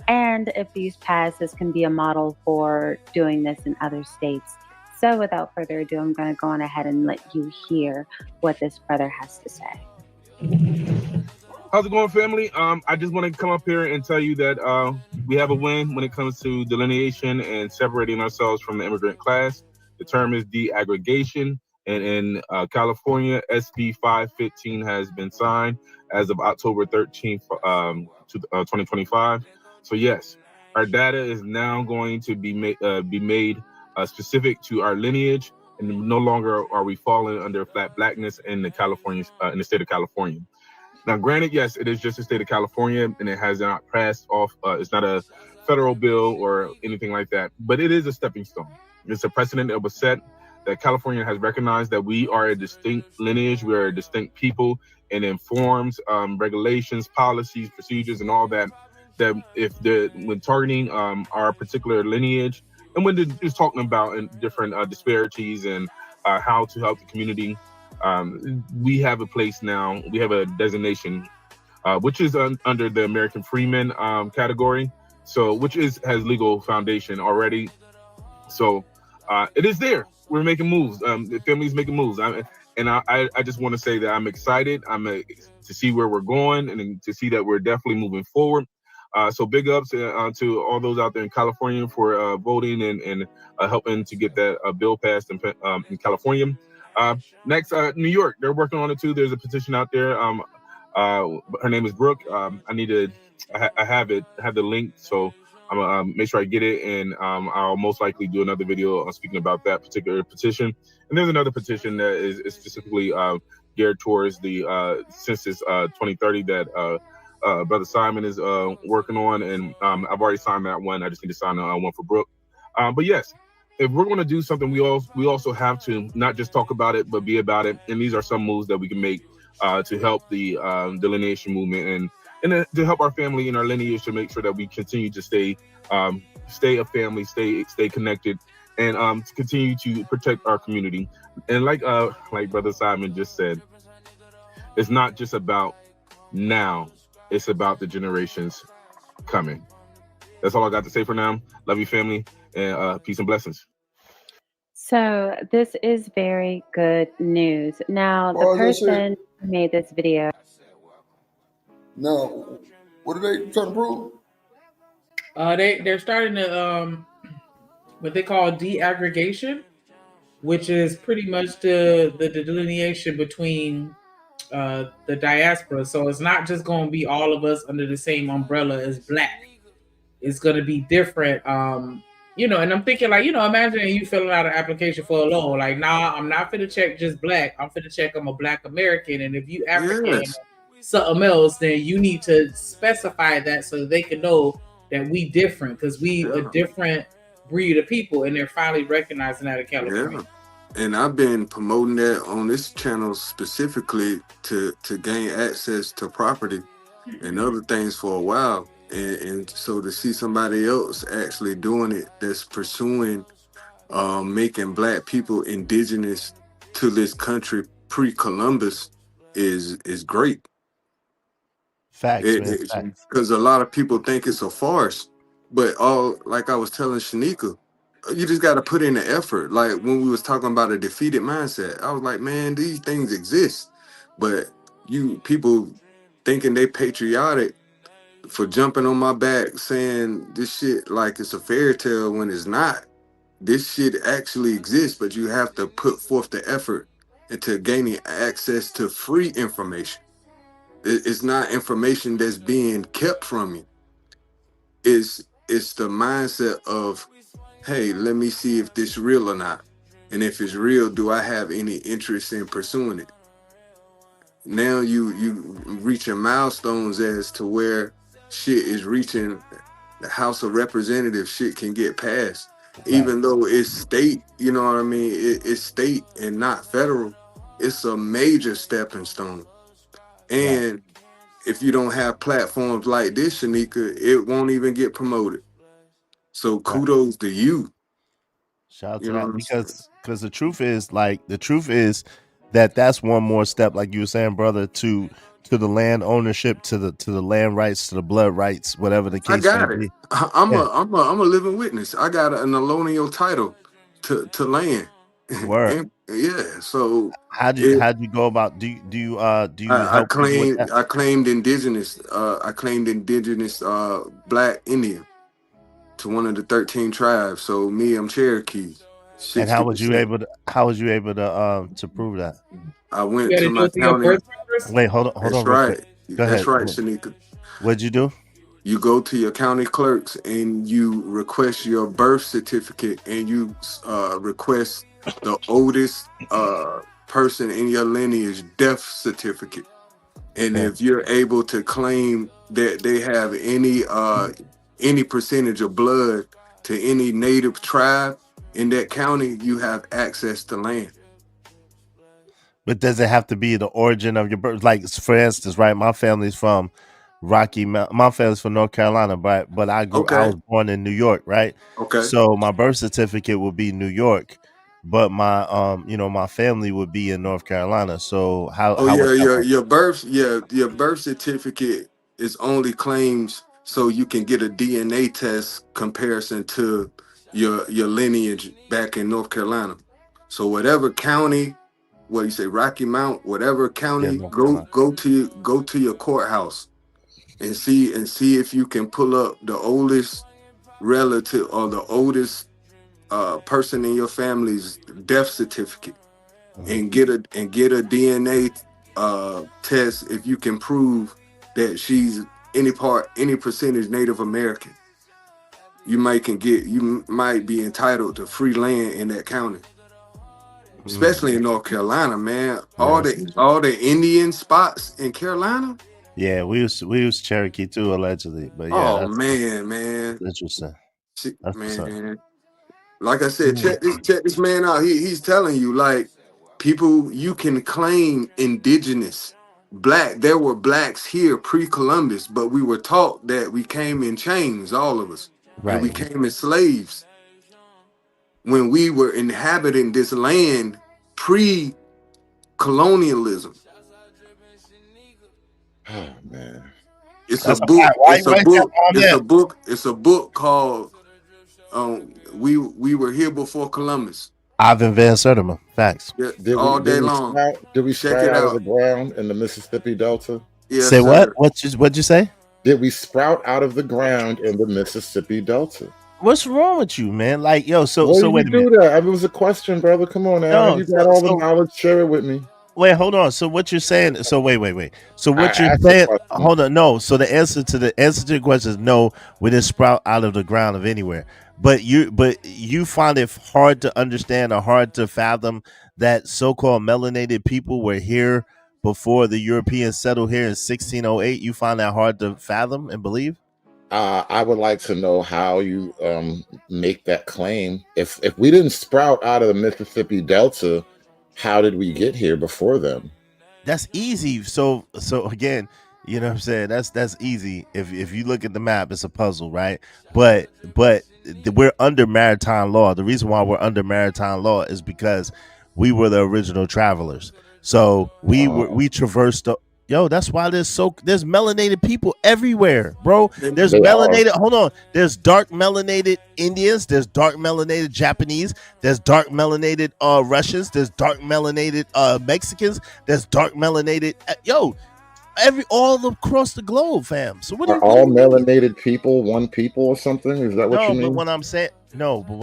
And if these pass, this can be a model for doing this in other states. So without further ado, I'm going to go on ahead and let you hear what this brother has to say. How's it going, family? I just want to come up here and tell you that we have a win when it comes to delineation and separating ourselves from the immigrant class. The term is de-aggregation, and in California, SB 515 has been signed as of October 13th, 2025. So yes, our data is now going to be made specific to our lineage, and no longer are we falling under flat blackness in the state of California. Now, granted, yes, it is just the state of California, and it has not passed off. It's not a federal bill or anything like that, but it is a stepping stone. It's a precedent that was set, that California has recognized that we are a distinct lineage, we are a distinct people, and informs regulations, policies, procedures, and all that. That when targeting our particular lineage, and when just talking about different disparities and how to help the community, we have a place now. We have a designation, which is under the American Freeman category. So, which has legal foundation already. So, it is there. We're making moves. The family's making moves. I just want to say that I'm excited. To see where we're going and to see that we're definitely moving forward. So big ups to all those out there in California for voting and helping to get that bill passed in California. Next, New York, they're working on it too. There's a petition out there. Her name is Brooke. I have the link, so I'm gonna make sure I get it, and I'll most likely do another video speaking about that particular petition. And there's another petition that is specifically geared towards the Census 2030 that Brother Simon is working on, and I've already signed that one. I just need to sign one for Brooke. But yes, if we're going to do something, we also have to not just talk about it, but be about it. And these are some moves that we can make to help the delineation movement and to help our family and our lineage, to make sure that we continue to stay a family, stay connected, and to continue to protect our community. And like Brother Simon just said, it's not just about now. It's about the generations coming. That's all I got to say for now. Love you, family, and peace and blessings. So this is very good news. Now, the person who made this video. Now, what are they trying to prove? They're starting to what they call deaggregation, which is pretty much the delineation between the diaspora. So it's not just going to be all of us under the same umbrella as Black. It's going to be different. And I'm thinking, like, imagine you filling out an application for a loan. Like, nah, I'm not finna check just Black. I'm finna check I'm a Black American. And if you African or something else, then you need to specify that so that they can know that we different, because we a different breed of people, and they're finally recognizing that in California. Yeah. And I've been promoting that on this channel specifically to gain access to property and other things for a while. And so to see somebody else actually doing it, that's pursuing making Black people indigenous to this country pre-Columbus is great. Facts, man. Facts. Because a lot of people think it's a farce, but like I was telling Shanika, you just got to put in the effort. Like when we was talking about a defeated mindset, I was like, man, these things exist, but you people thinking they patriotic for jumping on my back saying this shit like it's a fairy tale when it's not. This shit actually exists, but you have to put forth the effort into gaining access to free information. It's not information that's being kept from you. It's the mindset of, hey, let me see if this real or not. And if it's real, do I have any interest in pursuing it? Now you reaching milestones as to where shit is reaching the House of Representatives, shit can get passed. Even though it's state, you know what I mean? It's state and not federal. It's a major stepping stone. And if you don't have platforms like this, Shanika, it won't even get promoted. So kudos to you. Shout out to that, because the truth is that's one more step, like you were saying, brother, to the land ownership, to the land rights, to the blood rights, whatever the case may be. I'm a living witness. I got an allodial title to land. Word. Yeah. So how'd you go about? Do you help people with that? I claimed indigenous. Black Indian to one of the 13 tribes. So me, I'm Cherokee. 60%. And how was you able to prove that? I went to my county. Wait, hold on. That's right. That's right, Shanika. What'd you do? You go to your county clerks and you request your birth certificate, and you request the oldest person in your lineage death certificate. And if you're able to claim that they have any percentage of blood to any native tribe in that county, you have access to land. But does it have to be the origin of your birth? Like, for instance, right? My family's from Rocky Mount. My family's from North Carolina, but I Okay. was born in New York, right? Okay. So my birth certificate would be New York, but my my family would be in North Carolina. So Oh how would yeah, that work? your birth certificate is only claims so you can get a DNA test comparison to your lineage back in North Carolina. So whatever county, what you say, Rocky Mount, whatever Yeah, county, North go Carolina. go to your courthouse and see if you can pull up the oldest relative or the oldest person in your family's death certificate and get a DNA test if you can prove that she's any percentage Native American. You might be entitled to free land in that county, especially in North Carolina, man. Yes. All the Indian spots in Carolina. Yeah, we was Cherokee too, allegedly. But yeah, Oh that's man. interesting. See, That's what's up. man. Like I said, check this man out. He's telling you, like, people, you can claim indigenous black. There were blacks here pre-Columbus, but we were taught that we came in chains, all of us, and we Right. came as slaves when we were inhabiting this land pre-colonialism. Oh man. It's a That's a book. fact. Why It's you a write that book. on It's there? a book. It's a book called We Were Here Before Columbus. Ivan Van Sertima. Facts. Yeah, Did all we day long. Check sprout it out of the out. ground in the Mississippi Delta? Yes, Say what? sir. What'd you say? Did we sprout out of the ground in the Mississippi Delta? What's wrong with you, man? Like, yo, so Why did you wait a minute. do that? I mean, it was a question, brother. Come on now. No, You got all the so knowledge. Share it with me. wait, hold on. So what you're saying? So wait. So I what you're asked the saying? question. Hold on. No. So the answer to the question is no. We didn't sprout out of the ground of anywhere. But you find it hard to understand or hard to fathom that so-called melanated people were here before the Europeans settled here in 1608. You find that hard to fathom and believe? I would like to know how you make that claim. If we didn't sprout out of the Mississippi Delta, how did we get here before them? That's easy. So again, you know what I'm saying? That's easy. If you look at the map, it's a puzzle, right? But we're under maritime law. The reason why we're under maritime law is because we were the original travelers. So we traversed the that's why there's melanated people everywhere, bro. There's They are. melanated, hold on. There's dark melanated Indians, there's dark melanated Japanese, there's dark melanated Russians, there's dark melanated Mexicans, there's dark melanated all across the globe, fam. So what do Are you all mean? melanated people one people or something? Is that what you But mean? what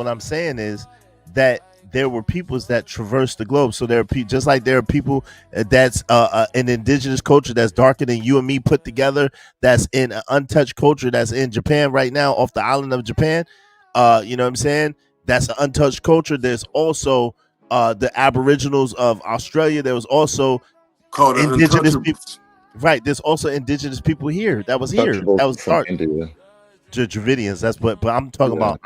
I'm saying is that there were peoples that traversed the globe. So there are just like there are people that's an indigenous culture that's darker than you and me put together. That's in an untouched culture that's in Japan right now, off the island of Japan. You know what I'm saying? That's an untouched culture. There's also the Aboriginals of Australia. There was also Called the indigenous people. Untouchables. Right. There's also indigenous people here. That was here. Untouchables That was from dark. India. Dravidians. That's what. But I'm talking about.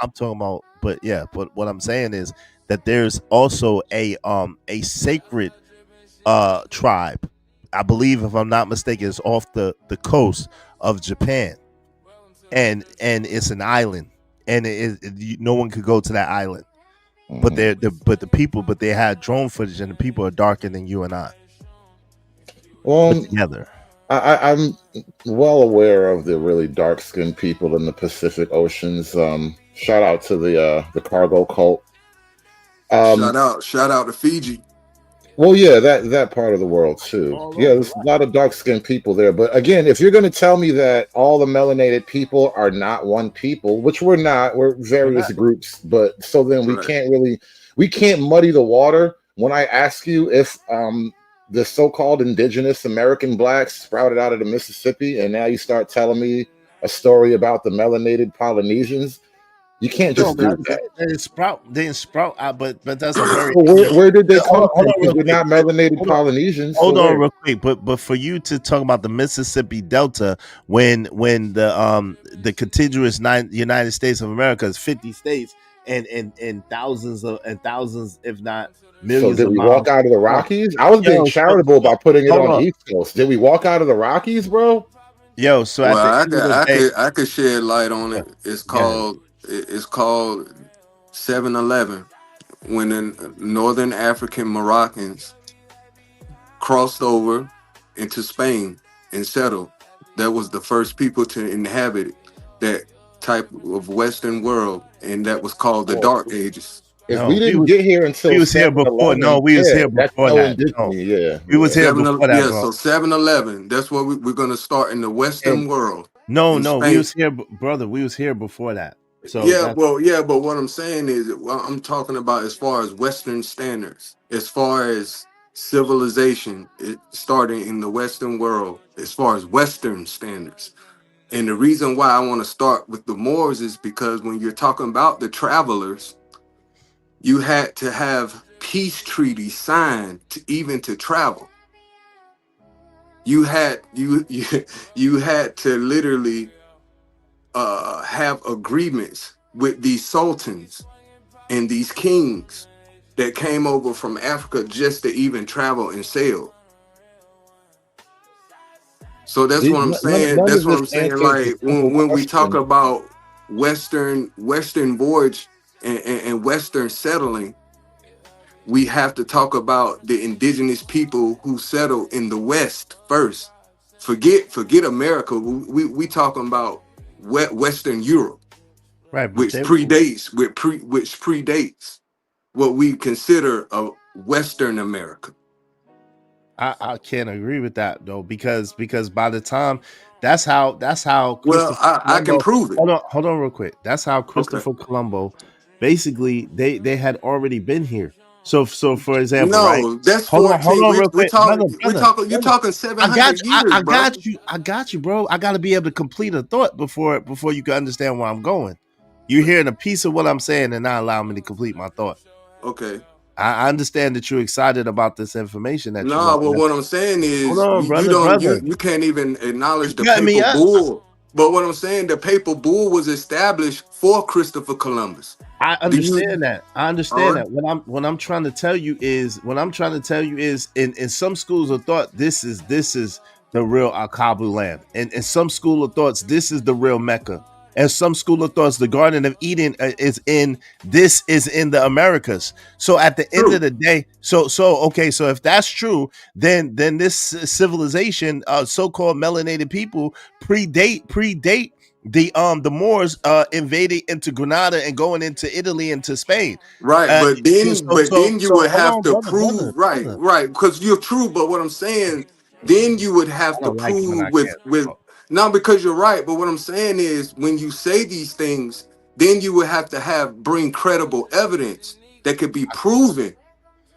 But yeah. But what I'm saying is that there's also a sacred tribe. I believe, if I'm not mistaken, it's off the coast of Japan, and it's an island, and no one could go to that island. But they had drone footage, and the people are darker than you and I. Well, together. I'm well aware of the really dark-skinned people in the Pacific Oceans. Shout out to the cargo cult. Shout out to Fiji. Well, yeah, that part of the world too. Yeah, there's a lot of dark-skinned people there. But again, if you're going to tell me that all the melanated people are not one people, which we're not, we're various groups. But so then we can't muddy the water. When I ask you if the so-called indigenous American blacks sprouted out of the Mississippi, and now you start telling me a story about the melanated Polynesians, you can't just do that. They didn't sprout out, but that's a very. Where did they come from? Hold on, We're not melanated Polynesians. Hold so on, where? real quick. But for you to talk about the Mississippi Delta, when the contiguous United States of America is 50 states, and thousands, if not So millions did of we miles. walk out of the Rockies? I was being charitable by putting it on the East Coast. Did we walk out of the Rockies, bro? Yo, so Well, at the end of the day, I could shed light on it. go It's called 7-Eleven. When the Northern African Moroccans crossed over into Spain and settled, that was the first people to inhabit that type of Western world, and that was called the Dark Ages. If we didn't get here until we was here before. 7-Eleven, No, we was yeah, here that's before no that. No, indigeny. Yeah, we was here before that, bro. So 7-Eleven. That's what we're gonna start in the Western world. No, in we Spain. was here, brother. We was here before that. So Yeah, that's but what I'm saying is, I'm talking about as far as Western standards, as far as civilization, it starting in the Western world, as far as Western standards. And the reason why I want to start with the Moors is because when you're talking about the travelers, you had to have peace treaties signed to travel. You had you had to literally have agreements with these sultans and these kings that came over from Africa just to even travel and sail. So that's what I'm saying. None That's of what this I'm saying. answers the Like simple when we talk question. about Western voyage and Western settling, we have to talk about the indigenous people who settled in the West first. Forget America. We talking about Western Europe, right, but which predates what we consider a Western America. I can't agree with that though, because by the time that's how Well, Christopher I can Colombo, prove it. hold on real quick. That's how Christopher Colombo basically they had already been here. So for example, right? No, that's Hold 14. on real quick, brother. You're talking I got 700 you. years, I bro. got you, bro. I got to be able to complete a thought before you can understand where I'm going. You're hearing a piece of what I'm saying and not allowing me to complete my thought. Okay. I understand that you're excited about this information that you No, want. well, what I'm saying is, Hold on, brother. you can't even acknowledge the Cutting me papal up. bull. But what I'm saying, the papal bull was established for Christopher Columbus. I understand that. Alright. What I'm trying to tell you is in some schools of thought, this is the real Akabu land. And in some school of thoughts, this is the real Mecca. And some school of thoughts, the Garden of Eden is in the Americas. So at the end of the day, so if that's true, then this civilization, so-called melanated people, predate the Moors invading into Granada and going into Italy and to Spain. Right, but then you would have to brother, prove brother. right, because you're true. But what I'm saying, then you would have I to don't like it when I prove can't. with not because you're right. But what I'm saying is, when you say these things, then you would have to bring credible evidence that could be proven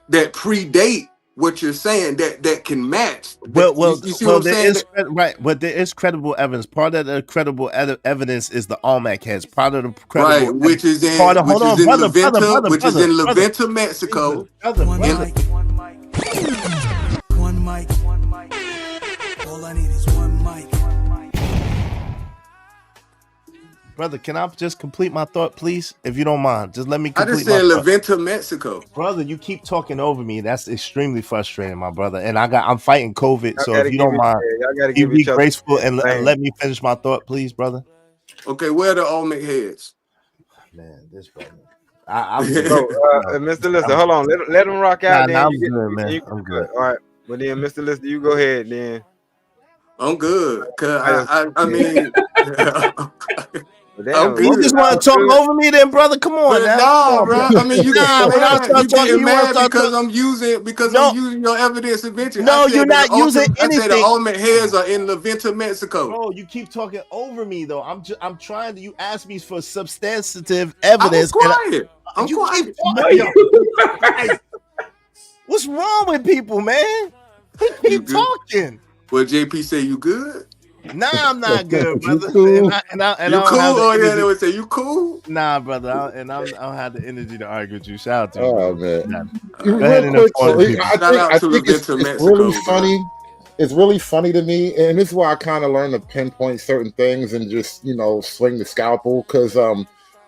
that predate what you're saying that can match. You see what I'm there saying? is right, but there is credible evidence. Part of the credible evidence is the Olmec heads. Part of the credible Right, which is in brother, Laventa, Mexico. One mic. All I need is one mic. Brother, can I just complete my thought, please? If you don't mind, just let me I complete just said my thought. Laventa, Mexico. Brother, you keep talking over me. That's extremely frustrating, my brother. And I'm fighting COVID, so if you don't mind, you be graceful and let me finish my thought, please, brother. Okay, where are the Olmec heads? Man, this brother. I'm Mr. Lister, hold on. Let him rock out. Nah, then I'm good, man. I'm good. All right. Well, then, Mr. Lister, you go ahead then. I'm good. Cause I mean, damn, you just want to talk over me, then, brother? Come on, now. No, bro. I mean, you getting mad because I'm using your evidence eventually. No, you're not using anything. I say the Olmec heads are in Laventa, Mexico. Bro, you keep talking over me though. I'm trying to. You ask me for substantive evidence. I'm quiet. What's wrong with people, man? They keep talking. Well, JP say you good. Nah, I'm not good, brother. Cool? And I you cool? Oh yeah, they would say you cool. Nah, brother. I don't have the energy to argue with you. Shout out to you. Oh bro. man. Go ahead and inform people. I think it's really funny. It's really funny to me, and this is why I kind of learned to pinpoint certain things and just swing the scalpel. Because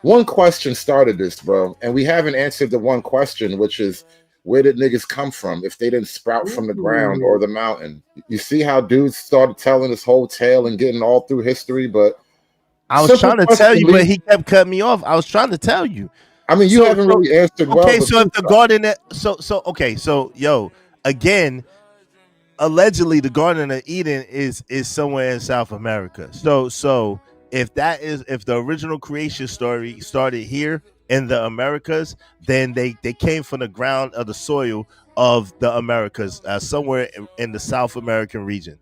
one question started this, bro, and we haven't answered the one question, which is where did niggas come from if they didn't sprout from the ground or the mountain? You see how dudes started telling this whole tale and getting all through history, but I was trying to tell you, but he kept cutting me off. I was trying to tell you. I mean, you haven't really answered well. Okay, so if the garden, so again, allegedly the Garden of Eden is somewhere in South America. So if the original creation story started here in the Americas, then they came from the ground of the soil of the Americas, somewhere in the South American region.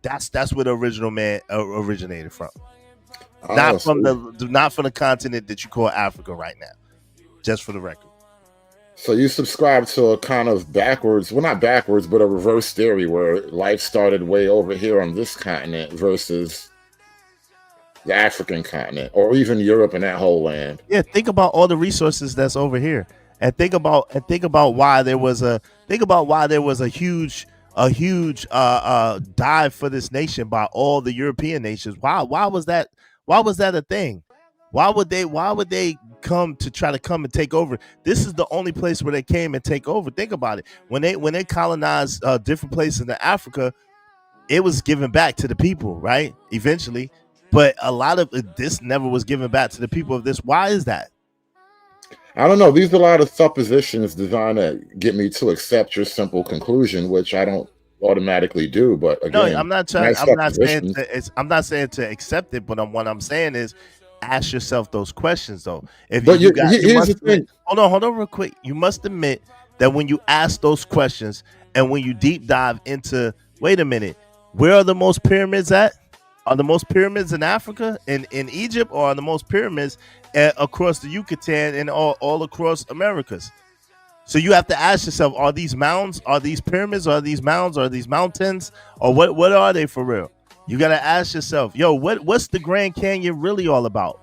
That's where the original man originated from. Not from the continent that you call Africa right now. Just for the record. So you subscribe to a kind of backwards, well, not backwards, but a reverse theory where life started way over here on this continent versus the African continent, or even Europe and that whole land. Yeah, think about all the resources that's over here, and think about why there was a huge dive for this nation by all the European nations. Why was that a thing? Why would they come and take over? This is the only place where they came and take over. Think about it. When they colonized different places in Africa, it was given back to the people, right? Eventually. But a lot of this never was given back to the people of this. Why is that? I don't know. These are a lot of suppositions designed to get me to accept your simple conclusion, which I don't automatically do. But again, no, I'm not saying to accept it, but what I'm saying is ask yourself those questions though. Hold on real quick. You must admit that when you ask those questions and when you deep dive into, wait a minute, where are the most pyramids at? Are the most pyramids in Africa, in Egypt, or are the most pyramids across the Yucatan and all across Americas? So you have to ask yourself, are these mounds, are these pyramids, are these mounds, are these mountains, or what are they for real? You got to ask yourself, yo, what's the Grand Canyon really all about?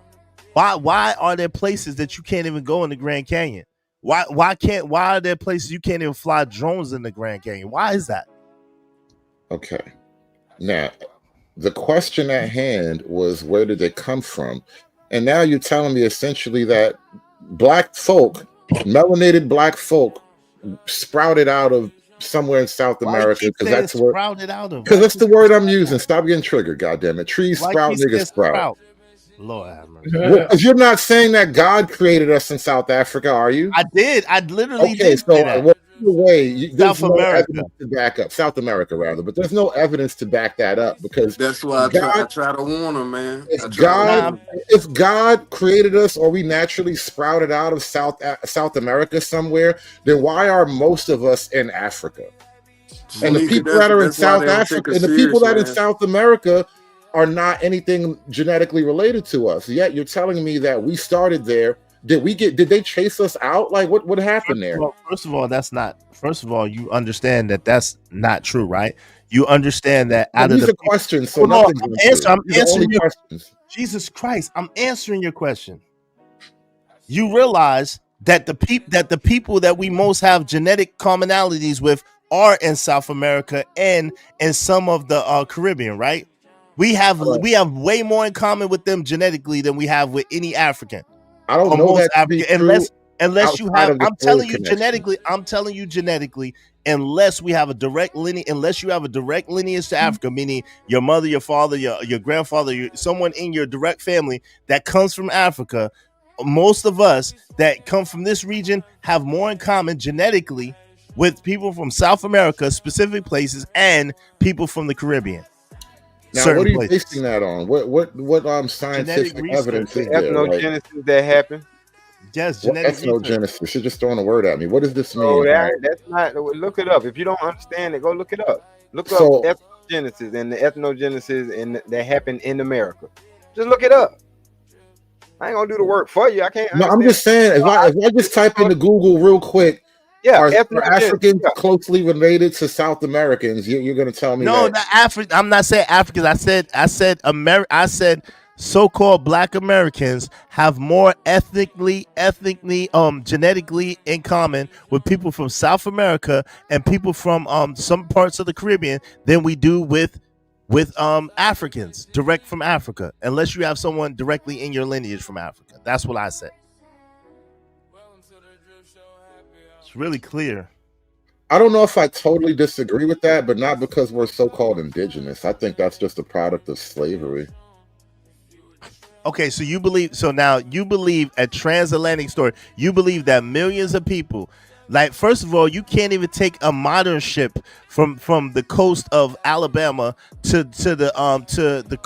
Why are there places that you can't even go in the Grand Canyon? Why are there places you can't even fly drones in the Grand Canyon? Why is that? Okay. Now, the question at hand was, where did they come from? And now you're telling me essentially that black folk, melanated black folk, sprouted out of somewhere in South America, because that's where sprouted out of. Because that's the word I'm using. Stop getting triggered, goddamn it. Trees sprout, niggas sprout. Lord have mercy. Because you're not saying that God created us in South Africa, are you? I did. I literally did say that. Well, either way, there's South no America evidence to back up. South America, rather, but there's no evidence to back that up, because that's why I try to warn them, man. If God created us, or we naturally sprouted out of South America somewhere, then why are most of us in Africa? And the people that are in South Africa and the people that in South America are not anything genetically related to us. Yet you're telling me that we started there. Did they chase us out? Like what happened there? First of all, you understand that that's not true, right? You understand that out of the questions, so I'm answering your questions. Jesus Christ, I'm answering your question. You realize that the people that we most have genetic commonalities with are in South America and in some of the Caribbean, right? We have way more in common with them genetically than we have with any African. I don't know that unless you have. I'm telling you genetically. Unless we have a direct lineage, to Africa, meaning your mother, your father, your grandfather, someone in your direct family that comes from Africa. Most of us that come from this region have more in common genetically with people from South America, specific places, and people from the Caribbean. Now, what are you basing that on? What scientific evidence is there? Ethnogenesis that happened. Yes, ethnogenesis. You're just throwing a word at me. What does this mean? That's not. Look it up. If you don't understand it, go look it up. Look up ethnogenesis and the ethnogenesis that happened in America. Just look it up. I ain't gonna do the work for you. I can't. No, I'm just saying. If I just type into Google real quick. Yeah, are Africans closely related to South Americans? You're going to tell me no, not African. I'm not saying Africans. I said so-called Black Americans have more ethnically, genetically in common with people from South America and people from some parts of the Caribbean than we do with Africans direct from Africa, unless you have someone directly in your lineage from Africa. That's what I said. It's really clear. I don't know if I totally disagree with that, but not because we're so-called indigenous. I think that's just a product of slavery. Okay, so you believe, so now you believe a transatlantic story. You believe that millions of people, like, first of all, you can't even take a modern ship from the coast of Alabama to the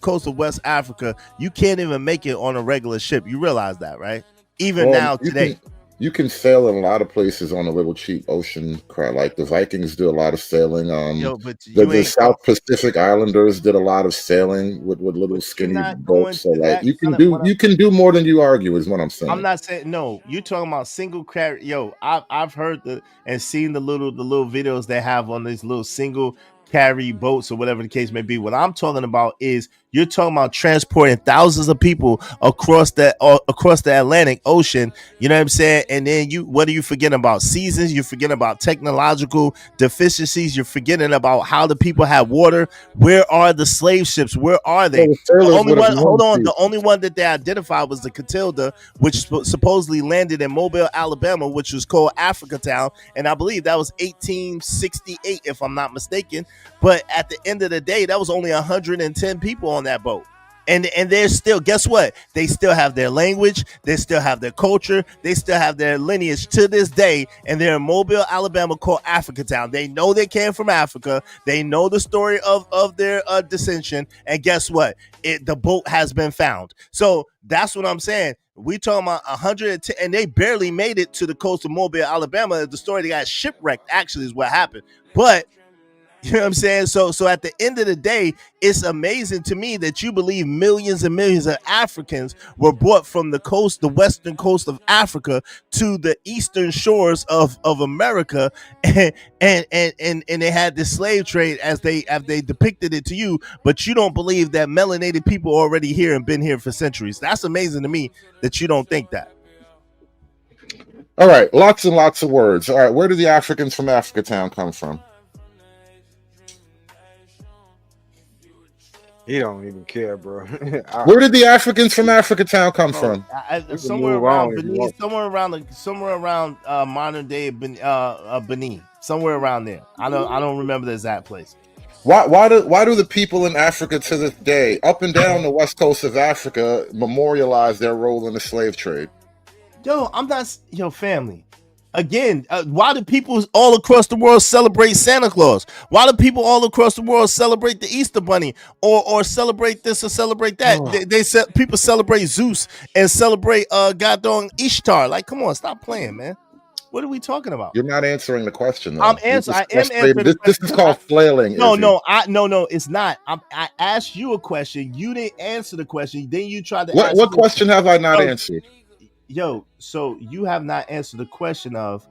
coast of West Africa. You can't even make it on a regular ship. You realize that, right? Even Well, now today. You can sail in a lot of places on a little cheap ocean craft. Like the Vikings do a lot of sailing. Yo, but you The ain't South Pacific Islanders did a lot of sailing with little skinny not going boats. So to like that you can kind of do do more than you argue is what I'm saying. I'm not saying no. You're talking about single carry. Yo, I've heard and seen the little videos they have on these little single carry boats or whatever the case may be. What I'm talking about is you're talking about transporting thousands of people across the Atlantic Ocean. You know what I'm saying? And then what are you forgetting about? Seasons. You're forgetting about technological deficiencies. You're forgetting about how the people have water. Where are the slave ships? Where are they? Well, the sailors The only would have one. known Hold on. too. The only one that they identified was the Catilda, which supposedly landed in Mobile, Alabama, which was called Africa Town, and I believe that was 1868, if I'm not mistaken. But at the end of the day, that was only 110 people on that boat. And they're still, guess what? They still have their language, they still have their culture, they still have their lineage to this day, and they're in Mobile, Alabama, called Africa Town. They know they came from Africa. They know the story of their dissension, and guess what? The boat has been found. So that's what I'm saying. We talking about 110, and they barely made it to the coast of Mobile, Alabama. The story, they got shipwrecked, actually, is what happened. But you know what I'm saying? So at the end of the day, it's amazing to me that you believe millions and millions of Africans were brought from the western coast of Africa to the eastern shores of America, and they had this slave trade as they depicted it to you, but you don't believe that melanated people are already here and been here for centuries. That's amazing to me that you don't think that. All right, lots and lots of words. All right, where do the Africans from Africa Town come from? He don't even care, bro. Where did the Africans from Africa Town come from? Somewhere around Benin, somewhere around modern day Benin, somewhere around there. I don't remember the exact place. Why do the people in Africa to this day, up and down the west coast of Africa, memorialize their role in the slave trade? Family. Again, why do people all across the world celebrate Santa Claus? Why do people all across the world celebrate the Easter Bunny or celebrate this or celebrate that? Oh. People celebrate Zeus and celebrate goddamn Ishtar. Like, come on, stop playing, man. What are we talking about? You're not answering the question, though. I am answering the question. This is called flailing. No, it's not. I asked you a question. You didn't answer the question. Then you tried to ask what question have I not answered? So you have not answered the question of,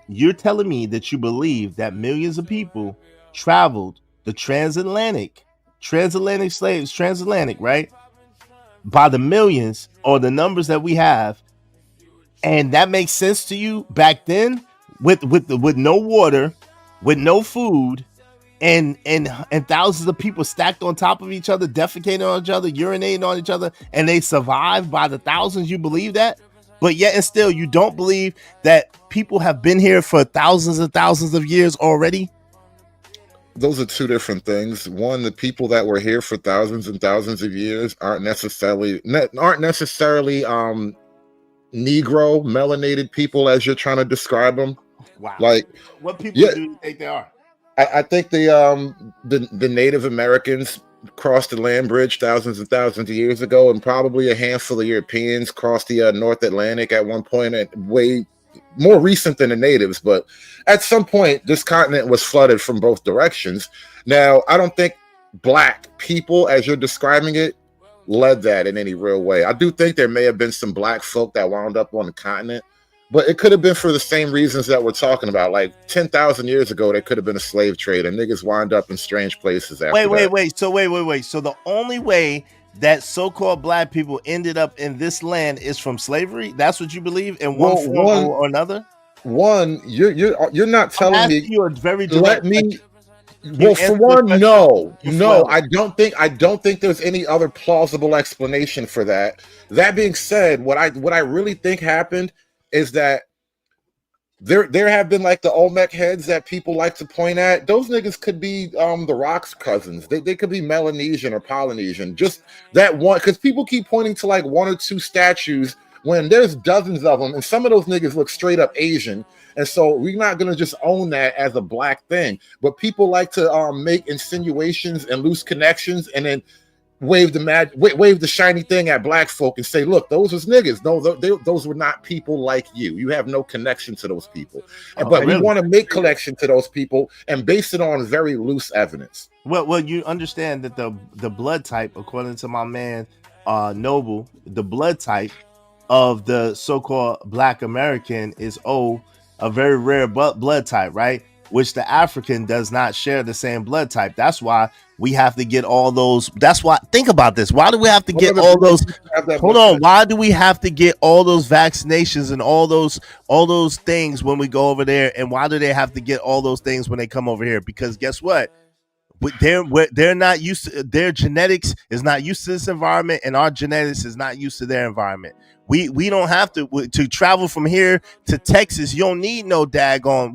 you're telling me that you believe that millions of people traveled the transatlantic slaves, right? By the millions or the numbers that we have. And that makes sense to you back then with no water, with no food, and thousands of people stacked on top of each other, defecating on each other, urinating on each other, and they survived by the thousands. You believe that? But yet and still, you don't believe that people have been here for thousands and thousands of years already? Those are two different things. One, the people that were here for thousands and thousands of years aren't necessarily Negro, melanated people as you're trying to describe them. Wow. Like, what people do you think they are? I think the Native Americans crossed the land bridge thousands and thousands of years ago, and probably a handful of Europeans crossed the North Atlantic at one point, and way more recent than the natives. But at some point, this continent was flooded from both directions. Now, I don't think black people, as you're describing it, led that in any real way. I do think there may have been some black folk that wound up on the continent, but it could have been for the same reasons that we're talking about. Like 10,000 years ago, there could have been a slave trade, and niggas wind up in strange places after that. Wait. So the only way that so-called black people ended up in this land is from slavery? That's what you believe in one form or another? One, you're not telling me. You a very direct question. Well, for one, no, I don't think there's any other plausible explanation for that. That being said, what I really think happened is that there have been like the Olmec heads that people like to point at. Those niggas could be the Rock's cousins. They could be Melanesian or Polynesian. Just that one, because people keep pointing to like one or two statues when there's dozens of them, and some of those niggas look straight up Asian. And so we're not gonna just own that as a black thing. But people like to make insinuations and loose connections, and then wave the shiny thing at black folk and say, look, those was niggas. No, those were not people like you. You have no connection to those people. But we want to make connection to those people and base it on very loose evidence. Well, you understand that the blood type, according to my man Noble, the blood type of the so-called Black American is O, a very rare blood type, right? Which the African does not share the same blood type. That's why we have to get all those. That's why, think about this. Why do we have to get all those? Hold on. Why do we have to get all those vaccinations and all those things when we go over there? And why do they have to get all those things when they come over here? Because guess what? They're not used to, their genetics is not used to this environment, and our genetics is not used to their environment. We don't have to travel from here to Texas. You don't need no daggone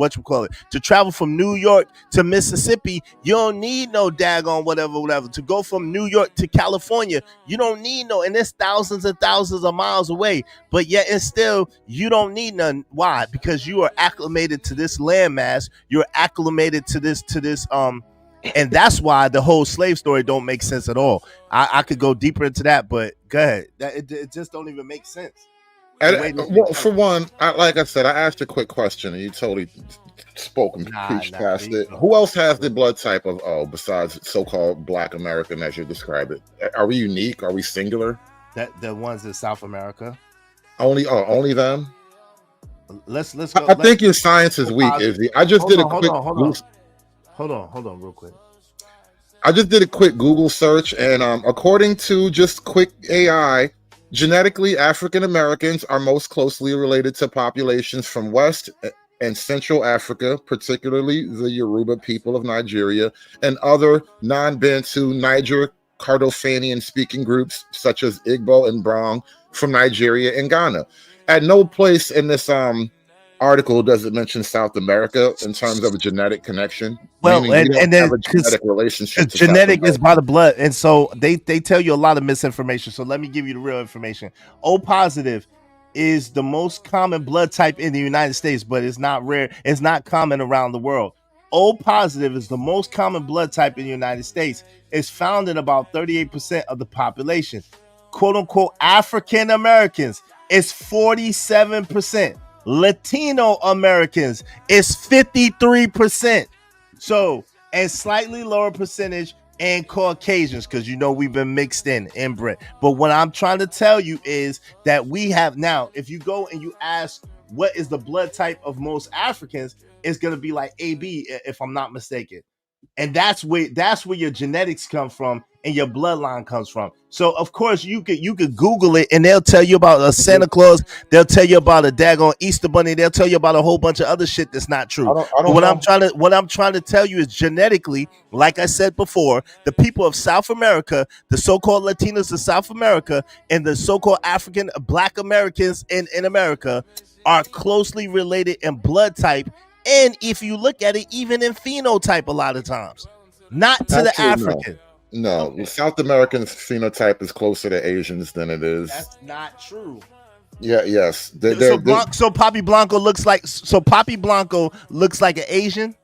to travel from New York to Mississippi. You don't need no daggone whatever. To go from New York to California, you don't need no. And it's thousands and thousands of miles away. But yet and still, you don't need none. Why? Because you are acclimated to this landmass. You're acclimated to this and that's why the whole slave story don't make sense at all. I could go deeper into that, but go ahead. It just don't even make sense. Well, for one, like I said, I asked a quick question, and you totally spoke and preached past it. Who else has the blood type of O besides so-called Black American, as you describe it? Are we unique? Are we singular? The ones in South America. Only them. Let's go. I think your science is weak, Izzy. I just did a quick. Hold on, real quick. I just did a quick Google search, and according to just quick AI, genetically African Americans are most closely related to populations from West and Central Africa, particularly the Yoruba people of Nigeria, and other non-Bantu Niger Kordofanian speaking groups such as Igbo and Brong from Nigeria and Ghana. At no place in this article does it mention South America in terms of a genetic connection. Well, and then have a genetic relationship. Genetic is by the blood, and so they tell you a lot of misinformation. So let me give you the real information. O positive is the most common blood type in the United States, but it's not rare. It's not common around the world. O positive is the most common blood type in the United States. It's found in about 38% of the population. Quote unquote African Americans is 47%. Latino Americans is 53%. So, and slightly lower percentage and Caucasians, because we've been mixed in Brit. But what I'm trying to tell you is that we have now, if you go and you ask what is the blood type of most Africans, it's gonna be like AB, if I'm not mistaken. And that's where your genetics come from and your bloodline comes from. So of course you could Google it and they'll tell you about a Santa Claus, they'll tell you about a daggone Easter bunny, they'll tell you about a whole bunch of other shit that's not true. What I'm trying to tell you is genetically, like I said before, the people of South America, the so-called Latinos of South America, and the so-called African Black Americans in America are closely related in blood type. And if you look at it, even in phenotype, a lot of times, not to the African. No, okay. South American phenotype is closer to Asians than it is. That's not true. Yeah, yes. So Papi Blanco looks like an Asian.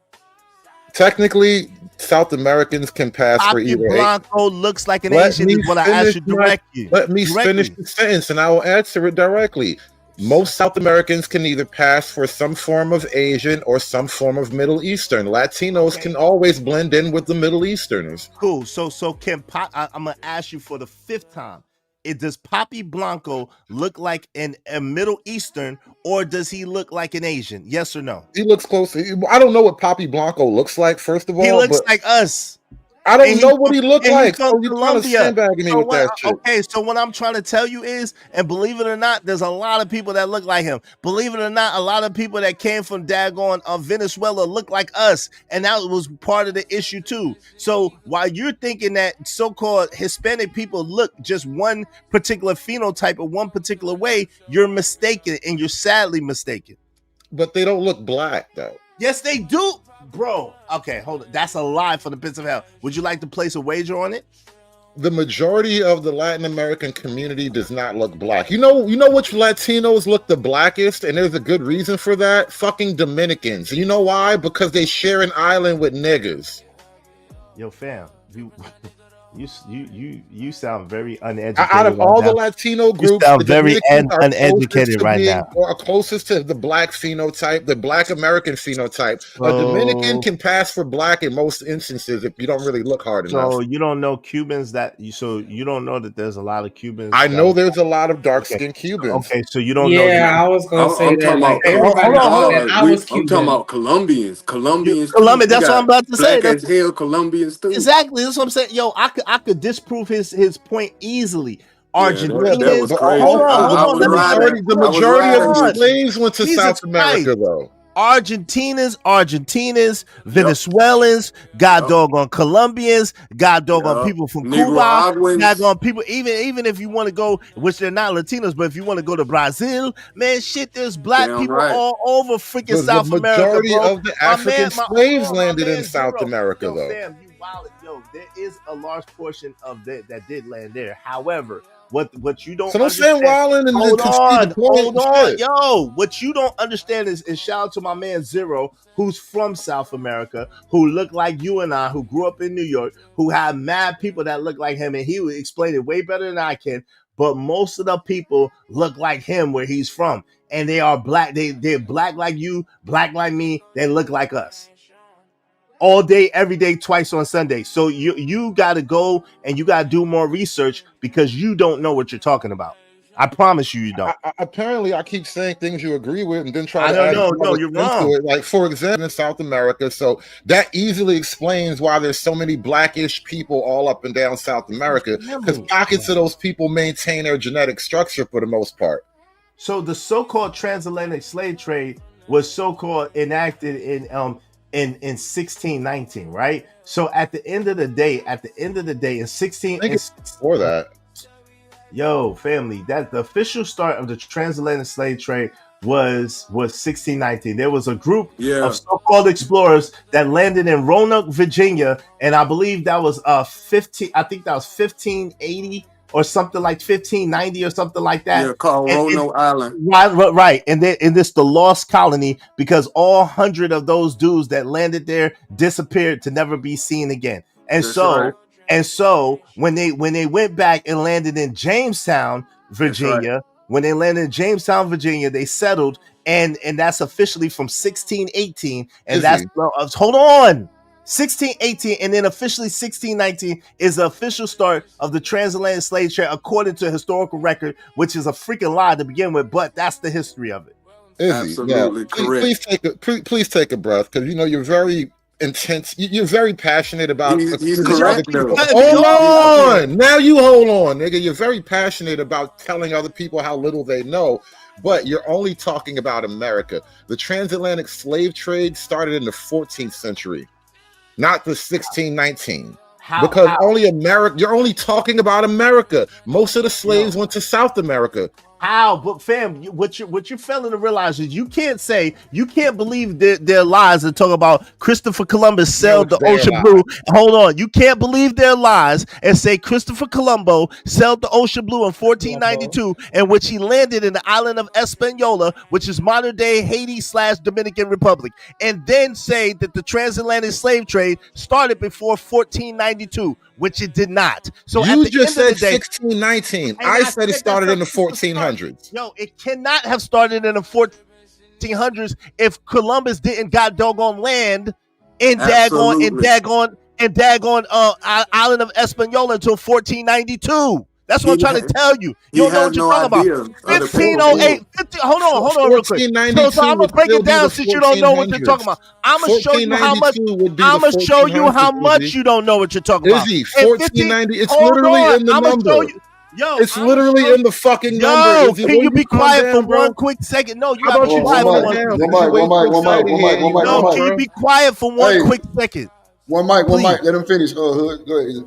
Technically, South Americans can pass for either. Papi Blanco looks like an Asian. Is what I asked you directly. Let me finish the sentence, and I will answer it directly. Most South Americans can either pass for some form of Asian or some form of Middle Eastern. Latinos can always blend in with the Middle Easterners. Cool. So I'm gonna ask you for the fifth time. Does Papi Blanco look like a Middle Eastern, or does he look like an Asian? Yes or no? He looks close. I don't know what Papi Blanco looks like. First of all, he looks like us. I don't know what he looked and like. he's from So you trying to Colombia. sandbag me So with that shit. okay, so what I'm trying to tell you is, and believe it or not, there's a lot of people that look like him. Believe it or not, a lot of people that came from daggone Venezuela look like us, and that was part of the issue too. So while you're thinking that so-called Hispanic people look just one particular phenotype or one particular way, you're mistaken, and you're sadly mistaken. But they don't look black though. Yes, they do, bro. Okay, hold on. That's a lie for the pits of hell. Would you like to place a wager on it? The majority of the Latin American community does not look black. You know which Latinos look the blackest, and there's a good reason for that. Fucking Dominicans. You know why? Because they share an island with niggas. Yo, fam, you sound very uneducated. Out of all the Latino groups, you sound the very Dominicans are uneducated right now. Or closest to the black phenotype, the black American phenotype. A Dominican can pass for black in most instances if you don't really look hard enough. So you don't know Cubans you don't know that there's a lot of Cubans. I know there's a lot of dark-skinned Cubans. Okay, so you don't know. Yeah, I was gonna say that. Like, hold on. I was I'm talking about Colombians. Colombia. Too. That's what I'm about to say. Black as hell Colombians too. Exactly. That's what I'm saying. Yo, I could disprove his point easily. Argentina. That was crazy. Hold on. The majority of the slaves went to South America, though. Argentinians, Venezuelans, god doggone Colombians, god doggone people from Cuba, doggone people, even if you want to go, which they're not Latinos, but if you want to go to Brazil, man, shit, there's black people all over freaking South America, bro. The majority of the African slaves landed in South America, though. Fam, there is a large portion of that did land there. However, what you don't understand, hold on, yo. What you don't understand is shout out to my man Zero, who's from South America, who look like you and I, who grew up in New York, who have mad people that look like him, and he would explain it way better than I can. But most of the people look like him where he's from, and they are black. They're black like you, black like me. They look like us. All day, every day, twice on Sunday. So you got to go and you got to do more research because you don't know what you're talking about. I promise you don't. Apparently, I keep saying things you agree with and then try to add no, you're wrong. It. Like, for example, in South America. So that easily explains why there's so many blackish people all up and down South America, because pockets of those people maintain their genetic structure for the most part. So the so-called transatlantic slave trade was so-called enacted in 1619, right? So at the end of the day, in 16 before that, yo, family, that the official start of the transatlantic slave trade was 1619. There was a group of so-called explorers that landed in Roanoke, Virginia, and I believe that was 1580 or something like 1590 or something like that. Yeah, called Roanoke Island. Right. And this the lost colony, because all 100 of those dudes that landed there disappeared to never be seen again. And so when they went back and landed in Jamestown, Virginia, they settled, and that's officially from 1618, and that's hold on. 1618 and then officially 1619 is the official start of the transatlantic slave trade according to historical record, which is a freaking lie to begin with, but that's the history of it. Absolutely correct. Please take a breath, because you're very intense. You're very passionate about. He's correct. Hold on. Now you hold on, nigga. You're very passionate about telling other people how little they know. But you're only talking about America. The transatlantic slave trade started in the 14th century. Not the 1619, because only America. You're only talking about America. Most of the slaves went to South America. How? But fam, what you're failing to realize is you can't believe their lies and talk about Christopher Columbus sailed the ocean blue. Hold on, you can't believe their lies and say Christopher Colombo sailed the ocean blue in 1492, in which he landed in the island of Hispaniola, which is modern day Haiti / Dominican Republic, and then say that the transatlantic slave trade started before 1492. Which it did not. So you at the just end said of the day, 1619. I said it started in the 1400s. Yo, it cannot have started in the 1400s if Columbus didn't got doggone land in daggone island of Hispaniola until 1492. That's what I'm trying to tell you. You don't know what you're talking about. 1508. Hold on, real quick. So I'm gonna break it down since you don't know what you're talking about. I'm gonna show you how much. I'm gonna show you how much you don't know what you're talking about. Izzy, 1490. It's literally in the number. It's literally in the fucking number. Yo, Izzy, can you be quiet down, for bro? one quick second? No, you How gotta about be you quiet for calm one. down? One mic. No, can you be quiet for one quick second? One mic. Let him finish. Hood, go ahead.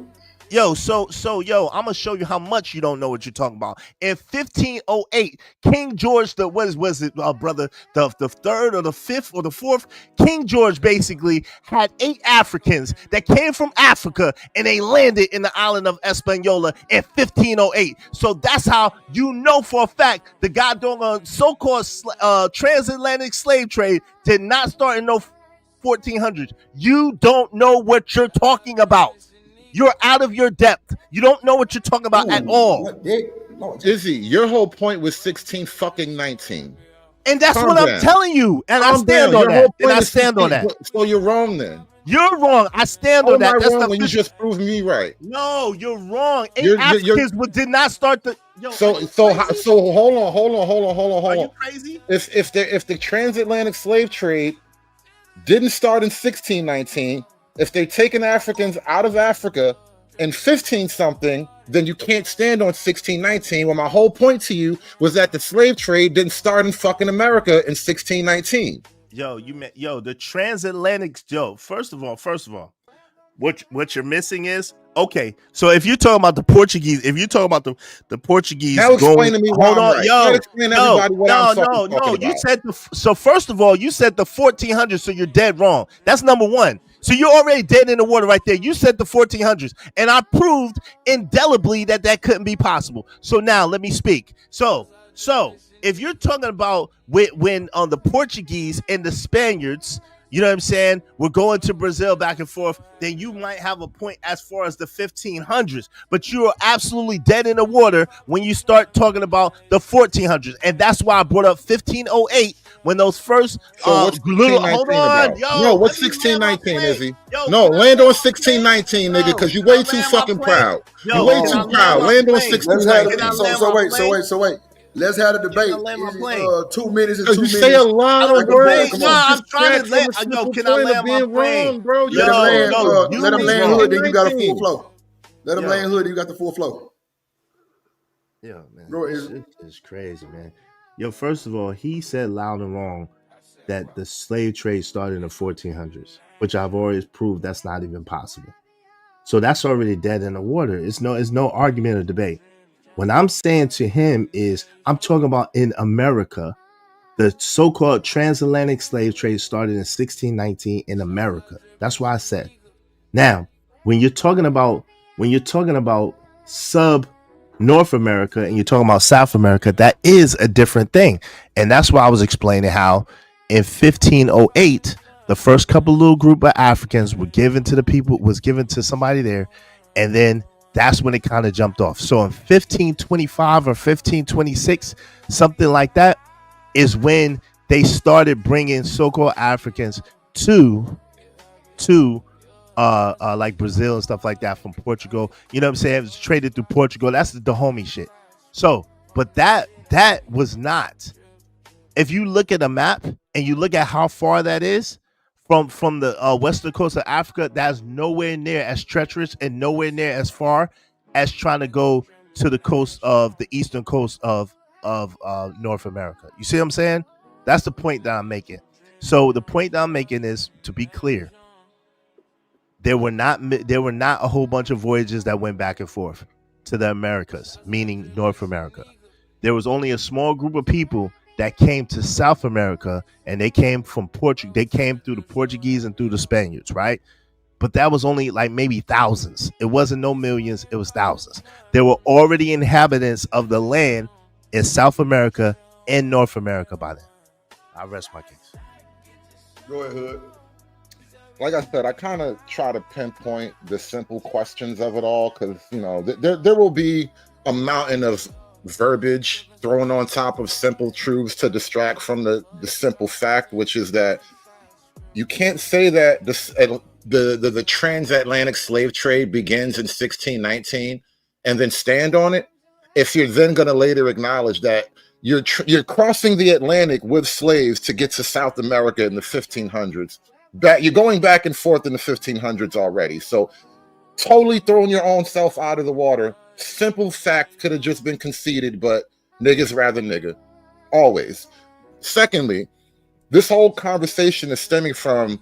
Yo, so I'm gonna show you how much you don't know what you're talking about. In 1508, King George was it, brother, the third or the fifth or the fourth, King George basically had 8 Africans that came from Africa and they landed in the island of Hispaniola in 1508. So that's how you know for a fact the goddamn so-called transatlantic slave trade did not start in no 1400s. You don't know what you're talking about. You're out of your depth. You don't know what you're talking about at all. Izzy, your whole point was 16 And that's what I'm telling you. And I stand on that. And I stand on that. So you're wrong then. You're wrong. I stand on that. That's wrong when you just proved me right. No, you're wrong. 8 Africans did not start the. So hold on. Are you crazy? If the transatlantic slave trade didn't start in 1619. If they're taking Africans out of Africa in 15 something, then you can't stand on 1619. Well, my whole point to you was that the slave trade didn't start in fucking America in 1619. The transatlantic. First of all, what you're missing is okay. So if you're talking about the Portuguese, the Portuguese, now explain to me why I'm right. No. You said so. First of all, you said the 1400s, so you're dead wrong. That's number one. So you're already dead in the water right there. You said the 1400s, and I proved indelibly that couldn't be possible. So now let me speak. So if you're talking about when on the Portuguese and the Spaniards, you know what I'm saying, we're going to Brazil back and forth, then you might have a point as far as the 1500s. But you are absolutely dead in the water when you start talking about the 1400s. And that's why I brought up 1508 when those first what's hold on, what's 1619, Izzy? Land on 1619, nigga, because you way too fucking proud. You way too proud. Land on 1619. So wait. Let's have a debate. 2 minutes and 2 minutes. You say a lot of words. I'm trying to land. Can I land my plane, bro? Let him land Hood, then you got a full flow. Let him land Hood, then you got the full flow. Yo, man, this is crazy, man. Yo, first of all, he said loud and wrong that the slave trade started in the 1400s, which I've always proved that's not even possible. So that's already dead in the water. It's no argument or debate. What I'm saying to him is I'm talking about in America, the so-called transatlantic slave trade started in 1619 in America. That's why I said. Now, when you're talking about sub North America and you're talking about South America, that is a different thing. And that's why I was explaining how in 1508, the first couple little group of Africans was given to somebody there, and then that's when it kind of jumped off. So in 1525 or 1526, something like that, is when they started bringing so-called Africans to like Brazil and stuff like that from Portugal. You know what I'm saying? It was traded through Portugal. That's the homie shit. So, but that was not. If you look at a map and you look at how far that is from the western coast of Africa, that's nowhere near as treacherous and nowhere near as far as trying to go to the coast of the eastern coast of North America. You see what I'm saying? That's the point that I'm making. So the point that I'm making is, to be clear, there were not a whole bunch of voyages that went back and forth to the Americas, meaning North America. There was only a small group of people that came to South America, and they came from Portugal. They came through the Portuguese and through the Spaniards, right? But that was only like maybe thousands. It wasn't no millions. It was thousands. There were already inhabitants of the land in South America and North America by then. I rest my case. Go ahead, Hood. Like I said, I kind of try to pinpoint the simple questions of it all because, you know, there will be a mountain of verbiage thrown on top of simple truths to distract from the simple fact, which is that you can't say that the transatlantic slave trade begins in 1619 and then stand on it if you're then going to later acknowledge that you're crossing the Atlantic with slaves to get to South America in the 1500s. You're going back and forth in the 1500s already. So totally throwing your own self out of the water. Simple fact could have just been conceded, but niggas rather nigga. Always. Secondly, this whole conversation is stemming from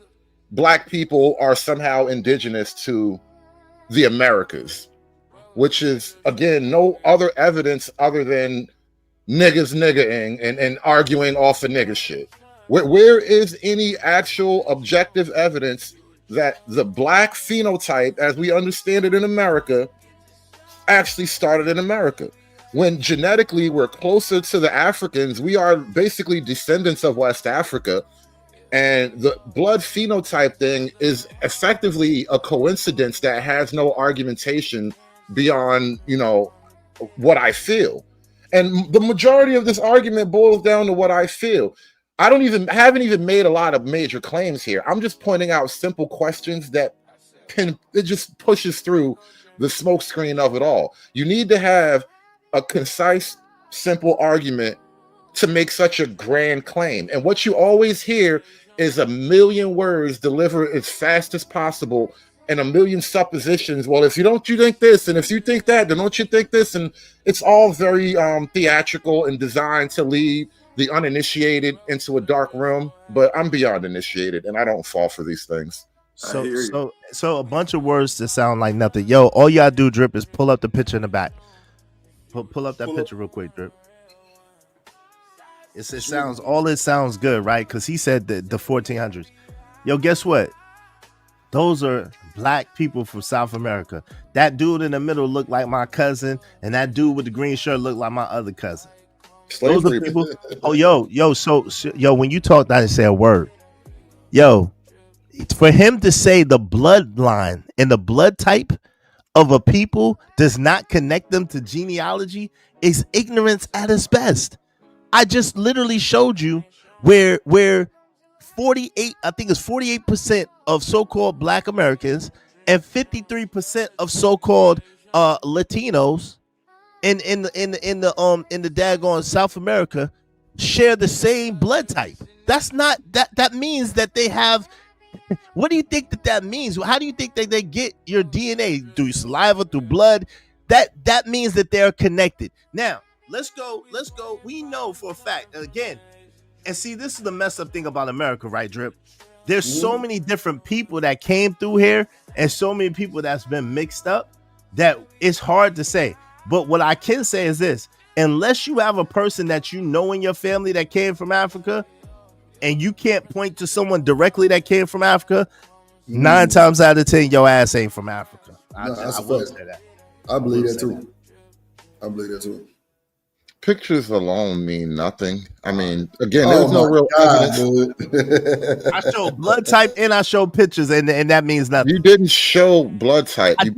Black people are somehow indigenous to the Americas, which is, again, no other evidence other than niggas niggaing and arguing off of nigga shit. Where is any actual objective evidence that the Black phenotype, as we understand it in America, actually started in America? When genetically we're closer to the Africans, we are basically descendants of West Africa. And the blood phenotype thing is effectively a coincidence that has no argumentation beyond, what I feel. And the majority of this argument boils down to what I feel. I haven't even made a lot of major claims here. I'm just pointing out simple questions that it just pushes through the smoke screen of it all. You need to have a concise, simple argument to make such a grand claim. And what you always hear is a million words delivered as fast as possible and a million suppositions. Well, if you think this, and if you think that, then don't you think this? And it's all very theatrical and designed to lead the uninitiated into a dark room. But I'm beyond initiated, and I don't fall for these things. So a bunch of words that sound like nothing. Yo, all y'all do, Drip, is pull up the picture in the back. Pull up that picture real quick, Drip. It sounds good, right? Because he said the 1400s. Yo, guess what? Those are Black people from South America. That dude in the middle looked like my cousin, and that dude with the green shirt looked like my other cousin. Those are people. Oh, yo, so when you talk, I didn't say a word. Yo, for him to say the bloodline and the blood type of a people does not connect them to genealogy is ignorance at its best. I just literally showed you where 48, I think it's 48% of so-called Black Americans and 53% of so-called Latinos in the daggone South America share the same blood type. That's not that means that they have. What do you think that means? How do you think that they get your DNA? Through saliva, through blood? That means that they're connected. Now, let's go. We know for a fact, again, and see, this is the messed up thing about America, right, Drip? There's so many different people that came through here and so many people that's been mixed up that it's hard to say. But what I can say is this: unless you have a person that you know in your family that came from Africa, and you can't point to someone directly that came from Africa, 9 times out of 10, your ass ain't from Africa. I will say that. I believe that too. Pictures alone mean nothing. I mean, again, there's no real evidence. I show blood type and I show pictures, and that means nothing. You didn't show blood type. You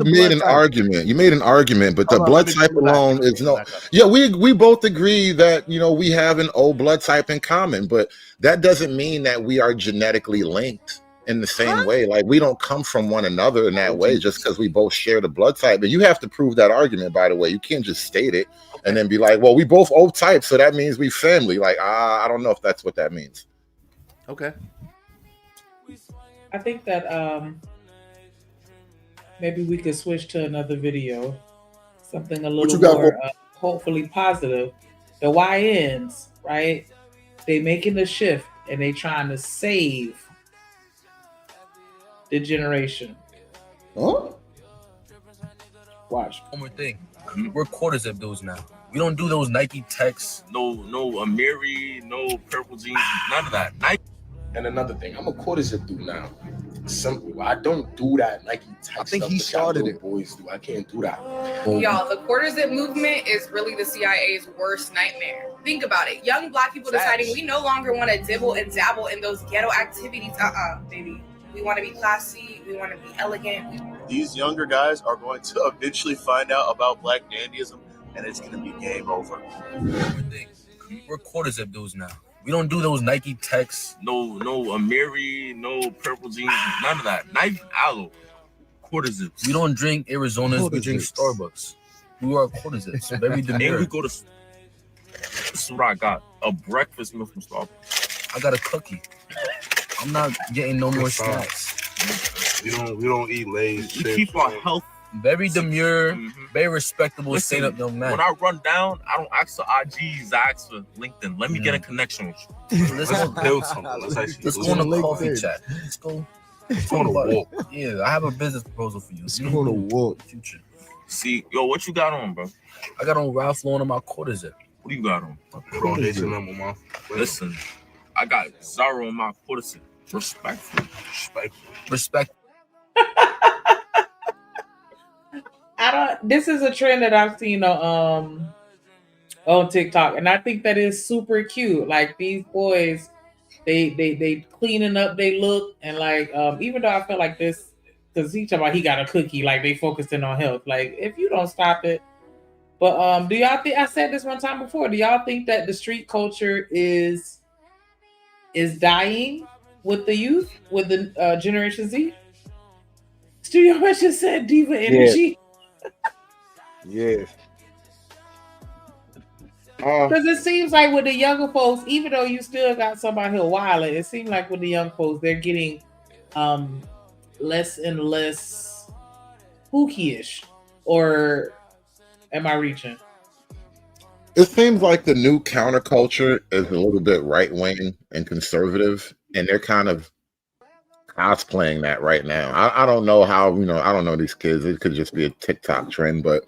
made an argument. You made an argument, but the blood type alone is no. Yeah, we both agree that we have an O blood type in common, but that doesn't mean that we are genetically linked in the same way. Like, we don't come from one another in that way just because we both share the blood type. And you have to prove that argument, by the way. You can't just state it and then be like, well, we both O type, so that means we family. Like, I don't know if that's what that means. Okay. I think that maybe we could switch to another video, something a little more hopefully positive. The YNs, right? They making the shift and they trying to save the generation. Huh? Watch. One more thing. We're quarter zip dudes now. We don't do those Nike Techs, no Amiri, no purple jeans, none of that. Nike. And another thing, I'm a quarter zip dude now. Simple. I don't do that Nike Tech. I think stuff he that started it. Boys do. I can't do that. Y'all, the quarter zip movement is really the CIA's worst nightmare. Think about it. Young Black people deciding we no longer want to dibble and dabble in those ghetto activities. Baby. We want to be classy. We want to be elegant. These younger guys are going to eventually find out about Black dandyism, and it's going to be game over. We're quarter zip dudes now. We don't do those Nike Techs, no Amiri, no purple jeans, none of that. Nike Aloe, quarter zips. We don't drink Arizonas. We drink Starbucks. We are quarters. Very demure. And we go to. This is what I got: a breakfast meal from Starbucks. I got a cookie. I'm not getting no more snacks. We don't eat Lay's. We keep our health. Very demure, very respectable, Listen, stand up young man. When I run down, I don't ask for IGs, I ask for LinkedIn. Let me get a connection with you. Let's build something. Let's go on a coffee chat. Let's go. Let's go on a walk. Yeah, I have a business proposal for you. Let's go on a walk. Future. See, yo, what you got on, bro? I got on Ralph Lauren on my quarters. What do you got on? Pro H&M on my. Listen, I got Zara on my quarters. Respectful. Respect. This is a trend that I've seen on TikTok, and I think that is super cute. Like these boys, they cleaning up they look, and like even though I feel like this, because he talking about he got a cookie, like they focusing on health. Like if you don't stop it, but do y'all think, I said this one time before, do y'all think that the street culture is dying with the youth, with the Generation Z? Studio Russia said diva energy. Yes. Because it seems like with the younger folks, even though you still got somebody here wilding, it seems like with the young folks, they're getting less and less spooky-ish. Or am I reaching? It seems like the new counterculture is a little bit right-wing and conservative, and they're kind of cosplaying that right now. I don't know how, I don't know these kids. It could just be a TikTok trend, but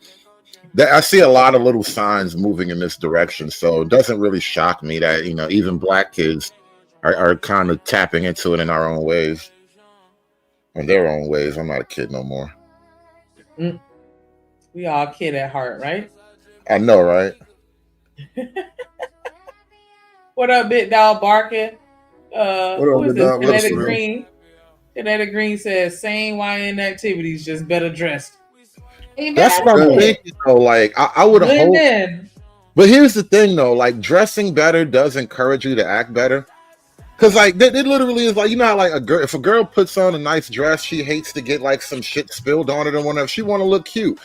I see a lot of little signs moving in this direction. So it doesn't really shock me that, even black kids are kind of tapping into it in our own ways. In their own ways. I'm not a kid no more. We all kid at heart, right? I know, right? What up, Big Dog barking? What up, Who is Big Dog? this? What's Kinetic up? Green. Kinetic Green says same YN activities, just better dressed. That's what I'm thinking, though. Like, I would have hoped. But here's the thing, though. Like, dressing better does encourage you to act better. Because, like, it literally is like, how, like, if a girl puts on a nice dress, she hates to get, like, some shit spilled on it or whatever. She want to look cute.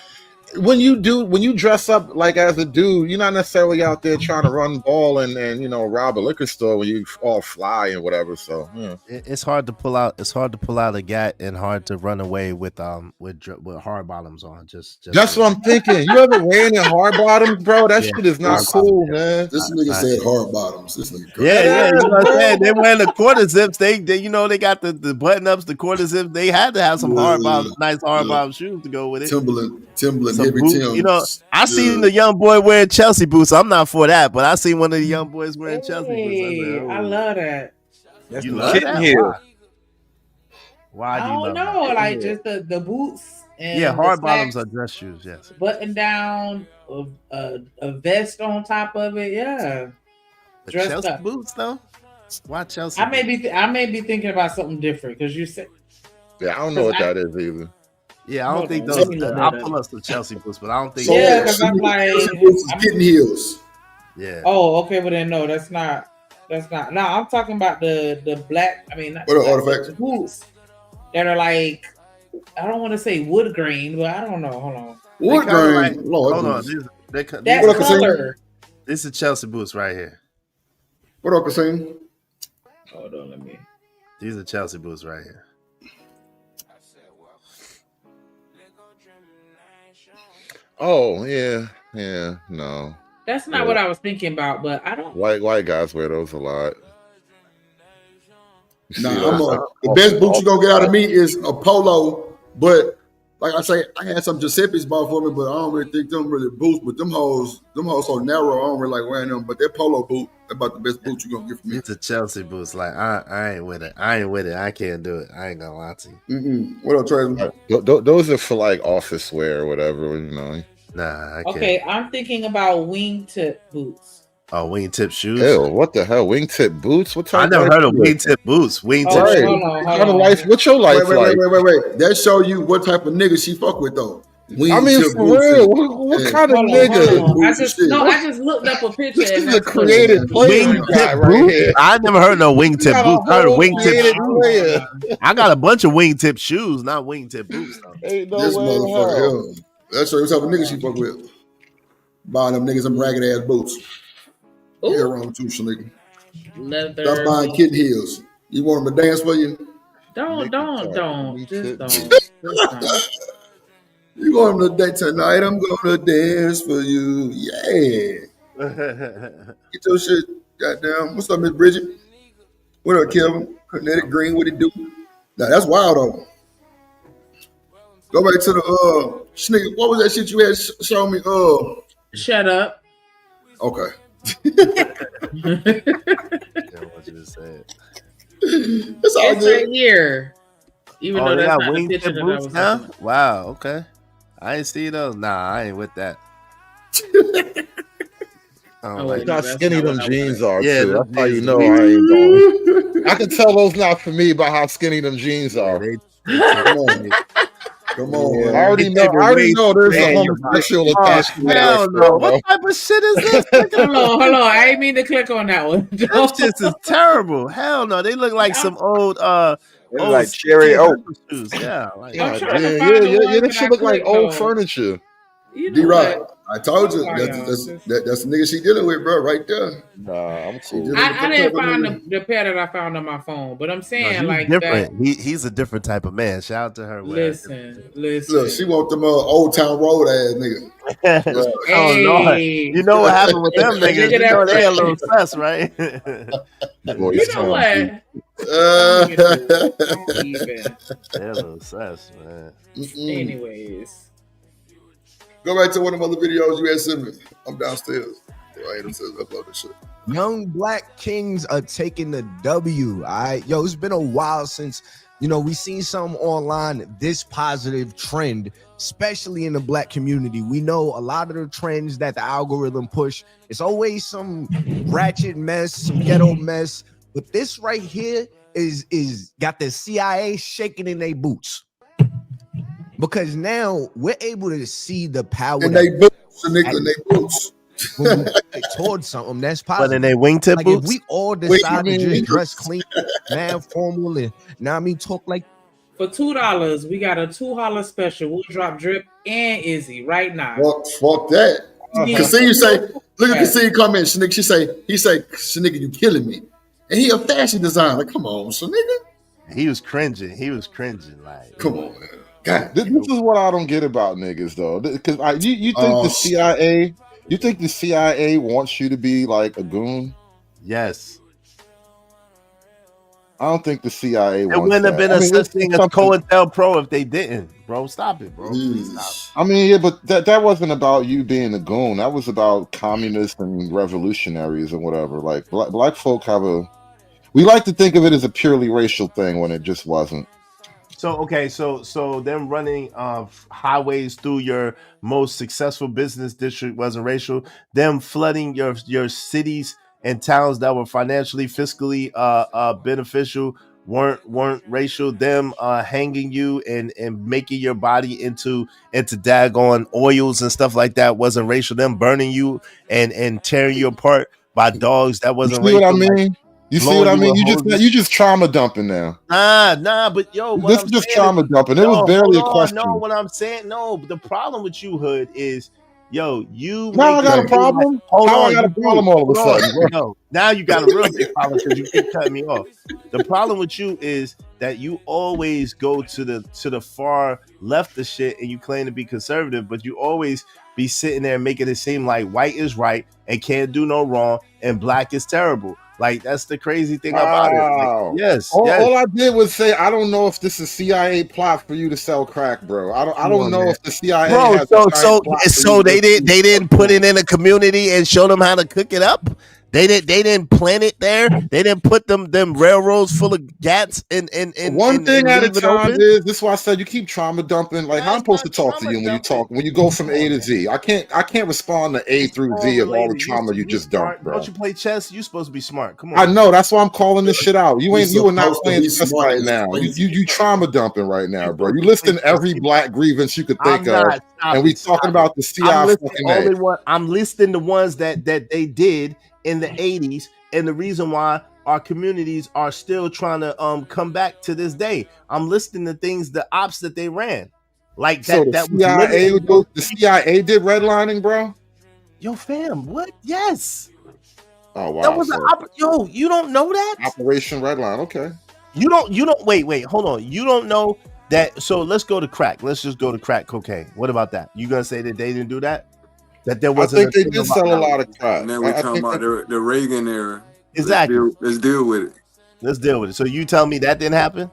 When you dress up like as a dude, you're not necessarily out there trying to run ball and rob a liquor store when you all fly and whatever. So yeah. It's hard to pull out. It's hard to pull out a gat and hard to run away with hard bottoms on. Just that's what I'm thinking. You ever wearing in hard bottoms, bro? That shit is not cool, man. This nigga said hard bottoms. This nigga. Yeah. You know what I'm saying? They wearing the quarter zips. They they got the button ups, the quarter zips. They had to have some hard bottom, nice hard bottom shoes to go with it. Timberland, boots. I seen the young boy wearing Chelsea boots. I'm not for that, but I seen one of the young boys wearing Chelsea boots. I love that. You love that? Why do you love that? I don't know, like just the boots. And hard bottoms are dress shoes. Yes, button down, a vest on top of it. Yeah, but Chelsea boots though. Why Chelsea? I may be thinking about something different because you said. Yeah, I don't know what that is either. Yeah, I don't think those. I'll pull up some Chelsea boots, but I don't think. Yeah, because I'm like kitten heels. Yeah. Oh, okay, but then no, that's not. No, I'm talking about the black. I mean, not what are black, artifacts? the boots that are like. I don't want to say wood grain, but I don't know. Hold on. Wood grain. Like, hold on. That color. This is Chelsea boots right here. What up, Kasim? Hold on, let me. These are Chelsea boots right here. Oh yeah, no. That's not what I was thinking about, but I don't. White guys wear those a lot. The best boot you gonna get out of me is a polo. But like I say, I had some Giuseppe's bought for me, but I don't really think them really boots. But them hoes so narrow, I don't really like wearing them. But that polo boot, that's about the best boot you gonna get from me. It's a Chelsea boots. Like I ain't with it. I can't do it. I ain't gonna lie to you. What up, Trey? Those are for like office wear or whatever, Nah, I can't. Okay, I'm thinking about wingtip boots. Oh, wingtip shoes. Ew, what the hell? Wingtip boots? What type? I never heard of wingtip boots. Wingtip shoes. Hold on. What's your life like? Wait. That show you what type of nigga she fuck with though. I mean, for real, what kind of nigga? I just looked up a picture. This is a creative player. Wingtip boots. I never heard no wingtip boots. I heard of wingtip shoes. I got a bunch of wingtip shoes, not wingtip boots though. Ain't no this way motherfucker. That's what type of nigga she fuck with. Buying them niggas some ragged ass boots. Ooh. Yeah, wrong too, Shanika. Leather. Stop buying kitten heels. You want them to dance for you? Don't. Just don't. Just don't. You want them to dance tonight? I'm gonna dance for you. Yeah. Get your shit, goddamn. What's up, Miss Bridget? What up, Kevin? Kinetic Green, what it do? Now that's wild though. Go back to the Sneaker. What was that shit you had shown me? Shut up. Okay. It's all good. Right here. Even though they that's got not the wingtip picture that I boots was now? looking at. Wow, okay. I ain't see those. Nah, I ain't with that. Look how skinny them jeans are Yeah, too. them That's how you jeans know are I ain't going. I can tell those not for me by how skinny them jeans are. Come on. Come on, man. I already know there's a homosexual attachment to Hell that no. shit, What type of shit is this? Hold on. I ain't mean to click on that one. Them shits is terrible. Hell no. They look like some old like cherry oak shoes. Yeah. Like, I'm trying to find the ones that that shit I look like clicked old on. furniture. You know D-Rock, I told you Hold on, y'all. that's the nigga she dealing with, bro, right there. Nah, I'm cool. I didn't find the pair that I found on my phone, but I'm no, saying he's like different. that. He's a different type of man. Shout out to her. Listen. Look, she want them Old Town Road ass nigga. Oh Lord. You know what happened with them niggas? You know they a little sus, right? You know what? Don't even. They're a little sus, man. Anyways. Go back to one of them other videos you had sent me. I'm downstairs. I ain't upstairs upload this shit. Young black kings are taking the W. All right. Yo, it's been a while since, we seen something online, this positive trend, especially in the black community. We know a lot of the trends that the algorithm push, it's always some ratchet mess, some ghetto mess. But this right here is got the CIA shaking in their boots. Because now we're able to see the power in their boots, nigga, in their boots. When we get towards something that's positive. But in their wingtip like boots? If we all decide to just dress clean, man, formal, and talk like. For $2, we got a $2 special. We'll drop Drip and Izzy right now. Fuck that. Cassini say, look at Cassini comment, Shanika. He say, Shanika, you killing me. And he a fashion designer. Come on, Shanika. He was cringing. Like, come on, man. God, this is what I don't get about niggas though. Because you think the CIA, you think the CIA wants you to be like a goon? Yes. I don't think the CIA wants that. It wouldn't have been such thing as COINTELPRO if they didn't, bro. Stop it, bro. Please stop. I mean, yeah, but that wasn't about you being a goon. That was about communists and revolutionaries and whatever. Like black folk we like to think of it as a purely racial thing when it just wasn't. So okay, so them running highways through your most successful business district wasn't racial. Them flooding your cities and towns that were financially, fiscally beneficial weren't racial. Them hanging you and making your body into daggone oils and stuff like that wasn't racial. Them burning you and tearing you apart by dogs that wasn't racial. What I mean? You see what I mean? You just trauma dumping now. Nah, but yo, this is just trauma dumping. It was barely a question. No, what I'm saying, the problem with you, Hood, is you. Now I got a problem. How I got a problem all of a sudden? No, now you got a real big problem because you keep cutting me off. The problem with you is that you always go to the far left of shit and you claim to be conservative, but you always be sitting there making it seem like white is right and can't do no wrong and black is terrible. Like, that's the crazy thing about it. Like, yes. All I did was say, I don't know if this is CIA plot for you to sell crack, bro. I don't know if the CIA has so they didn't put it in a community and show them how to cook it up. They didn't plant it there. They didn't put them railroads full of gats and one thing at a time. Open. Is this is why I said you keep trauma dumping. Like, how I'm supposed to talk to you when you go from A to Z? I can't respond to A through Z of all the trauma you just dumped, bro. Don't you play chess? You supposed to be smart. Come on. I know, that's why I'm calling this shit out. You are not playing chess right now. You trauma dumping right now, bro. You listing every black grievance you could think of, and we talking about the CIA. I'm listing the ones that they did in the 80s, and the reason why our communities are still trying to come back to this day. I'm listing the things, the ops that they ran. Like that. So the CIA did redlining, bro. Yo, fam, what? Yes. Oh wow. That was yo, you don't know that? Operation Redline. Okay. You don't wait, hold on. You don't know that. So let's go to crack. Let's just go to crack cocaine. What about that? You gonna say that they didn't do that? That there I wasn't think they did sell a lot of crack. Now we're talking about the Reagan era. Exactly. Let's deal with it. Let's deal with it. So you tell me that didn't happen?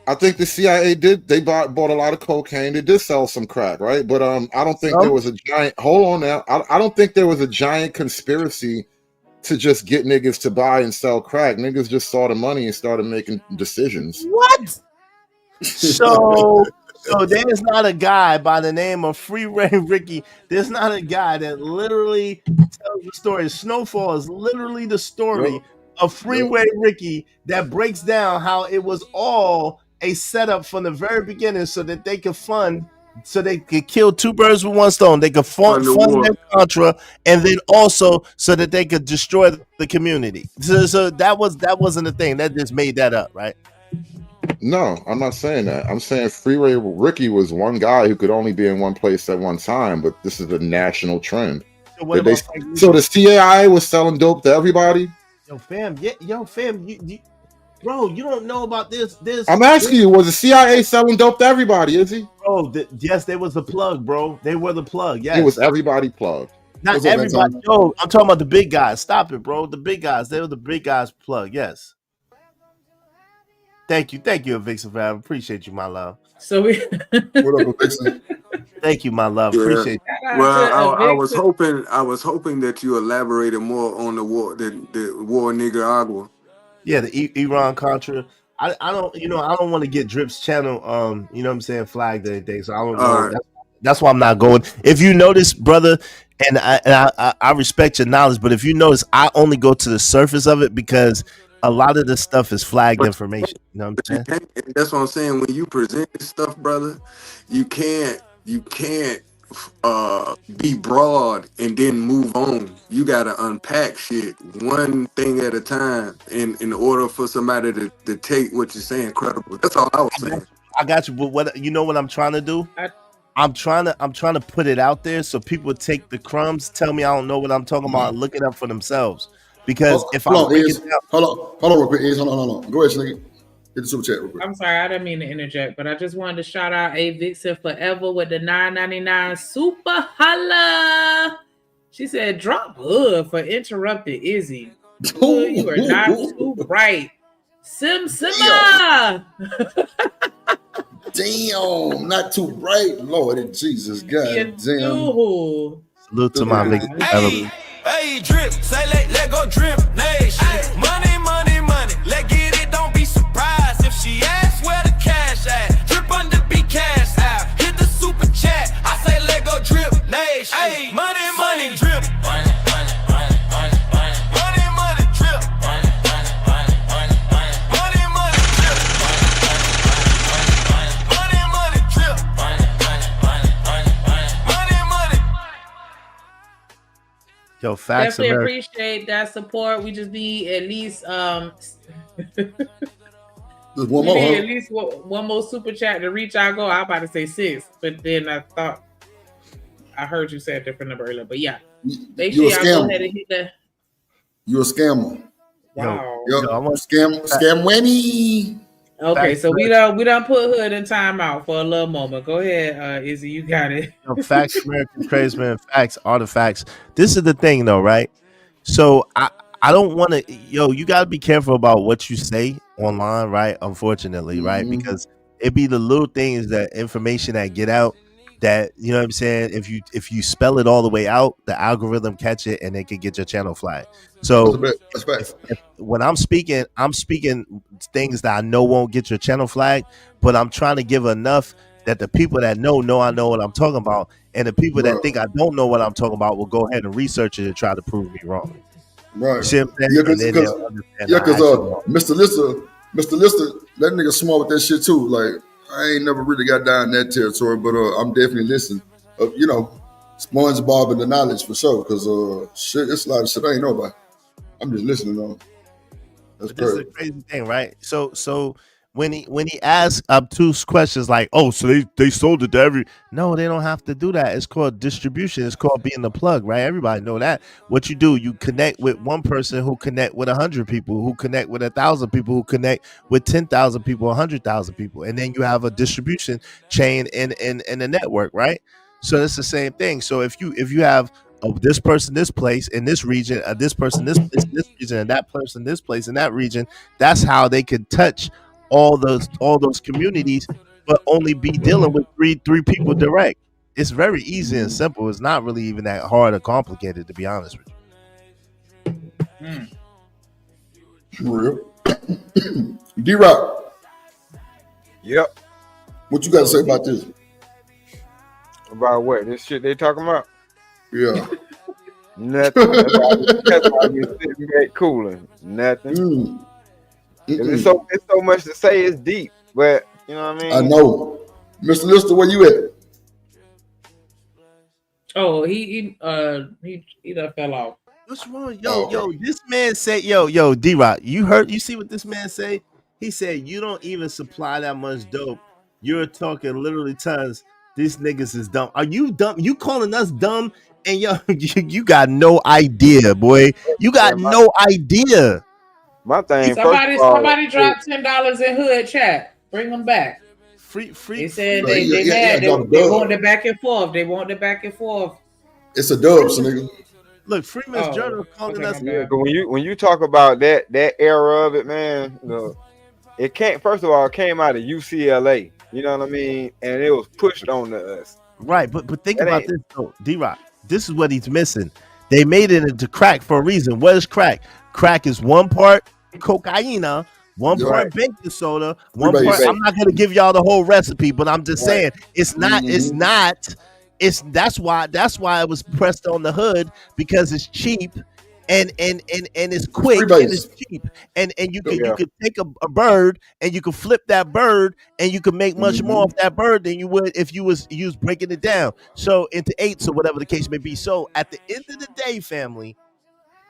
I think the CIA did. They bought a lot of cocaine. They did sell some crack, right? But I don't think there was a giant. Hold on now. I don't think there was a giant conspiracy to just get niggas to buy and sell crack. Niggas just saw the money and started making decisions. What? So there's not a guy by the name of Freeway Ricky. There's not a guy that literally tells the story. Snowfall is literally the story of Freeway Ricky that breaks down how it was all a setup from the very beginning so that they could so they could kill two birds with one stone. They could fund their Contra, and then also so that they could destroy the community. So that wasn't a thing. That just made that up, right? No, I'm not saying that. I'm saying Freeway Ricky was one guy who could only be in one place at one time, but this is a national trend. So the CIA was selling dope to everybody? Yo, fam, bro, you don't know about this. I'm asking you, was the CIA selling dope to everybody, is he? Bro, yes, they was the plug, bro. They were the plug, yes. It was everybody plugged. Not everybody. Yo, I'm talking about the big guys. Stop it, bro. The big guys. They were the big guys plug, yes. Thank you, Vixen fam. Appreciate you, my love. So we what up, Vixen? Thank you, my love. Appreciate you. Well, I was hoping that you elaborated more on the war in Nicaragua. Yeah, the Iran Contra. I don't want to get Drip's channel you know what I'm saying, flagged or anything. So I don't know. Right. That's why I'm not going. If you notice, brother, and I respect your knowledge, but if you notice, I only go to the surface of it because a lot of this stuff is flagged information. You know what I'm saying? That's what I'm saying. When you present this stuff, brother, you can't be broad and then move on. You gotta unpack shit one thing at a time in order for somebody to take what you're saying credible. That's all I was saying. I got you, but what I'm trying to do? I'm trying to put it out there so people take the crumbs, tell me I don't know what I'm talking about, and look it up for themselves. Because hold on real quick, Iz, hold on. Go ahead, nigga. Hit the super chat real quick. I'm sorry, I didn't mean to interject, but I just wanted to shout out A Vixen Forever with the $9.99 super holla. She said, "Drop hood for interrupted Izzy. Hood, you are not too bright. Simma." Damn, not too bright. Lord and Jesus, God damn. Salute to my Vixen Forever. Hey, drip, say let go drip nation. Money, let get it, don't be surprised if she asks where the cash at. Drip under be cash out. Hit the super chat. I say let go drip nation. Hey, money, drip. Money, drip. Yo, facts. Definitely appreciate that support. We just need at least one more super chat to reach our goal. I was about to say 6, but then I thought I heard you say a different number earlier. But yeah, make sure y'all go ahead and hit that. You're a scammer. Wow. Yo, scam whammy. Okay, so we don't put Hood in timeout for a little moment. Go ahead, Izzy, you got it. Facts, American craze, man. Facts, artifacts. This is the thing, though, right? So I don't want to. You got to be careful about what you say online, right? Unfortunately, right? Because it be the little things, that information that get out, that, you know what I'm saying, if you spell it all the way out, the algorithm catch it and they can get your channel flagged. So when I'm speaking things that I know won't get your channel flagged, but I'm trying to give enough that the people that know I know what I'm talking about, and the people that think I don't know what I'm talking about will go ahead and research it and try to prove me wrong. Right. You see what I'm saying? Because Mr. Lister, that nigga smart with that shit too. Like, I ain't never really got down that territory, but I'm definitely listening. SpongeBob and the knowledge for sure. Because shit, it's a lot of shit I ain't know about. I'm just listening on. That's This is a crazy thing, right? So when he asks obtuse questions like, "Oh, so they sold it to every." No, they don't have to do that. It's called distribution. It's called being the plug, right? Everybody know that. What you do, you connect with one person who connect with 100 people, who connect with 1,000 people, who connect with 10,000 people, 100,000 people, and then you have a distribution chain in the network, right? So it's the same thing. So if you have this person this place in this region, this person this place in this region, and that person this place in that region, that's how they can touch all those communities, but only be dealing with three people direct. It's very easy and simple. It's not really even that hard or complicated, to be honest with you. Real. D-Rock. Yep. What you got to say about this? About what? This shit they talking about? Yeah. Nothing. That's why you sitting back cooling. Nothing. It's so much to say. It's deep, but you know what I mean. I know, Mr. Lister, where you at? Oh, he done fell off. What's wrong? Yo, this man said, yo, D-Rock, you see what this man say? He said, you don't even supply that much dope. You're talking literally tons. These niggas is dumb. Are you dumb? You calling us dumb? And yo, you got no idea, boy. You got no idea. My thing. Somebody dropped $10 in hood chat. Bring them back. Free. They said they mad. They want the back and forth. They want the back and forth. It's a dub, so nigga. Look, Freeman's Journal calling us. Yeah, but when you talk about that era of it, man, look, it can't. First of all, it came out of UCLA. You know what I mean, and it was pushed on to us. Right, but think about this though, D-Rock. This is what he's missing. They made it into crack for a reason. What is crack? Crack is one part cocaine, one part baking soda, one part. I'm not gonna give y'all the whole recipe, but I'm just saying it's not. That's why it was pressed on the hood, because it's cheap and it's quick and it's cheap, and you could take a bird and you can flip that bird and you can make much more off that bird than you would if you was breaking it down so into eighths or whatever the case may be. So at the end of the day, family,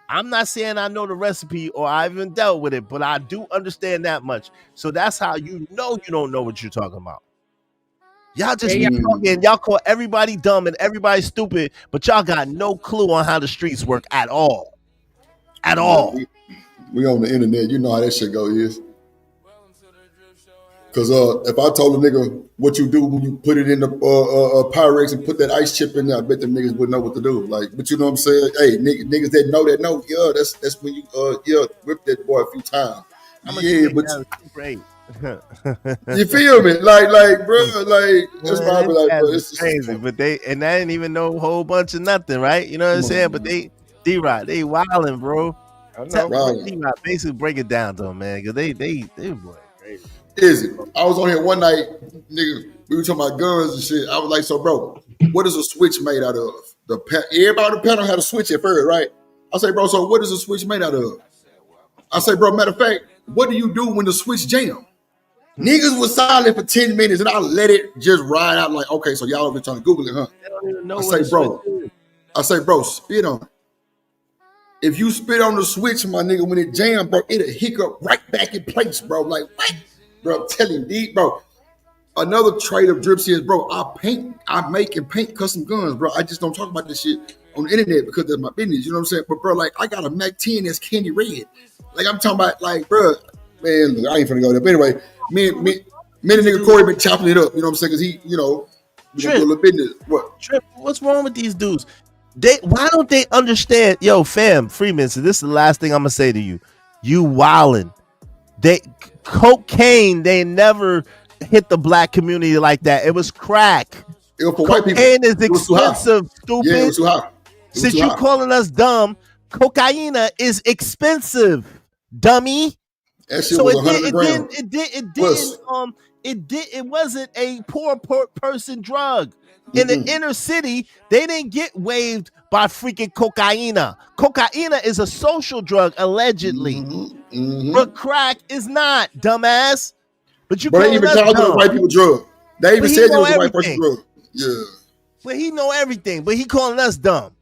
I'm not saying I know the recipe or I even dealt with it, but I do understand that much. So that's how you don't know what you're talking about. Y'all just be talking. Y'all call everybody dumb and everybody stupid, but y'all got no clue on how the streets work at all. At all. We on the internet. You know how that shit go is. Because if I told a nigga what you do when you put it in the Pyrex and put that ice chip in there, I bet them niggas wouldn't know what to do. Like, but you know what I'm saying? Hey, niggas that know, yeah, that's when you whip that boy a few times. Yeah, but great. You feel me? Like, bro, like that's why I be like, bro, it's crazy. But they ain't even no whole bunch of nothing, right? You know what I'm saying? But they D-Rock, they wilding, bro. I know. D-Rock, basically break it down to them, man, because they boy crazy. Is it? I was on here one night, nigga. We were talking about guns and shit. I was like, so, bro, what is a switch made out of? Everybody on the panel had a switch at first, right? I say, bro, so what is a switch made out of? I say, bro, matter of fact, what do you do when the switch jam? Niggas was silent for 10 minutes and I let it just ride out like, okay, so y'all over trying to Google it, huh? I say, bro, spit on it. If you spit on the switch, my nigga, when it jam, bro, it'll hiccup right back in place, bro. Like, what? Bro, I'm telling you, bro. Another trait of Dripsy is, bro, I make and paint custom guns, bro. I just don't talk about this shit on the internet because that's my business, you know what I'm saying? But, bro, like, I got a Mac 10 that's candy red. Like, I'm talking about, like, bro, man, look, I ain't finna go there. But anyway, me and nigga Corey been chopping it up, you know what I'm saying? Because he, you know, we gonna do a little business. What? Trip, what's wrong with these dudes? Why don't they understand? Yo, fam, Freeman, so this is the last thing I'm gonna say to you. You wildin'. Cocaine, they never hit the black community like that. It was crack. It was for white people. Cocaine is expensive, stupid. Yeah, it was too high. Since you calling us dumb, cocaine is expensive, dummy. That shit was 100 grams. It wasn't a poor person drug. In the inner city, they didn't get waived by freaking cocaine. Cocaine is a social drug, allegedly. But crack is not, dumbass. But you they even called it a white people drug. They even said it was a white person drug. Yeah. But he know everything, but he calling us dumb.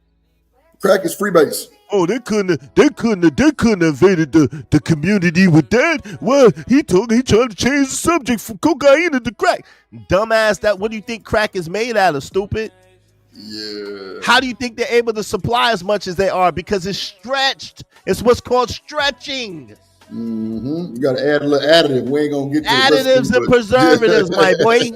Crack is freebase. Oh, they couldn't have invaded the community with that. Well, he trying to change the subject from cocaine into crack. Dumbass, that what do you think crack is made out of, stupid? Yeah. How do you think they're able to supply as much as they are? Because it's stretched. It's what's called stretching. You got to add a little additive. We ain't gonna get to additives and preservatives, my boy.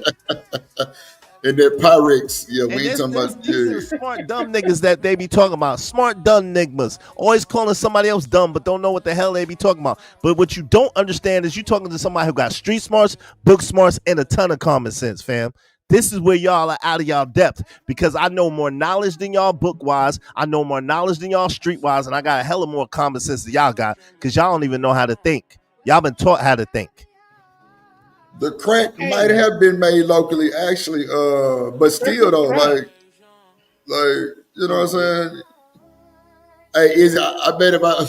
And that Pyrex, yeah, we ain't talking about. These are smart dumb niggas that they be talking about. Smart dumb niggas, always calling somebody else dumb, but don't know what the hell they be talking about. But what you don't understand is you talking to somebody who got street smarts, book smarts, and a ton of common sense, fam. This is where y'all are out of y'all depth, because I know more knowledge than y'all book-wise. I know more knowledge than y'all street-wise, and I got a hella more common sense than y'all got, because y'all don't even know how to think. Y'all been taught how to think. The crack might have been made locally, actually, but still though, like, you know what I'm saying? Hey, I bet if I,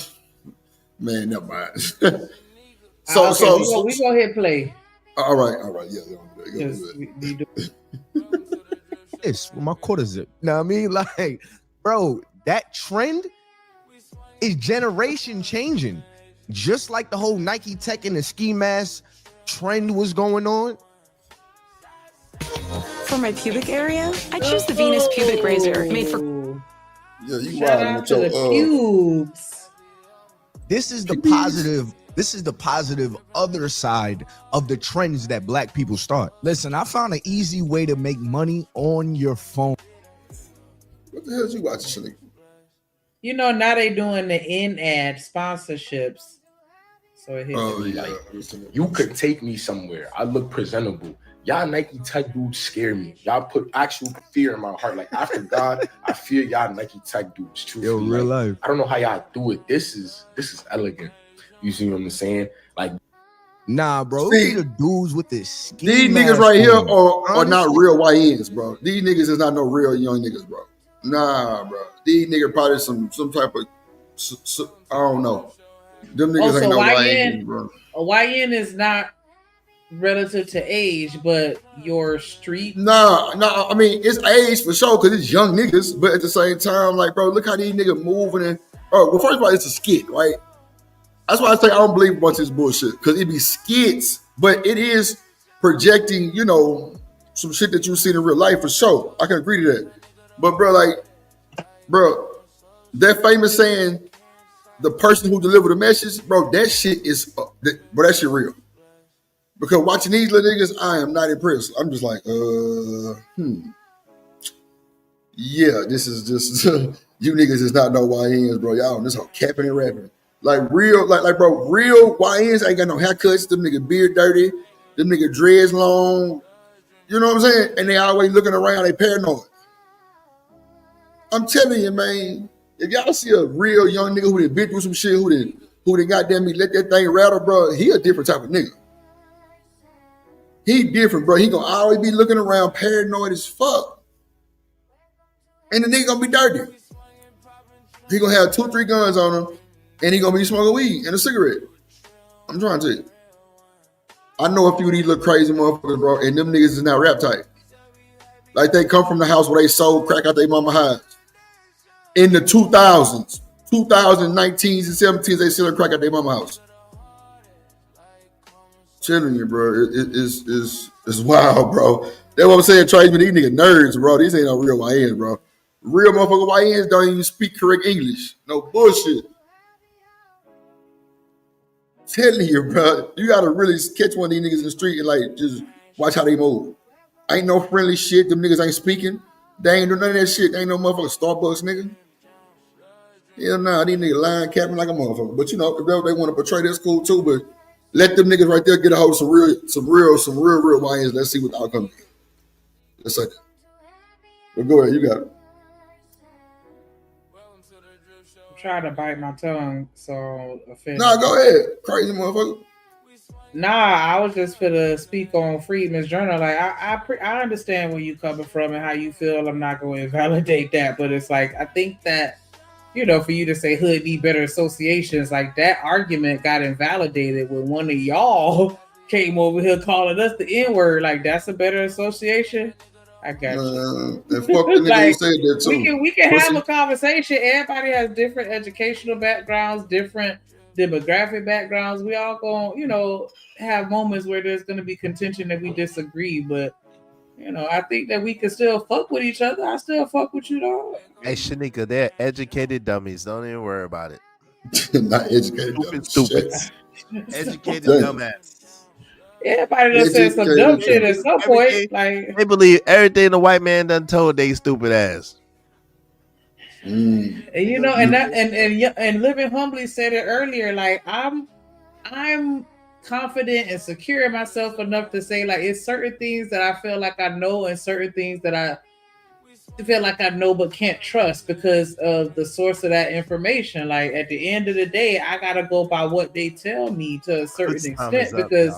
man, never mind. We go hit play. All right, yeah. This with my quarter zip. You know what I mean? Like, bro, that trend is generation changing. Just like the whole Nike Tech and the ski mask trend was going on. For my pubic area, I choose the Venus pubic razor made for. Yeah, you Shout out to the pubes. This is the positive. This is the positive other side of the trends that black people start. Listen, I found an easy way to make money on your phone. What the hell is you watching, Shalik? You know, now they doing the in-ad sponsorships. So it hits me like, you could take me somewhere. I look presentable. Y'all Nike Tech dudes scare me. Y'all put actual fear in my heart. Like, after God, I fear y'all Nike Tech dudes. Truthfully. Yo, real life. I don't know how y'all do it. This is elegant. You see what I'm saying? Like, nah, bro. See, the dudes with this ski these niggas right here are not real YNs, bro. These niggas is not no real young niggas, bro. Nah, bro. These niggas probably some type of I don't know. Them niggas ain't no YNs, bro. A YN is not relative to age, but your street. Nah. I mean, it's age for sure because it's young niggas, but at the same time, like, bro, look how these niggas moving. And well, first of all, it's a skit, right? That's why I say I don't believe a bunch of this bullshit, because it be skits, but it is projecting, you know, some shit that you see in real life for sure. I can agree to that. But bro, that famous saying, the person who delivered the message, bro, that shit is, that shit real. Because watching these little niggas, I am not impressed. I'm just like, yeah, this is just, you niggas is not no YNs, bro. Y'all on this whole capping and rapping. Like real, like bro, real YNs ain't got no haircuts. Them nigga beard dirty. Them nigga dreads long. You know what I'm saying? And they always looking around. They paranoid. I'm telling you, man. If y'all see a real young nigga who done been through some shit, who done goddamn me let that thing rattle, bro, he a different type of nigga. He different, bro. He gonna always be looking around, paranoid as fuck. And the nigga gonna be dirty. He gonna have 2-3 guns on him. And he gonna be smoking weed and a cigarette. I'm trying to tell you. I know a few of these little crazy motherfuckers, bro, and them niggas is not rap type. Like they come from the house where they sold crack out their mama house. In the 2000s, 2019s and 17s, they selling crack out their mama house. Telling you, bro, it's wild, bro. That's what I'm saying, Trace, but these niggas nerds, bro. These ain't no real YNs, bro. Real motherfucker YNs don't even speak correct English. No bullshit. Telling you, bro, you gotta really catch one of these niggas in the street and like just watch how they move. Ain't no friendly shit. Them niggas ain't speaking. They ain't doing none of that shit. They ain't no motherfucking Starbucks nigga. Hell nah, these niggas lying, capping like a motherfucker. But you know, if they want to portray, that's cool too. But let them niggas right there get a hold of some real YNs. Let's see what the outcome is. Let's say that. But go ahead, you got it. Try to bite my tongue, so offended. Nah, go ahead, crazy motherfucker. Nah, I was just gonna speak on Freedman's Journal. Like, I understand where you coming from and how you feel. I'm not going to invalidate that, but it's like I think that, you know, for you to say hood need better associations, like that argument got invalidated when one of y'all came over here calling us the N-word. Like, that's a better association. I got you. And fuck the nigga who said that too. We can have Pussy. a conversation. Everybody has different educational backgrounds, different demographic backgrounds. We all gonna, have moments where there's gonna be contention that we disagree, but I think that we can still fuck with each other. I still fuck with you, though. Hey, Shanika, they're educated dummies. Don't even worry about it. Not educated dummies. Stupid. Educated dumbass. Everybody done said some dumb shit at some point. Like They believe everything the white man done told they stupid ass. And and Living Humbly said it earlier. Like I'm confident and secure in myself enough to say like it's certain things that I feel like I know and certain things that I feel like I know but can't trust because of the source of that information. Like at the end of the day, I gotta go by what they tell me to a certain extent because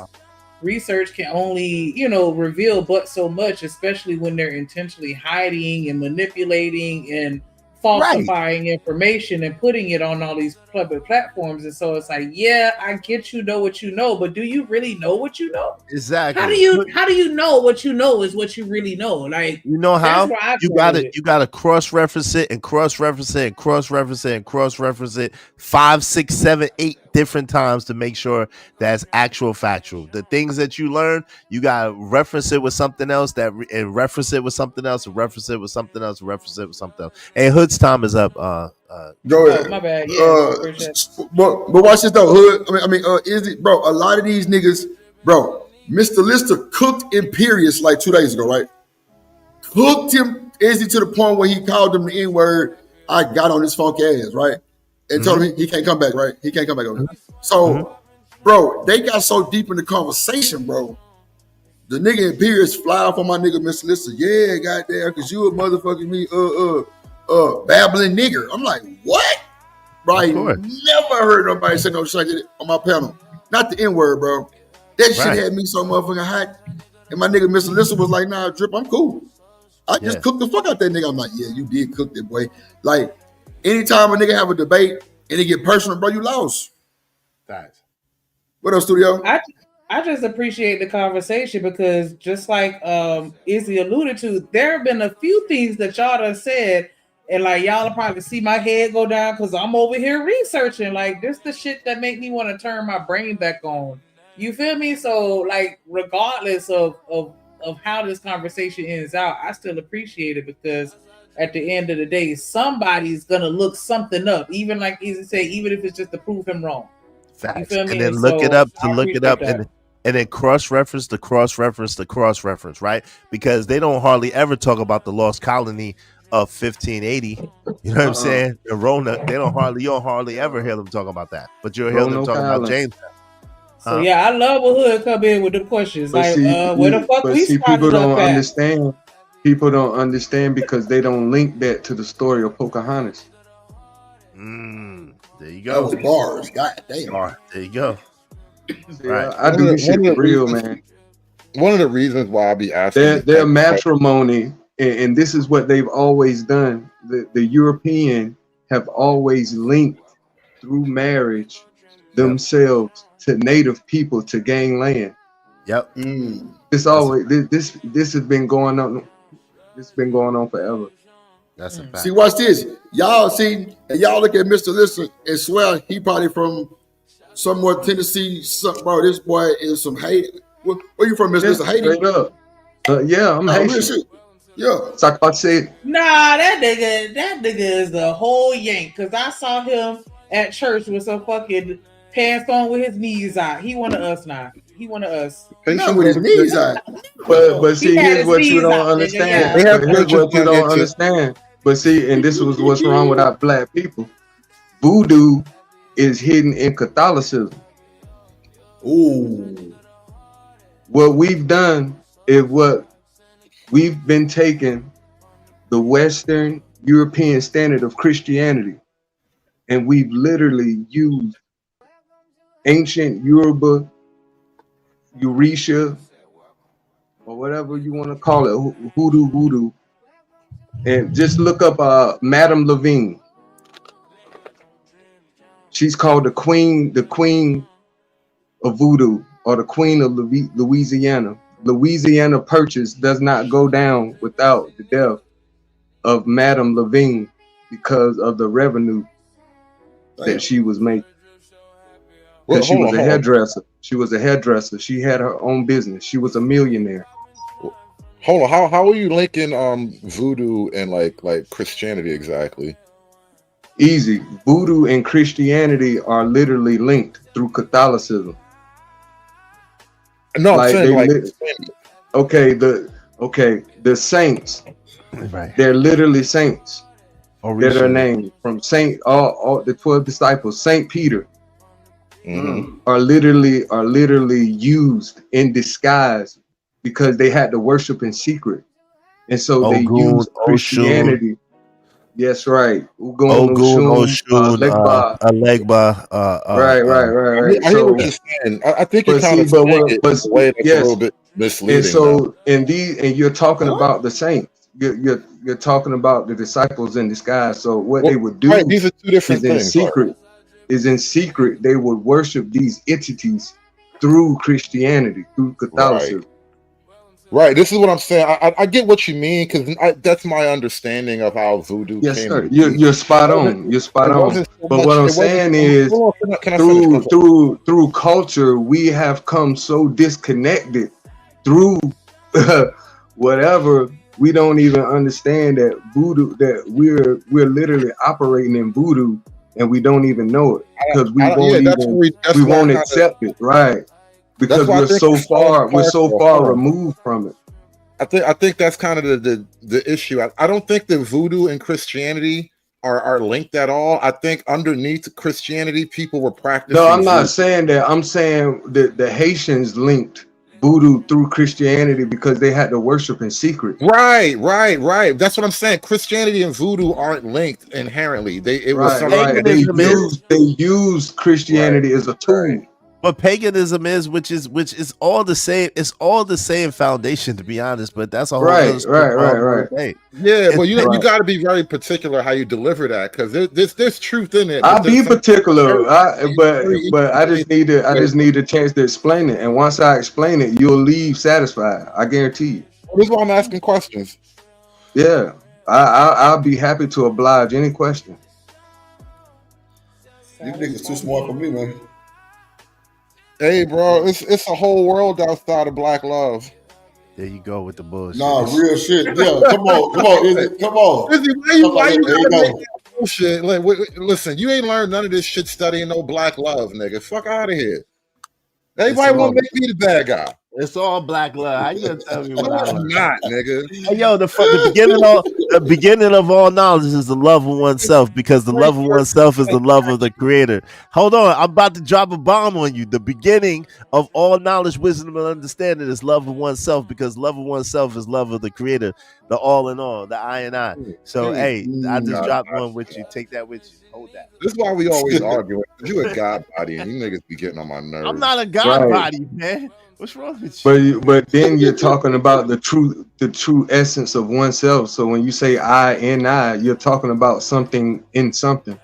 research can only, reveal but so much, especially when they're intentionally hiding and manipulating and falsifying information and putting it on all these public platforms. And so it's like, yeah, I get you know what you know, but do you really know what you know? Exactly. How do you know what you know is what you really know? Like, you know how that's you gotta cross-reference it and cross-reference it and cross-reference it and cross-reference it 5, 6, 7, 8 different times to make sure that's actual factual. The things that you learn, you gotta reference it with something else and reference it with something else and reference it with something else and reference it with something else. Hey, Hood's time is up. Go ahead. My bad. Yeah, but watch this though, Hood. Is it, bro? A lot of these niggas, bro. Mr. Lister cooked Imperious like 2 days ago, right? Cooked him, Izzy, to the point where he called him the N-word. I got on his funk ass, right? And told him he can't come back, right? He can't come back over there. So, bro, they got so deep in the conversation, bro. The nigga Imperious fly off on my nigga Mr. Lister. Yeah, goddamn, cause you a motherfucking me, babbling nigger. I'm like, what? Bro, I never heard nobody say no shit on my panel. Not the N-word, bro. That shit had me so motherfucking hot. And my nigga Mr. Lister was like, nah, Drip, I'm cool. I just cooked the fuck out that nigga. I'm like, yeah, you did cook that boy. Like, anytime a nigga have a debate and it get personal, bro, you lost. Facts. What else, studio? I just appreciate the conversation because just like Izzy alluded to, there have been a few things that y'all done said, and like y'all will probably see my head go down because I'm over here researching. Like this the shit that make me want to turn my brain back on. You feel me? So like regardless of how this conversation ends out, I still appreciate it because at the end of the day, somebody's gonna look something up, even like Izzy said, even if it's just to prove him wrong. Facts. You feel me? And then look it up and then cross-reference the cross-reference, right? Because they don't hardly ever talk about the lost colony of 1580. You know what I'm saying? The Rona, you don't hardly ever hear them talk about that. But you'll hear them talk about James. So yeah, I love when Hood come in with the questions. But Like, where the fuck we people started don't up at? understand. People don't understand because they don't link that to the story of Pocahontas. There you go. That was bars. God damn. There you go. Right. I do this shit for real, man. One of the reasons why I be asking their matrimony, and this is what they've always done. The European have always linked through marriage themselves to native people to gain land. Yep. This always this has been going on. This has been going on forever. That's a fact. See, watch this. Y'all look at Mr. Lister and swear he probably from somewhere Tennessee. Bro, this boy is some Haiti. Where you from, Mr. Lister? Haiti? Straight up. Yeah, I'm Haitian. Yeah. Nah, that nigga is the whole yank. Cause I saw him at church with some fucking pants on with his knees out. He one of us now. He one of us. Not with his knees out. But see, here's what you don't understand. Here's what you don't understand. But see, and this was what's wrong with our black people. Voodoo is hidden in Catholicism. Ooh. What we've done is we've been taking the Western European standard of Christianity, and we've literally used ancient Yoruba, Euretia, or whatever you want to call it, hoodoo. And just look up Madame Levine. She's called the queen of voodoo, or the queen of Louisiana. Louisiana Purchase does not go down without the death of Madame Levine because of the revenue that she was making. Because she was a hairdresser. She was a hairdresser. She had her own business. She was a millionaire. Hold on, how are you linking voodoo and like Christianity exactly? Easy. Voodoo and Christianity are literally linked through Catholicism. No, I'm saying the saints, right? They're literally saints. Orisha. That are named from Saint all the 12 disciples. Saint Peter are literally used in disguise because they had to worship in secret, and so they used Christianity. Yes, right. Ogun, Oshun, Legba. Right. I hear what you're saying. I think you're kind of saying it in a way that's a little bit misleading. And so, and you're talking about the saints. You're talking about the disciples in disguise. So what they would do these are two different things. In secret, they would worship these entities through Christianity, through Catholicism. Right. This is what I'm saying. I get what you mean because that's my understong of how voodoo came. Sir. You're spot on. You're spot on. But what I'm saying is, through culture, we have come so disconnected through whatever. We don't even understand that voodoo, that we're literally operating in voodoo, and we don't even know it because we won't accept it, right? Because we're so far removed from it. I think that's kind of the issue. I don't think that voodoo and Christianity are linked at all. I think underneath Christianity, people were practicing. No, I'm not saying that. I'm saying that the Haitians linked voodoo through Christianity because they had to worship in secret. Right. That's what I'm saying. Christianity and voodoo aren't linked inherently. They used Christianity as a tool. But paganism is, which is all the same. It's all the same foundation, to be honest. But that's a whole right. Yeah, well, you got to be very particular how you deliver that because there's truth in it. I'll be particular, but I just need a chance to explain it. And once I explain it, you'll leave satisfied. I guarantee you. Well, this is why I'm asking questions. Yeah, I'll be happy to oblige any question. You niggas too smart for me, man. Hey, bro, it's a whole world outside of black love. There you go with the bullshit. Nah, real shit. Yeah, come on, Izzy, come on. Izzy, why you gotta make that bullshit? Like, listen, you ain't learned none of this shit studying no black love, nigga. Fuck out of here. Everybody want to make me the bad guy. It's all black love. How you gonna tell me what I am not, nigga? Hey, yo, the beginning of all knowledge is the love of oneself, because the love of oneself is the love of the Creator. Hold on, I'm about to drop a bomb on you. The beginning of all knowledge, wisdom, and understanding is love of oneself, because love of oneself is love of the Creator, the all in all, the I and I. So, hey, I just dropped one with you. Take that with you. Hold that. This is why we always argue. You a god body, and you niggas be getting on my nerves. I'm not a god body, man. What's wrong with you? But then you're talking about the true essence of oneself. So when you say I and I, you're talking about something in something.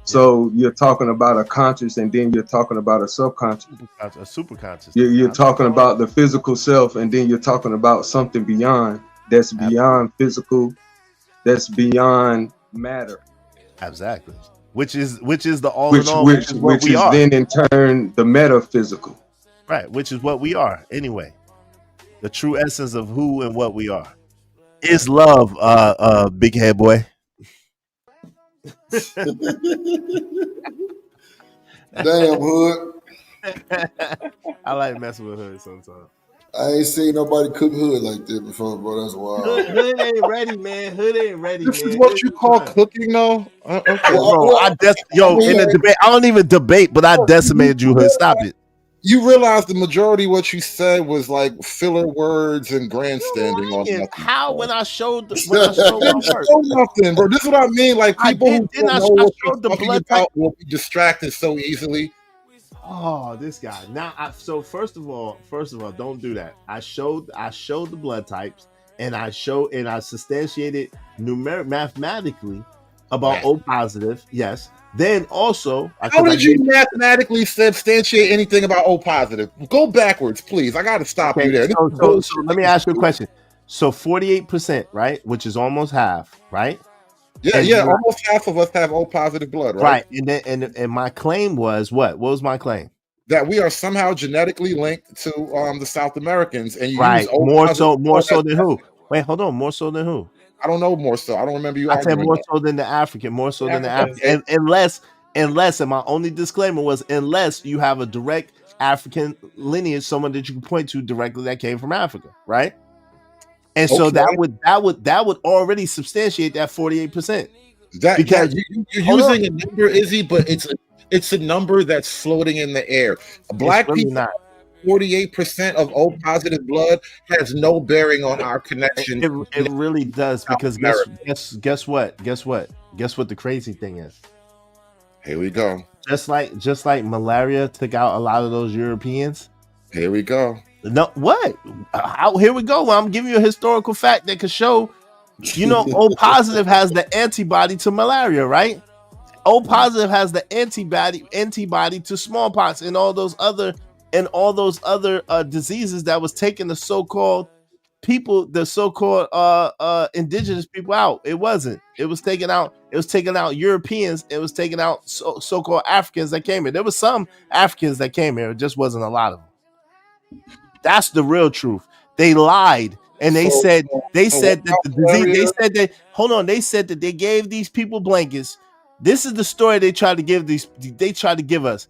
So you're talking about a conscious, and then you're talking about a subconscious, a super conscious. You're talking about the physical self, and then you're talking about something beyond, that's beyond physical, that's beyond matter. Exactly. Which is the all in all, which is then in turn the metaphysical. Right, which is what we are anyway. The true essence of who and what we are is love, big head boy. Damn, Hood. I like messing with Hood sometimes. I ain't seen nobody cook Hood like that before, bro. That's wild. Hood ain't ready, man. Hood ain't ready. This is what you call cooking, though. Okay. Bro, in the debate, I don't even debate, but I decimated you, Hood. Stop it. You realize the majority of what you said was like filler words and grandstanding on nothing. How when I showed my work? Nothing, bro. This is what I mean. Like people who don't know what you're the talking blood about will be distracted so easily. Oh, this guy. Now, so first of all, don't do that. I showed the blood types, and I substantiated mathematically about O positive, yes, Then also, how did you mathematically substantiate anything about O positive? Go backwards, please. I got to stop you there. So let me ask you a question. So 48%, right, which is almost half, right? Yeah, almost half of us have O positive blood, right? Right, and then and my claim was what? What was my claim? That we are somehow genetically linked to the South Americans, and you use O more positive so than who? Wait, hold on, more so than who? I don't know more so. I don't remember you. I said arguing more that. so than the African, more so than the African, unless, and my only disclaimer was unless you have a direct African lineage, someone that you can point to directly that came from Africa, right? And so that would already substantiate that 48%. Because you're using a number, Izzy, but it's a number that's floating in the air. Black really people, not. 48% of O positive blood has no bearing on our connection. It really does, because guess what? Guess what the crazy thing is? Here we go. Just like malaria took out a lot of those Europeans. Here we go. No, what? Here we go. I'm giving you a historical fact that could show. O positive has the antibody to malaria, right? O positive has the antibody to smallpox and all those other diseases that was taking the so-called people, the so-called indigenous people out. It wasn't. It was taking out Europeans. It was taking out so-called Africans that came here. There was some Africans that came here. It just wasn't a lot of them. That's the real truth. They lied. And they said that the disease, they said that, hold on, they said that they gave these people blankets. This is the story they tried to give us.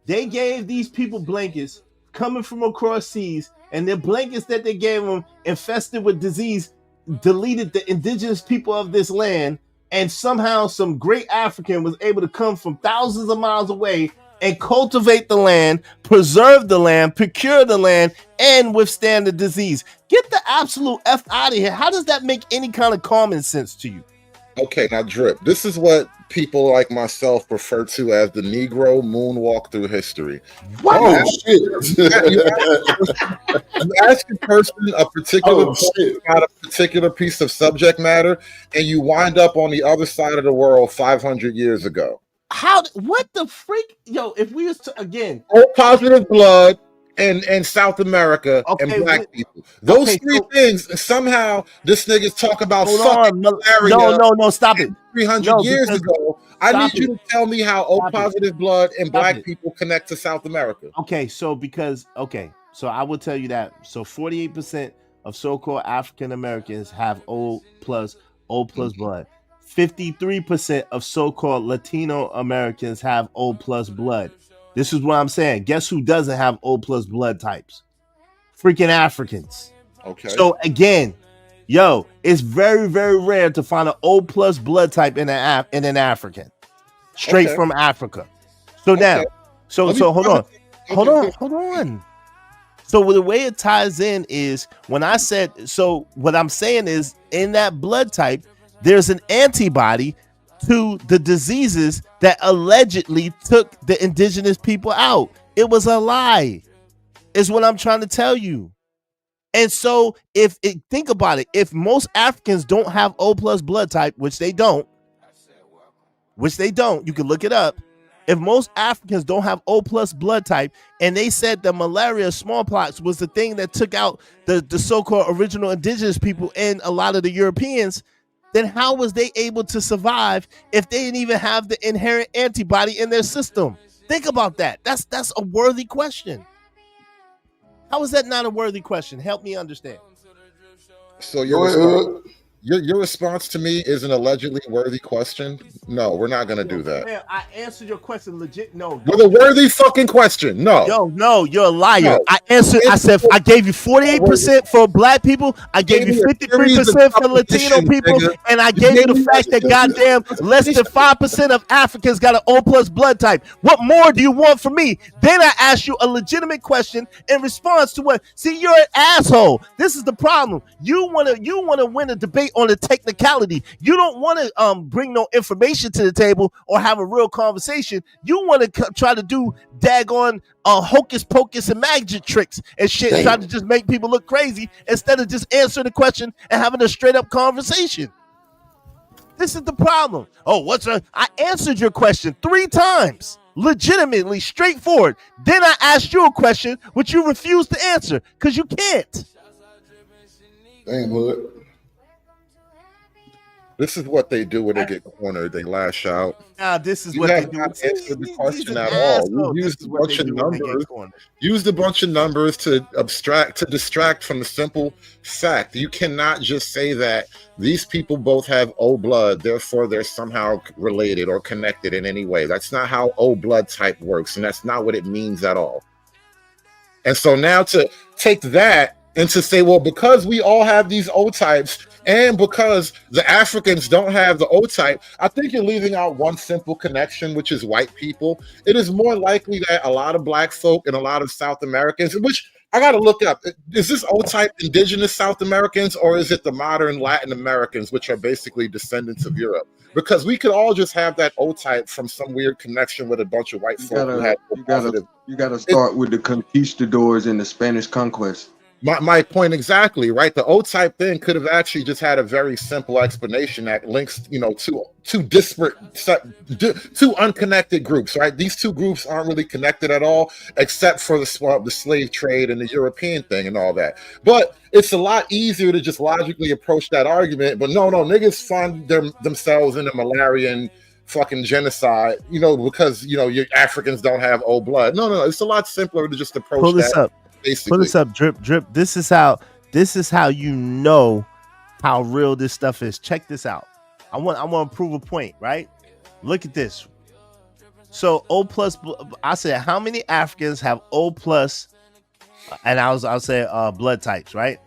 They gave these people blankets coming from across seas, and the blankets that they gave them, infested with disease, deleted the indigenous people of this land, and somehow some great African was able to come from thousands of miles away and cultivate the land, preserve the land, procure the land, and withstand the disease. Get the absolute F out of here. How does that make any kind of common sense to you? Okay, now Drip, this is what people like myself refer to as the Negro moonwalk through history. What? You ask a person a particular about a particular piece of subject matter, and you wind up on the other side of the world 500 years ago. What the freak? Yo, if we was to, again, O positive blood and South America and black people. Those three things, somehow this nigga's talk about fucking malaria. No, stop it. 300 years ago. I need you to tell me how O positive blood and black people connect to South America. Okay, so I will tell you that. So 48% of so-called African Americans have O plus blood. 53% of so-called Latino Americans have O plus blood. This is what I'm saying. Guess who doesn't have O plus blood types? Freaking Africans. Okay. So again, it's very, very rare to find an O plus blood type in an African, straight from Africa. So now, hold on. So the way it ties in is when I said, so what I'm saying is in that blood type, there's an antibody to the diseases that allegedly took the indigenous people out. It was a lie, is what I'm trying to tell you. And so think about it, if most Africans don't have O plus blood type, which they don't, you can look it up. If most Africans don't have O plus blood type, and they said the malaria, smallpox was the thing that took out the so-called original indigenous people and a lot of the Europeans, then how was they able to survive if they didn't even have the inherent antibody in their system? Think about that. That's a worthy question. How is that not a worthy question? Help me understand. So your response to me is an allegedly worthy question? No, we're not going to do that. Man, I answered your question legit. No. With a worthy fucking question. No. No, you're a liar. No. I said I gave you 48% for black people. I gave you 53% for Latino people. And I gave you the fact that goddamn less than 5% of Africans got an O plus blood type. What more do you want from me? Then I asked you a legitimate question in response to what? See, you're an asshole. This is the problem. You want to win a debate on the technicality. You don't want to bring no information to the table or have a real conversation. You want to try to do daggone hocus pocus and magic tricks and shit, try to just make people look crazy instead of just answering the question and having a straight up conversation. This is the problem. Oh, I answered your question 3 times. Legitimately, straightforward. Then I asked you a question which you refused to answer because you can't. Damn, Hood. This is what they do when they get cornered. They lash out. Now this is You what they have do. not answered the question an at all. asshole. You This used is a what bunch they of do when they get numbers. cornered. Used a bunch of numbers to distract from the simple fact. You cannot just say that these people both have O blood, therefore they're somehow related or connected in any way. That's not how O blood type works, and that's not what it means at all. And so now to take that and to say, well, because we all have these O types and because the Africans don't have the O type, I think you're leaving out one simple connection, which is white people. It is more likely that a lot of Black folk and a lot of South Americans, which I got to look up, is this O type indigenous South Americans or is it the modern Latin Americans, which are basically descendants of Europe? Because we could all just have that O type from some weird connection with a bunch of white folk who had positive. You gotta start with the conquistadors and the Spanish conquest. My point exactly, right? The O-type thing could have actually just had a very simple explanation that links, two disparate, two unconnected groups, right? These two groups aren't really connected at all, except for the slave trade and the European thing and all that. But it's a lot easier to just logically approach that argument. But no, niggas find themselves in a Malarian fucking genocide, because your Africans don't have O blood. No, it's a lot simpler to just approach Pull this that. up. Pull this up, drip. This is how you know how real this stuff is. Check this out. I want to prove a point, right? Look at this. So O plus, I said how many Africans have O plus, and I'll say blood types, right?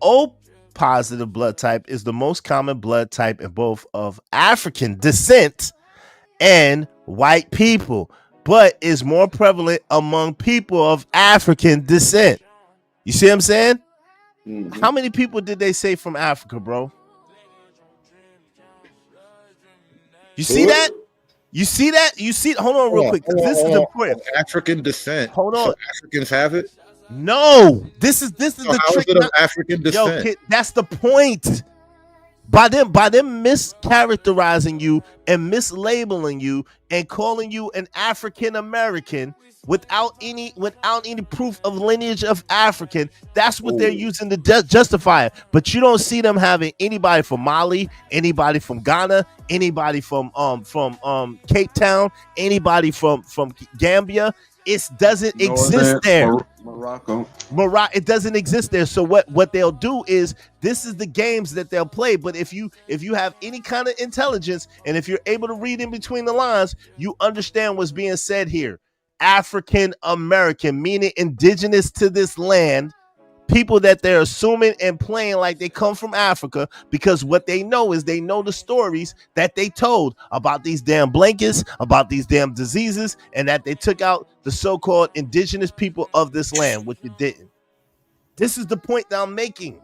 O positive blood type is the most common blood type in both of African descent and white people, but is more prevalent among people of African descent. You see what I'm saying? Mm-hmm. How many people did they say from Africa, bro? You see that? You see that? Hold on real quick. This is important. African descent. Hold on. So Africans have it? No. This is so the how trick. Is it of African descent? Yo, kid, that's the point. By them mischaracterizing you and mislabeling you and calling you an African American without any proof of lineage of African, that's what they're using to justify it. But you don't see them having anybody from Mali, anybody from Ghana, anybody from Cape Town, anybody from Gambia. It doesn't exist there. Morocco. It doesn't exist there. So what they'll do is, this is the games that they'll play. But if you have any kind of intelligence and if you're able to read in between the lines, you understand what's being said here. African American, meaning indigenous to this land, people that they're assuming and playing like they come from Africa, because what they know is they know the stories that they told about these damn blankets, about these damn diseases, and that they took out the so-called indigenous people of this land, which it didn't. This is the point that I'm making.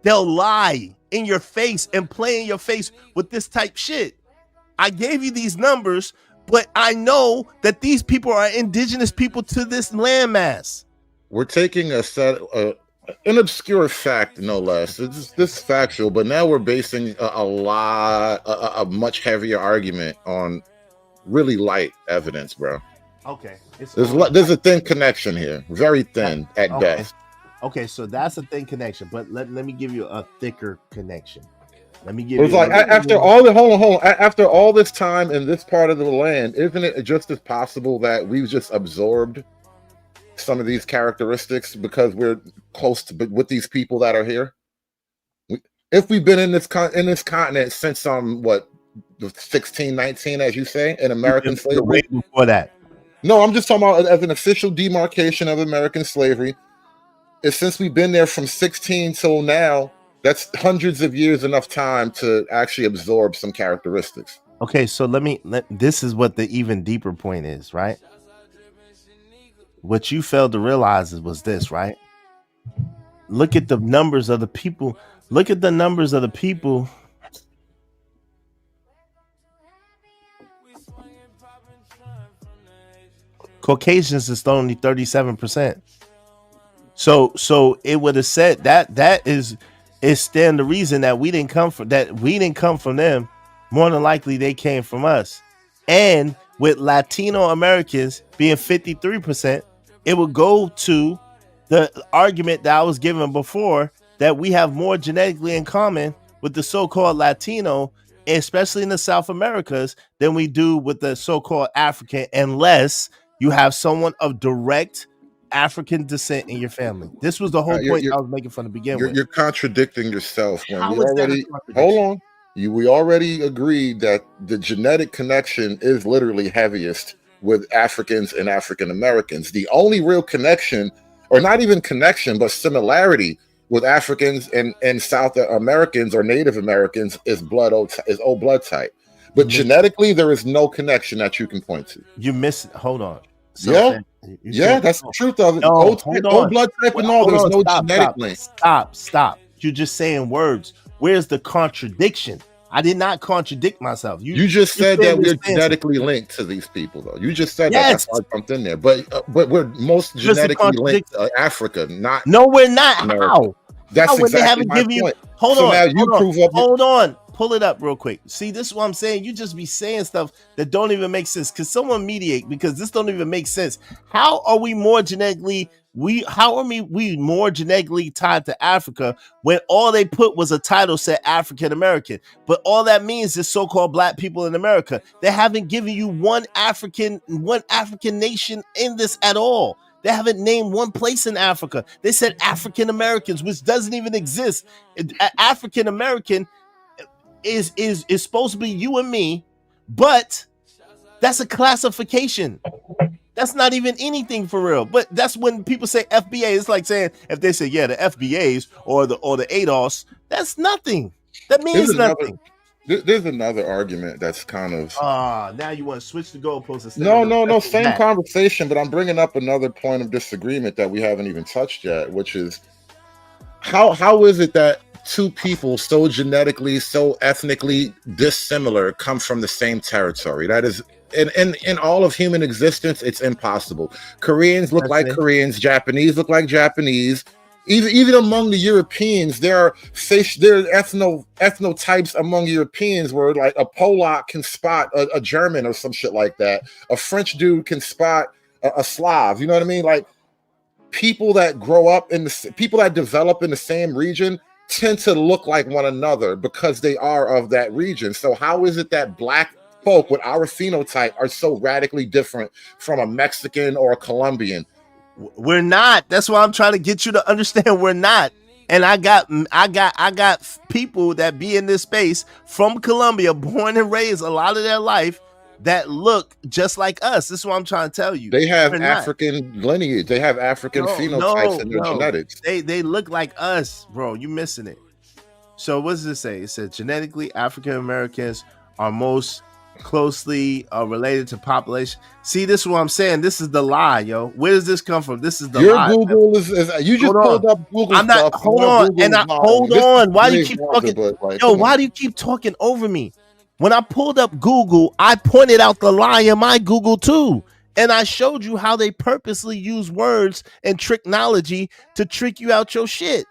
They'll lie in your face and play in your face with this type shit. I gave you these numbers, but I know that these people are indigenous people to this landmass. We're taking an obscure fact, no less. This is factual, but now we're basing a much heavier argument on really light evidence, bro. Okay. There's a thin connection here, very thin at best. Okay, so that's a thin connection, but let me give you a thicker connection. Let me give It's you. like after all the hold on. After all this time in this part of the land, isn't it just as possible that we've just absorbed some of these characteristics because we're close to with these people that are here? If we've been in this continent since 1619, as you say, in American slavery. Way before that. No, I'm just talking about as an official demarcation of American slavery. Since we've been there from 16 till now, that's hundreds of years, enough time to actually absorb some characteristics. Okay, so this is what the even deeper point is, right? What you failed to realize was this, right? Look at the numbers of the people. Look at the numbers of the people. Caucasians is only 37%. So it would have said that is It stand the reason that we didn't come from them. More than likely, they came from us. And with Latino Americans being 53%, it would go to the argument that I was given before that we have more genetically in common with the so-called Latino, especially in the South Americas, than we do with the so-called African, unless you have someone of direct African descent in your family. This was the whole point I was making from the beginning. You're contradicting yourself when How we is that a already contradiction? hold on. We already agreed that the genetic connection is literally heaviest with Africans and African Americans. The only real connection, or not even connection, but similarity with Africans and South Americans or Native Americans is O blood type. But genetically, there is no connection that you can point to. You miss it. Hold on. That's the truth of it. No, O blood type and all. There's no genetic link. Stop. You're just saying words. Where's the contradiction? I did not contradict myself. You just said that we're genetically linked to these people, though. You just said that. That's why I jumped in there. But we're most genetically linked to Africa, not. No, we're not. America. How? That's How, exactly my point. Hold on. Pull it up real quick. See, this is what I'm saying. You just be saying stuff that don't even make sense. Because someone mediate, because this don't even make sense. How are we more genetically more genetically tied to Africa when all they put was a title said African American? But all that means is so-called black people in America. They haven't given you one African nation in this at all. They haven't named one place in Africa. They said African Americans, which doesn't even exist. African American is supposed to be you and me, but that's a classification. That's not even anything for real. But that's when people say FBA. It's like saying if they say the FBAs or the ADOS, that's nothing. That means nothing. There's another argument that's kind of now you want to switch the goalposts. No, same conversation, but I'm bringing up another point of disagreement that we haven't even touched yet, which is how is it that two people so genetically, so ethnically dissimilar come from the same territory? That is in all of human existence, it's impossible. Koreans look like Koreans, Japanese look like Japanese. Even among the Europeans, there are ethnotypes among Europeans where like a Polak can spot a German or some shit like that. A French dude can spot a Slav. You know what I mean? Like people that develop in the same region tend to look like one another because they are of that region. So how is it that black folk with our phenotype are so radically different from a Mexican or a Colombian? We're not. That's why I'm trying to get you to understand we're not. And I got people that be in this space from Colombia, born and raised a lot of their life, that look just like us. This is what I'm trying to tell you. They have African lineage. They have African phenotypes in their genetics. They look like us, bro. You missing it. So what does it say? It says genetically African Americans are most closely related to population. See, this is what I'm saying. This is the lie, yo. Where does this come from? This is the lie. Your Google is you just pulled up Google. I'm not. Hold on. Why do you keep talking? Why do you keep talking over me? When I pulled up Google, I pointed out the lie in my Google too, and I showed you how they purposely use words and technology to trick you out your shit.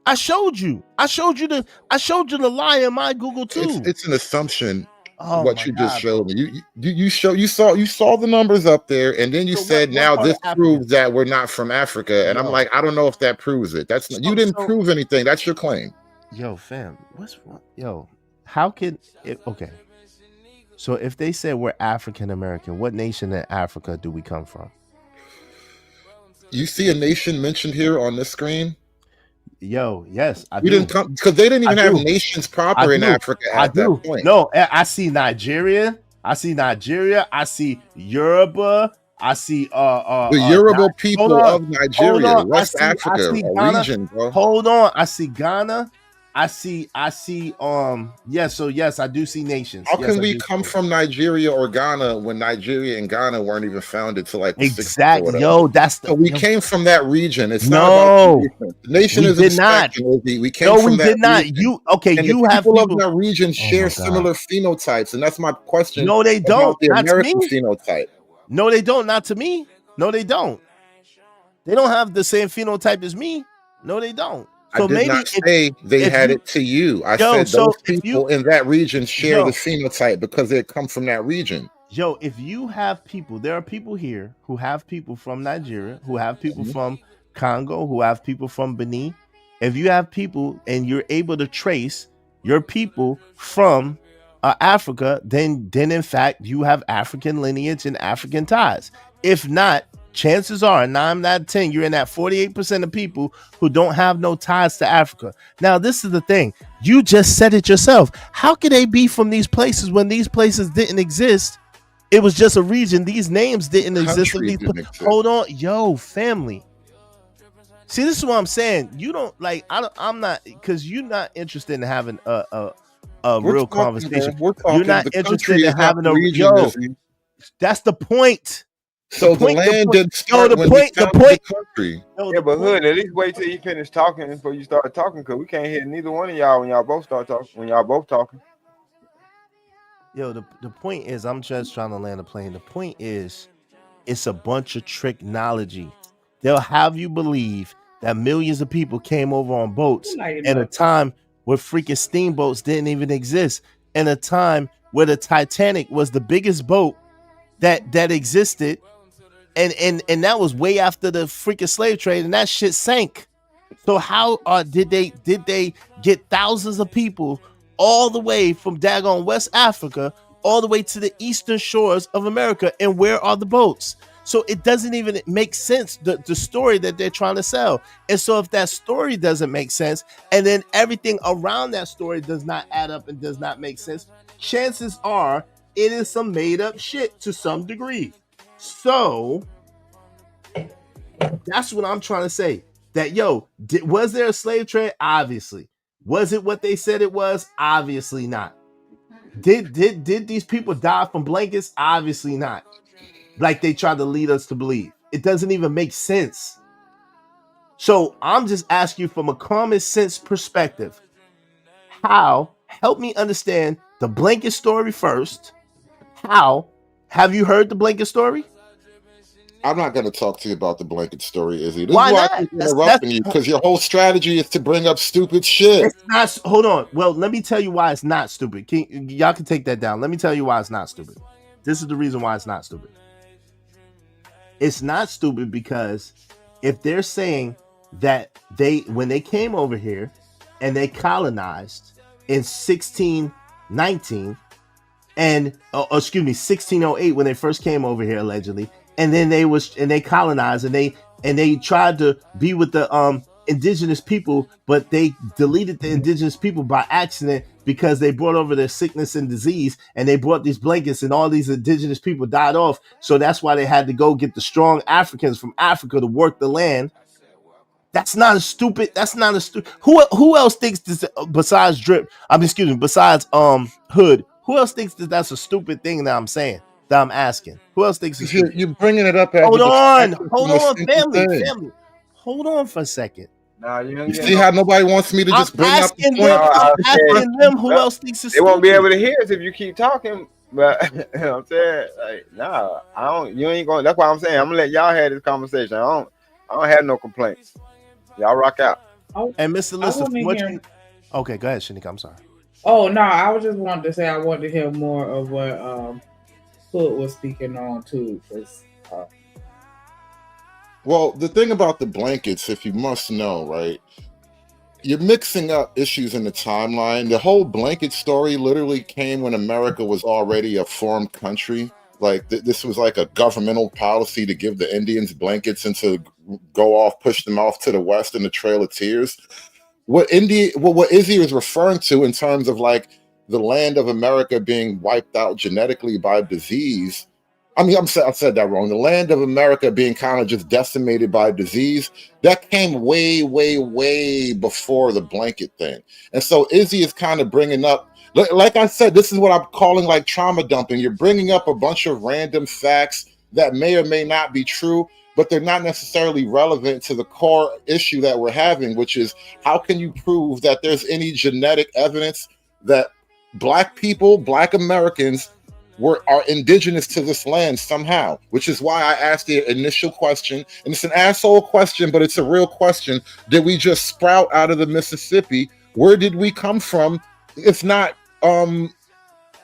I showed you the lie in my Google too. It's an assumption. What you just showed me. You saw the numbers up there, and then you said now this proves that we're not from Africa. And I'm like, I don't know if that proves it. That's not, you didn't prove anything. That's your claim. Yo, fam, what's wrong? Yo, how can it? Okay, so if they said we're African American, what nation in Africa do we come from? You see a nation mentioned here on this screen? Yo, yes, I we didn't come because they didn't even have nations proper in Africa at that point. No, I see Nigeria. I see Yoruba. I see the Yoruba people of Nigeria, West Africa, a region, bro. Hold on, I see Ghana. I see yes, I do see nations. How can we come from Nigeria or Ghana when Nigeria and Ghana weren't even founded till like exactly? Yo, that's the. So we came from that region. It's not about the nation is a spectrum. We came from that region. You and you the have people of that region share similar phenotypes, and that's my question. No, they don't. The not American to me. phenotype. No, they don't. Not to me. No, they don't. They don't have the same phenotype as me. No, they don't. I did not say they had it to you. I said those people in that region share the phenotype because they come from that region. Yo, if you have people, there are people here who have people from Nigeria, who have people from Congo, who have people from Benin. If you have people and you're able to trace your people from Africa, then in fact you have African lineage and African ties. If not, chances are 9 out of 10, you're in that 48% of people who don't have no ties to Africa. Now, this is the thing. You just said it yourself. How could they be from these places when these places didn't exist? It was just a region. These names didn't exist. Hold on. Yo, family. See, this is what I'm saying. You don't like, I'm not, because you're not interested in having a real conversation. You're not interested in having a yo. That's the point. So the land didn't start when we founded the country. Yeah, but Hood, at least wait till you finish talking before you start talking, because we can't hear neither one of y'all when y'all both start talking. When y'all both talking. Yo, the point is, I'm just trying to land a plane. The point is, it's a bunch of tricknology. They'll have you believe that millions of people came over on boats at a time where freaking steamboats didn't even exist, in a time where the Titanic was the biggest boat that existed, and that was way after the freaking slave trade, and that shit sank. So how did they get thousands of people all the way from daggone West Africa all the way to the eastern shores of America, and where are the boats? So it doesn't even make sense, the story that they're trying to sell. And so if that story doesn't make sense, and then everything around that story does not add up and does not make sense, chances are it is some made up shit to some degree. So that's what I'm trying to say. That, yo, was there a slave trade? Obviously. Was it what they said it was? Obviously not. Did these people die from blankets? Obviously not. Like they tried to lead us to believe. It doesn't even make sense. So I'm just asking you from a common sense perspective, help me understand the blanket story first. How have you heard the blanket story? I'm not going to talk to you about the blanket story, Izzy. This Why is why not? I keep interrupting you, because your whole strategy is to bring up stupid shit. It's not. Hold on. Well, let me tell you why it's not stupid. Y'all can take that down. Let me tell you why it's not stupid. This is the reason why it's not stupid. It's not stupid because if they're saying that when they came over here and they colonized in 1619 and 1608 when they first came over here allegedly, and then they colonized and they tried to be with the indigenous people, but they deleted the indigenous people by accident because they brought over their sickness and disease, and they brought these blankets, and all these indigenous people died off. So that's why they had to go get the strong Africans from Africa to work the land. That's not a stupid. Who else thinks this besides Drip? Besides Hood. Who else thinks that that's a stupid thing that I'm saying? That I'm asking. Who else thinks it's stupid? You're bringing it up. Hold on, family. Hold on for a second. Nah, you see how nobody wants me to just bring up the point? I'm asking them who else thinks it's They won't be stupid. able to hear us if you keep talking. But you know what I'm saying, like, nah, I don't. You ain't going. That's why I'm saying I'm gonna let y'all have this conversation. I don't have no complaints. Y'all rock out. And Mr. Lister, okay, go ahead, Shanika. I'm sorry. Oh no, I was just wanting to say I wanted to hear more of what Hood was speaking on too, because. Well, the thing about the blankets, if you must know, right? You're mixing up issues in the timeline. The whole blanket story literally came when America was already a formed country. Like this was like a governmental policy to give the Indians blankets and to push them off to the west in the Trail of Tears. What Izzy was referring to in terms of like the land of America being wiped out genetically by disease. I said that wrong. The land of America being kind of just decimated by disease, that came way, way, way before the blanket thing. And so Izzy is kind of bringing up, like I said, this is what I'm calling like trauma dumping. You're bringing up a bunch of random facts that may or may not be true, but they're not necessarily relevant to the core issue that we're having, which is how can you prove that there's any genetic evidence that Black people, Black Americans, are indigenous to this land somehow, which is why I asked the initial question, and it's an asshole question, but it's a real question. Did we just sprout out of the Mississippi? Where did we come from? If not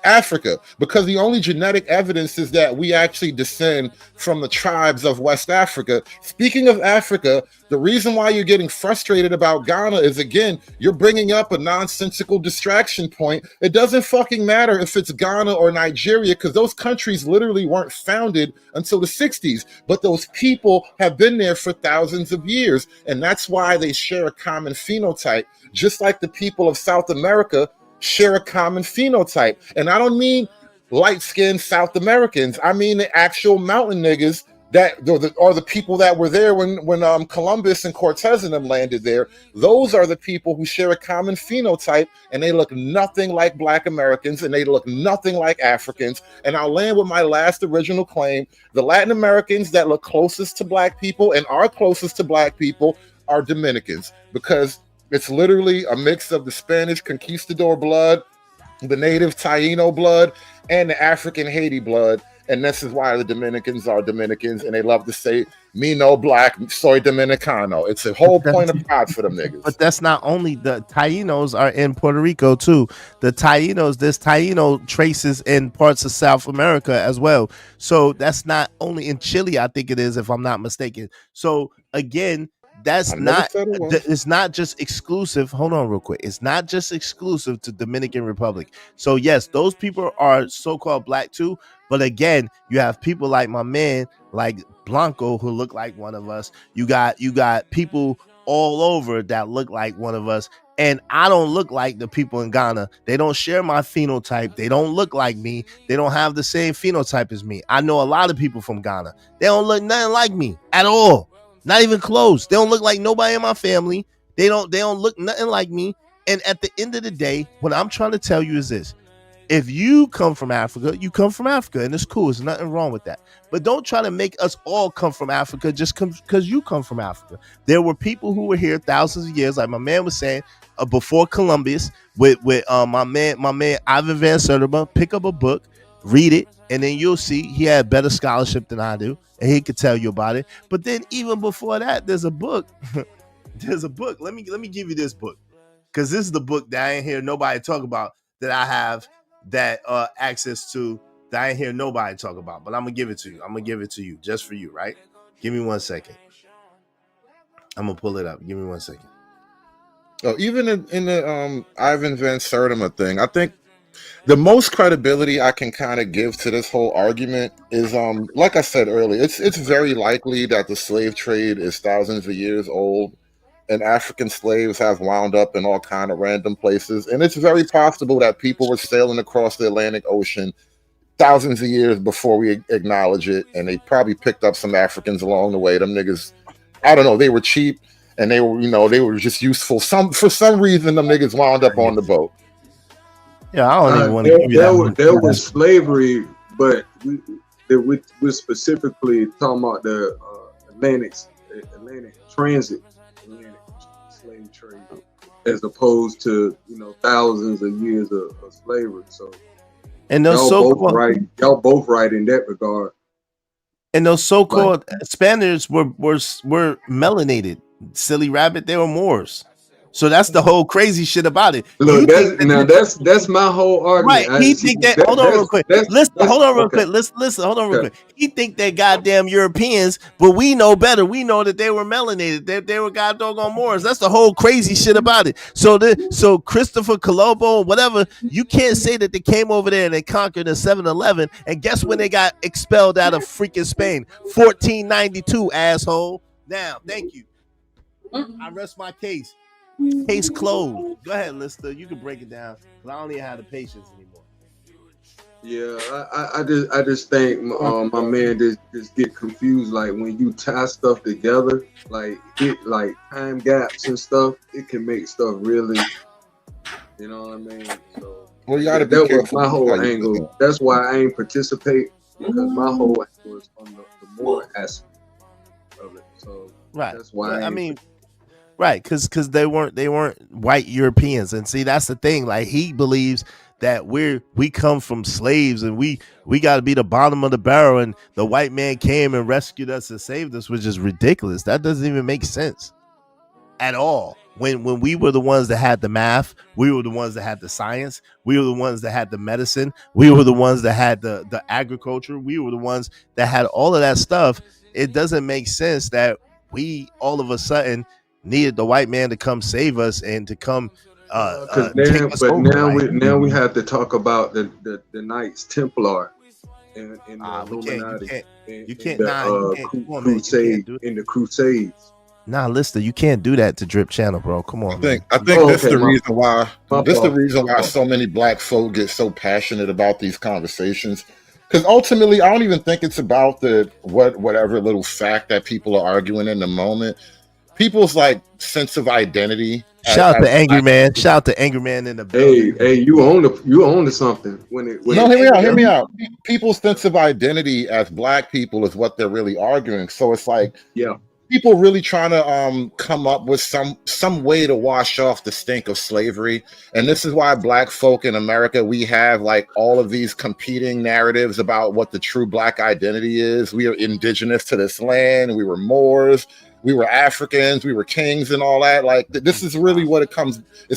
Africa, because the only genetic evidence is that we actually descend from the tribes of West Africa. Speaking of Africa, the reason why you're getting frustrated about Ghana is, again, you're bringing up a nonsensical distraction point. It doesn't fucking matter if it's Ghana or Nigeria, because those countries literally weren't founded until the 60s, but those people have been there for thousands of years, and that's why they share a common phenotype, just like the people of South America share a common phenotype. And I don't mean light-skinned South Americans. I mean the actual mountain niggas that are the people that were there when Columbus and Cortez and them landed there. Those are the people who share a common phenotype, and they look nothing like Black Americans, and they look nothing like Africans. And I'll land with my last original claim. The Latin Americans that look closest to Black people and are closest to Black people are Dominicans, because it's literally a mix of the Spanish conquistador blood, the native Taino blood, and the African Haiti blood. And this is why the Dominicans are Dominicans, and they love to say, me no black, soy Dominicano. It's a whole point of pride for them niggas. But that's not only the Tainos are in Puerto Rico too. The Tainos, there's Taino traces in parts of South America as well. So that's not only in Chile, I think it is, if I'm not mistaken. So again, that's not, it's not just exclusive. Hold on real quick. It's not just exclusive to Dominican Republic. So yes, those people are so-called black too. But again, you have people like my man, like Blanco, who look like one of us. You got people all over that look like one of us. And I don't look like the people in Ghana. They don't share my phenotype. They don't look like me. They don't have the same phenotype as me. I know a lot of people from Ghana. They don't look nothing like me at all. Not even close. They don't look like nobody in my family. They don't look nothing like me. And at the end of the day, what I'm trying to tell you is this. If you come from Africa, you come from Africa, and it's cool. There's nothing wrong with that. But don't try to make us all come from Africa just because you come from Africa. There were people who were here thousands of years, like my man was saying, before Columbus, with my man Ivan Van Sertima. Pick up a book, read it, and then you'll see he had better scholarship than I do, and he could tell you about it. But then even before that, there's a book. There's a book. Let me give you this book, because this is the book that I ain't hear nobody talk about, that I have that access to, that I ain't hear nobody talk about. But I'm gonna give it to you. I'm gonna give it to you just for you, right? Give me 1 second. I'm gonna pull it up. Give me 1 second. Oh, even in the Ivan Van Sertima thing, I think the most credibility I can kind of give to this whole argument is, like I said earlier, it's very likely that the slave trade is thousands of years old, and African slaves have wound up in all kind of random places. And it's very possible that people were sailing across the Atlantic Ocean thousands of years before we acknowledge it, and they probably picked up some Africans along the way. Them niggas, I don't know, they were cheap, and they were, they were just useful. For some reason, them niggas wound up on the boat. Yeah, I don't even want to give you that. There was slavery, but we're specifically talking about the Atlantic transit, Atlantic slave trade, as opposed to thousands of years of slavery. So, and those y'all both right in that regard. And those so-called Spaniards were melanated. Silly rabbit, they were Moors. So that's the whole crazy shit about it. Look, that's my whole argument. Right. He think that, hold on real quick. Listen, hold on real quick. Listen, hold on real quick. He think they're goddamn Europeans, but we know better. We know that they were melanated. They were goddamn Moors. That's the whole crazy shit about it. So Christopher Colombo, whatever, you can't say that they came over there and they conquered in 711. And guess when they got expelled out of freaking Spain? 1492, asshole. Now, thank you. I rest my case. Case closed. Go ahead, Lister. You can break it down. I don't even have the patience anymore. Yeah, I just think my man just get confused. Like when you tie stuff together, like time gaps and stuff, it can make stuff really, you know what I mean? So well, you gotta be that careful. was my whole angle. That's why I ain't participate, because my whole angle is on the more aspect of it. So right. That's why I mean. Right, because they weren't white Europeans, and see that's the thing. Like he believes that we come from slaves and we got to be the bottom of the barrel, and the white man came and rescued us and saved us, which is ridiculous. That doesn't even make sense at all. When we were the ones that had the math, we were the ones that had the science, we were the ones that had the medicine, we were the ones that had the agriculture, we were the ones that had all of that stuff. It doesn't make sense that we all of a sudden needed the white man to come save us and to come take us over. Now we have to talk about the Knights Templar and the Illuminati. You can't In the Crusades. Nah, Lister, you can't do that to Drip Channel, bro. Come on. I think that's the reason why. This the reason why so many black folk get so passionate about these conversations. Because ultimately, I don't even think it's about the whatever little fact that people are arguing in the moment. People's like sense of identity. Shout out to Angry Man. Shout out to Angry Man in the building. Hey, you own to something. Hear me out. People's sense of identity as black people is what they're really arguing. So it's like, people really trying to come up with some way to wash off the stink of slavery. And this is why black folk in America, we have like all of these competing narratives about what the true black identity is. We are indigenous to this land. We were Moors. We were Africans. We were kings and all that. Like this is really what it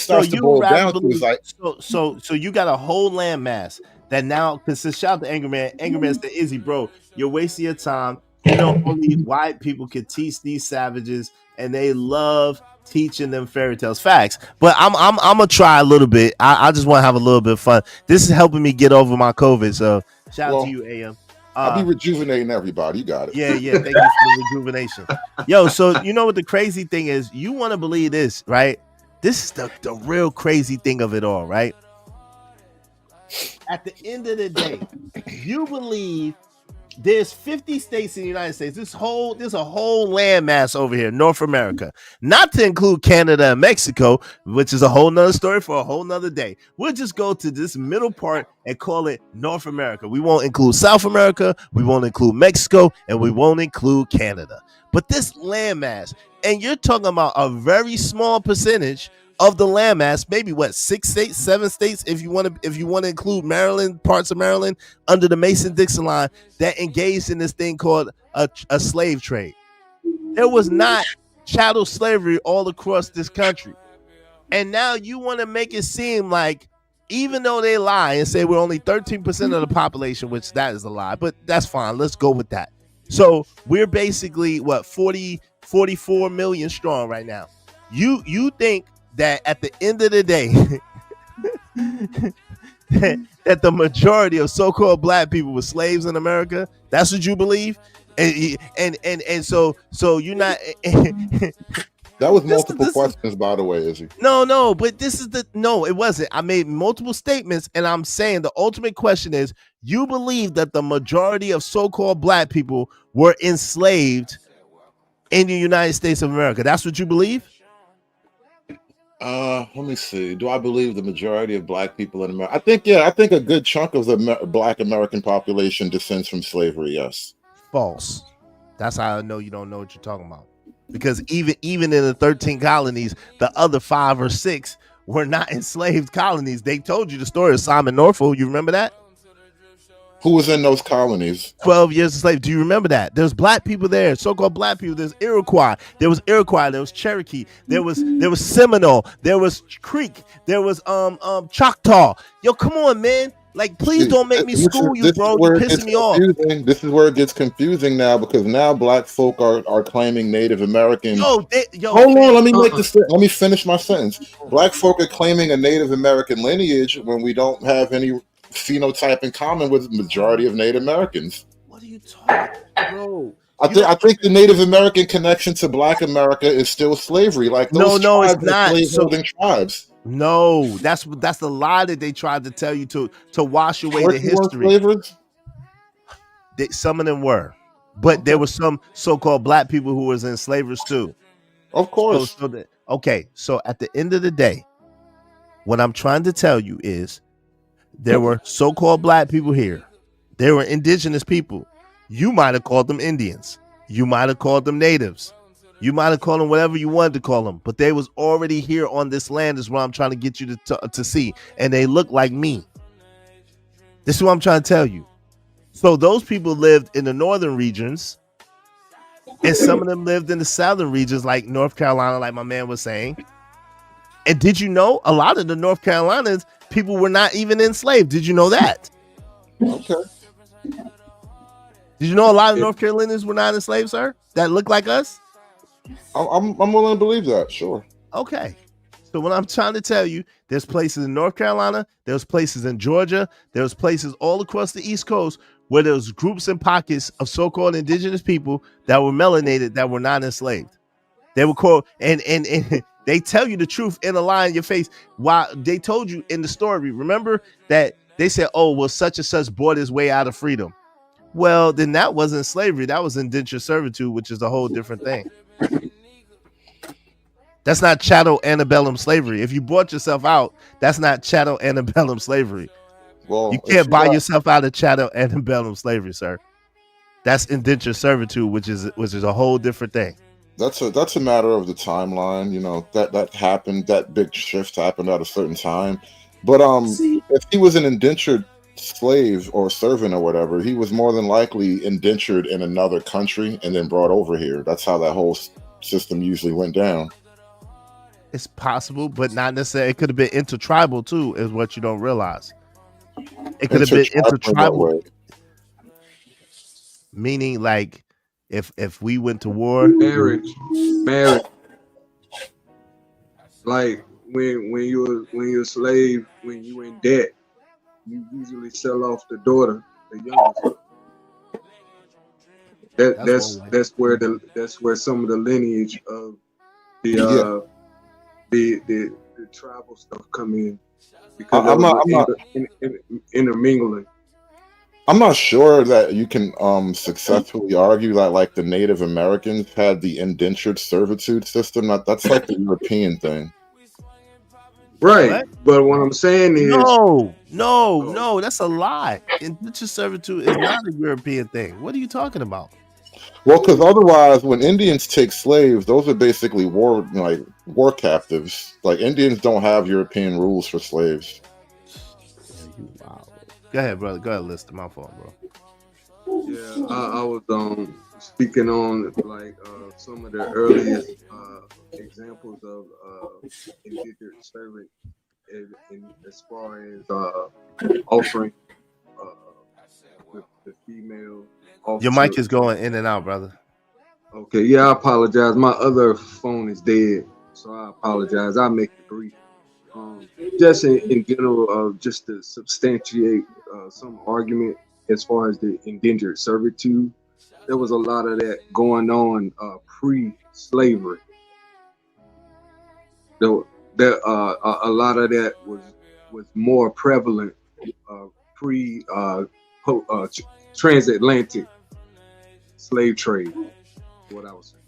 starts to boil down to. Is like so you got a whole landmass that now, because shout out to Angry Man. Angry Man said, Izzy, bro, you're wasting your time. You know, only white people can teach these savages, and they love teaching them fairy tales. Facts. But I'm gonna try a little bit. I just want to have a little bit of fun. This is helping me get over my COVID. So shout out to you, AM. I'll be rejuvenating everybody. You got it. Yeah. Thank you for the rejuvenation. Yo, so you know what the crazy thing is? You want to believe this, right? This is the real crazy thing of it all, right? At the end of the day, you believe there's 50 states in the United States. There's a whole landmass over here, North America, not to include Canada and Mexico, which is a whole nother story for a whole nother day. We'll just go to this middle part and call it North America. We won't include South America, we won't include Mexico, and we won't include Canada. But this landmass, and you're talking about a very small percentage of the landmass, maybe 6 states, 7 states, if you want to include Maryland, parts of Maryland under the Mason-Dixon line, that engaged in this thing called a slave trade. There was not chattel slavery all across this country. And now you want to make it seem like, even though they lie and say we're only 13% of the population, which that is a lie, but that's fine. Let's go with that. So we're basically 44 million strong right now. You think that at the end of the day, that the majority of so-called black people were slaves in America? That's what you believe? And so you're not. That was multiple questions, by the way, Izzy. No, but it wasn't. I made multiple statements, and I'm saying the ultimate question is: you believe that the majority of so-called black people were enslaved in the United States of America? That's what you believe? Let me see. Do I believe the majority of black people in America? I think a good chunk of the black American population descends from slavery. Yes. False. That's how I know you don't know what you're talking about. Because even in the 13 colonies, the other 5 or 6 were not enslaved colonies. They told you the story of Simon Norfolk. You remember that? Who was in those colonies? 12 years of slavery. Do you remember that? There's black people there, so-called black people. There's Iroquois. There was Cherokee. There was Seminole. There was Creek. There was Choctaw. Yo, come on, man. Like, please don't make me school you, bro. You're pissing me off. This is where it gets confusing now, because now black folk are claiming Native American. Hold on, let me finish my sentence. Black folk are claiming a Native American lineage when we don't have any phenotype in common with the majority of Native Americans. What are you talking about, bro? I think the Native American connection to Black America is still slavery. Like those tribes it's not. slave-holding tribes. No, that's the lie that they tried to tell you to wash away the history. Some of them were, but there were some so-called black people who was enslavers too. Of course. So at the end of the day, what I'm trying to tell you is there were so-called black people here. There were indigenous people. You might have called them Indians. You might have called them natives. You might have called them whatever you wanted to call them, but they was already here on this land is what I'm trying to get you to see. And they look like me. This is what I'm trying to tell you. So those people lived in the northern regions, and some of them lived in the southern regions like North Carolina, like my man was saying. And did you know a lot of the North Carolinas, people were not even enslaved? Did you know that? Okay. Did you know a lot of North Carolinians were not enslaved, sir? That look like us? I'm willing to believe that, sure. Okay. So what I'm trying to tell you, there's places in North Carolina, there's places in Georgia, there's places all across the East Coast where there's groups and pockets of so-called indigenous people that were melanated that were not enslaved. They were called, and they tell you the truth in a lie in your face. While they told you in the story, remember that they said, oh, well, such and such bought his way out of freedom. Well, then that wasn't slavery. That was indentured servitude, which is a whole different thing. That's not chattel antebellum slavery. If you bought yourself out, that's not chattel antebellum slavery. Well, you can't buy yourself out of chattel antebellum slavery, sir. That's indentured servitude, which is a whole different thing. That's a matter of the timeline. You know, that happened. That big shift happened at a certain time. But if he was an indentured slave or servant or whatever, he was more than likely indentured in another country and then brought over here. That's how that whole system usually went down. It's possible, but not necessarily. It could have been intertribal too, is what you don't realize. It could have been intertribal, meaning like if we went to war, marriage. Like when you're a slave, when you in debt, you usually sell off the daughter, the youngest. That's where some of the lineage of the tribal stuff come in, because I'm not intermingling. I'm not sure that you can successfully argue that like the Native Americans had the indentured servitude system. That's like the European thing. Right. What? But what I'm saying is no, that's a lie. Indentured servitude is not a European thing. What are you talking about? Well, because otherwise, when Indians take slaves, those are basically war captives. Like Indians don't have European rules for slaves. Go ahead, brother. Go ahead, list my phone, bro. Yeah, I was speaking on like some of the earliest examples of indentured servant, as far as offering the female. Your mic is going in and out, brother. Okay, yeah, I apologize. My other phone is dead, so I apologize. I'll make it brief. Just in general, just to substantiate some argument as far as the indentured servitude, there was a lot of that going on pre-slavery. A lot of that was more prevalent transatlantic slave trade. What I was saying.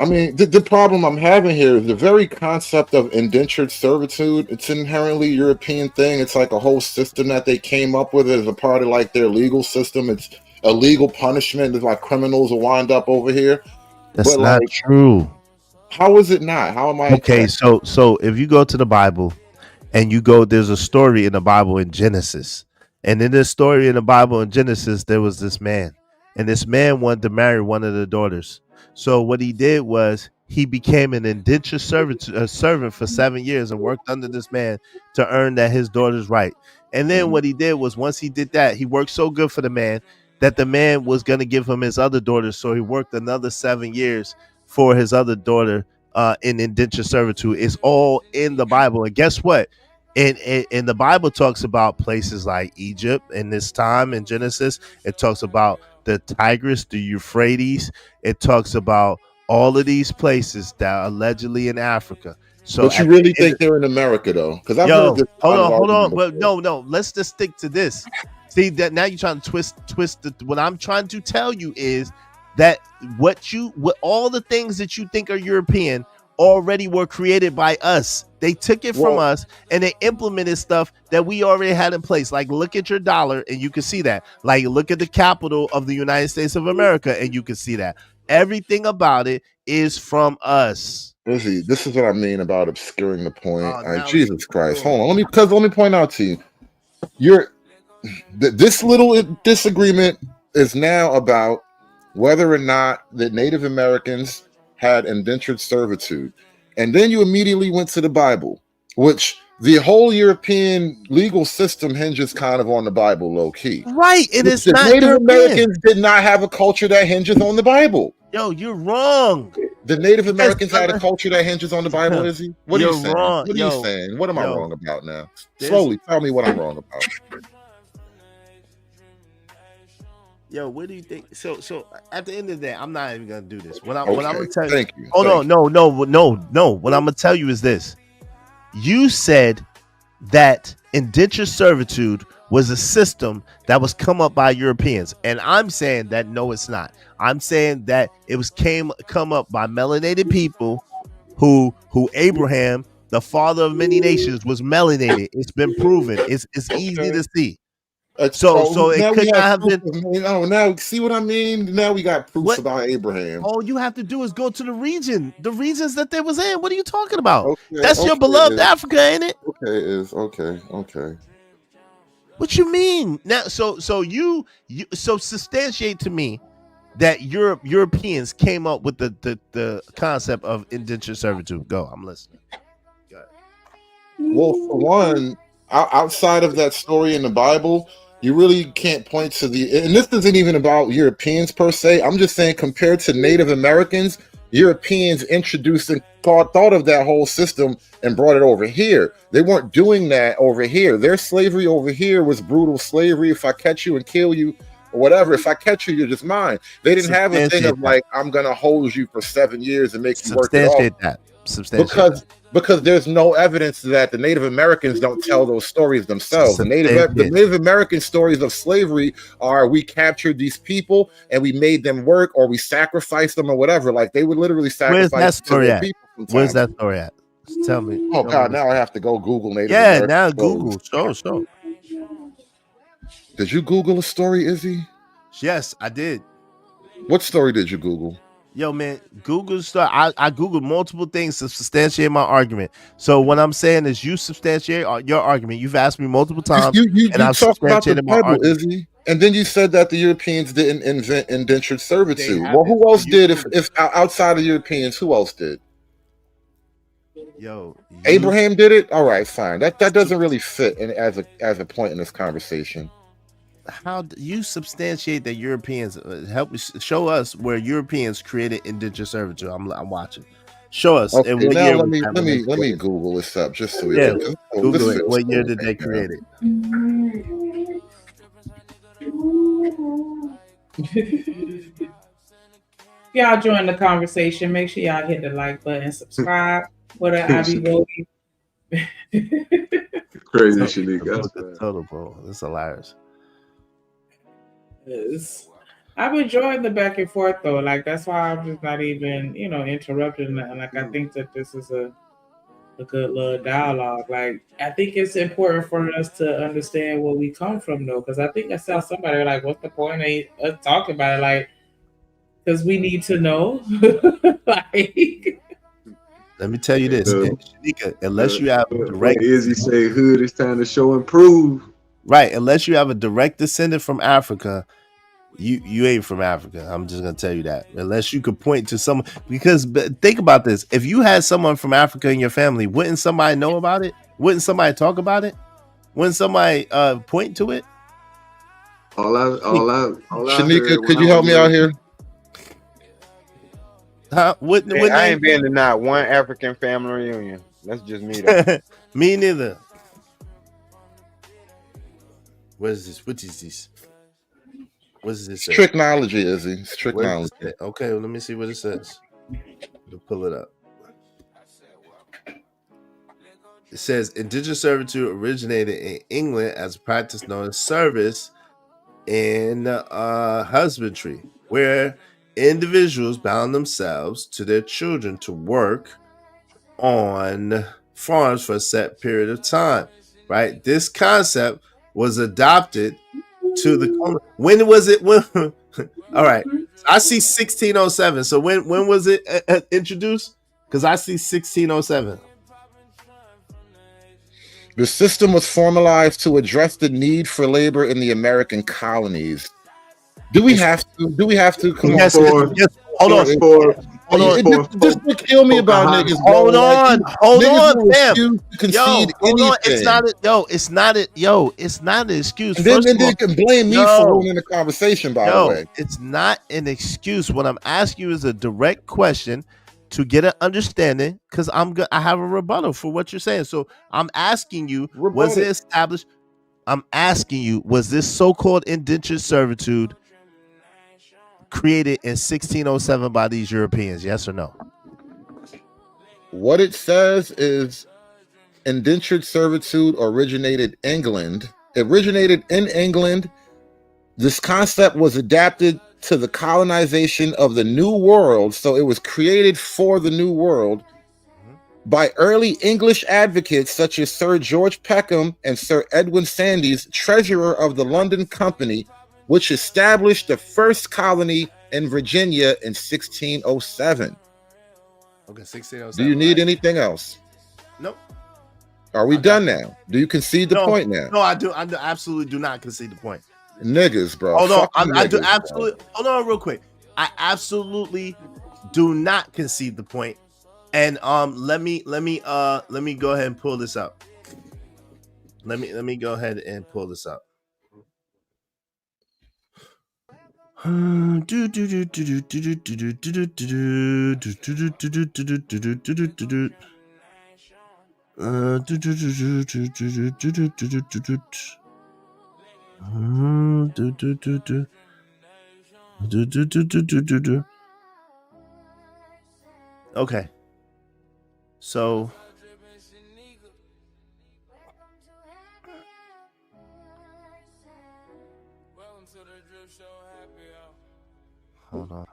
I mean, the problem I'm having here is the very concept of indentured servitude. It's an inherently European thing. It's like a whole system that they came up with as a part of like their legal system. It's a legal punishment. It's like criminals will wind up over here. That's not true. How is it not? How am I? Okay, so if you go to the Bible and you go, there's a story in the Bible in Genesis. And in this story in the Bible in Genesis, there was this man. And this man wanted to marry one of the daughters. So what he did was he became an indentured servant for 7 years and worked under this man to earn that his daughter's right. And then what he did was, once he did that, he worked so good for the man that the man was going to give him his other daughter. So he worked another 7 years for his other daughter in indentured servitude. It's all in the Bible. And guess what? And the Bible talks about places like Egypt in this time in Genesis. It talks about the Tigris, the Euphrates. It talks about all of these places that are allegedly in Africa. So, but you really think they're in America though? Because I've heard this. Hold on. But no. Let's just stick to this. See that now you're trying to twist what I'm trying to tell you is that what all the things that you think are European already were created by us. They took it from us and they implemented stuff that we already had in place. Like, look at your dollar and you can see that. Like, look at the capital of the United States of America and you can see that. Everything about it is from us. Izzy, this is what I mean about obscuring the point. Now Jesus Christ. Hold on. Let me point out to you. This little disagreement is now about whether or not the Native Americans had indentured servitude. And then you immediately went to the Bible, which the whole European legal system hinges kind of on the Bible, low key. Right. It is The not Native European. Americans did not have a culture that hinges on the Bible. Yo, you're wrong. The Native Americans had a culture that hinges on the Bible, Izzy? What are you You're saying? wrong. What are you saying? What am I Yo. wrong about now? There's- Slowly, tell me what I'm wrong about. Yo, what do you think? So at the end of the day, I'm not even gonna do this. What I'm Okay, gonna tell you. thank you, Hold thank on, no. What I'm gonna tell you is this. You said that indentured servitude was a system that was come up by Europeans, and I'm saying that no, it's not. I'm saying that it was come up by melanated people who Abraham, the father of many nations, was melanated. It's been proven. It's easy to see. So it now could we not have have proof been. now see what I mean? Now we got proofs What? about Abraham. All you have to do is go to the regions that they was in. What are you talking about? Okay, That's your okay, beloved Iz. Africa, ain't it? Okay, is okay. What you mean? Now, so you substantiate to me that Europeans came up with the concept of indentured servitude. Go, I'm listening. Well, for one, outside of that story in the Bible, you really can't point to and this isn't even about Europeans per se. I'm just saying, compared to Native Americans, Europeans introduced and thought of that whole system and brought it over here. They weren't doing that over here. Their slavery over here was brutal slavery. If I catch you and kill you, or whatever, if I catch you, you're just mine. They didn't have a thing of like, I'm gonna hold you for 7 years and make you work it off. Because there's no evidence that the Native Americans don't tell those stories themselves. The Native American stories of slavery are, we captured these people and we made them work, or we sacrificed them, or whatever. Like, they would literally Where's sacrifice that story their at? people sometimes. Where's that story at? Just tell me. Oh God, now I have to go Google Native Yeah, American now stories. Google. Sure. Did you Google a story, Izzy? Yes, I did. What story did you Google? Yo, man, Google stuff. I Googled multiple things to substantiate my argument. So what I'm saying is, you substantiate your argument. You've asked me multiple times, You and I've talked about the substantiated my Bible, argument. Izzy, and then you said that the Europeans didn't invent indentured servitude. They Well, who else haven't. did? If outside of Europeans, who else did? Yo, Abraham did it. All right, fine. That doesn't really fit as a point in this conversation. How do you substantiate that Europeans help show us where Europeans created indentured servitude? I'm watching. Show us. Okay, And what now year let was that me when they Google this up just so we Yeah, can. Google it. What year did they create it? Y'all join the conversation. Make sure y'all hit the like button, subscribe. What I be voting. Crazy, Shanika. Total, bro. That's hilarious. I'm enjoying the back and forth though. Like, that's why I'm just not even, interrupting. Like, I think that this is a good little dialogue. Like, I think it's important for us to understand where we come from though, because I think I saw somebody like, what's the point of us talking about it? Like, because we need to know. Like, let me tell you this, Shanika, unless you have a direct, Izzy say, hood, it's time to show and prove. Right, unless you have a direct descendant from Africa, you ain't from Africa. I'm just gonna tell you that. Unless you could point to someone, because think about this: if you had someone from Africa in your family, wouldn't somebody know about it? Wouldn't somebody talk about it? Wouldn't somebody point to it? Shanika, could you help me out here? Huh? I ain't been to not one African family reunion. That's just me though. Me neither. What is this? What is this? What is this? Tricknology, Izzy. It's tricknology. Okay, well, let me see what it says. We'll pull it up. It says indentured servitude originated in England as a practice known as service in husbandry, where individuals bound themselves to their children to work on farms for a set period of time. Right? This concept was adopted to the when was it? When all right. I see 1607. So when was it introduced? Because I see 1607. The system was formalized to address the need for labor in the American colonies. Do we have to? Come yes, on. Yes. Hold on. This would kill me about niggas, bro. Hold on, hold niggas on, will fam. refuse to concede Hold on. anything. It's not an excuse. And then First of all, they can blame me for ruining the conversation, by the way. it's not an excuse. What I'm asking you is a direct question to get an understanding, because I have a rebuttal for what you're saying. So I'm asking you, was it established? I'm asking you, was this so-called indentured servitude created in 1607 by these Europeans? Yes or no? What it says is indentured servitude originated in England. This concept was adapted to the colonization of the New World, so it was created for the New World by early English advocates such as Sir George Peckham and Sir Edwin Sandys, treasurer of the London Company, which established the first colony in Virginia in 1607. Okay, 1607. Do you need anything else? Nope. Are we done now? Do you concede the point now? No, I do. I absolutely do not concede the point. Niggas, bro. Hold on. I do niggas, absolutely. Bro. Hold on, real quick. I absolutely do not concede the point. And let me go ahead and pull this up. Let me go ahead and pull this up. Okay. So hold on.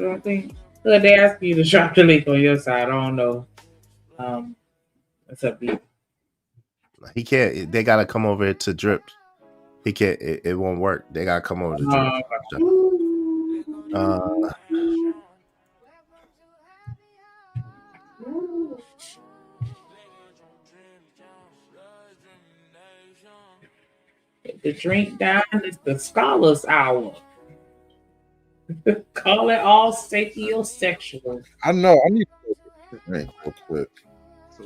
I think they ask you to drop the link on your side. I don't know. It's up to you. He can't. They gotta come over to Drip. He can't. It won't work. They gotta come over to Drip. The drink down is the Scholars Hour. Call it all sapiosexual. I know. I need to real quick.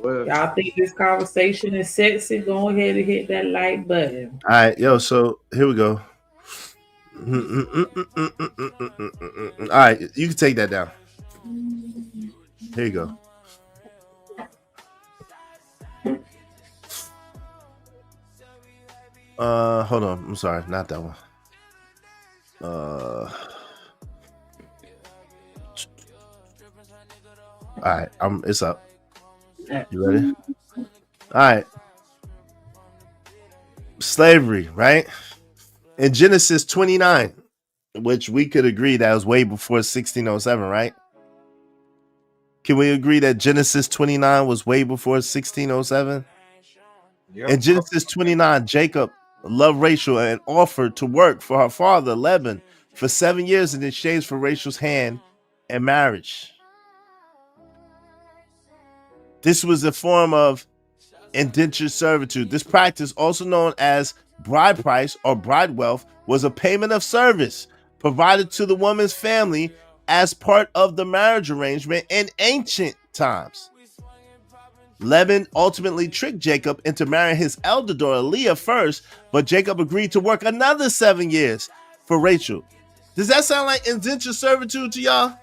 Y'all think this conversation is sexy? Go ahead and hit that like button. All right, yo. So here we go. All right, you can take that down. Here you go. Hold on. I'm sorry, not that one. All right, it's up. You ready? All right. Slavery, right? In Genesis 29, which we could agree that was way before 1607, right? Can we agree that Genesis 29 was way before 1607? Yep. In Genesis 29, Jacob loved Rachel and offered to work for her father, Laban, for 7 years in exchange for Rachel's hand in marriage. This was a form of indentured servitude. This practice, also known as bride price or bride wealth, was a payment of service provided to the woman's family as part of the marriage arrangement in ancient times. Laban ultimately tricked Jacob into marrying his elder daughter Leah first, but Jacob agreed to work another 7 years for Rachel. Does that sound like indentured servitude to y'all?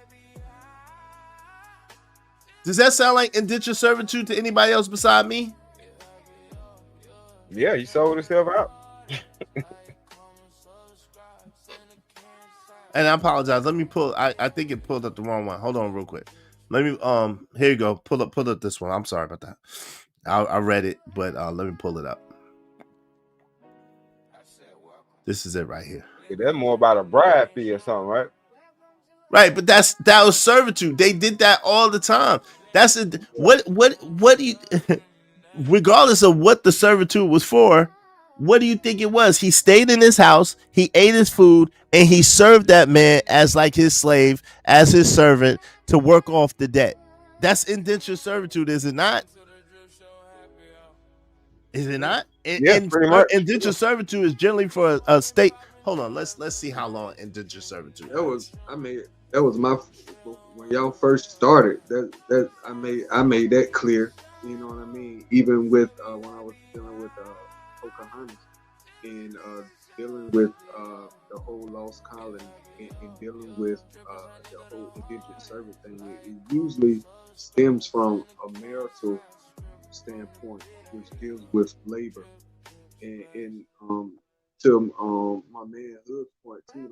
Does that sound like indentured servitude to anybody else beside me? Yeah, he sold himself out. And I apologize. Let me pull. I think it pulled up the wrong one. Hold on real quick. Let me here you go. Pull up this one. I'm sorry about that. I read it, but let me pull it up. This is it right here. Yeah, that's more about a bride fee or something, right? Right, but that was servitude. They did that all the time. That's it. What do you regardless of what the servitude was for, what do you think it was? He stayed in his house, he ate his food, and he served that man as like his slave, as his servant to work off the debt. That's indentured servitude, is it not? Is it not? Pretty much. Indentured servitude is generally for a state. Hold on, let's see how long indentured servitude. That was my when y'all first started. That I made that clear. You know what I mean? Even with when I was dealing with Pocahontas and dealing with the whole lost colony and dealing with the whole indentured servant thing, it usually stems from a marital standpoint, which deals with labor. And to my man Hood's point too,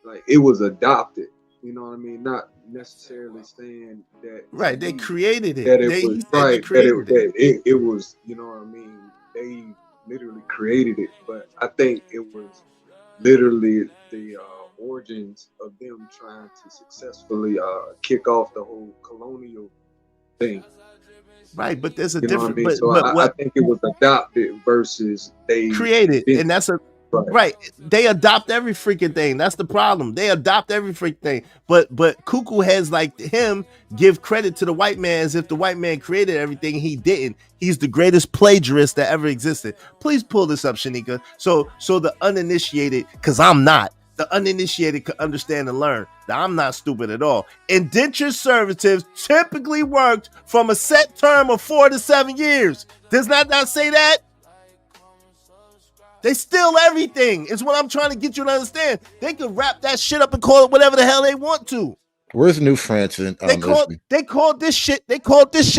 like it was adopted. You know what I mean? Not necessarily saying that. Right, they created it. That it was right. That it was. You know what I mean? They literally created it, but I think it was literally the origins of them trying to successfully kick off the whole colonial thing. Right, but there's a You know what I difference. mean? But I think it was adopted versus they created, and that's a right. They adopt every freaking thing. That's the problem. They adopt every freaking thing. But cuckoo heads like him give credit to the white man as if the white man created everything. He didn't. He's the greatest plagiarist that ever existed. Please pull this up, Shanika. So the uninitiated, because I'm not. The uninitiated could understand and learn that I'm not stupid at all. Indentured servitudes typically worked from a set term of 4 to 7 years. Does not say that? They steal everything. Is what I'm trying to get you to understand. They could wrap that shit up and call it whatever the hell they want to. Where's New France? They called this shit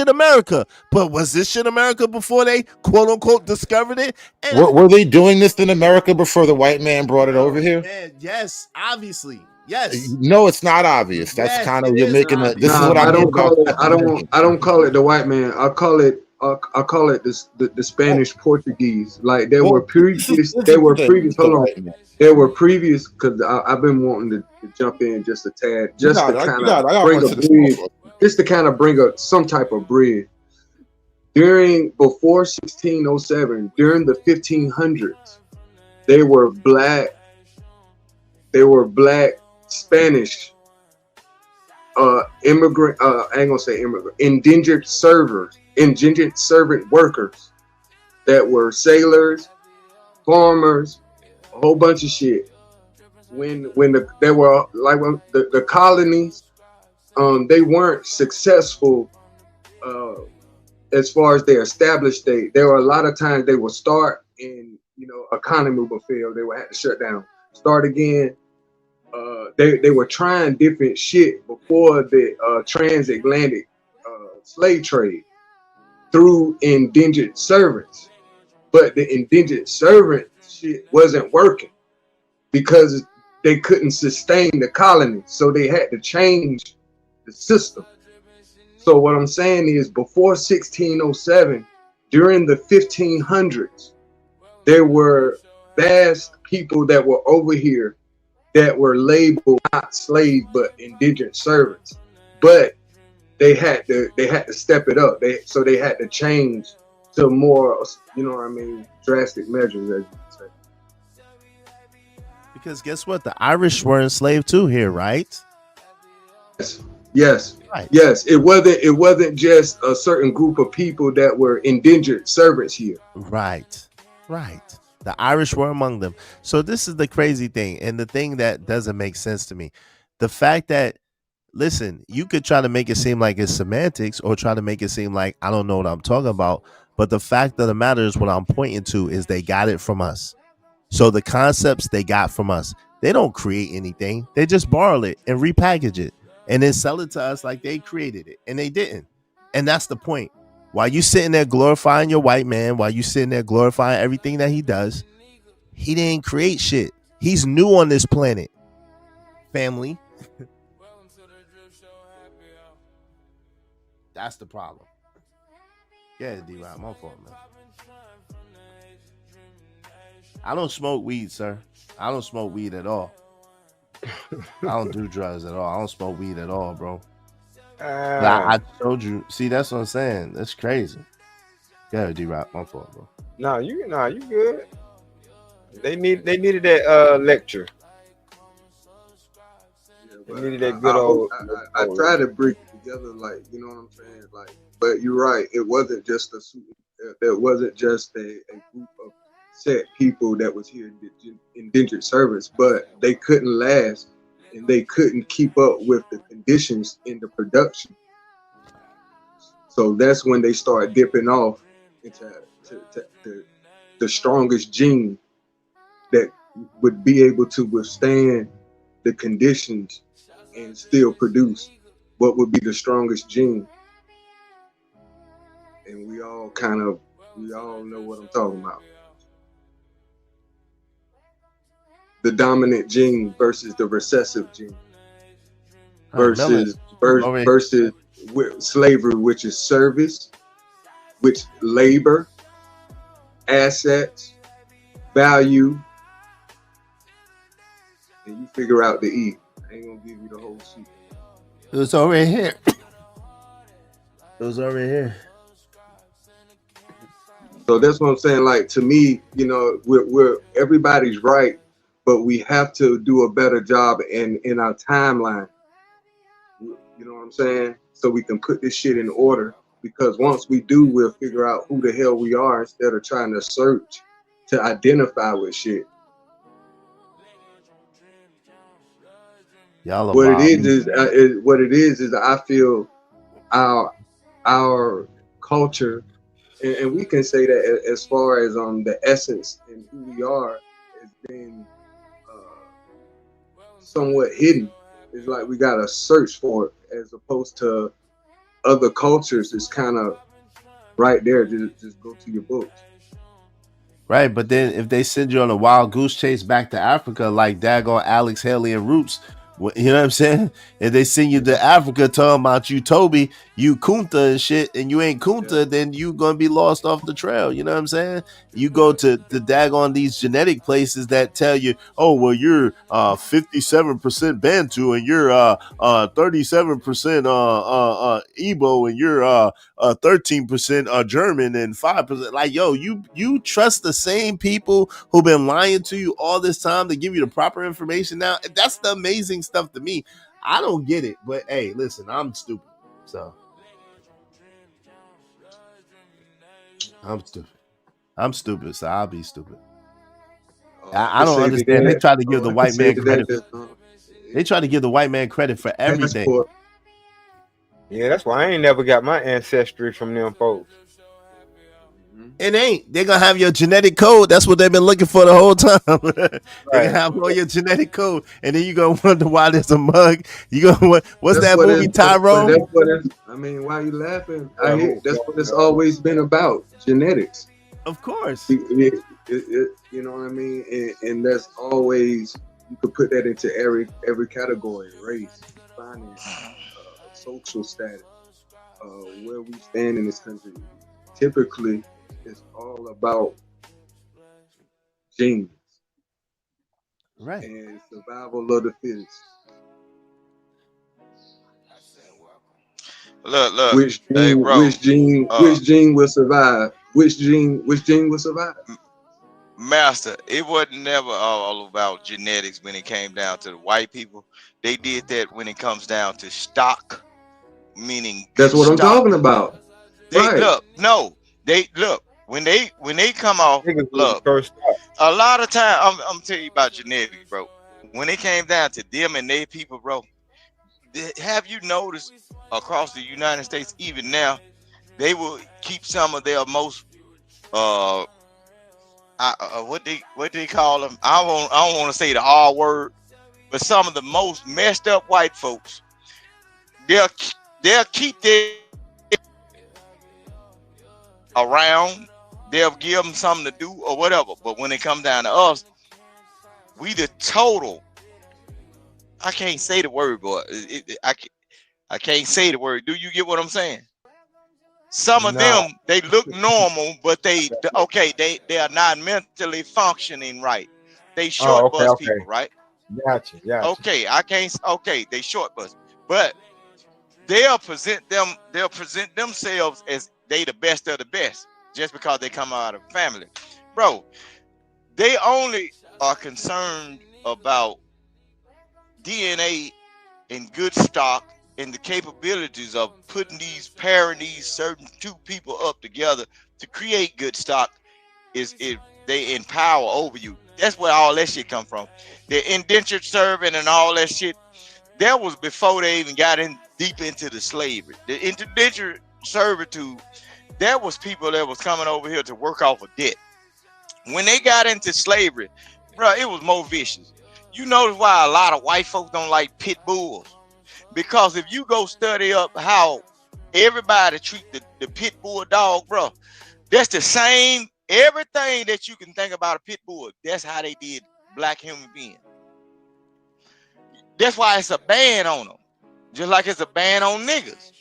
America. But was this shit America before they quote unquote discovered it? And Were they doing this in America before the white man brought it over here? Man, yes, obviously. Yes. No, it's not obvious. That's Yes, kind of it you're is making a. This is Nah, what I I don't call it. I don't call it the white man. I call it the Spanish Portuguese. Like there were previous. There were previous. Hold on. There were previous because I've been wanting to jump in just a tad, just to kind of bring a bridge, just to kind of bring up some type of bridge. Before 1607, during the 1500s, they were black Spanish immigrant. I ain't gonna say immigrant. Indentured servant workers that were sailors, farmers, a whole bunch of shit. When there were like the colonies, they weren't successful as far as their established state. There were a lot of times they would start and economy would fail. They would have to shut down, start again. They were trying different shit before the transatlantic slave trade through indentured servants, but the indentured servant shit wasn't working because they couldn't sustain the colony, so they had to change the system. So what I'm saying is, before 1607, during the 1500s, there were vast people that were over here that were labeled not slaves but indentured servants, but they had to step it up. They had to change to more, drastic measures, as you can say. Because guess what? The Irish were enslaved too here, right? Yes. Right. Yes. It wasn't just a certain group of people that were indentured servants here. Right. The Irish were among them. So this is the crazy thing, and the thing that doesn't make sense to me. The fact that, listen, you could try to make it seem like it's semantics or try to make it seem like I don't know what I'm talking about. But the fact of the matter is, what I'm pointing to is they got it from us. So the concepts they got from us, they don't create anything. They just borrow it and repackage it and then sell it to us like they created it, and they didn't. And that's the point. While you sitting there glorifying your white man, while you sitting there glorifying everything that he does, he didn't create shit. He's new on this planet. Family. That's the problem. Yeah, D-Rock, my fault, man. I don't smoke weed, sir. I don't smoke weed at all. I don't do drugs at all. I don't smoke weed at all, bro. But I told you. See, that's what I'm saying. That's crazy. Yeah, D-Rock, my fault, bro. No, you good. They needed that lecture. They needed that good old. I try to bring it together, like, you know what I'm saying, like. But you're right. It wasn't just a group of set people that was here in indentured service, but they couldn't last and they couldn't keep up with the conditions in the production. So that's when they started dipping off into the strongest gene that would be able to withstand the conditions and still produce what would be the strongest gene. And we all know what I'm talking about. The dominant gene versus the recessive gene versus slavery, which is service, which labor, assets, value, and you figure out the E. I ain't gonna give you the whole sheet. It was already here. It was already here. So that's what I'm saying. Like, to me, you know, we're everybody's right, but we have to do a better job in our timeline. You know what I'm saying? So we can put this shit in order. Because once we do, we'll figure out who the hell we are instead of trying to search to identify with shit. Y'all are what wild. it is I feel our culture, and we can say that as far as the essence and who we are has been somewhat hidden. It's like we gotta search for it, as opposed to other cultures. It's kind of right there. Just go to your books. Right, but then if they send you on a wild goose chase back to Africa, like daggone Alex Haley and Roots, you know what I'm saying? If they send you to Africa talking about you Toby, you Kunta and shit, and you ain't Kunta, then you gonna be lost off the trail. You know what I'm saying? You go to daggone these genetic places that tell you, oh well, you're 57% Bantu and you're 37% Igbo and you're 13% German and 5%. Like, yo, you trust the same people who've been lying to you all this time to give you the proper information now? That's the amazing stuff to me. I don't get it, but hey, listen, I'm stupid. So I'm stupid, so I'll be stupid. I don't understand. They try to give the white man credit. They try to give the white man credit for everything. Yeah, that's why I ain't never got my ancestry from them folks. It ain't. They're gonna have your genetic code. That's what they've been looking for the whole time. They're gonna have all your genetic code, and then you gonna wonder why there's a mug. You gonna what's that movie, Tyrone? I mean, why are you laughing? That's what it's always been about, genetics. Of course. You know what I mean? And that's always, you could put that into every category: race, finance, social status, where we stand in this country. Typically, it's all about genes, right? And survival of the fittest. Look. Which gene, hey, bro. which gene will survive? Which gene will survive? Master, it wasn't never all about genetics when it came down to the white people. They did that when it comes down to stock, meaning that's what I'm talking about. They look when they come off. Look, a lot of time I'm telling you about genetics, bro. When it came down to them and their people, bro, have you noticed across the United States, even now, they will keep some of their most what they call them? I don't want to say the R word, but some of the most messed up white folks, they'll keep their around. They'll give them something to do or whatever. But when it comes down to us, we the total. I can't say the word, boy. I can't say the word. Do you get what I'm saying? Some of No. them, they look normal, but they are not mentally functioning right. They short Oh, okay, bus okay. people, right? Gotcha. Okay, I can't. Okay, they short bus, but they'll present themselves as they the best of the best just because they come out of a family, bro. They only are concerned about DNA and good stock and the capabilities of pairing these certain two people up together to create good stock. Is it they empower over you? That's where all that shit come from. The indentured servant and all that shit. That was before they even got in deep into the slavery. The indentured servitude. That was people that was coming over here to work off a debt. When they got into slavery, bro, it was more vicious. You notice why a lot of white folks don't like pit bulls? Because if you go study up how everybody treat the pit bull dog, bro, that's the same, everything that you can think about a pit bull, that's how they did black human beings. That's why it's a ban on them. Just like it's a ban on niggas.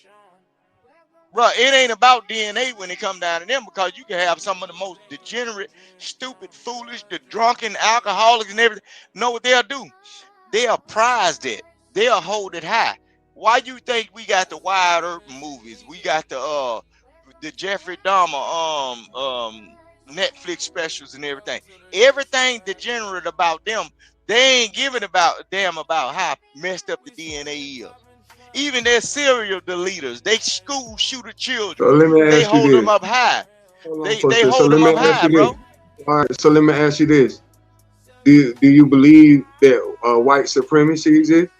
Bro, it ain't about DNA when it come down to them, because you can have some of the most degenerate, stupid, foolish, the drunken, alcoholics and everything. Know what they'll do? They'll prize that. They'll hold it high. Why you think we got the Wide Open movies? We got the Jeffrey Dahmer Netflix specials and everything. Everything degenerate about them, they ain't giving about damn about how messed up the DNA is. Even their serial deleters, they school shooter children. So let me They ask you hold them this. up high. They So hold let them me up ask high, you this. bro. All right. So let me ask you this. Do you believe that white supremacy exists?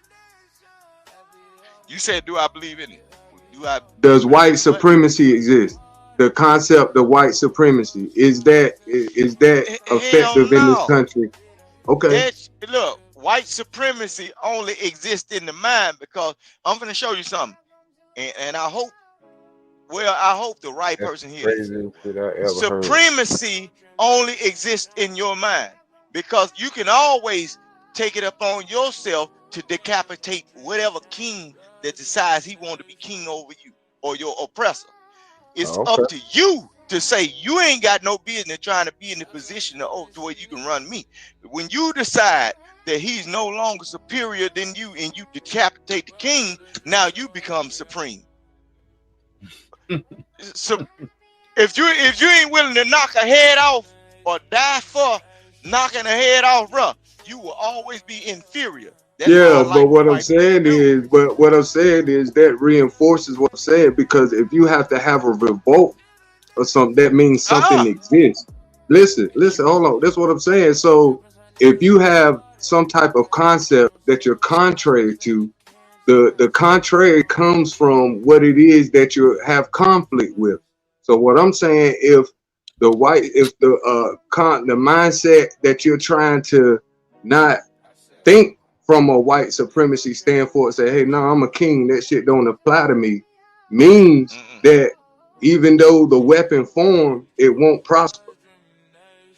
You said, do I believe in it? Does white supremacy exist? The concept of white supremacy, is that Hell effective in this no. country? Okay. Look, white supremacy only exists in the mind, because I'm gonna show you something, and I hope the right person hears this. Craziest shit I ever heard. Supremacy only exists in your mind, because you can always take it upon yourself to decapitate whatever king that decides he wants to be king over you or your oppressor. It's up to you to say you ain't got no business trying to be in the position to where you can run me. When you decide that he's no longer superior than you and you decapitate the king, now you become supreme. So if you ain't willing to knock a head off or die for knocking a head off, bro, you will always be inferior. That's why I Yeah, like but what I'm white people saying do. is, that reinforces what I'm saying, because if you have to have a revolt or something, that means something exists. Listen, hold on. That's what I'm saying. So if you have some type of concept that you're contrary to, the contrary comes from what it is that you have conflict with. So what I'm saying, if the mindset that you're trying to not think from a white supremacy standpoint, say, hey, no, I'm a king, that shit don't apply to me, means that even though the weapon formed, it won't prosper.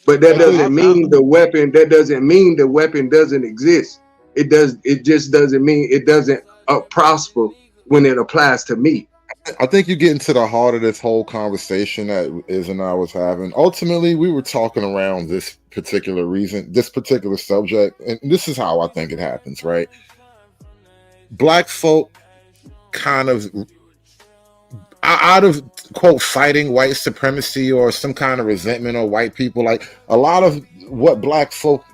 But that doesn't mean the weapon doesn't exist. It just doesn't mean it doesn't prosper when it applies to me. I think you get into the heart of this whole conversation that Iz and I was having. Ultimately, we were talking around this particular subject, and this is how I think it happens, right? Black folk kind of, out of quote, fighting white supremacy or some kind of resentment of white people, like a lot of what black folk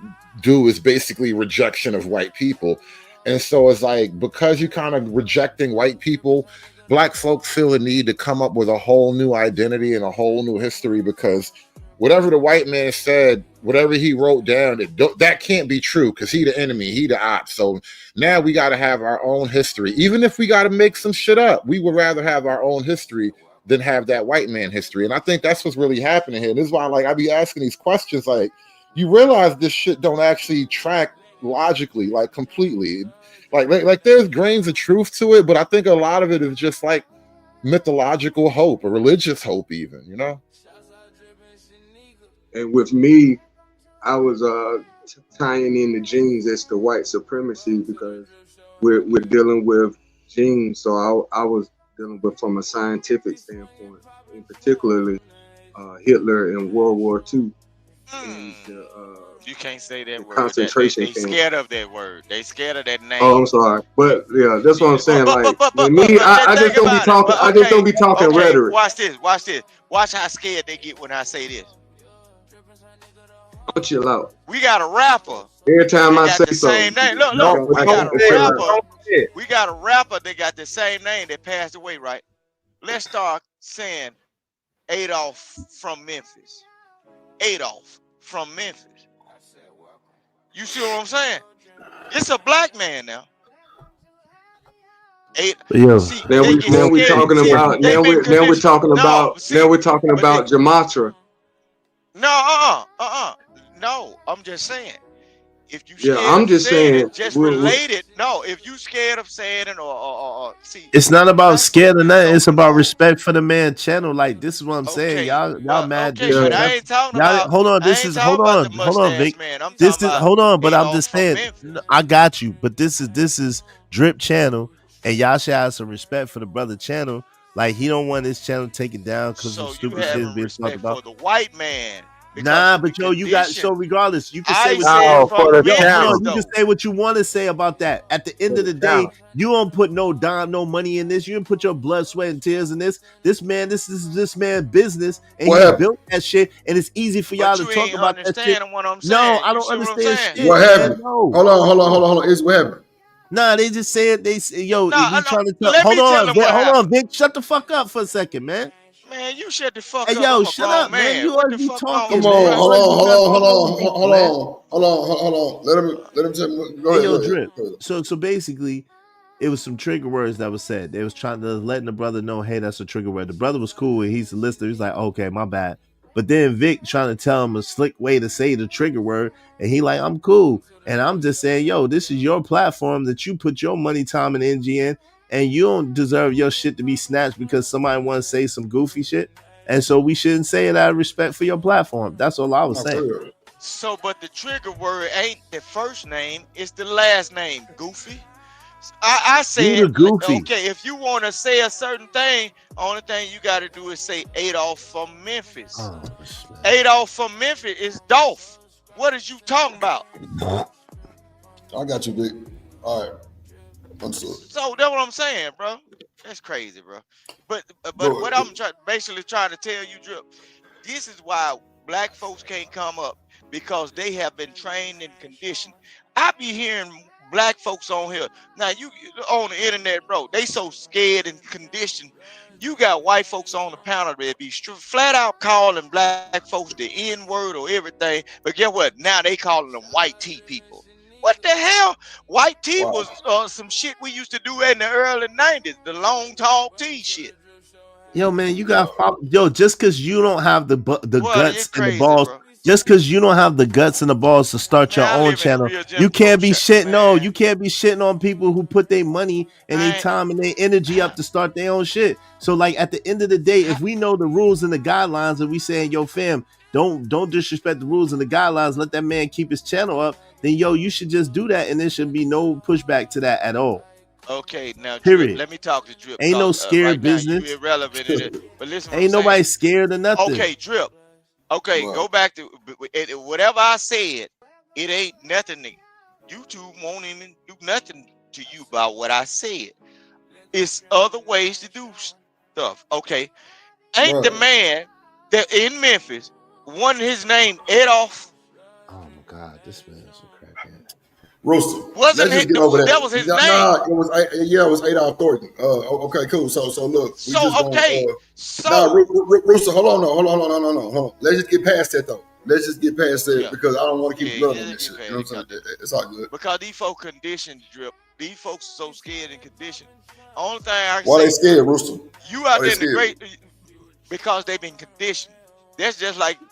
do is basically rejection of white people. And so it's like, because you kind of rejecting white people, black folks feel the need to come up with a whole new identity and a whole new history, because whatever the white man said, whatever he wrote down, that can't be true, because he the enemy, he the op. So now we got to have our own history. Even if we got to make some shit up, we would rather have our own history than have that white man history. And I think that's what's really happening here. This is why, like, I be asking these questions, like, you realize this shit don't actually track logically, like, completely. Like there's grains of truth to it, but I think a lot of it is just like mythological hope or religious hope, even, you know. And with me, I was tying in the genes as to white supremacy, because we're dealing with genes. So I was dealing, but from a scientific standpoint, in particularly Hitler in World War II. And you can't say that word. Concentration They camp. scared of that word. They scared of that name. Oh, I'm sorry, but yeah, that's what I'm saying. Like with me, But I just don't be talking. I just don't be talking rhetoric. Watch this. Watch this. Watch how scared they get when I say this. Don't chill out. We got a rapper. Every time I say the same something, name. Look, we got a rapper. We got a rapper that got the same name that passed away, right? Let's start saying Adolf from Memphis. Adolf from Memphis. You see what I'm saying? It's a black man now. Now we're talking about Jamatra. No, I'm just saying. If you Yeah, scared I'm of just saying saying. it, just relate it. No, if you scared of saying it or see, It's not about scared or nothing. It's about respect for the man channel. Like this is what I'm saying. Y'all mad but I ain't talking about. Hold on. I ain't talking about the mustache man. I'm talking about. Hold on. But I'm Adolf just from saying. Memphis. I got you. But this is Drip channel, and y'all should have some respect for the brother channel. Like he don't want his channel taken down because of stupid shit being talked about. For the white man. Nah, but yo, you got so regardless, you can say what you can say what you want to say about that. At the end of the day, you don't put no dime, no money in this. You didn't put your blood, sweat, and tears in this. This man business, and he built that shit. And it's easy for y'all to talk about that shit. What I'm no, saying. I don't understand shit. What happened? No. Hold on. It's what happened. Nah, they just said they say, yo, we trying to tell. Hold on, Vic, shut the fuck up for a second, man. Man, you shut the fuck up. up. Yo, I'm shut a up, man. man. You What always the be fuck talking. Come on, Hold on. Let him tell me. Go ahead. Drip. So basically, it was some trigger words that was said. They was trying to letting the brother know, hey, that's a trigger word. The brother was cool, and he's a listener. He's like, okay, my bad. But then Vic trying to tell him a slick way to say the trigger word, and he like, I'm cool. And I'm just saying, yo, this is your platform that you put your money, time, and energy in, and you don't deserve your shit to be snatched because somebody want to say some goofy shit. And so we shouldn't say it out of respect for your platform. That's all I was saying. So, but the trigger word ain't the first name, it's the last name, Goofy. I said, okay, if you want to say a certain thing, only thing you got to do is say Adolf from Memphis. Adolf from Memphis is Dolph. What is you talking about? I got you, Vic. All right. So that's what I'm saying, bro. That's crazy, bro. But what I'm basically trying to tell you, Drip, this is why black folks can't come up, because they have been trained and conditioned. I be hearing black folks on here. Now you on the internet, bro, they so scared and conditioned. You got white folks on the panel that be flat out calling black folks the N-word or everything. But guess what? Now they calling them white tea people. What the hell? White tea was some shit we used to do in the early 90s. The long, tall tea shit. Yo, man, you got just because you don't have the guts and the balls, bro. just because you don't have the guts and the balls to start your own channel, you can't be shitting. No, you can't be shitting on people who put their money and their time and their energy up to start their own shit. So, like at the end of the day, if we know the rules and the guidelines, and we saying, yo, fam, don't disrespect the rules and the guidelines, let that man keep his channel up, then yo, you should just do that, and there should be no pushback to that at all. Okay, now Period. Drip, let me talk to Drip. Ain't no scared business. You irrelevant in it. But listen, ain't nobody scared or nothing. Okay, Drip. Okay, go back to whatever I said. It ain't nothing. YouTube won't even do nothing to you about what I said. It's other ways to do stuff. Okay, ain't the man that in Memphis, one his name Adolf? Oh my God, this man is a crackhead. Rooster. Wasn't Let's just get over that. That was his name. Nah, it was Adolf Thornton. Okay, cool. So look, Rooster, hold on. Let's just get past that though. Let's just get past that because I don't want to keep blood on this shit. You know what I'm saying? It's all good. Because these folks conditioned, Drip. These folks are so scared and conditioned. Only thing I can Why say, they scared, Rooster? You out there in the great because they've been conditioned. That's just like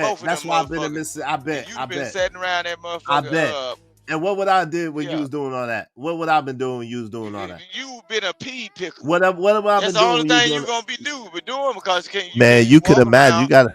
bet. both of That's them why I've been in motherfuckers. Mississippi. I bet. You've I been bet. sitting around that motherfucker. I bet. And what would I did when yeah. you was doing all that? What would I been doing when you was doing all that? You been a pea picker. What have I That's been the doing only when you thing doing you're gonna be doing because Man, you could imagine. You gotta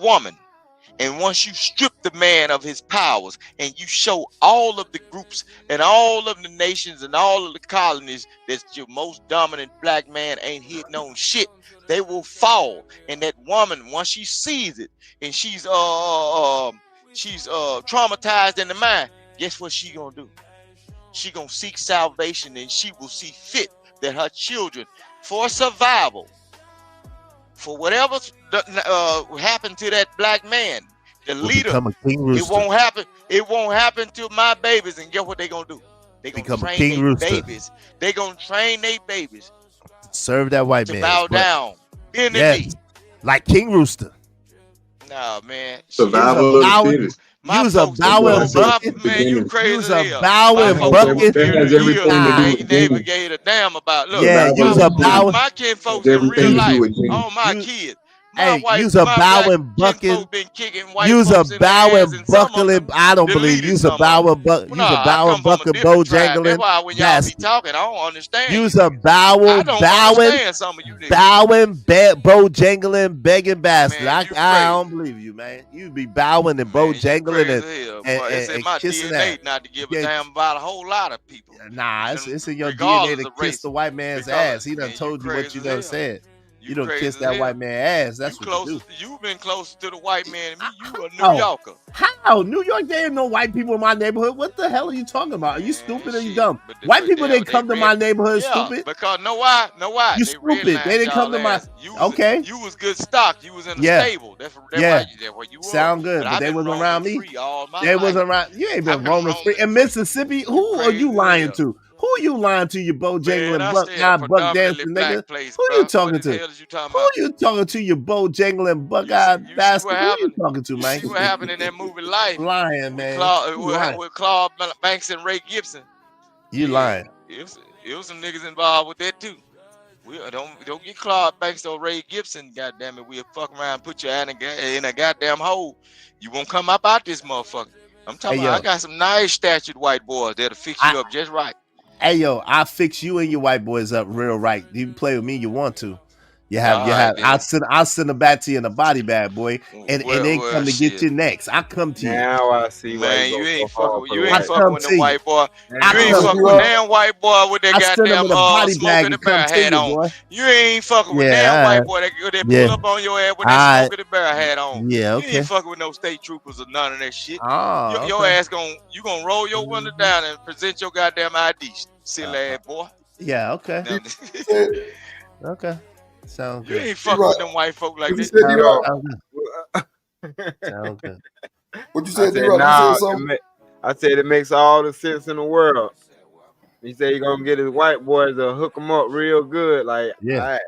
woman, and once you strip the man of his powers and you show all of the groups and all of the nations and all of the colonies that your most dominant black man ain't hitting on shit, they will fall. And that woman, once she sees it and she's traumatized in the mind, guess what she gonna do? She gonna seek salvation, and she will see fit that her children, for survival, for whatever happened to that black man, the leader, become a king rooster. It won't happen to my babies. And guess what they gonna do? They gonna Become a train king their rooster. babies. They gonna train their babies Serve that white to man. bow down, bend the Yes, knee. like King Rooster. Nah, man. Survival of the fittest. Use a bowing bucket. Man, you crazy Use as a hell. bowing bucket. That has everything to do with Never genes. gave a damn about. Look, Yeah, use a bowing. my kin folks Has in real everything to life. do with genes. All my kids. My Hey, white, use a my black bowing bucket. kinfolk been kicking white Use a folks in the ass, bowing and some of buckle. them I don't believe. deleted Use some a of them. bowing bucket. Use a I bowing come from a bucket. different tribe. That's Bojangling why when y'all be talking, I don't understand. Use you a niggas. I bowing, don't bowing, understand some of you niggas. bowing, Bojangling, begging bastard. I don't believe you, man. You be bowing and Bojangling It's in and my kissing DNA that. not to give a damn about a whole lot of people. Nah, it's in your regardless DNA to of kiss race. the white man's Because, ass. He done told you what crazy you as done hell. said. You don't crazy kiss as that hell. white man's ass. That's what you do. You've been closer to the white man than me. You a New Oh. Yorker. How? New York, there ain't no white people in my neighborhood. What the hell are you talking about? Are you stupid or you dumb? White people didn't come to my neighborhood, stupid. Because know why? You They stupid. They didn't come to my. Okay. You was good stock. You was in the Yeah. stable. That's Yeah. where you were. Sound good, but I've they been wasn't roaming around me. free all my They life. wasn't around. You ain't been roaming free in Mississippi. Who are you lying to? Who are you lying to? You Bojangling buck dancing nigga. Place, Who bro. you talking to? What the hell is you talking Who about? you talking to? You Bojangling buck-eyed bastard. Who you talking to, man? See what happened in that movie Life? Lying, man. With Claude Banks and Ray Gibson. You lying. It was some niggas involved with that too. We don't get Claude Banks or Ray Gibson. Goddamn it, we'll fuck around, and put you in a goddamn hole. You won't come up out this motherfucker. I'm talking about. I got some nice statured white boys that'll fix you up just right. Hey yo, I'll fix you and your white boys up real right. You can play with me, you want to. You have. I'll send them back to you in a body bag, boy, and then come to get you next. I come to you. Now I see. Man, you ain't fucking with the white boy. You I ain't come fucking to with you. damn white boy with that I send them goddamn in a body smoke bag in the and come bear to hat you, on. boy. You ain't fucking with Yeah, damn alright. white boy that Yeah. pull up on your ass with that smoke in the bear hat on. Yeah, You okay. ain't fucking with no state troopers or none of that shit. Oh, Your okay. ass you gonna roll your window down and present your goddamn ID, silly ass boy. Yeah, okay. Now, Okay. Sounds you good. ain't fucking with them white folk like What you that. said, D-Rock? Sounds good. What you I said, said, D-Rock? nah, You said something? I said it makes all the sense in the world. He said he gonna get his white boys to hook them up real good. Like, Yeah. all right.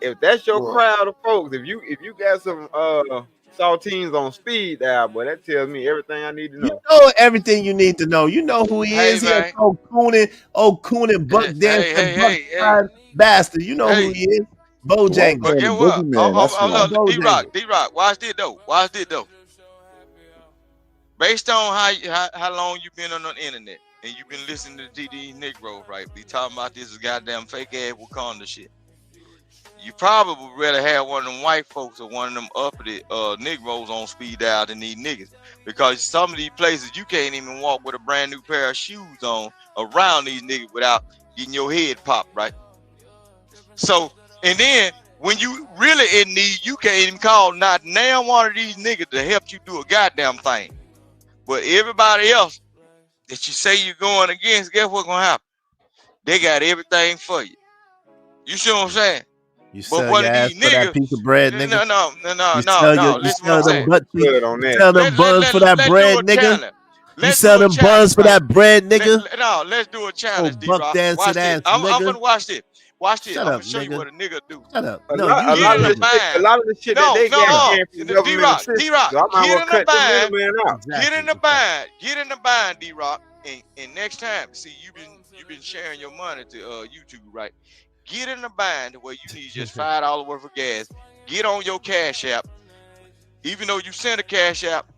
If that's your crowd of folks, if you got some saltines on speed dial, boy, that tells me everything I need to know. You know everything you need to know. You know who he is. He a man. old cooning, buck dancing, buck bastard. You know who he is. Bojangles. But get what? Look, D-Rock, watch this though. Based on how long you been on the internet and you've been listening to TD Negroes, right? Be talking about this goddamn fake ass Wakanda shit. You probably would rather have one of them white folks or one of them uppity Negroes on speed dial than these niggas. Because some of these places you can't even walk with a brand new pair of shoes on around these niggas without getting your head popped, right? So, and then when you really in need, you can't even call not now one of these niggas to help you do a goddamn thing. But everybody else that you say you're going against, guess what's gonna happen? They got everything for you. You see what I'm saying? You sell your ass for that piece of bread, nigga. No. You sell them butt cheeks. You sell them buns for that let's bread, do a nigga. challenge. You sell them buns for that bread, nigga. Let's do a challenge, buck D-Rock. dancing Watch this. ass, I'm nigga. gonna watch this. Watch this. Shut I'm gonna up, show you nigga. what a nigga do. Shut up. A No, lot of the shit that they got came from government assistance. D-Rock, So I might get well in the cut them bind. middlemen out. Get in the bind, D-Rock. And next time, see, you've been sharing your money to YouTube, right? Get in the bind where you need just $5 worth of gas. Get on your Cash App. Even though you send a Cash App,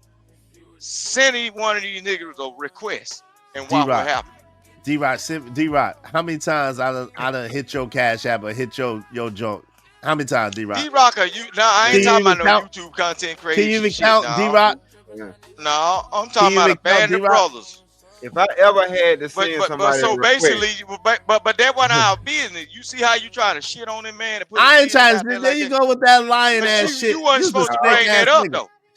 send one of these niggas a request and watch what happens. D-Rock, how many times I done hit your Cash App or hit your joint? How many times, D-Rock? D-Rock, I ain't talking about no YouTube content creation. Can you even shit, count, no. D-Rock? No, I'm talking about a band of brothers. If I ever had to send somebody so a request, basically, but that wasn't our business. You see how you trying to shit on him, man? And put I ain't trying to. there There you go with that lying ass shit. You wasn't supposed to bring that up, though.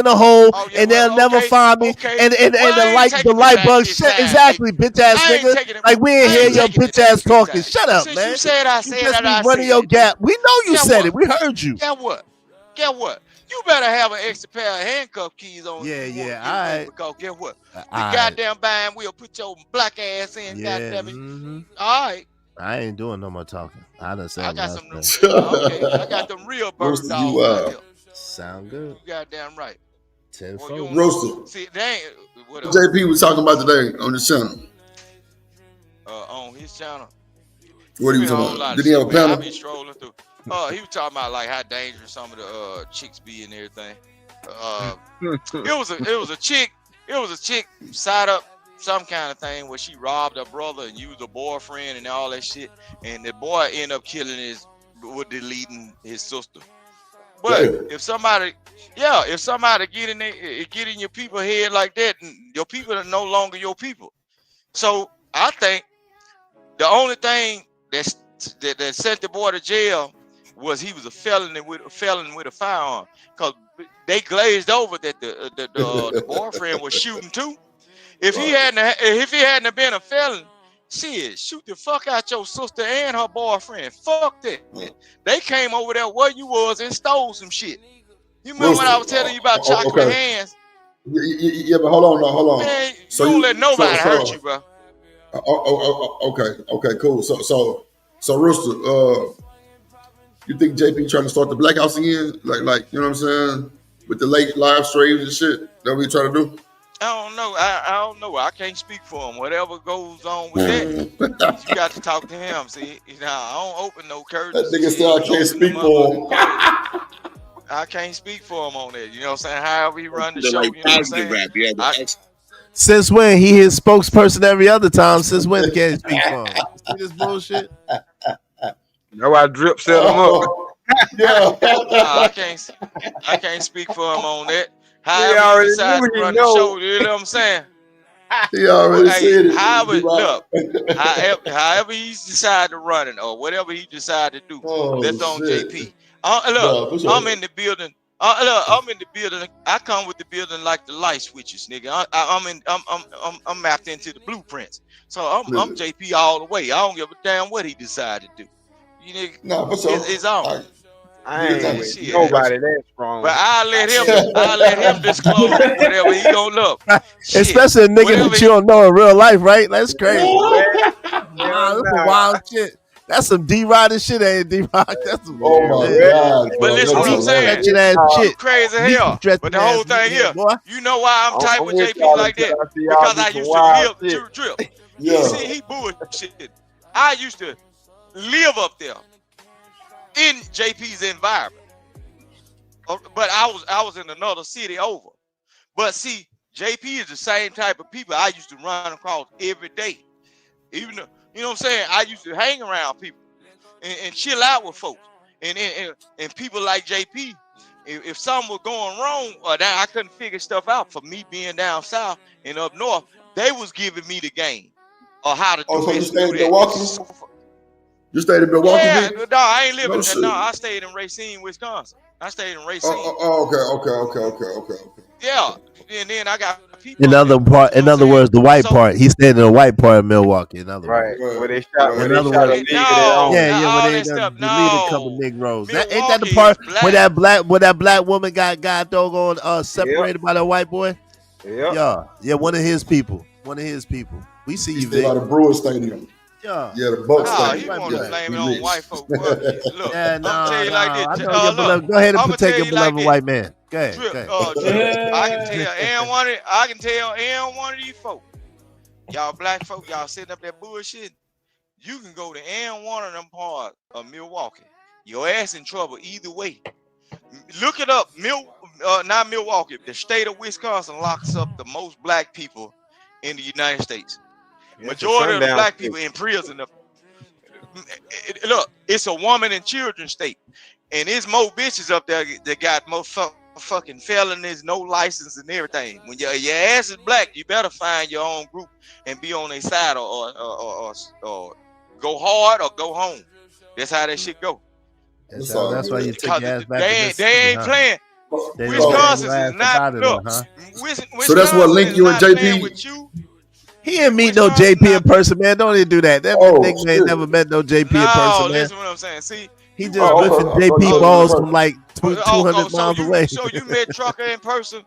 in a hole, Oh, yeah, and they'll well, never okay, find me. okay. And Well, I ain't the taking it light back bug this shit. time, Exactly, bitch ass I ain't nigga. taking it. Like we ain't I hear ain't your taking it bitch back ass this talking. time. Shut up, Since man. you said I You said just that, be I running said your it. gap. We know you Get said what? it. We heard you. Get what? Get what? You better have an extra pair of handcuff keys on Yeah, if you want yeah. to All get away. right. Because get what? All We right. goddamn buying. We'll put your black ass in. Yeah. Goddamn it. All right. I ain't doing no more talking. I done said I what got I some. said. Okay. I got them real bird Roasted you dogs out out. here. Sound good. You goddamn right. Roasted. See, they ain't what JP was talking about today on the channel. On his channel. What he was talking about? Did he have a panel? I be strolling through. He was talking about like how dangerous some of the chicks be and everything. It was a chick side up some kind of thing where she robbed her brother and used a boyfriend and all that shit, and the boy ended up deleting his sister. But if somebody get in your people head like that, your people are no longer your people. So I think the only thing that sent the boy to jail was he was a felon with a firearm, because they glazed over that the boyfriend was shooting too. If he hadn't been a felon, shit, shoot the fuck out your sister and her boyfriend. Fuck that. They came over there where you was and stole some shit. You remember what I was telling you about chocolate hands? Yeah, but hold on. Man, so you don't let nobody hurt you, bro. Okay, cool. So Rooster, you think JP trying to start the Black House again? Like you know what I'm saying? With the late live streams and shit that we try to do? I don't know. I don't know. I can't speak for him. Whatever goes on with that, you got to talk to him. See, I don't open no curtains. That nigga still I can't speak for him. I can't speak for him on that. You know what I'm saying? However he run the show, you know what I'm saying? Since when he his spokesperson every other time? Since when can't he speak for him? See this bullshit? No, I drip set him up. Yeah. I can't speak for him on that. However he decides to run the show, you know what I'm saying? He already said it. However he decided to run it or whatever he decided to do, that's on JP. I'm in the building. I'm in the building. I come with the building like the light switches, nigga. I'm mapped into the blueprints. So I'm JP all the way. I don't give a damn what he decided to do. You nigga, it's on. I ain't with nobody that strong. But I'll let him disclose whatever he gonna look. Especially a nigga that you don't know in real life, right? That's crazy. Wow, that's some wild shit. That's some D-Rod shit, ain't D-Rock? That's some God. But listen what I'm saying. Shit. Crazy hell. But the whole thing here, you know why I'm tight with JP like that? Because I used to live drip. Yeah. See, he bullshit. I used to live up there in JP's environment, but I was in another city over. But see, JP is the same type of people I used to run across every day. Even though, you know what I'm saying, I used to hang around people and chill out with folks. And people like JP, if something was going wrong or that I couldn't figure stuff out, for me being down south and up north, they was giving me the game or how to do so this. You stayed in Milwaukee? You stayed in Milwaukee? Yeah, no, I ain't living. No, I stayed in Racine, Wisconsin. I stayed in Racine. Okay. Yeah, and then I got people. In other words, the white part. He stayed in the white part of Milwaukee. In other words, where they shot. In other words, where they deleted a couple Negroes. Ain't that the part where that black woman got doggone separated by that white boy? Yeah, one of his people. We see you, Vic. By the Brewers Stadium. Yeah, the Bucks Stadium. You want to blame it on white folk. Look, I'm tell you like this. Go ahead and protect your beloved white man. Go ahead. I can tell and one of these folk, y'all black folk, y'all sitting up there bullshit. You can go to and one of them parts of Milwaukee. Your ass in trouble either way. Look it up. Not Milwaukee. The state of Wisconsin locks up the most black people in the United States. Majority of the black people in prison. Look, it's a woman and children state, and there's more bitches up there that got more fucking felonies, no license, and everything. When your ass is black, you better find your own group and be on their side, or go hard or go home. That's how that shit go. That's why you take your ass back. They ain't playing. Wisconsin is not. Look, so that's what linked you and JP. He didn't meet no JP in person, man. Don't even do that. That nigga ain't never met no JP in person, man. Listen what I'm saying. See, he just lifted JP balls from like 200 miles away. So you met Trucker in person?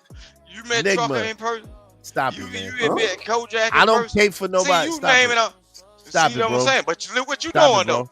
You met Trucker in person? Stop it, man. You met Kojak in I don't person? pay for nobody. See, you name it up. Stop See it, what bro. I'm saying? But look what you doing, though.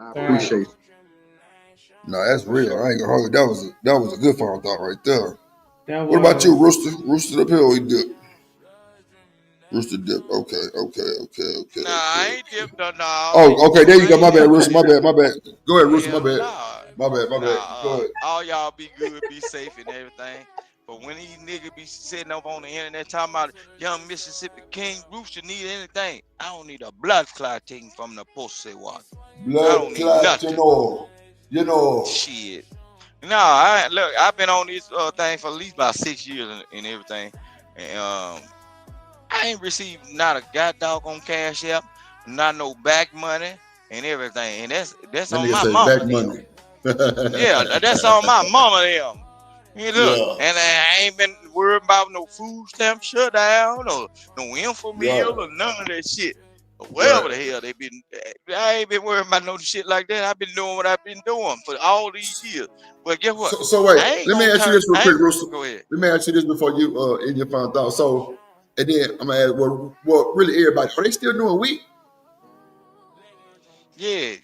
I appreciate you. No, that's real. I ain't gonna hold you. That was a good final thought right there. That What about you, was. Rooster? Rooster up here or he dip? Rooster dip. Okay. Nah, I ain't dipped on no. Oh, okay. There you go. My bad, Rooster. My bad. Go ahead, Rooster. My bad. Nah, My bad. Go ahead. all y'all be good, be safe, and everything. But when these niggas be sitting up on the internet talking about young Mississippi King Rooster need anything, I don't need a blood clotting from the pussy water. I Blood don't need clot, nothing. you know. Shit. No, I've been on this thing for at least about 6 years and everything. And I ain't received not a god dog on Cash App, not no back money and everything. And that's That on nigga my say mama back them. money. Yeah, that's on my mama them. Hey, look, Yeah. and I ain't been worried about no food stamp shutdown or no info meal or none of that shit. Or whatever the hell they been. I ain't been worried about no shit like that. I've been doing what I've been doing for all these years. But guess what? So wait, I ain't let me gonna ask you turn. this real quick, Rooster. Go ahead. Let me ask you this before you in your final thought. So, and then I'm gonna ask, well, really everybody, are they still doing wheat? Yeah,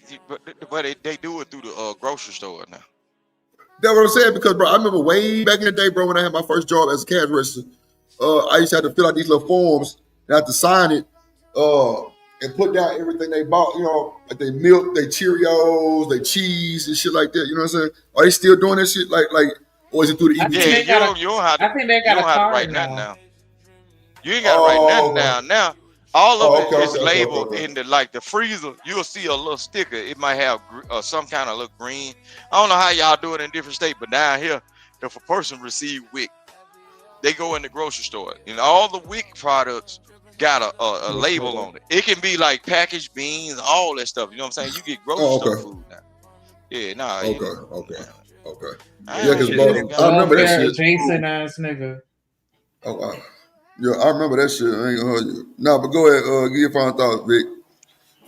but they do it through the grocery store now. That's what I'm saying, because bro, I remember way back in the day, bro, when I had my first job as a cash register, I used to have to fill out these little forms and I had to sign it, and put down everything they bought, you know, like they milk, they Cheerios, they cheese and shit like that. You know what I'm saying? Are they still doing that shit? Like, or is it through the I EBT? think they got You don't have to. I think they You got don't a have to card write nothing now. down. You ain't got to write nothing Oh, down now. All of it is okay. labeled in the like the freezer. You'll see a little sticker. It might have some kind of little green. I don't know how y'all do it in different states, but down here, if a person receive WIC, they go in the grocery store and all the WIC products got a label on it. It can be like packaged beans, all that stuff. You know what I'm saying? You get grocery store food now. Yeah, nah. Okay. I Yeah, don't because get bro, no I remember that Welfare shit. adjacent ass nigga. Oh wow. Yeah, I remember that shit. I ain't gonna hold you. No, but go ahead, give your final thoughts, Vic.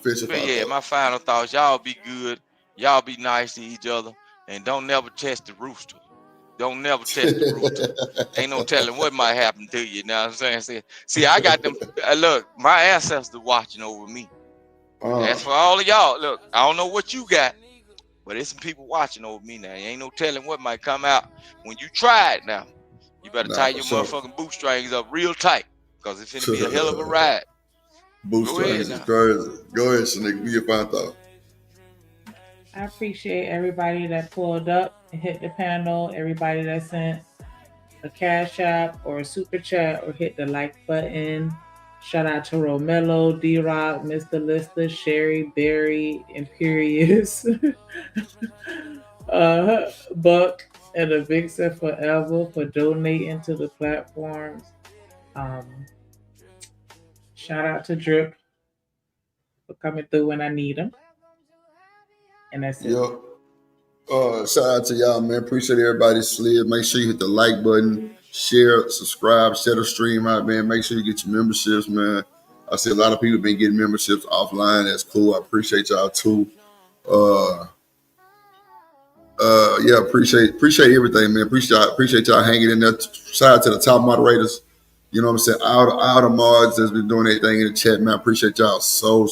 Finish your But final yeah, thoughts. my final thoughts. Y'all be good. Y'all be nice to each other, and don't never test the rooster. Don't never test the rooster. Ain't no telling what might happen to you. You know what I'm saying? See, I got them. Look, my ancestors watching over me. That's for all of y'all. Look, I don't know what you got, but there's some people watching over me now. Ain't no telling what might come out when you try it now. You better Nah, tie for your sure. motherfucking bootstrings up real tight, because it's gonna be a hell of a ride. Go ahead Bootstrings is now. crazy. Go ahead, Sneak. Give your final thought. I appreciate everybody that pulled up and hit the panel, everybody that sent a cash app or a super chat or hit the like button. Shout out to Romelo, D-Rock, Mr. Lister, Sherry, Barry, Imperious, Buck, and the Vixen Forever for donating to the platforms. Shout out to Drip for coming through when I need him. And that's it. Yep. Shout out to y'all, man. Appreciate everybody's slid. Make sure you hit the like button, share, subscribe, share the stream out, man. Make sure you get your memberships, man. I see a lot of people been getting memberships offline. That's cool. I appreciate y'all too. Yeah, appreciate everything, man. Appreciate y'all hanging in there. Shout out to the top moderators. You know what I'm saying? All the mods that's been doing everything in the chat, man. I appreciate y'all so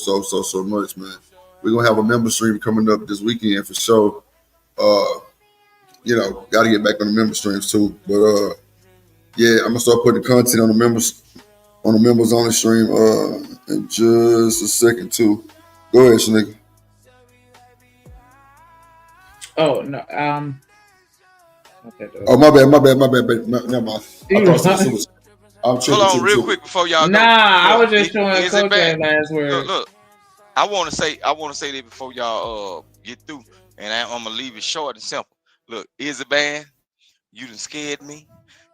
much, man. We're gonna have a member stream coming up this weekend for sure. You know, gotta get back on the member streams too. But yeah, I'm gonna start putting the content on the members on the stream in just a second too. Go ahead, Sneaker. Oh no, Oh, my bad. Never mind. I thought it was. I'm tripping. Hold on, real quick before y'all go. I Look, was just showing is it Coach bad? that last word. Look. I want to say that before y'all get through, and I'm gonna leave it short and simple. Look, is it bad? You done scared me.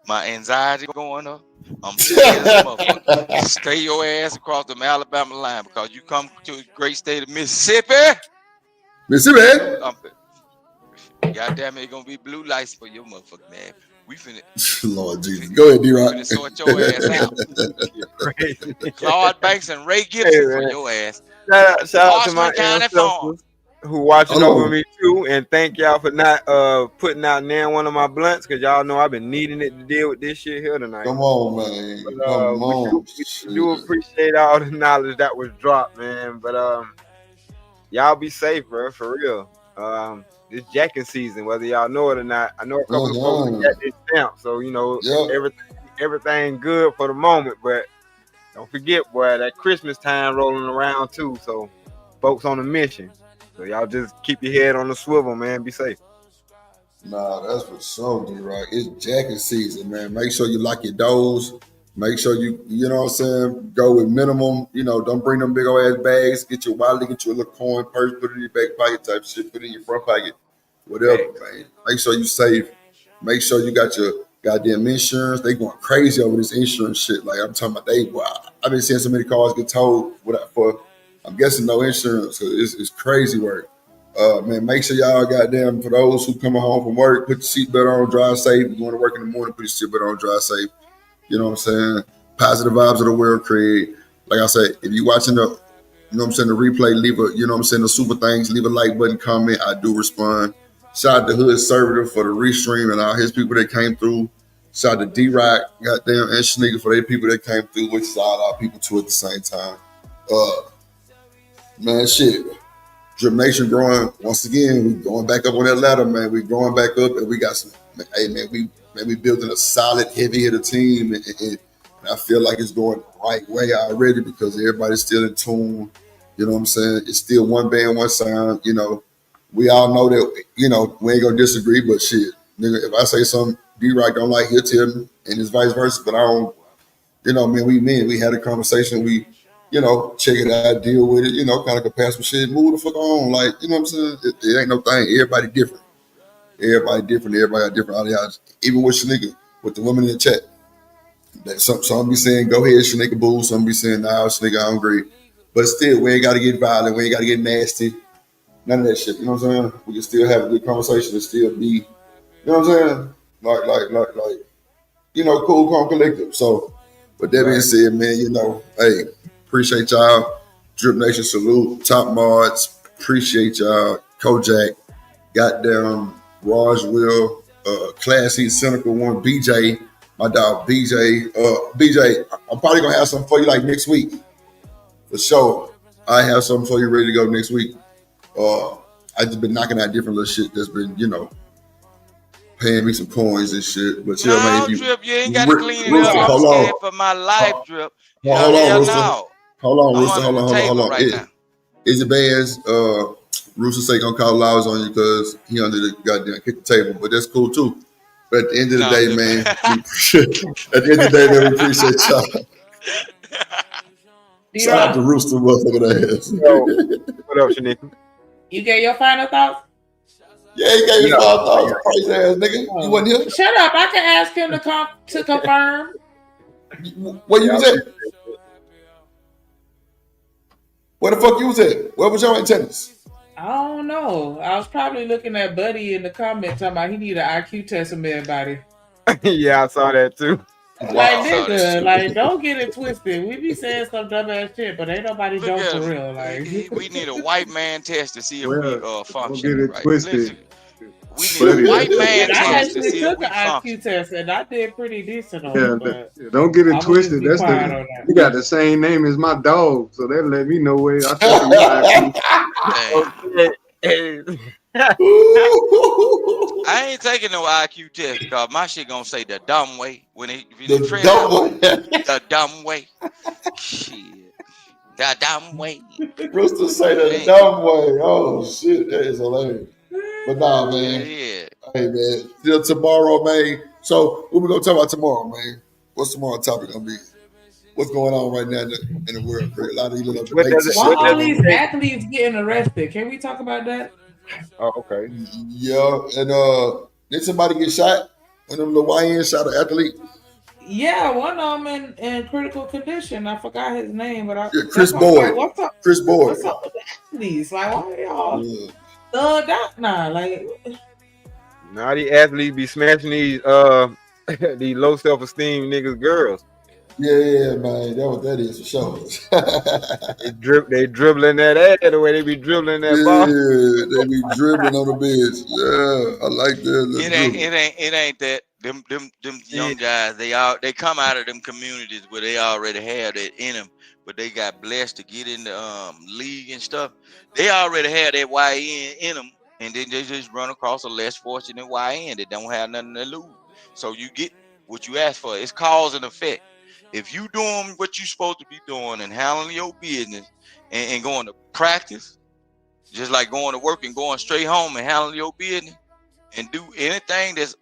My anxiety going up. I'm scared as a motherfucker. Stay your ass across the Alabama line, because you come to the great state of Mississippi. God damn it, it's gonna be blue lights for your motherfucking ass. We finna. Lord Jesus. Go ahead, D-Rock. We finna sort your ass out. Crazy. Claude Banks and Ray Gibson for your ass. Shout out to my Parchman County Farm. ancestors who watching Hold over on. me too, and thank y'all for not putting out now one of my blunts, because y'all know I've been needing it to deal with this shit here tonight. Come on, man. But, Come on. we do appreciate all the knowledge that was dropped, man. But y'all be safe, bro, for real. It's jacking season, whether y'all know it or not. I know a couple of folks that got this stamp, so you know everything good for the moment. But don't forget, boy, that Christmas time rolling around too. So folks on a mission. So y'all just keep your head on the swivel, man. Be safe. Nah, that's for sure, D-Rock. It's jacket season, man. Make sure you lock your doors. Make sure you know what I'm saying, go with minimum, don't bring them big old ass bags. Get your wallet, get you a little coin purse, put it in your back pocket type shit, put it in your front pocket, whatever, man. Make sure you save. Make sure you got your goddamn insurance. They going crazy over this insurance shit. Like I'm talking about, I've been seeing so many cars get towed for, I'm guessing no insurance. So it's crazy work. Man, make sure y'all goddamn, for those who coming home from work, put your seatbelt on, drive safe. You going to work in the morning, put your seatbelt on, drive safe. You know what I'm saying? Positive vibes of the world, Craig. Like I said, if you watching the, you know what I'm saying, the replay, leave a, you know what I'm saying, the super things, leave a like button, comment. I do respond. Shout out to Hood Servitor for the restream and all his people that came through. Shout out to D-Rock, goddamn, and Sneaker for their people that came through, which is all our people too at the same time. Man, shit. Drip Nation growing once again. We going back up on that ladder, man. We growing back up, and we got some. Hey, man, we building a solid, heavy hitter team, and I feel like it's going the right way already because everybody's still in tune. You know what I'm saying? It's still one band, one sound. We all know that. We ain't gonna disagree, but shit, nigga, if I say something D-Rock don't like, he'll tell me, and it's vice versa. But I don't. Man, we had a conversation. We check it out, deal with it, kind of compare some shit, move the fuck on. Like, you know what I'm saying? It ain't no thing. Everybody different. Everybody got different ideologies. Even with Shanika, with the women in the chat. Some be saying, go ahead, Shanika boo. Some be saying, nah, Shanika, I don't agree. But still, we ain't got to get violent. We ain't got to get nasty. None of that shit. You know what I'm saying? We can still have a good conversation and still be, you know what I'm saying? Like, cool, calm, collective. So, with that being said, man, hey, appreciate y'all. Drip Nation salute. Top mods. Appreciate y'all. Kojak. Goddamn Raj Will. Classy, cynical one. BJ. My dog BJ. BJ, I'm probably gonna have something for you like next week. For sure. I have something for you ready to go next week. I just been knocking out different little shit that's been, paying me some coins and shit. But yeah, man, if Drip, you ain't got to clean it up. I'm hold scared on. for my life, Drip. Hold on, Rooster. No. Hold on, I'm Rooster. under the table right now. Is it bands? Rooster say gonna call laws on you because he under the goddamn kick the table, but that's cool too. But at the end of the day, man, we appreciate y'all. Shout out to Rooster, motherfucker ass. What up, Shanika? You get your final thoughts? Yeah, he gave his final thoughts. Crazy ass nigga. You wasn't here? Shut up. I can ask him to confirm. Where you was at? Where the fuck you was at? Where was your attendance? I don't know. I was probably looking at Buddy in the comments talking about he need an IQ test from everybody. Yeah, I saw that too. Like, nigga, like, don't get it twisted. We be saying some dumbass shit, but ain't nobody dumb for real. Like, we need a white man test to see if we function. Don't get it twisted. We need a white man test to see if we took an IQ test, and I did pretty decent on it. But don't get it I'm twisted. just That's be quiet on that. you got the same name as my dog, so that let me know where I I ain't taking no IQ test because my shit gonna say the dumb way when it the dumb way. The dumb way. Shit. The dumb way. Rooster say the dumb way. Oh shit, that is hilarious. But nah, man. Yeah. Hey man, till tomorrow, man. So what we gonna talk about tomorrow, man? What's tomorrow's topic gonna be? What's going on right now in the world? A lot of these little debates. Why all these athletes getting arrested? Can we talk about that? Oh, okay. Yeah, and did somebody get shot? One of them little YN shot an athlete? Yeah, one of them in critical condition. I forgot his name, but Chris Boyd. What's up? Chris Boyd. What's up with the athletes? Like, why are y'all thugged out now? Like, now these athletes be smashing these these low self-esteem niggas girls. Yeah, man, that's what that is for sure. they dribbling that ass the way they be dribbling that ball. Yeah, they be dribbling on the bench. Yeah, I like that. It ain't that. Them young guys, they come out of them communities where they already have that in them, but they got blessed to get in the league and stuff. They already had that YN in them, and then they just run across a less fortunate YN that don't have nothing to lose. So you get what you ask for. It's cause and effect. If you doing what you supposed to be doing and handling your business and going to practice, just like going to work and going straight home and handling your business, and do anything that's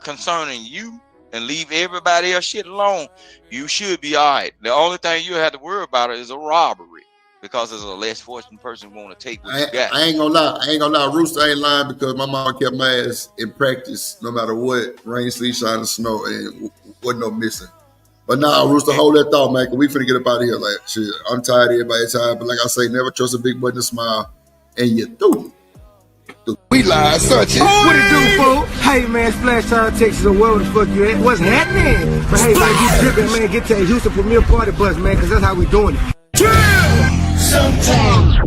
concerning you and leave everybody else shit alone, you should be all right. The only thing you have to worry about is a robbery, because there's a less fortunate person who want to take what you got. I ain't gonna lie. Rooster ain't lying, because my mom kept my ass in practice no matter what, rain, sleet, shine, and snow, and wasn't no missing. But nah, Rooster, hold that thought, man, because we finna get up out of here. Like, shit, I'm tired, everybody's tired. But like I say, never trust a big button to smile, and you do. We live, such it. What it do, fool? Hey, man, Splash Town, Texas, or wherever the fuck you at. What's happening? But hey, man, you tripping, man. Get to Houston Premier Party Bus, man, because that's how we doing it. Sometimes.